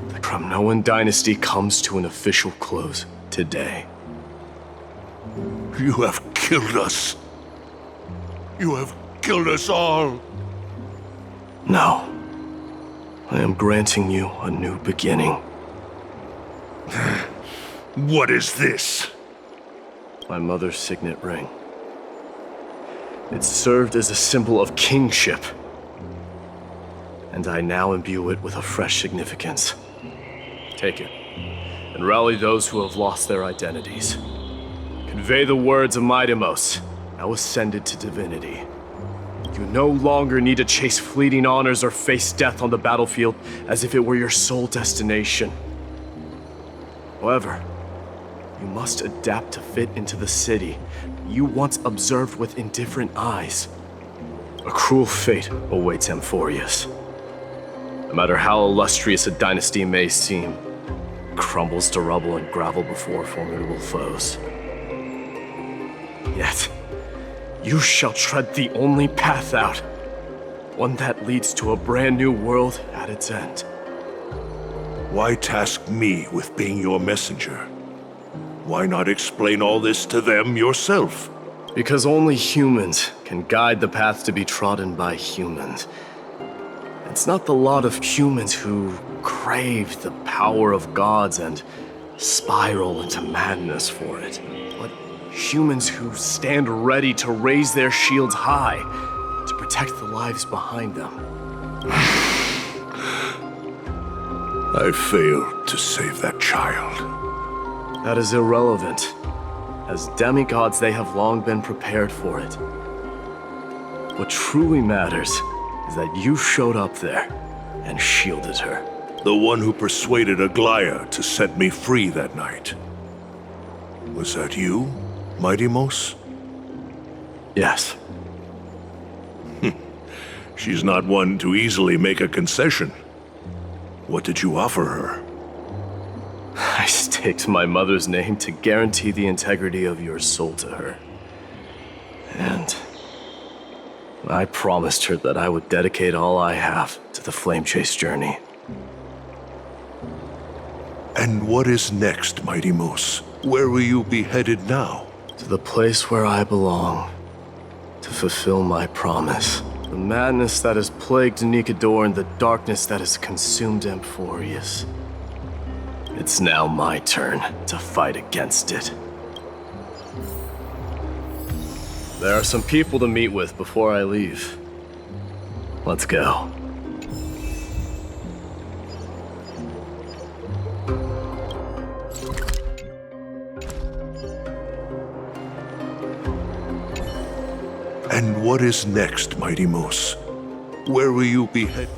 the Kremnoan dynasty comes to an official close today. You have killed us. You have killed us all. No. I am granting you a new beginning. What is this? My mother's signet ring. It served as a symbol of kingship, and I now imbue it with a fresh significance. Take it, and rally those who have lost their identities. Convey the words of Mighty Mos, now ascended to divinity. You no longer need to chase fleeting honors or face death on the battlefield as if it were your sole destination. However, you must adapt to fit into the city you once observed with indifferent eyes. A cruel fate awaits Amphorius. No matter how illustrious a dynasty may seem, it crumbles to rubble and gravel before formidable foes. Yet, you shall tread the only path out, one that leads to a brand new world at its end. Why task me with being your messenger? Why not explain all this to them yourself? Because only humans can guide the path to be trodden by humans. It's not the lot of humans who crave the power of gods and spiral into madness for it, but humans who stand ready to raise their shields high to protect the lives behind them. I failed to save that child. That is irrelevant. As demigods, they have long been prepared for it. What truly matters is that you showed up there and shielded her. The one who persuaded Aglaea to set me free that night. Was that you, Mydei? Yes. She's not one to easily make a concession. What did you offer her? I staked my mother's name to guarantee the integrity of your soul to her. And I promised her that I would dedicate all I have to the flame chase journey. And what is next, Mydei? Where will you be headed now? To the place where I belong. To fulfill my promise. The madness that has plagued Nikador and the darkness that has consumed Amphorius. It's now my turn to fight against it. There are some people to meet with before I leave. Let's go. And what is next, Mydei? Where will you be headed?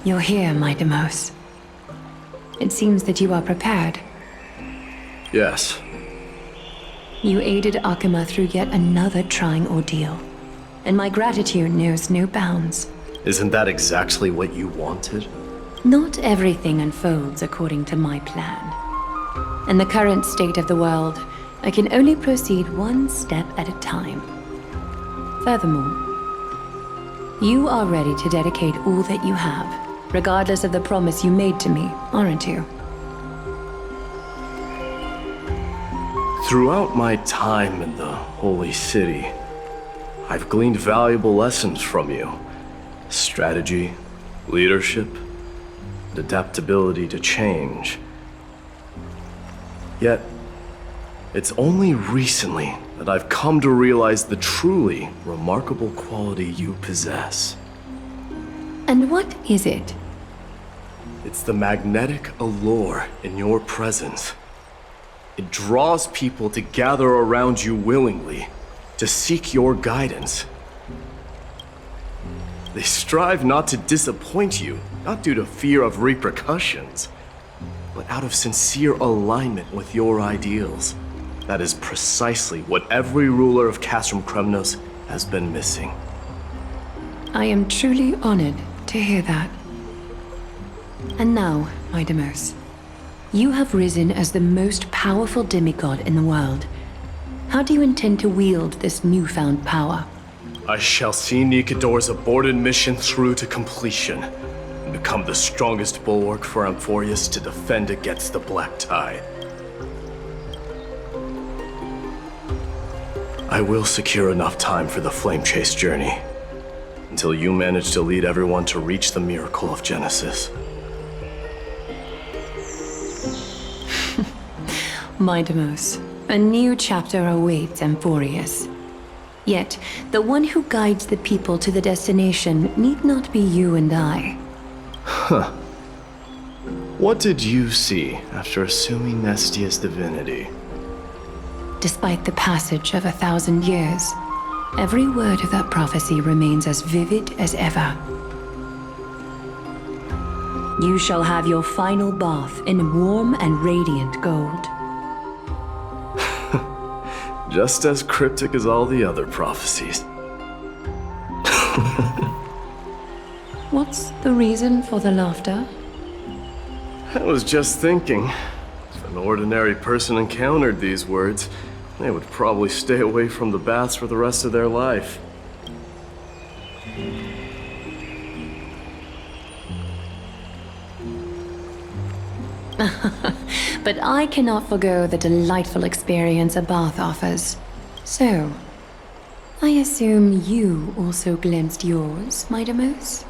You're here, Mydei. It seems that you are prepared. Yes. You aided Akuma through yet another trying ordeal, and my gratitude knows no bounds. Isn't that exactly what you wanted? Not everything unfolds according to my plan. In the current state of the world, I can only proceed one step at a time. Furthermore, you are ready to dedicate all that you have, regardless of the promise you made to me, aren't you? Throughout my time in the Holy City, I've gleaned valuable lessons from you. Strategy, leadership, and adaptability to change. Yet, it's only recently that I've come to realize the truly remarkable quality you possess. And what is it? It's the magnetic allure in your presence. It draws people to gather around you willingly, to seek your guidance. They strive not to disappoint you, not due to fear of repercussions, but out of sincere alignment with your ideals. That is precisely what every ruler of Castrum Kremnos has been missing. I am truly honored to hear that. And now, Mydei, you have risen as the most powerful demigod in the world. How do you intend to wield this newfound power? I shall see Nikador's aborted mission through to completion, and become the strongest bulwark for Amphorius to defend against the Black Tide. I will secure enough time for the flame chase journey, until you manage to lead everyone to reach the miracle of Genesis. Mydei, a new chapter awaits Amphorius. Yet, the one who guides the people to the destination need not be you and I. Huh. What did you see after assuming Nestia's divinity? Despite the passage of 1,000 years, every word of that prophecy remains as vivid as ever. You shall have your final bath in warm and radiant gold. Just as cryptic as all the other prophecies. What's the reason for the laughter? I was just thinking, if an ordinary person encountered these words, they would probably stay away from the baths for the rest of their life. But I cannot forgo the delightful experience a bath offers. So, I assume you also glimpsed yours, Mydei?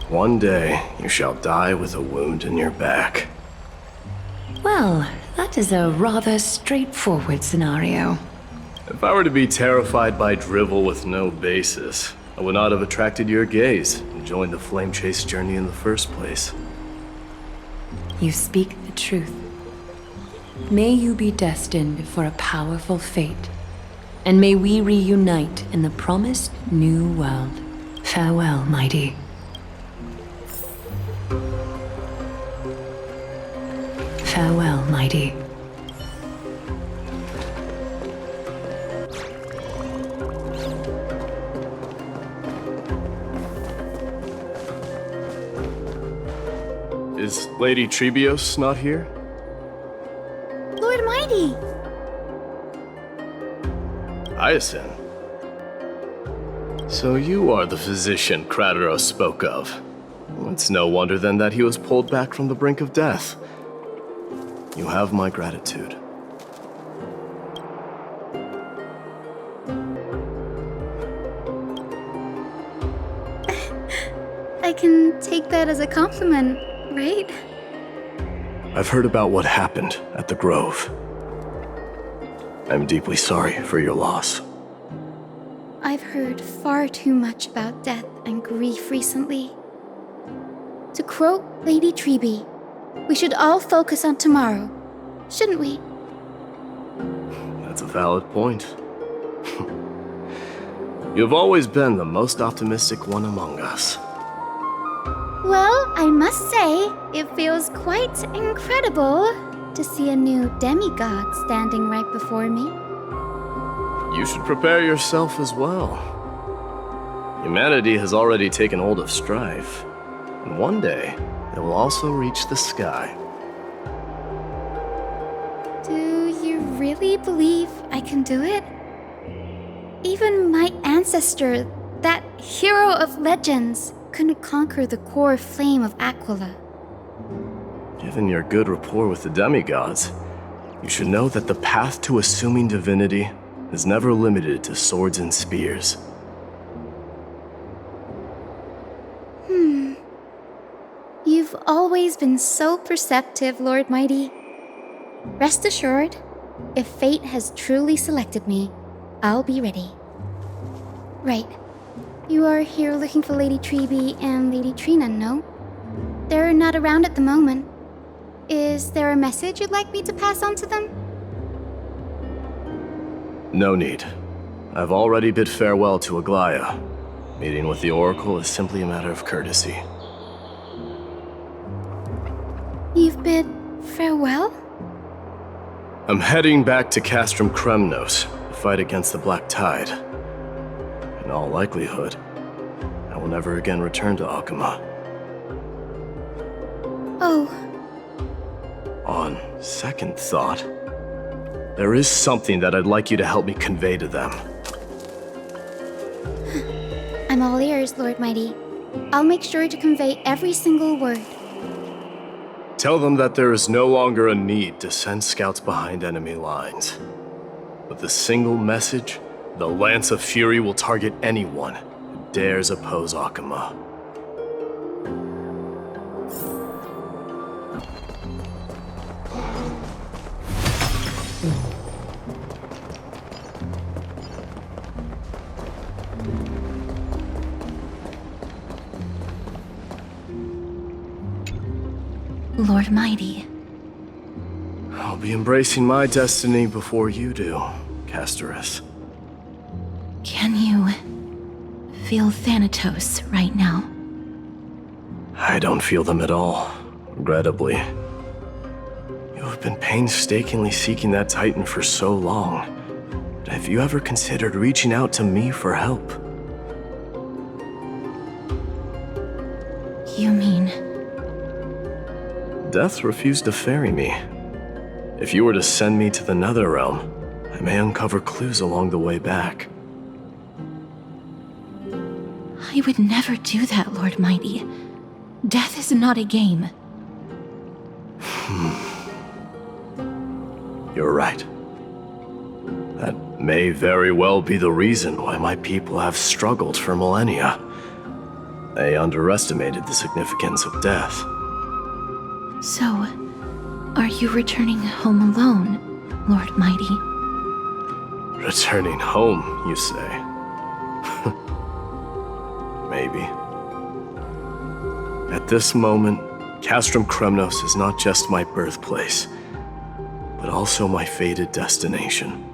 One day, you shall die with a wound in your back. Well, that is a rather straightforward scenario. If I were to be terrified by drivel with no basis, I would not have attracted your gaze and joined the flame chase journey in the first place. You speak truth. May you be destined for a powerful fate, and may we reunite in the promised new world. Farewell, mydei. Farewell, mydei. Is Lady Tribios not here? Lord Mydei! Hyacine. So you are the physician Krateros spoke of. It's no wonder then that he was pulled back from the brink of death. You have my gratitude. I can take that as a compliment, right? I've heard about what happened at the Grove. I'm deeply sorry for your loss. I've heard far too much about death and grief recently. To quote Lady Tribbie, we should all focus on tomorrow, shouldn't we? That's a valid point. You've always been the most optimistic one among us. Well, I must say, it feels quite incredible to see a new demigod standing right before me. You should prepare yourself as well. Humanity has already taken hold of strife, and one day it will also reach the sky. Do you really believe I can do it? Even my ancestor, that hero of legends, couldn't conquer the core flame of Aquila. Given your good rapport with the demigods, you should know that the path to assuming divinity is never limited to swords and spears. You've always been so perceptive, Lord Mydei. Rest assured, if fate has truly selected me, I'll be ready. Right. You are here looking for Lady Tribbie and Lady Trianne, no? They're not around at the moment. Is there a message you'd like me to pass on to them? No need. I've already bid farewell to Aglaea. Meeting with the Oracle is simply a matter of courtesy. You've bid farewell? I'm heading back to Castrum Kremnos to fight against the Black Tide. In all likelihood, I will never again return to Akama. Oh. On second thought, there is something that I'd like you to help me convey to them. I'm all ears, Lord Mydei. I'll make sure to convey every single word. Tell them that there is no longer a need to send scouts behind enemy lines. With a single message, the Lance of Fury will target anyone who dares oppose Akama. Lord Mydei. I'll be embracing my destiny before you do, Casteress. Can you feel Thanatos right now? I don't feel them at all, regrettably. You have been painstakingly seeking that Titan for so long. But have you ever considered reaching out to me for help? You mean... Death refused to ferry me. If you were to send me to the Netherrealm, I may uncover clues along the way back. I would never do that, Lord Mydei. Death is not a game. You're right. That may very well be the reason why my people have struggled for millennia. They underestimated the significance of death. So, are you returning home alone, Lord Mydei? Returning home, you say? Maybe. At this moment, Castrum Kremnos is not just my birthplace, but also my fated destination.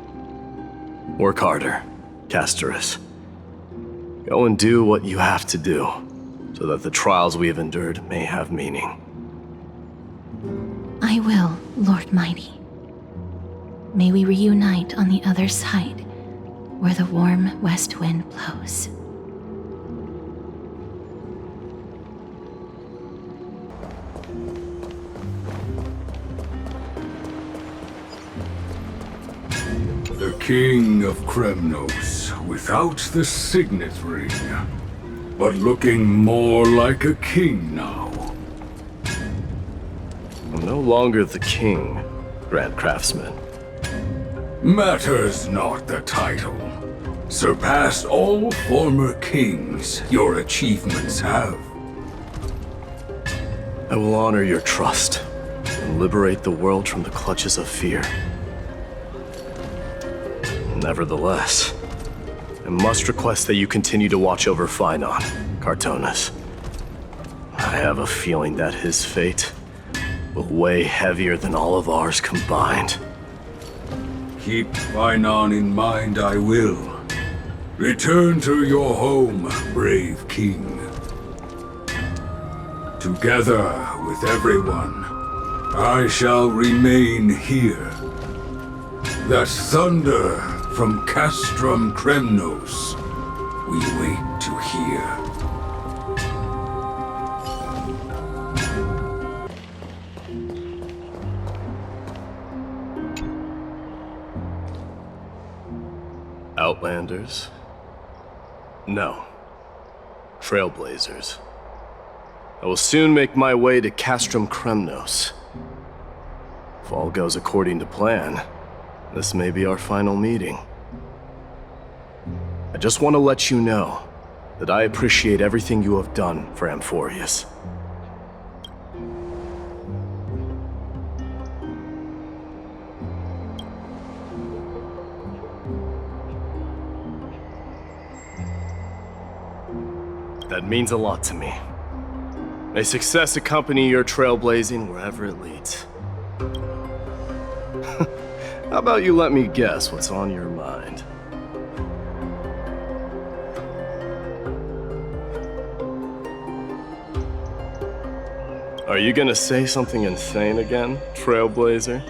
Work harder, Castoris. Go and do what you have to do, so that the trials we have endured may have meaning. I will, Lord Mighty. May we reunite on the other side, where the warm west wind blows. The King of Kremnos, without the signet ring, but looking more like a king now. I'm no longer the king, Grand Craftsman. Matters not the title. Surpassed all former kings your achievements have. I will honor your trust and liberate the world from the clutches of fear. Nevertheless, I must request that you continue to watch over Phainon, Cartonis. I have a feeling that his fate will weigh heavier than all of ours combined. Keep Phainon in mind, I will. Return to your home, brave king. Together with everyone, I shall remain here. That thunder from Castrum Kremnos we wait to hear. Outlanders? No. Trailblazers. I will soon make my way to Castrum Kremnos. If all goes according to plan, this may be our final meeting. I just want to let you know that I appreciate everything you have done for Amphorius. That means a lot to me. May success accompany your trailblazing wherever it leads. How about you let me guess what's on your mind? Are you gonna say something insane again, Trailblazer?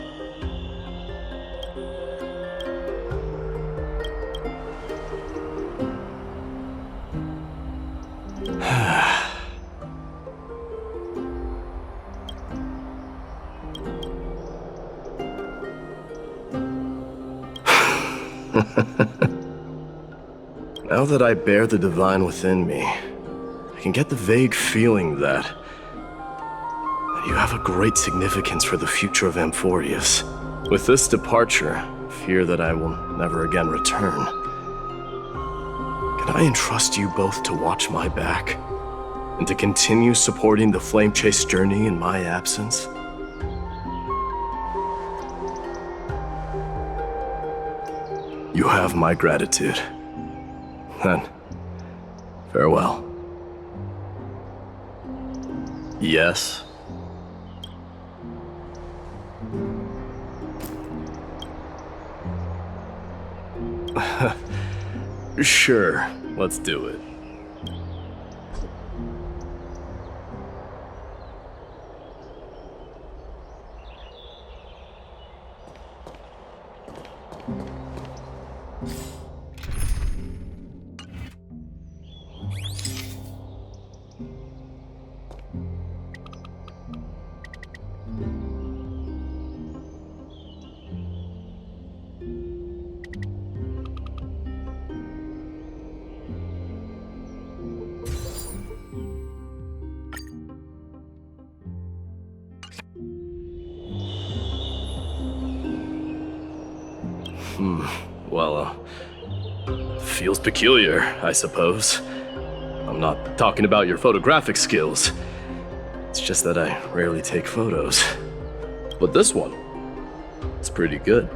Now that I bear the divine within me, I can get the vague feeling that you have a great significance for the future of Amphorius. With this departure, I fear that I will never again return. Can I entrust you both to watch my back, and to continue supporting the Flame Chase journey in my absence? You have my gratitude. Then, farewell. Yes? Sure, let's do it. Well, feels peculiar, I suppose. I'm not talking about your photographic skills. It's just that I rarely take photos. But this one, it's pretty good.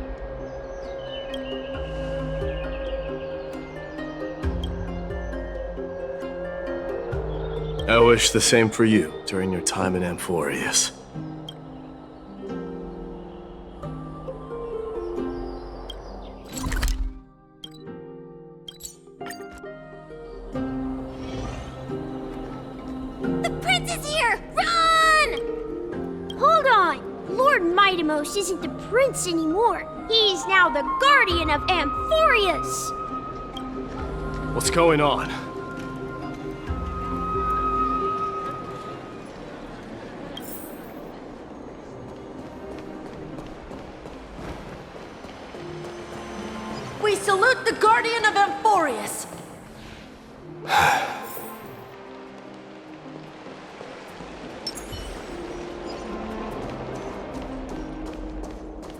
I wish the same for you during your time in Amphorius. The prince is here! Run! Hold on! Lord Mydemos isn't the prince anymore. He's now the guardian of Amphorius! What's going on? We salute the guardian of Amphorius!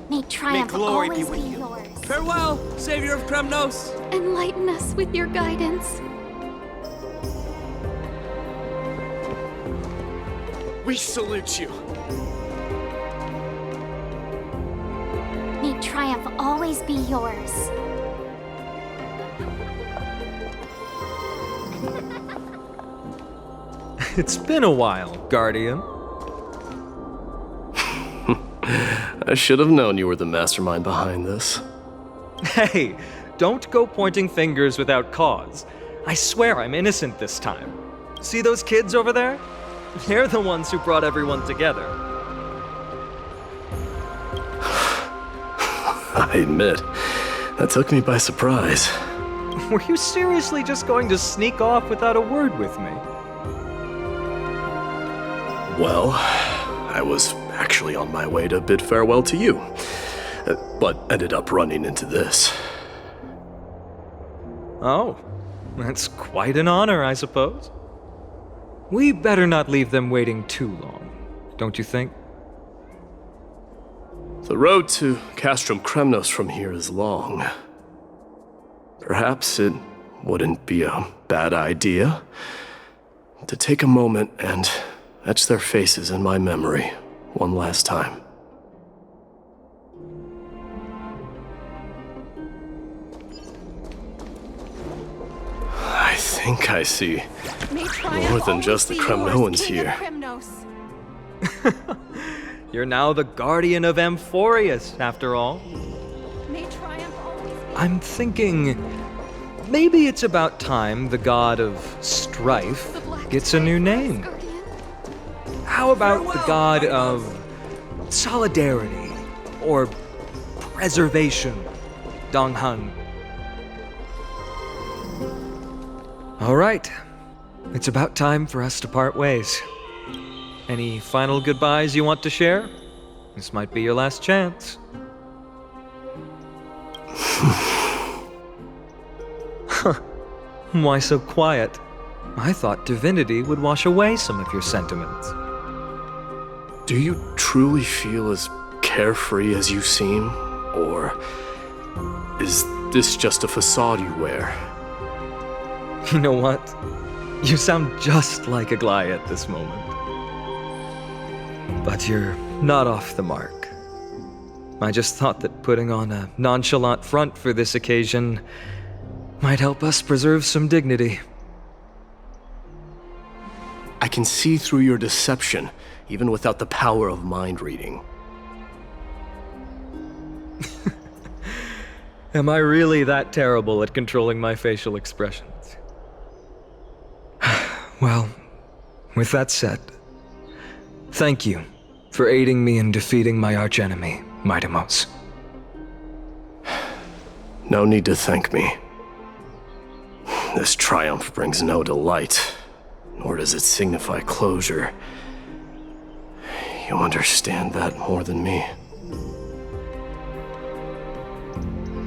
May triumph glory always be with you. yours. Farewell, savior of Kremnos! Enlighten us with your guidance. We salute you. May triumph always be yours. It's been a while, Guardian. I should have known you were the mastermind behind this. Hey, don't go pointing fingers without cause. I swear I'm innocent this time. See those kids over there? They're the ones who brought everyone together. I admit, that took me by surprise. Were you seriously just going to sneak off without a word with me? Well, I was actually on my way to bid farewell to you, but ended up running into this. Oh, that's quite an honor, I suppose. We better not leave them waiting too long, don't you think? The road to Castrum Kremnos from here is long. Perhaps it wouldn't be a bad idea to take a moment and etch their faces in my memory one last time. I think I see more than just the Kremnoans here. You're now the guardian of Amphorius, after all. I'm thinking maybe it's about time the god of strife gets a new name. How about the god of solidarity or preservation, Donghan? All right, it's about time for us to part ways. Any final goodbyes you want to share? This might be your last chance. Why so quiet? I thought divinity would wash away some of your sentiments. Do you truly feel as carefree as you seem? Or is this just a facade you wear? You know what? You sound just like Aglaea at this moment. But you're not off the mark. I just thought that putting on a nonchalant front for this occasion might help us preserve some dignity. I can see through your deception, even without the power of mind reading. Am I really that terrible at controlling my facial expressions? Well, with that said, thank you for aiding me in defeating my archenemy, Mydemos. No need to thank me. This triumph brings no delight, nor does it signify closure. You understand that more than me.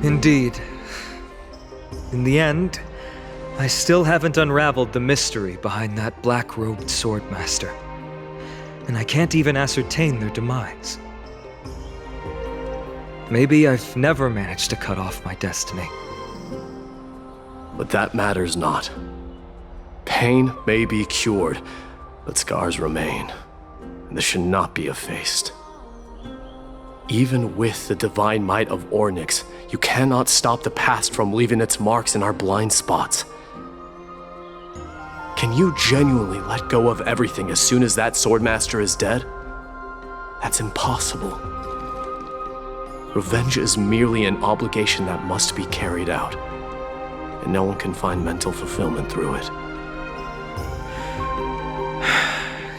Indeed. In the end, I still haven't unraveled the mystery behind that black-robed swordmaster. And I can't even ascertain their demise. Maybe I've never managed to cut off my destiny. But that matters not. Pain may be cured, but scars remain, and this should not be effaced. Even with the divine might of Ornyx, you cannot stop the past from leaving its marks in our blind spots. Can you genuinely let go of everything as soon as that Swordmaster is dead? That's impossible. Revenge is merely an obligation that must be carried out, and no one can find mental fulfillment through it.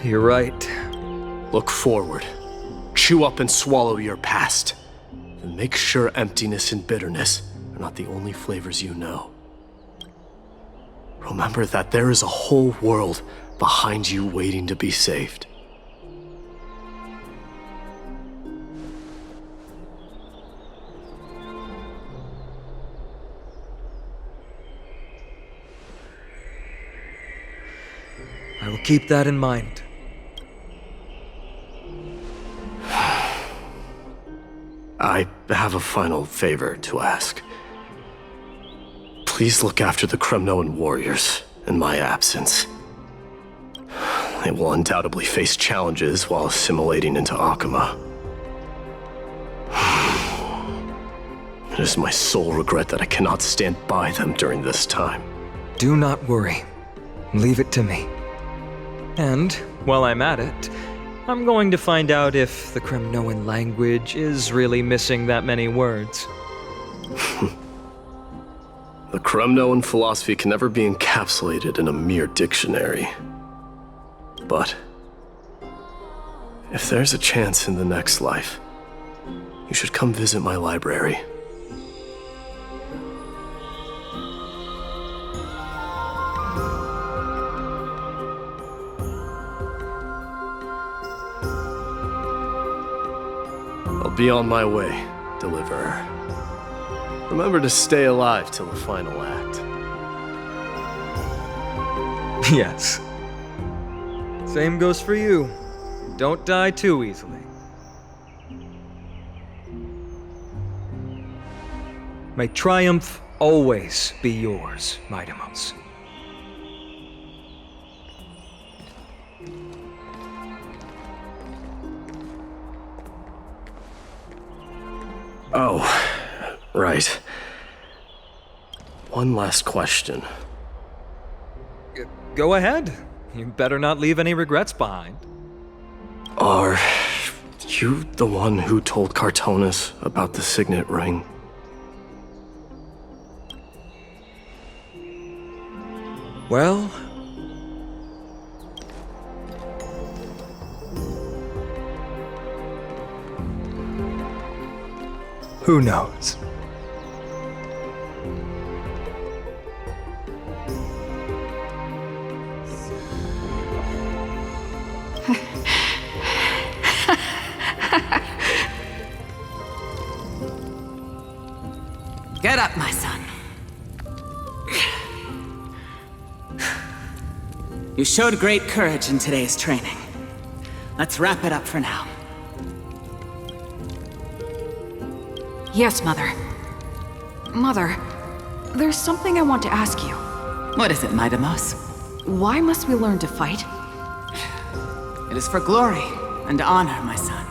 You're right. Look forward. Chew up and swallow your past. And make sure emptiness and bitterness are not the only flavors you know. Remember that there is a whole world behind you waiting to be saved. I will keep that in mind. I have a final favor to ask. Please look after the Kremnoan warriors in my absence. They will undoubtedly face challenges while assimilating into Akama. It is my sole regret that I cannot stand by them during this time. Do not worry. Leave it to me. And, while I'm at it, I'm going to find out if the Kremnoan language is really missing that many words. The Kremnoan philosophy can never be encapsulated in a mere dictionary. But if there's a chance in the next life, you should come visit my library. I'll be on my way, Deliverer. Remember to stay alive till the final act. Yes. Same goes for you. Don't die too easily. May triumph always be yours, Mydei. Oh, right. One last question. Go ahead. You better not leave any regrets behind. Are you the one who told Cartonis about the signet ring? Well... who knows? Get up, my son. You showed great courage in today's training. Let's wrap it up for now. Yes, Mother. Mother, there's something I want to ask you. What is it, Mydei? Why must we learn to fight? It is for glory and honor, my son.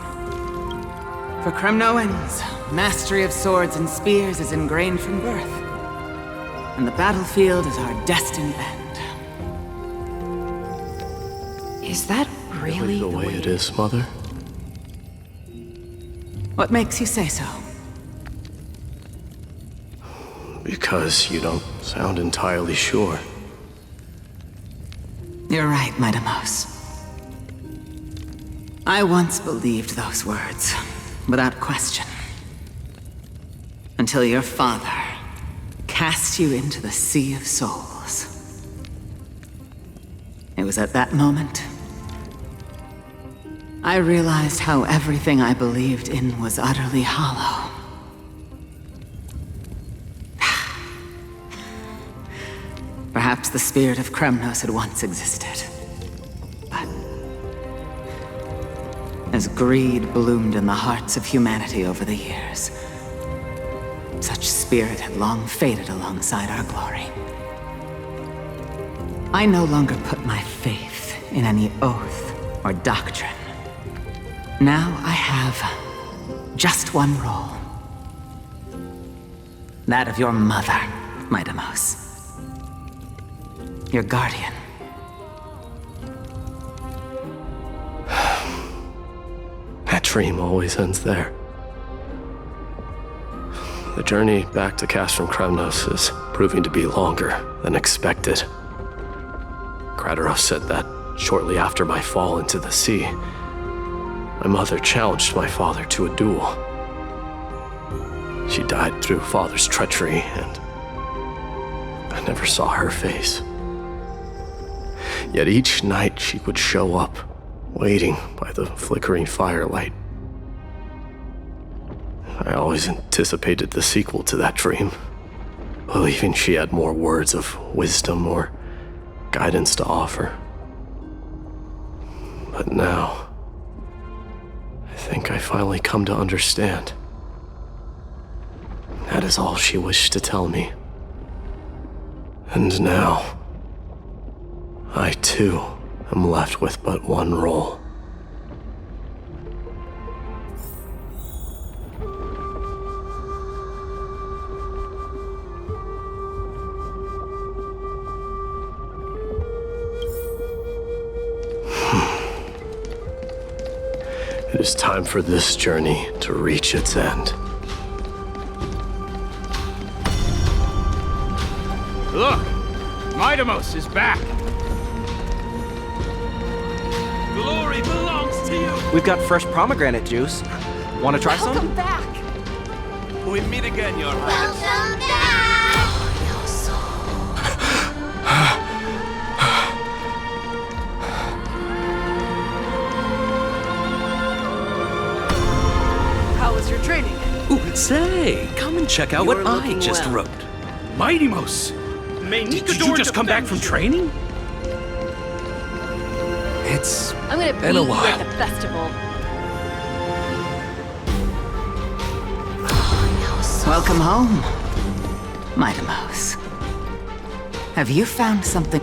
For Kremnoans, mastery of swords and spears is ingrained from birth. And the battlefield is our destined end. Is that really the way it is, Mother? What makes you say so? Because you don't sound entirely sure. You're right, Mydei. I once believed those words, without question. Until your father cast you into the Sea of Souls. It was at that moment I realized how everything I believed in was utterly hollow. Perhaps the spirit of Kremnos had once existed. But as greed bloomed in the hearts of humanity over the years, such spirit had long faded alongside our glory. I no longer put my faith in any oath or doctrine. Now I have just one role. That of your mother, Mydei. Your guardian, dream always ends there. The journey back to Castrum Kremnos is proving to be longer than expected. Krateros said that shortly after my fall into the sea, my mother challenged my father to a duel. She died through father's treachery, and I never saw her face. Yet each night she would show up, waiting by the flickering firelight. I always anticipated the sequel to that dream, believing she had more words of wisdom or guidance to offer. But now, I think I finally come to understand. That is all she wished to tell me. And now, I too am left with but one role. It is time for this journey to reach its end. Look! Mydei is back! Glory belongs to you! We've got fresh pomegranate juice. Want to try some? Welcome back! We meet again, Your Highness. Welcome back! How was your training? Ooh, say, come and check out what I just wrote. Mydei! May Did nikador you just come back from training? It's I'm gonna been beat a you while. at the festival. Welcome home, Mydei. Have you found something?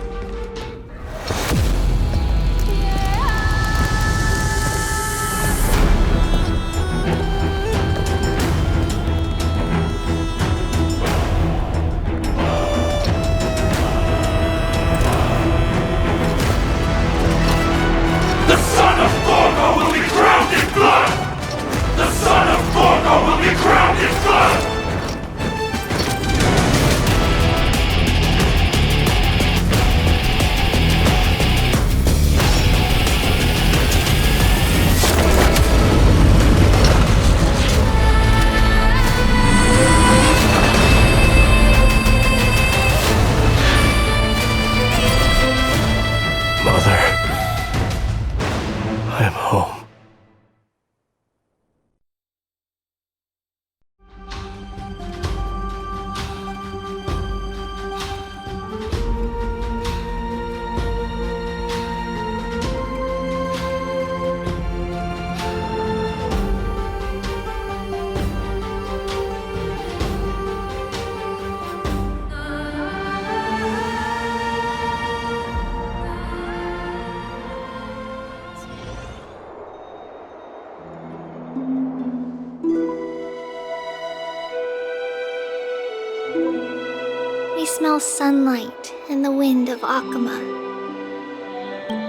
I smell sunlight and the wind of Akama.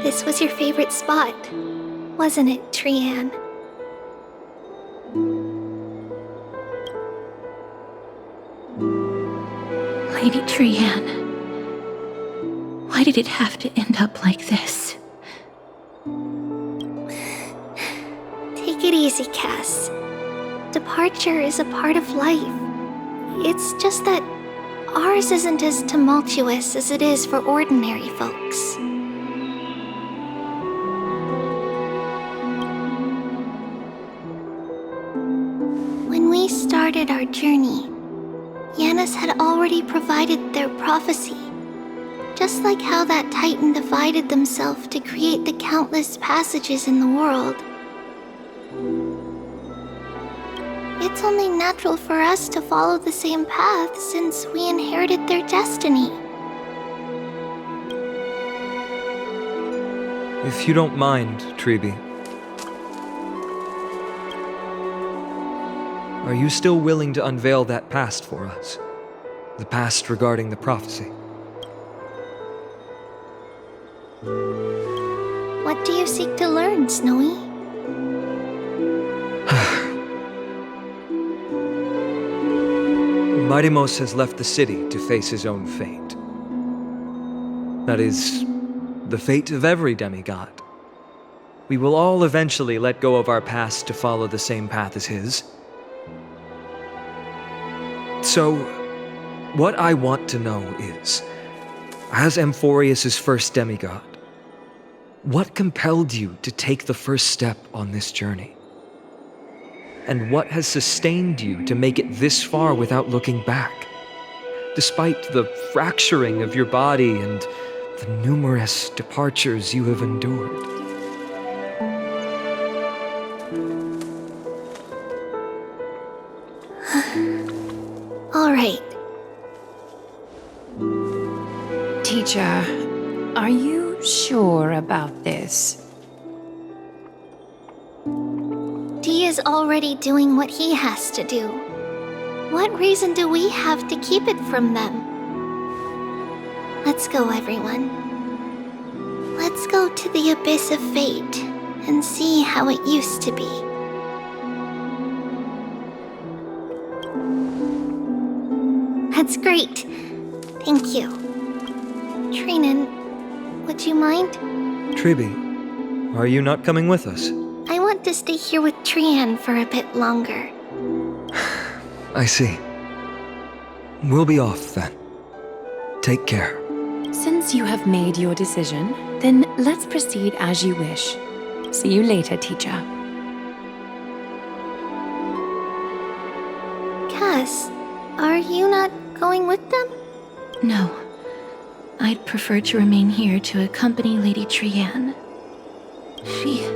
This was your favorite spot, wasn't it, Trianne? Lady Trianne, why did it have to end up like this? Take it easy, Cass. Departure is a part of life. It's just that ours isn't as tumultuous as it is for ordinary folks. When we started our journey, Yanis had already provided their prophecy, just like how that Titan divided themselves to create the countless passages in the world. It's only natural for us to follow the same path since we inherited their destiny. If you don't mind, Tribbie, are you still willing to unveil that past for us? The past regarding the prophecy? What do you seek to learn, Snowy? Midemos has left the city to face his own fate. That is, the fate of every demigod. We will all eventually let go of our past to follow the same path as his. So, what I want to know is, as Amphorius' first demigod, what compelled you to take the first step on this journey? And what has sustained you to make it this far without looking back? Despite the fracturing of your body and the numerous departures you have endured. All right. Teacher, are you sure about this? D is already doing what he has to do. What reason do we have to keep it from them? Let's go, everyone. Let's go to the abyss of fate and see how it used to be. That's great. Thank you. Trianne, would you mind? Tribbie, are you not coming with us? I want to stay here with Trianne for a bit longer. I see. We'll be off then. Take care. Since you have made your decision, then let's proceed as you wish. See you later, teacher. Cass, are you not going with them? No. I'd prefer to remain here to accompany Lady Trianne. She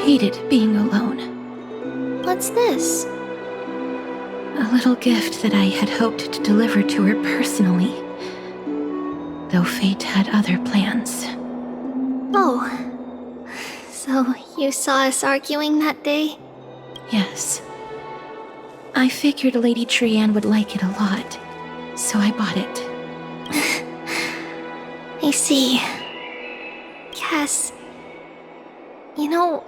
hated being alone. What's this? A little gift that I had hoped to deliver to her personally, though fate had other plans. Oh. So you saw us arguing that day? Yes. I figured Lady Trianne would like it a lot, so I bought it. I see. Cass, you know,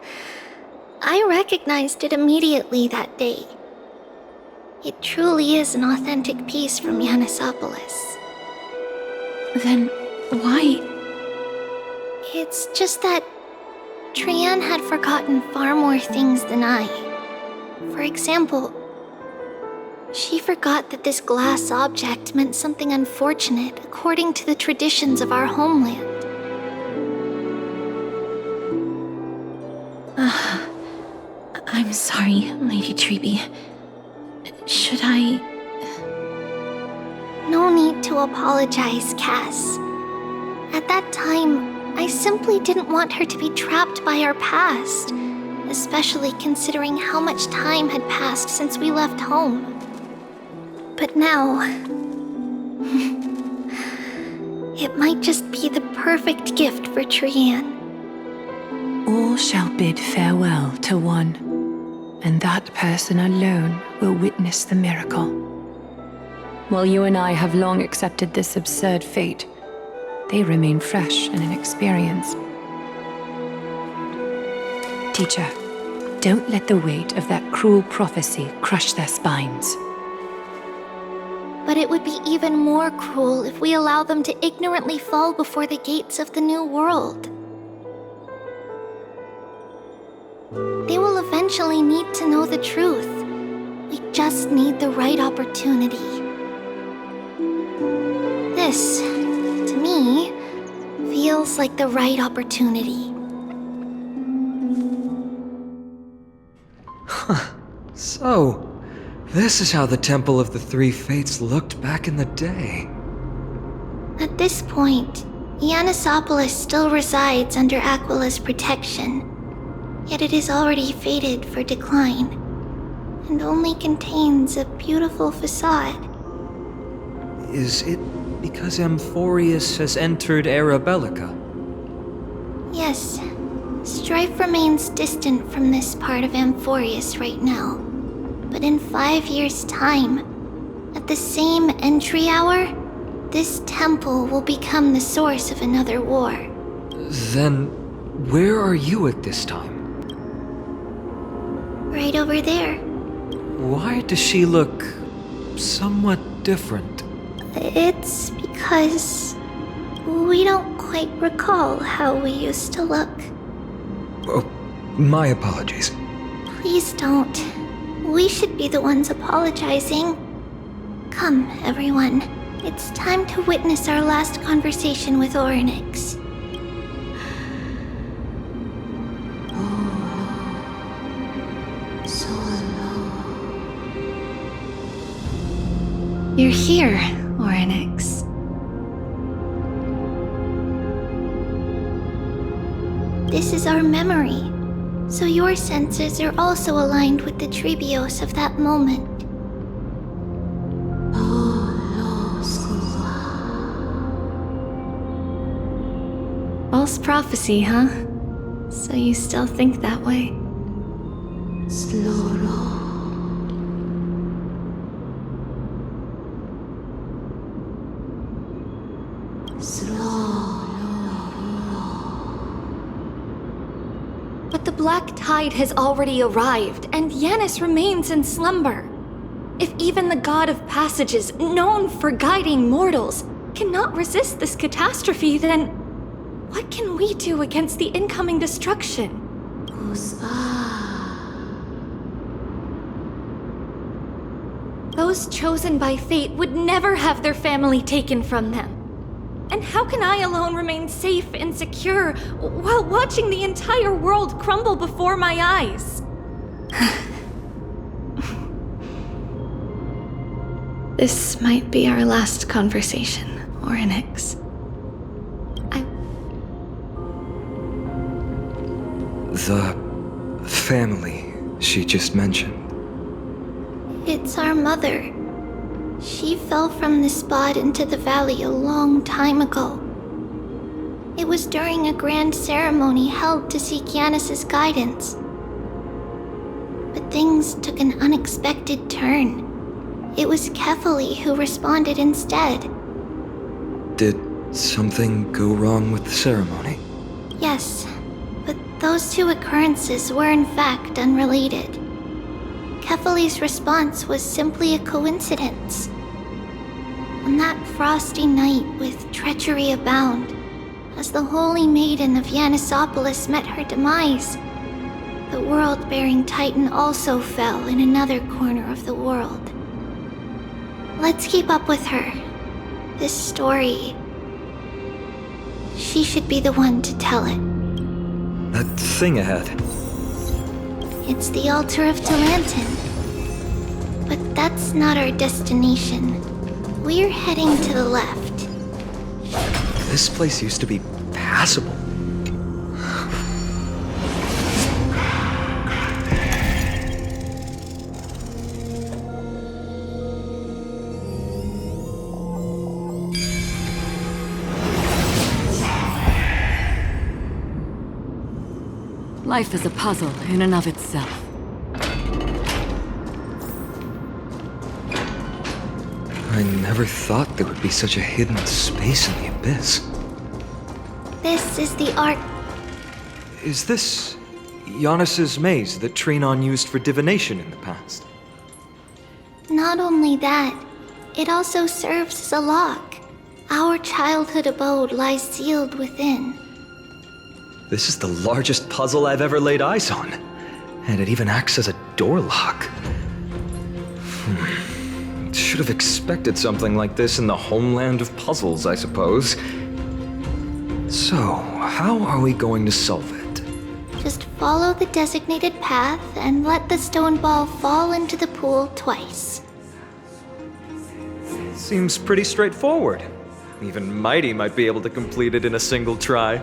I recognized it immediately that day. It truly is an authentic piece from Yanisopolis. Then why? It's just that Trianne had forgotten far more things than I. For example, she forgot that this glass object meant something unfortunate according to the traditions of our homeland. I'm sorry, Lady Tribbie. Should I... No need to apologize, Cass. At that time, I simply didn't want her to be trapped by our past, especially considering how much time had passed since we left home. But now... it might just be the perfect gift for Trianne. All shall bid farewell to one, and that person alone will witness the miracle. While you and I have long accepted this absurd fate, they remain fresh and inexperienced. Teacher, don't let the weight of that cruel prophecy crush their spines. But it would be even more cruel if we allow them to ignorantly fall before the gates of the new world. They will eventually need to know the truth. We just need the right opportunity. This, to me, feels like the right opportunity. So, this is how the Temple of the Three Fates looked back in the day. At this point, Yanisopolis still resides under Aquila's protection, yet it is already fated for decline, and only contains a beautiful facade. Is it because Amphorius has entered Era Bellica? Yes, Strife remains distant from this part of Amphorius right now. But in 5 years' time, at the same entry hour, this temple will become the source of another war. Then, where are you at this time? Right over there. Why does she look somewhat different. It's because we don't quite recall how we used to look. Oh, my apologies. Please don't. We should be the ones apologizing. Come, everyone. It's time to witness our last conversation with Orynyx. You're here, Orynyx. This is our memory, so your senses are also aligned with the tribbios of that moment. False prophecy, huh? So you still think that way? But the black tide has already arrived, and Yanis remains in slumber. If even the god of passages, known for guiding mortals, cannot resist this catastrophe, then what can we do against the incoming destruction? Those chosen by fate would never have their family taken from them. And how can I alone remain safe and secure while watching the entire world crumble before my eyes? This might be our last conversation, Orynyx. The family she just mentioned. It's our mother. She fell from the spot into the valley a long time ago. It was during a grand ceremony held to seek Yanis' guidance. But things took an unexpected turn. It was Kefali who responded instead. Did something go wrong with the ceremony? Yes, but those two occurrences were in fact unrelated. Kefali's response was simply a coincidence. On that frosty night with treachery abound, as the holy maiden of Yanisopolis met her demise, the world-bearing titan also fell in another corner of the world. Let's keep up with her. This story, she should be the one to tell it. That thing ahead. It's the altar of Talantin. But that's not our destination. We're heading to the left. This place used to be passable. Life is a puzzle in and of itself. I never thought there would be such a hidden space in the abyss. This is the art. Is this Yanis' maze that Phainon used for divination in the past? Not only that, it also serves as a lock. Our childhood abode lies sealed within. This is the largest puzzle I've ever laid eyes on. And it even acts as a door lock. Should have expected something like this in the homeland of puzzles, I suppose. So, how are we going to solve it? Just follow the designated path and let the stone ball fall into the pool twice. Seems pretty straightforward. Even mydei might be able to complete it in a single try.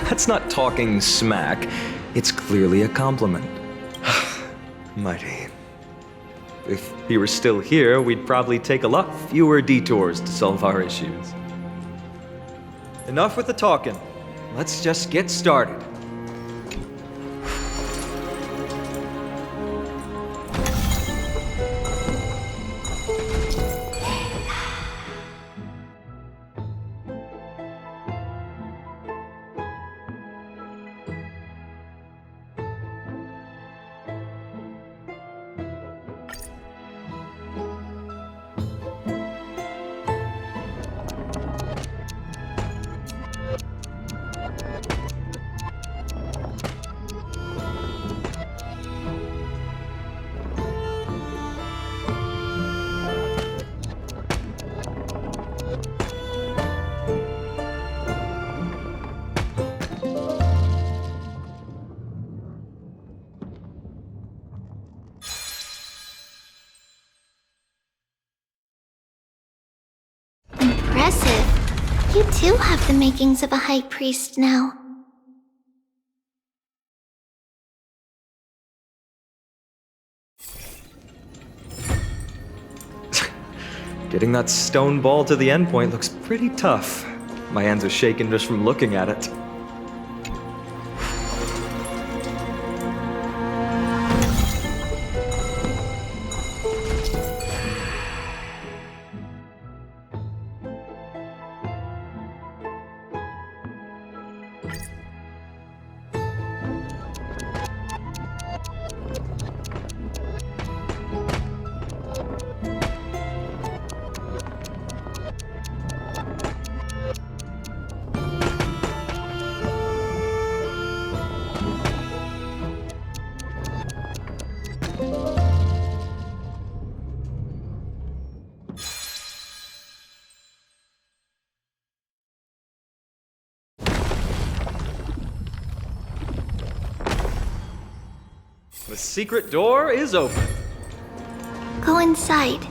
That's not talking smack. It's clearly a compliment. mydei. If he were still here, we'd probably take a lot fewer detours to solve our issues. Enough with the talking. Let's just get started. You too have the makings of a high priest now. Getting that stone ball to the endpoint looks pretty tough. My hands are shaking just from looking at it. The secret door is open. Go inside,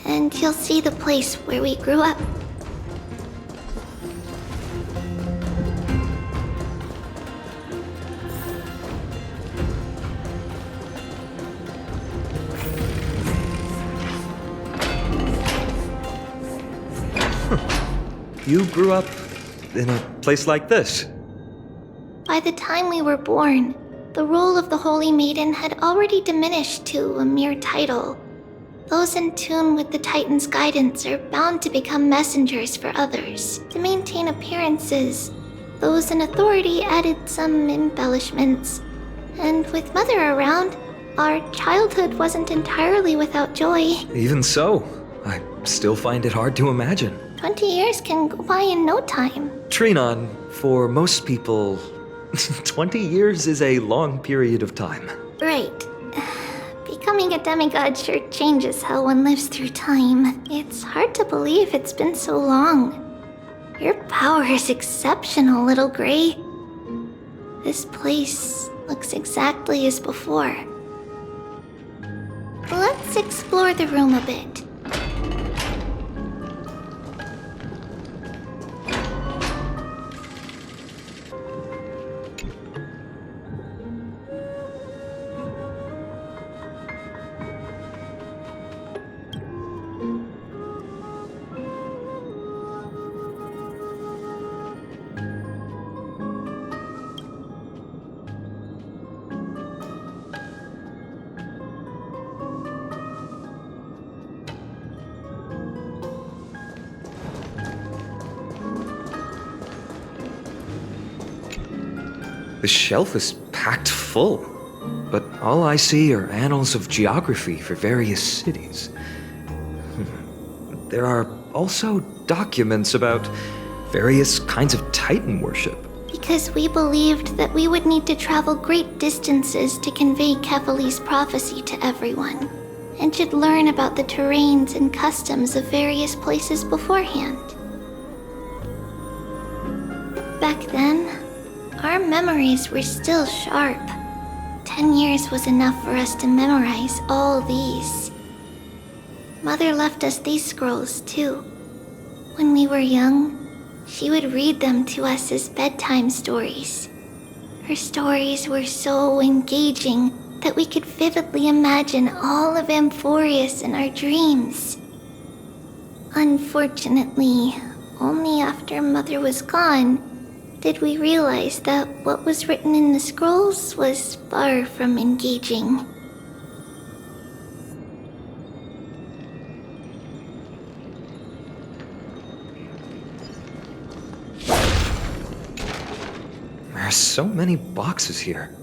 and you'll see the place where we grew up. You grew up in a place like this? By the time we were born, the role of the Holy Maiden had already diminished to a mere title. Those in tune with the Titan's guidance are bound to become messengers for others. To maintain appearances, those in authority added some embellishments. And with Mother around, our childhood wasn't entirely without joy. Even so, I still find it hard to imagine. 20 years can go by in no time. Trianne, for most people, 20 years is a long period of time. Right. Becoming a demigod sure changes how one lives through time. It's hard to believe it's been so long. Your power is exceptional, little Gray. This place looks exactly as before. Let's explore the room a bit. The shelf is packed full, but all I see are annals of geography for various cities. There are also documents about various kinds of Titan worship. Because we believed that we would need to travel great distances to convey Kefali's prophecy to everyone, and should learn about the terrains and customs of various places beforehand. Back then, our memories were still sharp. 10 years was enough for us to memorize all these. Mother left us these scrolls too. When we were young, she would read them to us as bedtime stories. Her stories were so engaging that we could vividly imagine all of Amphorius in our dreams. Unfortunately, only after Mother was gone did we realize that what was written in the scrolls was far from engaging. There are so many boxes here.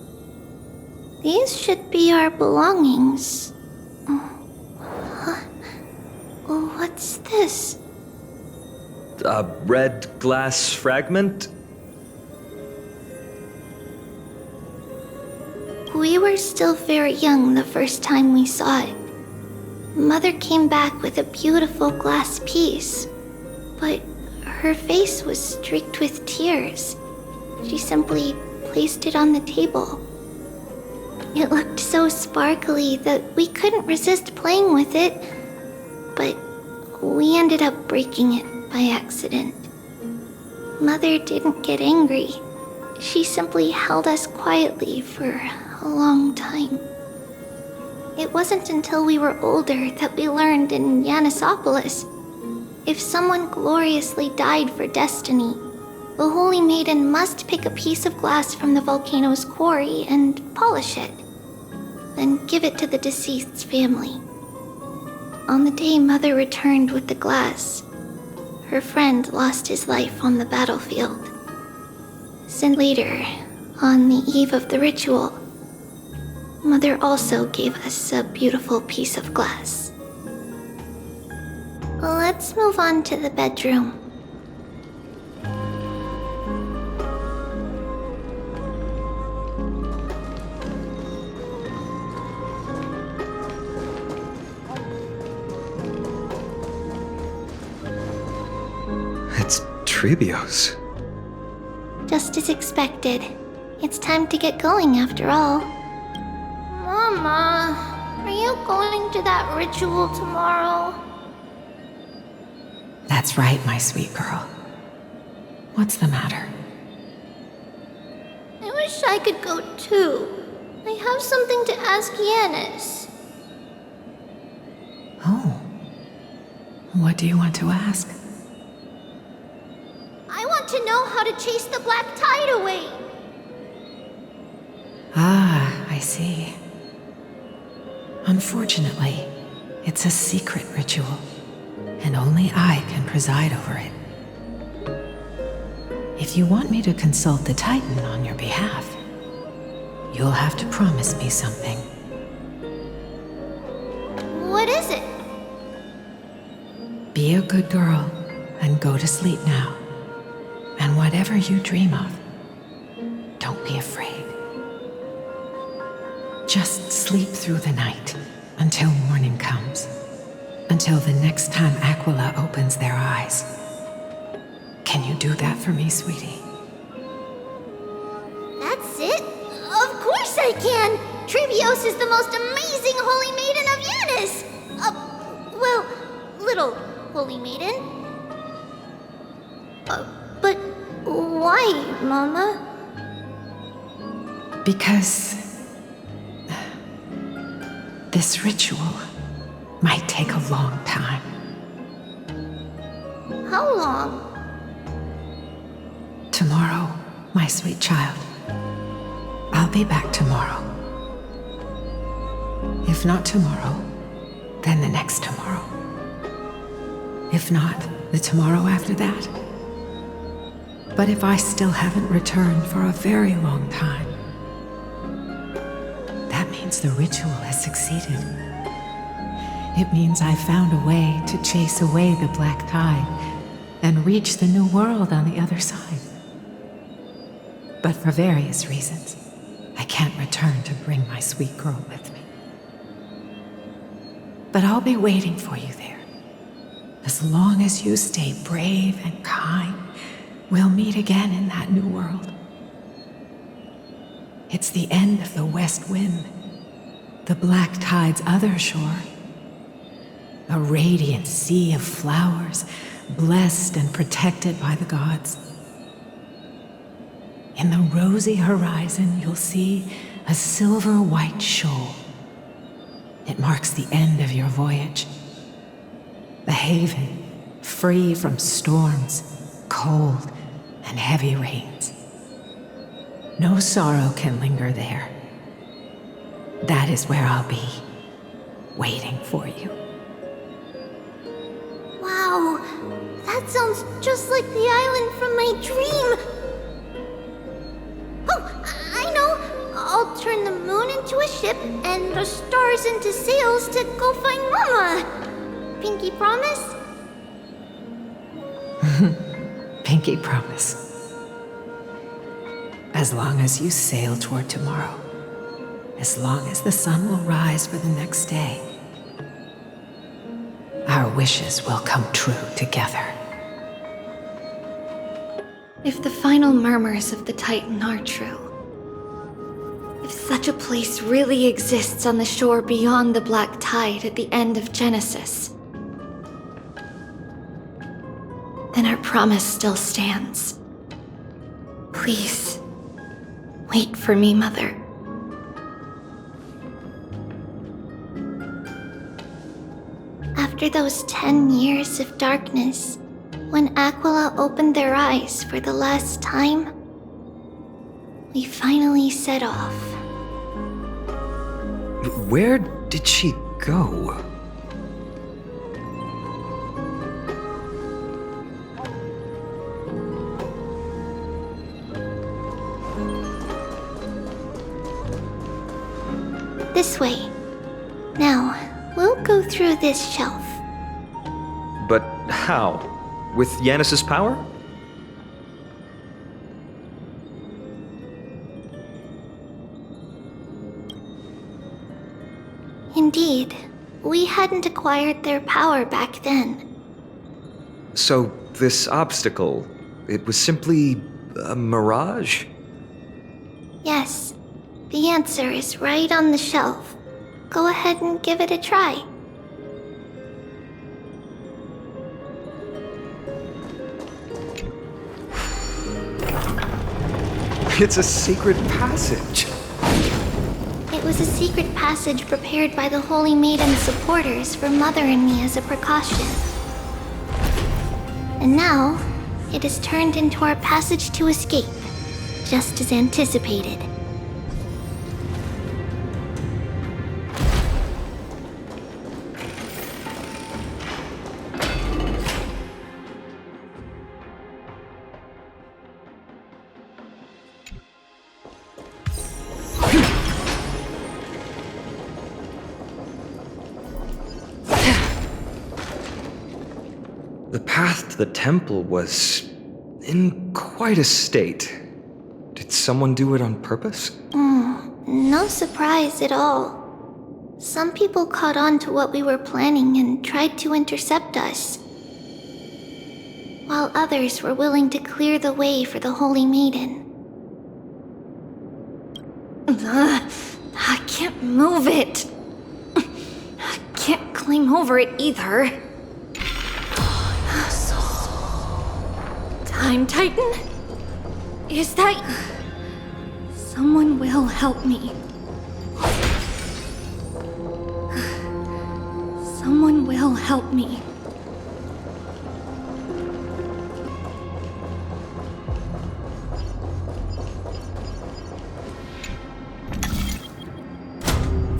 These should be our belongings. Huh? What's this? A red glass fragment? We were still very young the first time we saw it. Mother came back with a beautiful glass piece, but her face was streaked with tears. She simply placed it on the table. It looked so sparkly that we couldn't resist playing with it, but we ended up breaking it by accident. Mother didn't get angry. She simply held us quietly for a long time. It wasn't until we were older that we learned in Yanissopolis, if someone gloriously died for destiny, the Holy Maiden must pick a piece of glass from the volcano's quarry and polish it, then give it to the deceased's family. On the day Mother returned with the glass, her friend lost his life on the battlefield. And later, on the eve of the ritual, Mother also gave us a beautiful piece of glass. Let's move on to the bedroom. It's Tribbie's. Just as expected. It's time to get going after all. Mama, are you going to that ritual tomorrow? That's right, my sweet girl. What's the matter? I wish I could go too. I have something to ask Yanis. Oh. What do you want to ask? I want to know how to chase the black tide away. Ah, I see. Unfortunately, it's a secret ritual, and only I can preside over it. If you want me to consult the Titan on your behalf, you'll have to promise me something. What is it? Be a good girl and go to sleep now. And whatever you dream of, don't be afraid. Just sleep through the night until morning comes. Until the next time Aquila opens their eyes. Can you do that for me, sweetie? That's it? Of course I can! Trivios is the most amazing Holy Maiden of Yanis! Well, little Holy Maiden. But why, Mama? Because this ritual might take a long time. How long? Tomorrow, my sweet child. I'll be back tomorrow. If not tomorrow, then the next tomorrow. If not, the tomorrow after that. But if I still haven't returned for a very long time, that means the ritual has succeeded. It means I found a way to chase away the black tide and reach the new world on the other side. But for various reasons, I can't return to bring my sweet girl with me. But I'll be waiting for you there. As long as you stay brave and kind, we'll meet again in that new world. It's the end of the west wind, the black tide's other shore. A radiant sea of flowers, blessed and protected by the gods. In the rosy horizon, you'll see a silver-white shoal. It marks the end of your voyage. The haven, free from storms, cold, and heavy rains. No sorrow can linger there. That is where I'll be, waiting for you. Wow, that sounds just like the island from my dream. Oh, I know. I'll turn the moon into a ship and the stars into sails to go find Mama. Pinky promise? Pinky promise. As long as you sail toward tomorrow, as long as the sun will rise for the next day, our wishes will come true together. If the final murmurs of the Titan are true, if such a place really exists on the shore beyond the black tide at the end of Genesis, then our promise still stands. Please, wait for me, Mother. After those 10 years of darkness, when Aquila opened their eyes for the last time, we finally set off. Where did she go? This way. Now, we'll go through this shelf. But how? With Yanis's power? Indeed, we hadn't acquired their power back then. So, this obstacle, it was simply a mirage? Yes, the answer is right on the shelf. Go ahead and give it a try. It's a secret passage. It was a secret passage prepared by the Holy Maiden's supporters for Mother and me as a precaution. And now, it is turned into our passage to escape, just as anticipated. The path to the temple was in quite a state. Did someone do it on purpose? No surprise at all. Some people caught on to what we were planning and tried to intercept us, while others were willing to clear the way for the Holy Maiden. I can't move it. I can't climb over it either. Time Titan? Is that... Someone will help me. Someone will help me.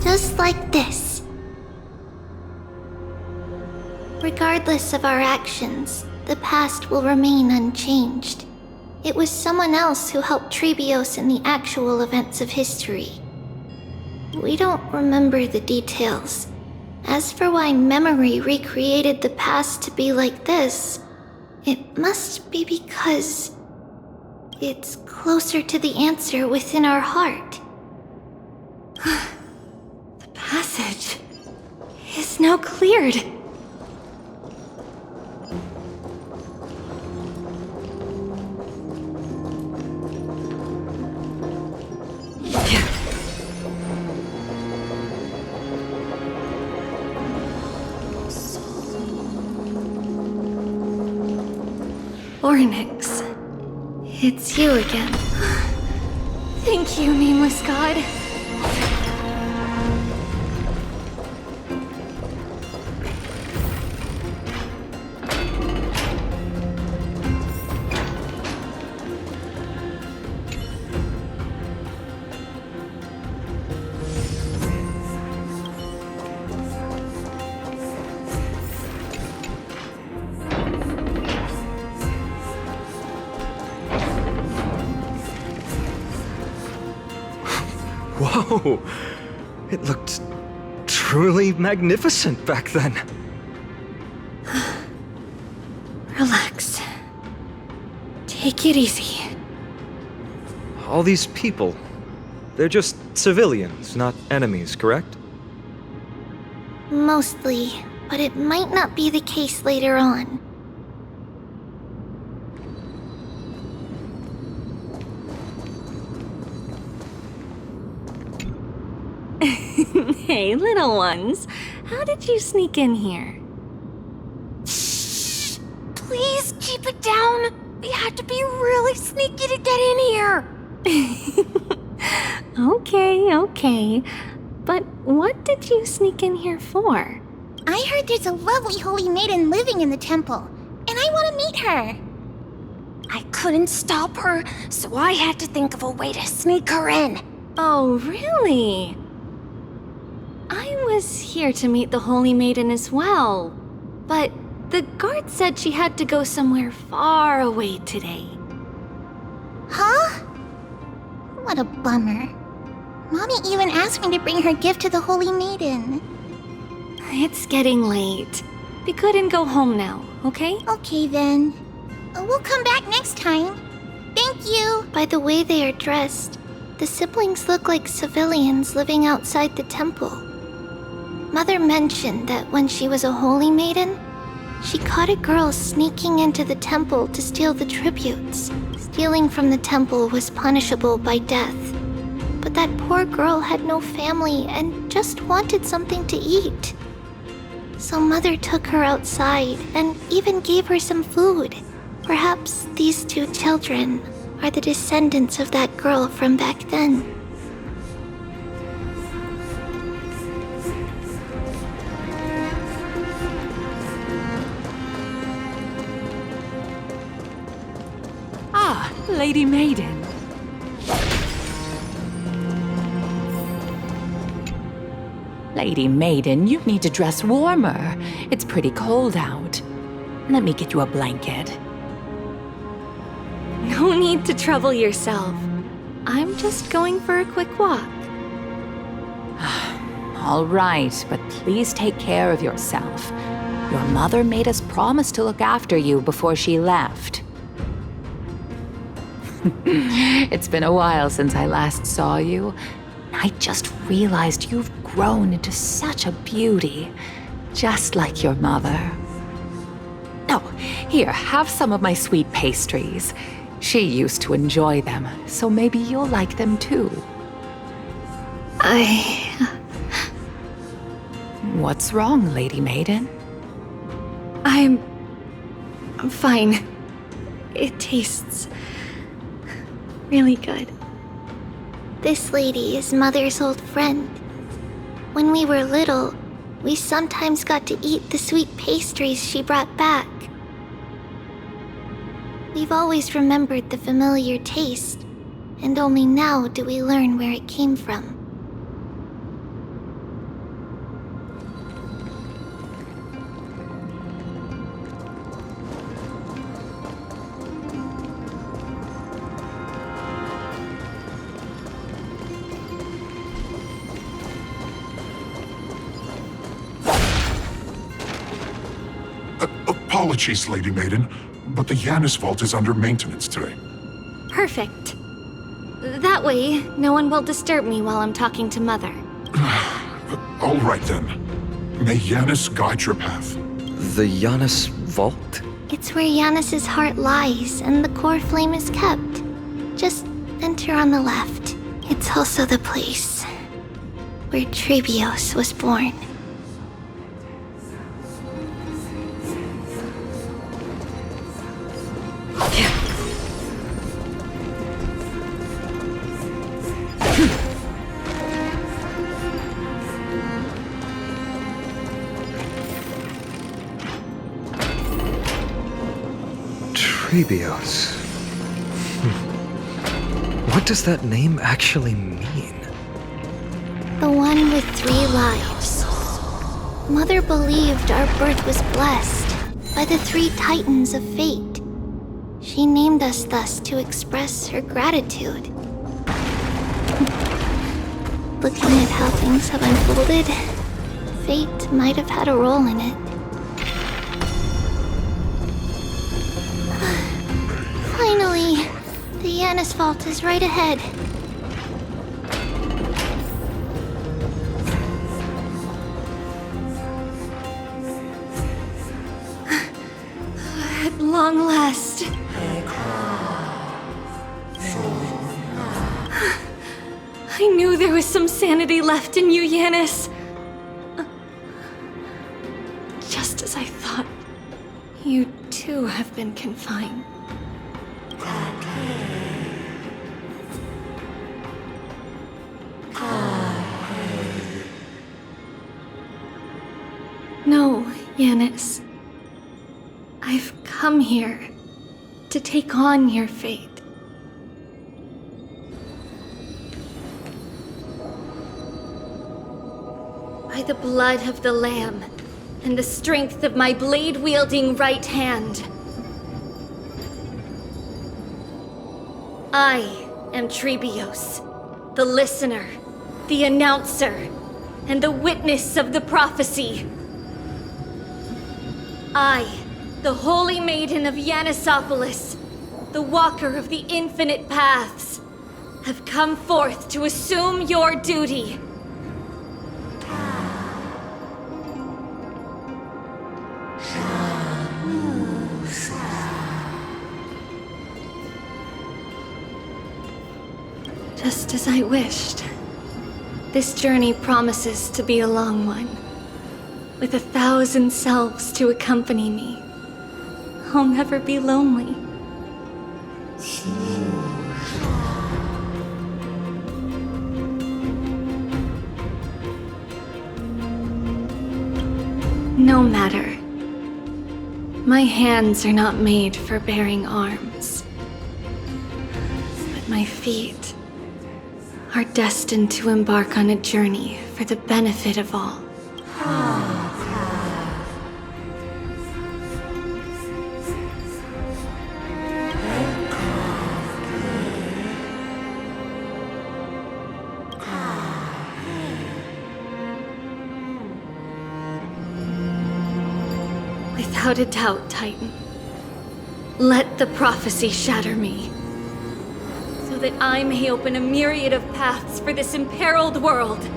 Just like this. Regardless of our actions, the past will remain unchanged. It was someone else who helped Tribios in the actual events of history. We don't remember the details. As for why memory recreated the past to be like this, it must be because it's closer to the answer within our heart. The passage is now cleared. Ornyx, it's you again. Thank you, nameless god. Whoa! It looked truly magnificent back then. Relax. Take it easy. All these people, they're just civilians, not enemies, correct? Mostly, but it might not be the case later on. Hey, little ones. How did you sneak in here? Please keep it down. We had to be really sneaky to get in here. Okay. But what did you sneak in here for? I heard there's a lovely holy maiden living in the temple, and I want to meet her. I couldn't stop her, so I had to think of a way to sneak her in. Oh, really? I was here to meet the Holy Maiden as well, but the guard said she had to go somewhere far away today. Huh? What a bummer. Mommy even asked me to bring her gift to the Holy Maiden. It's getting late. We couldn't go home now, okay? Okay then. We'll come back next time. Thank you. By the way they are dressed, the siblings look like civilians living outside the temple. Mother mentioned that when she was a holy maiden, she caught a girl sneaking into the temple to steal the tributes. Stealing from the temple was punishable by death. But that poor girl had no family and just wanted something to eat. So Mother took her outside and even gave her some food. Perhaps these two children are the descendants of that girl from back then. Ah, Lady Maiden. Lady Maiden, you need to dress warmer. It's pretty cold out. Let me get you a blanket. No need to trouble yourself. I'm just going for a quick walk. All right, but please take care of yourself. Your mother made us promise to look after you before she left. It's been a while since I last saw you. I just realized you've grown into such a beauty, just like your mother. Oh, here, have some of my sweet pastries. She used to enjoy them, so maybe you'll like them too. What's wrong, Lady Maiden? I'm fine. It tastes really good. This lady is Mother's old friend. When we were little, we sometimes got to eat the sweet pastries she brought back. We've always remembered the familiar taste, and only now do we learn where it came from. Apologies, Lady Maiden, but the Janus Vault is under maintenance today. Perfect. That way, no one will disturb me while I'm talking to Mother. All right then. May Janus guide your path. The Janus Vault? It's where Janus's heart lies and the core flame is kept. Just enter on the left. It's also the place where Tribios was born. Tribios. What does that name actually mean? The one with 3 lives. Mother believed our birth was blessed by the 3 titans of fate. She named us thus to express her gratitude. Looking at how things have unfolded, fate might have had a role in it. Finally, the Janus Vault is right ahead. At long last. I knew there was some sanity left in you, Janus. Just as I thought, you too have been confined. Yanis, I've come here to take on your fate. By the blood of the Lamb and the strength of my blade-wielding right hand, I am Tribbios, the listener, the announcer, and the witness of the prophecy. I, the Holy Maiden of Yanisopolis, the Walker of the Infinite Paths, have come forth to assume your duty. Just as I wished. This journey promises to be a long one, with 1,000 selves to accompany me. I'll never be lonely. No matter. My hands are not made for bearing arms, but my feet are destined to embark on a journey for the benefit of all. Without a doubt, Titan. Let the prophecy shatter me, so that I may open a myriad of paths for this imperiled world.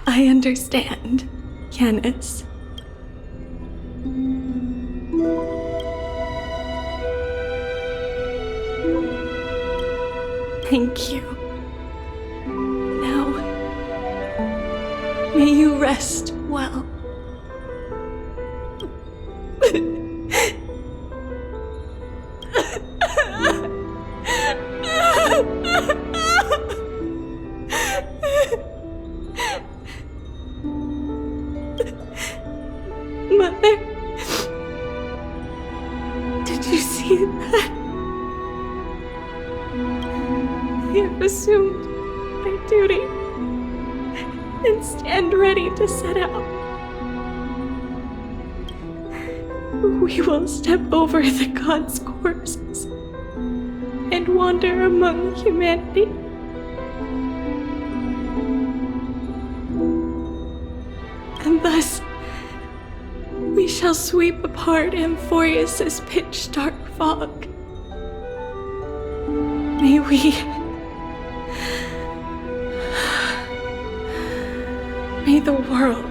I understand, Yanis. Thank you. Now, may you rest well. Mother, did you see that? I have assumed my duty and stand ready to set out. We will step over the gods' corpses and wander among humanity. And thus, we shall sweep apart Amphorius's pitch-dark fog. May the world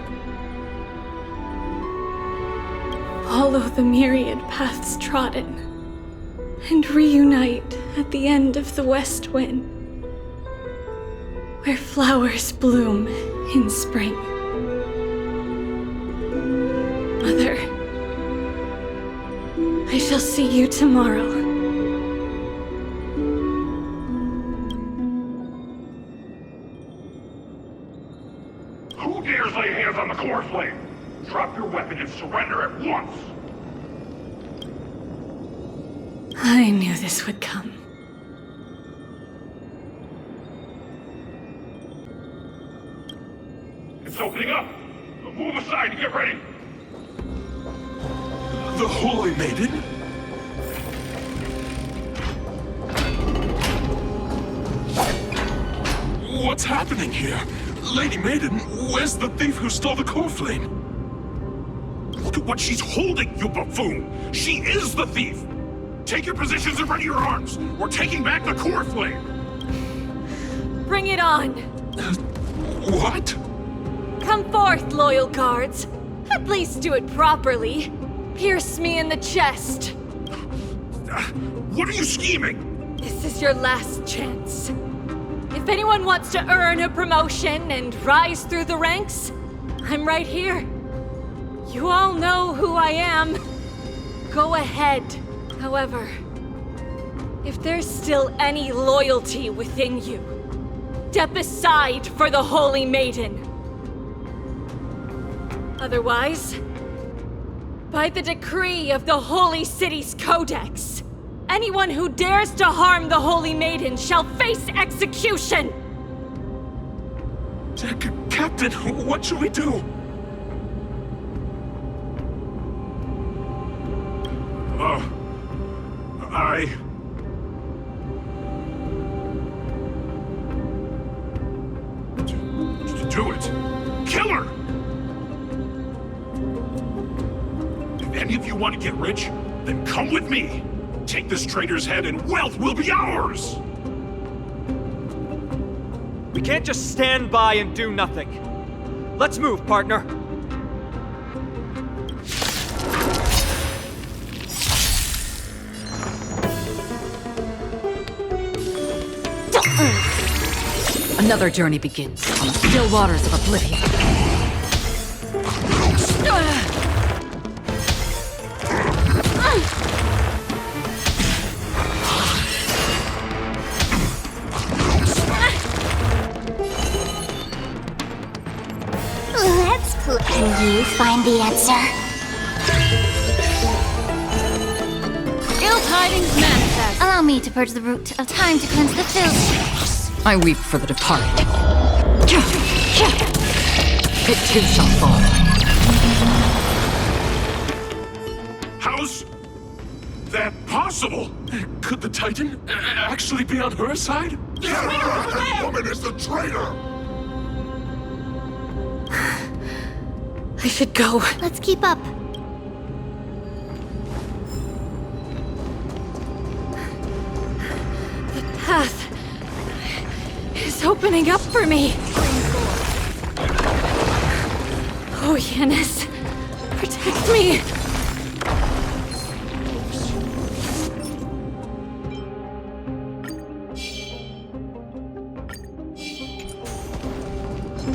follow the myriad paths trodden and reunite at the end of the west wind, where flowers bloom in spring. Mother, I shall see you tomorrow. Who dares lay hands on the core flame? Drop your weapon and surrender at once! I knew this would come. It's opening up! Move aside and get ready! The Holy Maiden? What's happening here? Lady Maiden, where's the thief who stole the core flame? Look at what she's holding, you buffoon! She is the thief! Take your positions and ready your arms! We're taking back the core flame! Bring it on! What? Come forth, loyal guards. At least do it properly. Pierce me in the chest. What are you scheming? This is your last chance. If anyone wants to earn a promotion and rise through the ranks, I'm right here. You all know who I am. Go ahead. However, if there's still any loyalty within you, step aside for the Holy Maiden. Otherwise, by the decree of the Holy City's Codex, anyone who dares to harm the Holy Maiden shall face execution! Captain, what should we do? Do it! Kill her! If any of you want to get rich, then come with me! Take this traitor's head and wealth will be ours! We can't just stand by and do nothing. Let's move, partner. Another journey begins on the still waters of oblivion. Let's play. Can you find the answer? Ill tidings manifest. Allow me to purge the root of time to cleanse the filth. I weep for the departed. It too shall fall. How's that possible? Could the Titan actually be on her side? That woman is the traitor! I should go. Let's keep up. The path is opening up for me. Oh, Yanis, protect me.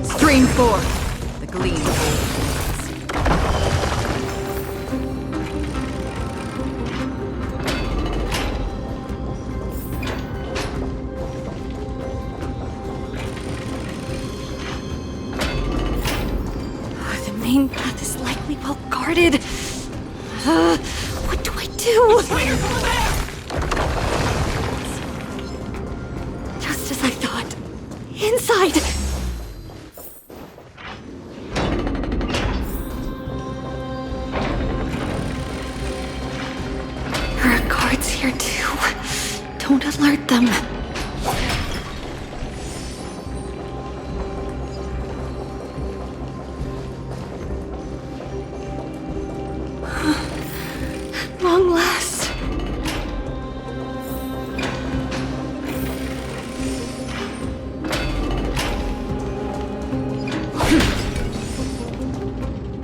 Stream forth the gleam. The main path is likely well guarded. What do I do? Just as I thought. Inside! There are guards here too. Don't alert them. At long last.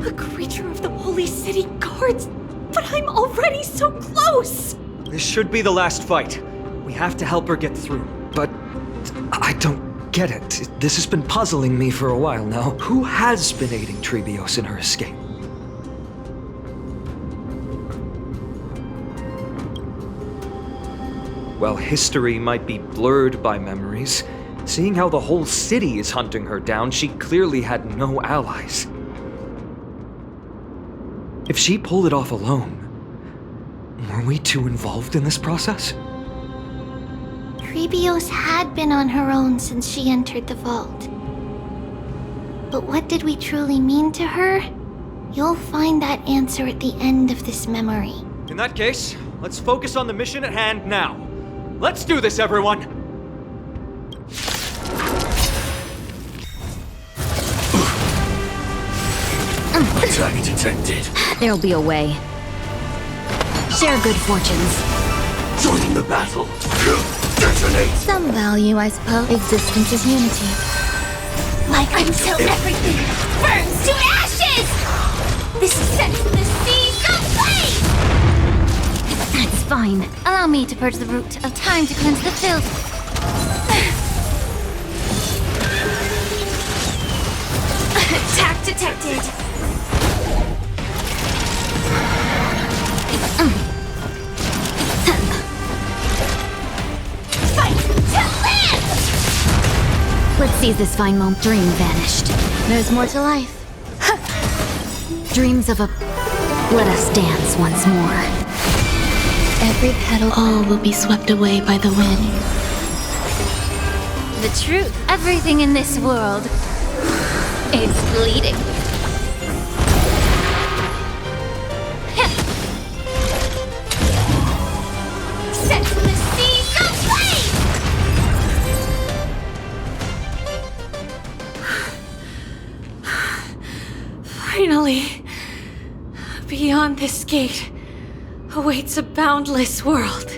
A creature of the Holy City Guards, but I'm already so close! This should be the last fight. We have to help her get through. But I don't get it. This has been puzzling me for a while now. Who has been aiding Tribbios in her escape? While history might be blurred by memories, seeing how the whole city is hunting her down, she clearly had no allies. If she pulled it off alone, were we too involved in this process? Tribbios had been on her own since she entered the vault. But what did we truly mean to her? You'll find that answer at the end of this memory. In that case, let's focus on the mission at hand now. Let's do this, everyone! Attack detected. There'll be a way. Share good fortunes. Joining the battle. resonate. Some value, I suppose. Existence is unity. Like until everything burns to ashes! This sets the seas ablaze! That's fine. Allow me to purge the root of time to cleanse the filth. Attack detected! Fight to live! Let's seize this fine moment. Dream vanished. There's more to life. Dreams of a... Let us dance once more. Every petal, all will be swept away by the wind. The truth, everything in this world is bleeding. Set the seas ablaze! Finally, beyond this gate awaits a boundless world.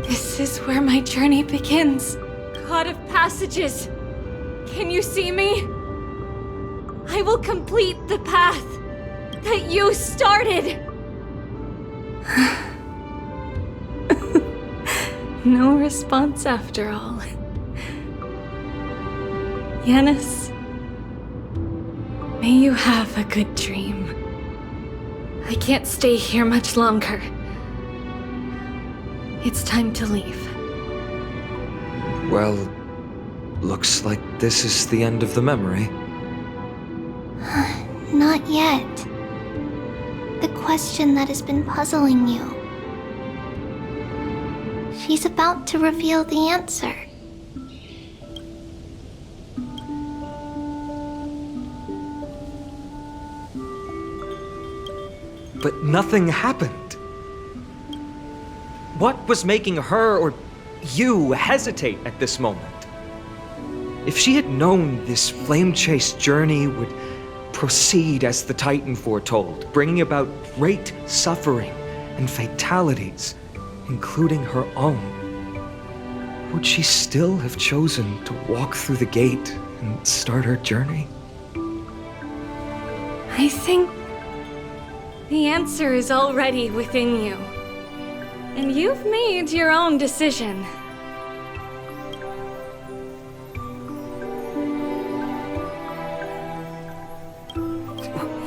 This is where my journey begins. God of passages, can you see me? I will complete the path that you started. No response after all. Yanis, may you have a good dream. I can't stay here much longer. It's time to leave. Well, looks like this is the end of the memory. Not yet. The question that has been puzzling you. She's about to reveal the answer. But nothing happened. What was making her or you hesitate at this moment? If she had known this flame chase journey would proceed as the Titan foretold, bringing about great suffering and fatalities, including her own, would she still have chosen to walk through the gate and start her journey? I think the answer is already within you. And you've made your own decision.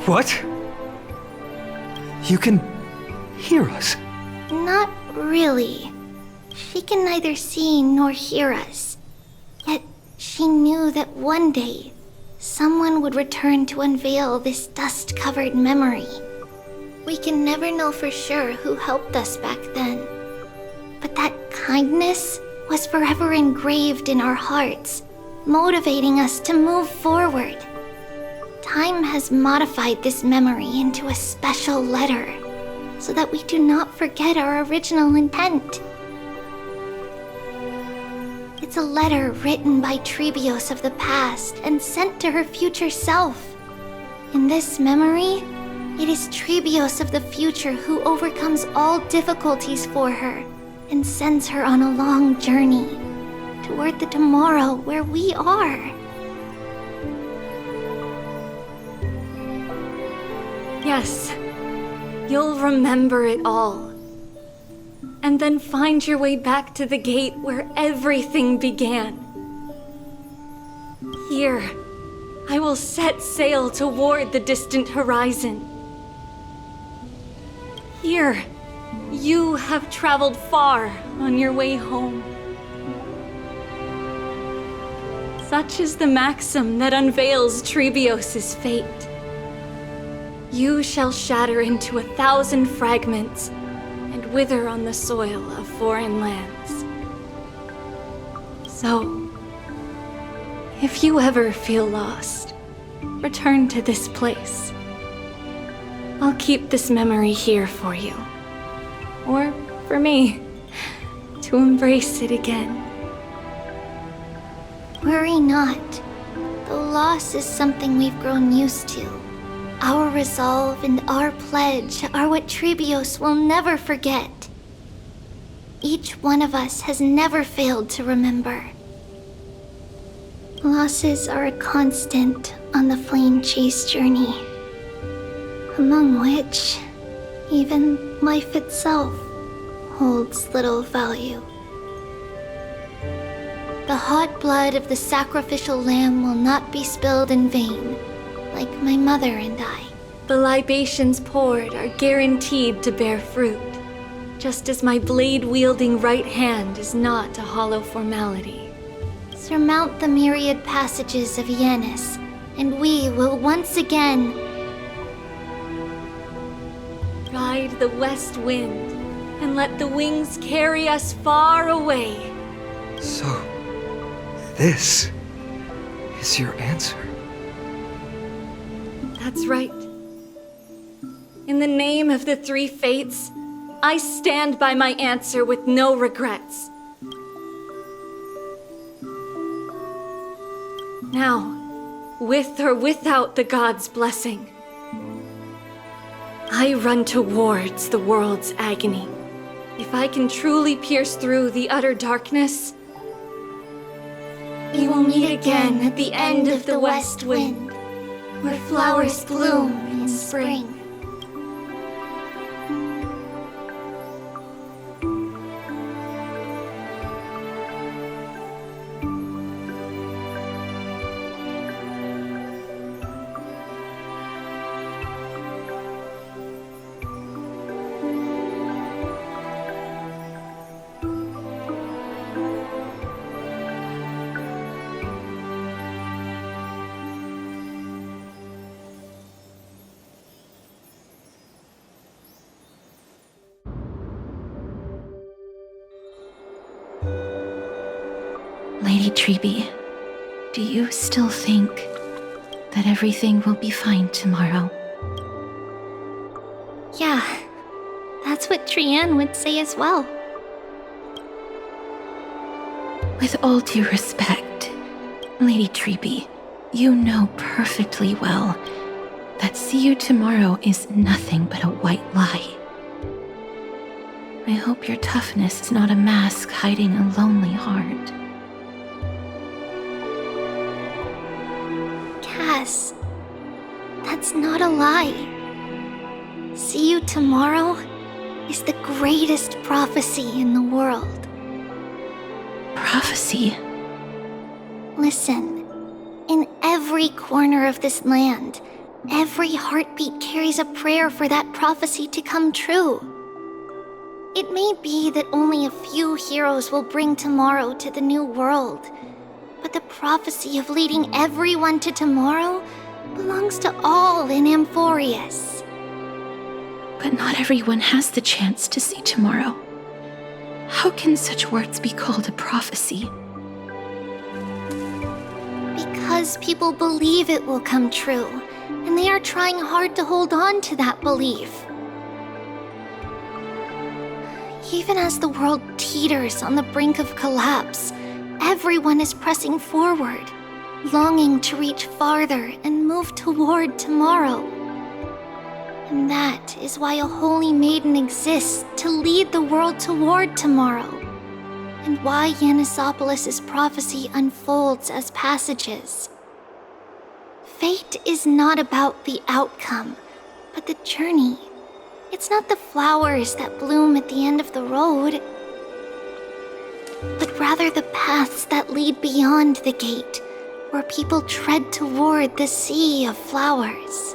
What? You can hear us? Not really. She can neither see nor hear us. Yet she knew that one day, someone would return to unveil this dust-covered memory. We can never know for sure who helped us back then. But that kindness was forever engraved in our hearts, motivating us to move forward. Time has modified this memory into a special letter, so that we do not forget our original intent. It's a letter written by Tribbios of the past and sent to her future self. In this memory, it is Tribbios of the future who overcomes all difficulties for her and sends her on a long journey toward the tomorrow where we are. Yes, you'll remember it all. And then find your way back to the gate where everything began. Here, I will set sail toward the distant horizon. Here, you have traveled far on your way home. Such is the maxim that unveils Tribbios' fate. You shall shatter into 1,000 fragments and wither on the soil of foreign lands. So, if you ever feel lost, return to this place. I'll keep this memory here for you. Or for me, to embrace it again. Worry not. The loss is something we've grown used to. Our resolve and our pledge are what Tribbios will never forget. each one of us has never failed to remember. Losses are a constant on the flame chase journey, among which even life itself holds little value. The hot blood of the sacrificial lamb will not be spilled in vain, like my mother and I. The libations poured are guaranteed to bear fruit, just as my blade-wielding right hand is not a hollow formality. Surmount the myriad passages of Yanis, and we will once again ride the west wind and let the wings carry us far away. So, this is your answer? That's right. In the name of the three fates, I stand by my answer with no regrets. Now, with or without the gods' blessing, I run towards the world's agony. If I can truly pierce through the utter darkness, we will meet again at the end of the west wind, where flowers bloom in spring. Lady Tribbie, do you still think that everything will be fine tomorrow? Yeah, that's what Trianne would say as well. With all due respect, Lady Tribbie, you know perfectly well that see you tomorrow is nothing but a white lie. I hope your toughness is not a mask hiding a lonely heart. Cass, that's not a lie. See you tomorrow is the greatest prophecy in the world. Prophecy? Listen, in every corner of this land, every heartbeat carries a prayer for that prophecy to come true. It may be that only a few heroes will bring tomorrow to the new world, but the prophecy of leading everyone to tomorrow belongs to all in Amphorius. But not everyone has the chance to see tomorrow. How can such words be called a prophecy? Because people believe it will come true, and they are trying hard to hold on to that belief. Even as the world teeters on the brink of collapse, everyone is pressing forward, longing to reach farther and move toward tomorrow. And that is why a holy maiden exists to lead the world toward tomorrow, and why Yanisopolis' prophecy unfolds as passages. Fate is not about the outcome, but the journey. It's not the flowers that bloom at the end of the road, but rather the paths that lead beyond the gate, where people tread toward the sea of flowers.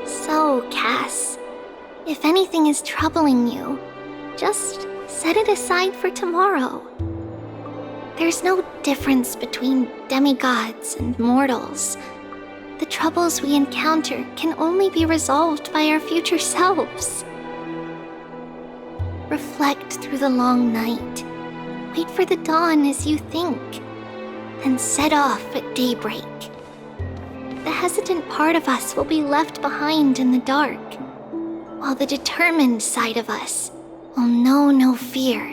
So, Cass, if anything is troubling you, just set it aside for tomorrow. There's no difference between demigods and mortals. The troubles we encounter can only be resolved by our future selves. Reflect through the long night. Wait for the dawn as you think, and set off at daybreak. The hesitant part of us will be left behind in the dark, while the determined side of us will know no fear.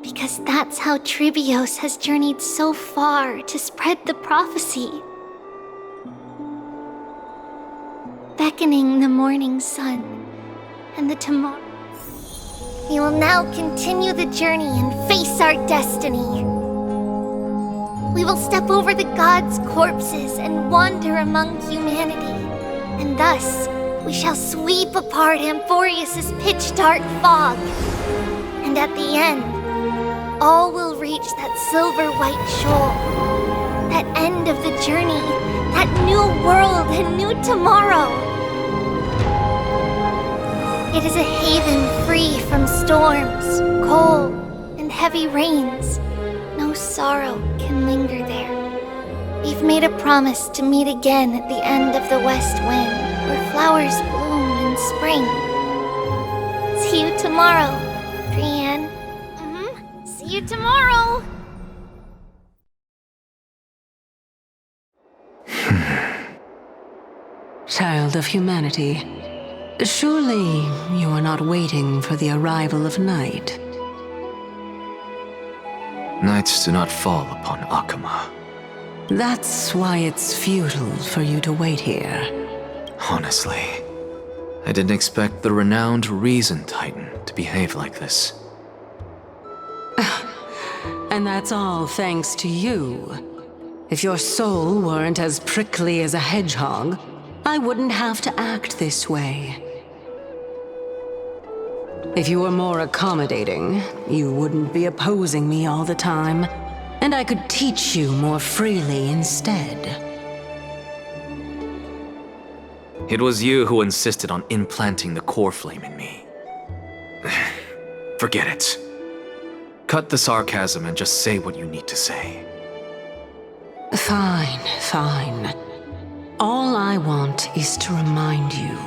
Because that's how Tribios has journeyed so far to spread the prophecy. beckoning the morning sun and the tomorrow. We will now continue the journey and face our destiny. We will step over the gods' corpses and wander among humanity, and thus we shall sweep apart Amphorius' pitch-dark fog. And at the end, all will reach that silver-white shoal, that end of the journey, that new world and new tomorrow. It is a haven free from storms, cold, and heavy rains. No sorrow can linger there. We've made a promise to meet again at the end of the west wind, where flowers bloom in spring. See you tomorrow, Trianne. See you tomorrow! Child of humanity, surely you are not waiting for the arrival of night. Nights do not fall upon Akama. That's why it's futile for you to wait here. Honestly, I didn't expect the renowned Reason Titan to behave like this. And that's all thanks to you. If your soul weren't as prickly as a hedgehog, I wouldn't have to act this way. If you were more accommodating, you wouldn't be opposing me all the time, and I could teach you more freely instead. It was you who insisted on implanting the core flame in me. Forget it. Cut the sarcasm and just say what you need to say. Fine, fine. All I want is to remind you.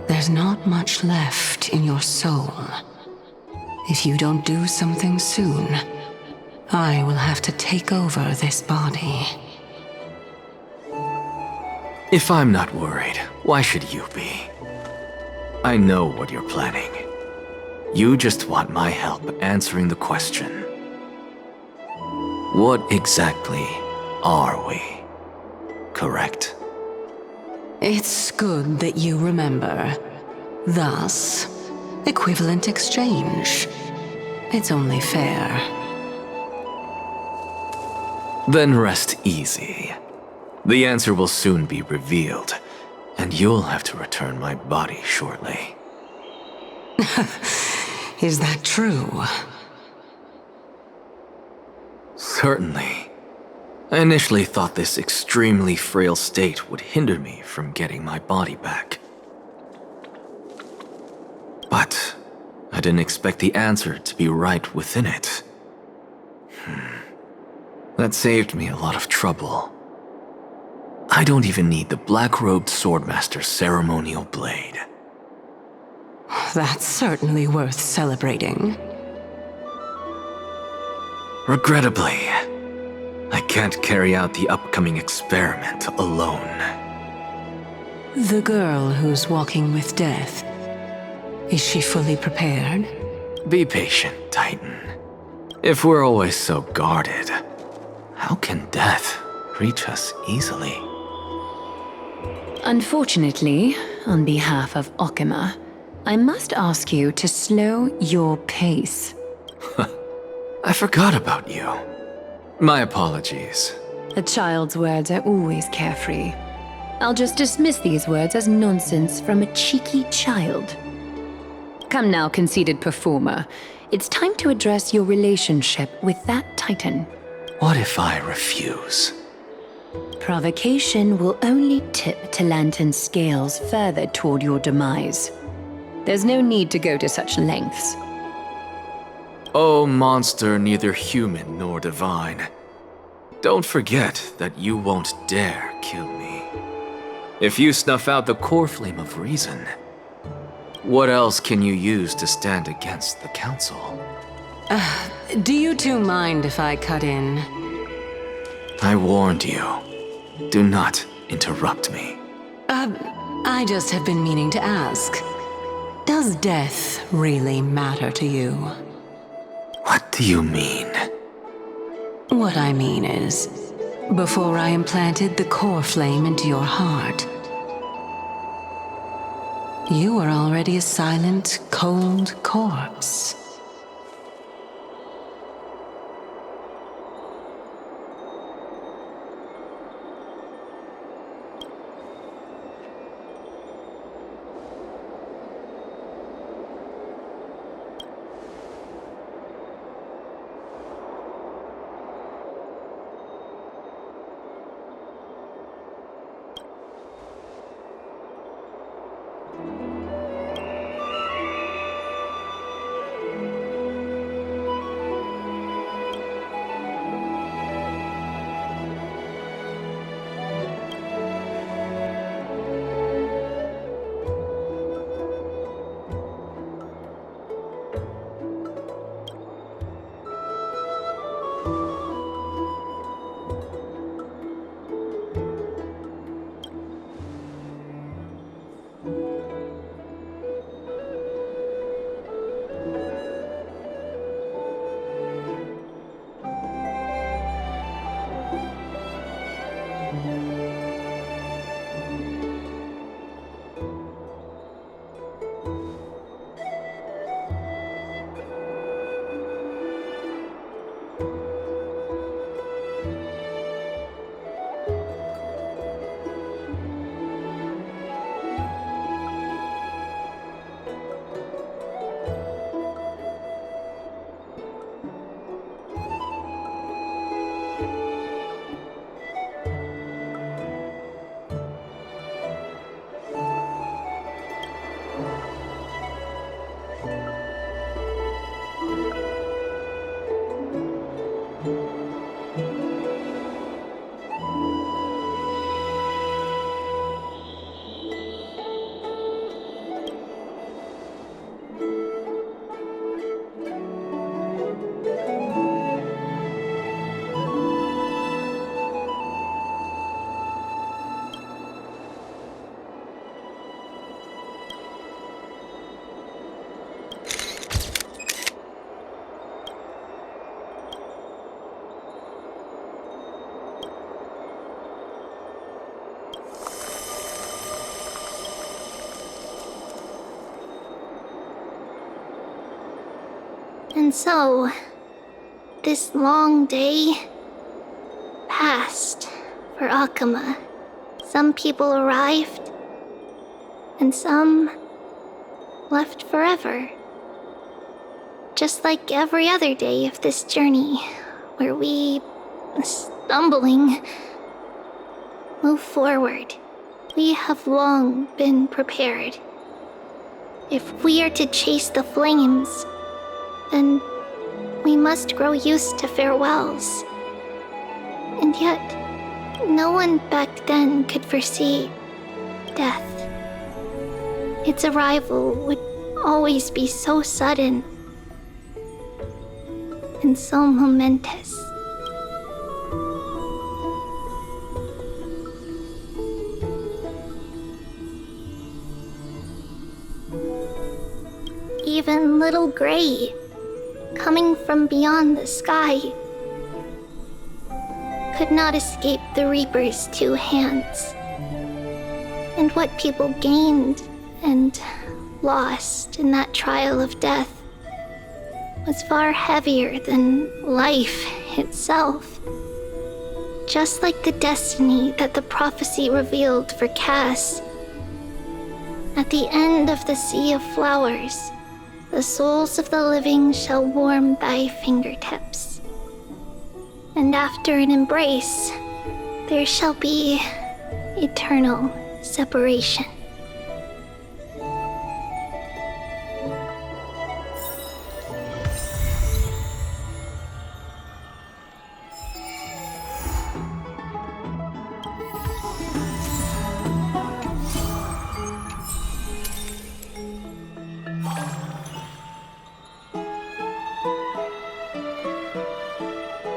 There's not much left in your soul. If you don't do something soon, I will have to take over this body. If I'm not worried, why should you be? I know what you're planning. You just want my help answering the question. What exactly are we? Correct? It's good that you remember. Thus, equivalent exchange. It's only fair. Then rest easy. The answer will soon be revealed, and you'll have to return my body shortly. Is that true? Certainly. I initially thought this extremely frail state would hinder me from getting my body back. But I didn't expect the answer to be right within it. That saved me a lot of trouble. I don't even need the black-robed swordmaster's ceremonial blade. That's certainly worth celebrating. Regrettably, I can't carry out the upcoming experiment alone. The girl who's walking with death, is she fully prepared? Be patient, Titan. If we're always so guarded, how can death reach us easily? Unfortunately, on behalf of Okima, I must ask you to slow your pace. I forgot about you. My apologies. A child's words are always carefree. I'll just dismiss these words as nonsense from a cheeky child. Come now, conceited performer. It's time to address your relationship with that Titan. What if I refuse? Provocation will only tip Talantan's scales further toward your demise. There's no need to go to such lengths. Oh, monster neither human nor divine. Don't forget that you won't dare kill me. If you snuff out the core flame of reason, what else can you use to stand against the council? Do you two mind if I cut in? I warned you. Do not interrupt me. I just have been meaning to ask. Does death really matter to you? What do you mean? What I mean is, before I implanted the core flame into your heart, you were already a silent, cold corpse. And so, this long day passed for Akama. Some people arrived, and some left forever. Just like every other day of this journey, where we, stumbling, move forward. We have long been prepared. If we are to chase the flames, then we must grow used to farewells. And yet, no one back then could foresee death. Its arrival would always be so sudden and so momentous. Even little Gray, coming from beyond the sky, could not escape the Reaper's two hands. And what people gained and lost in that trial of death was far heavier than life itself. Just like the destiny that the prophecy revealed for Cass. At the end of the Sea of Flowers, the souls of the living shall warm thy fingertips. And after an embrace, there shall be eternal separation.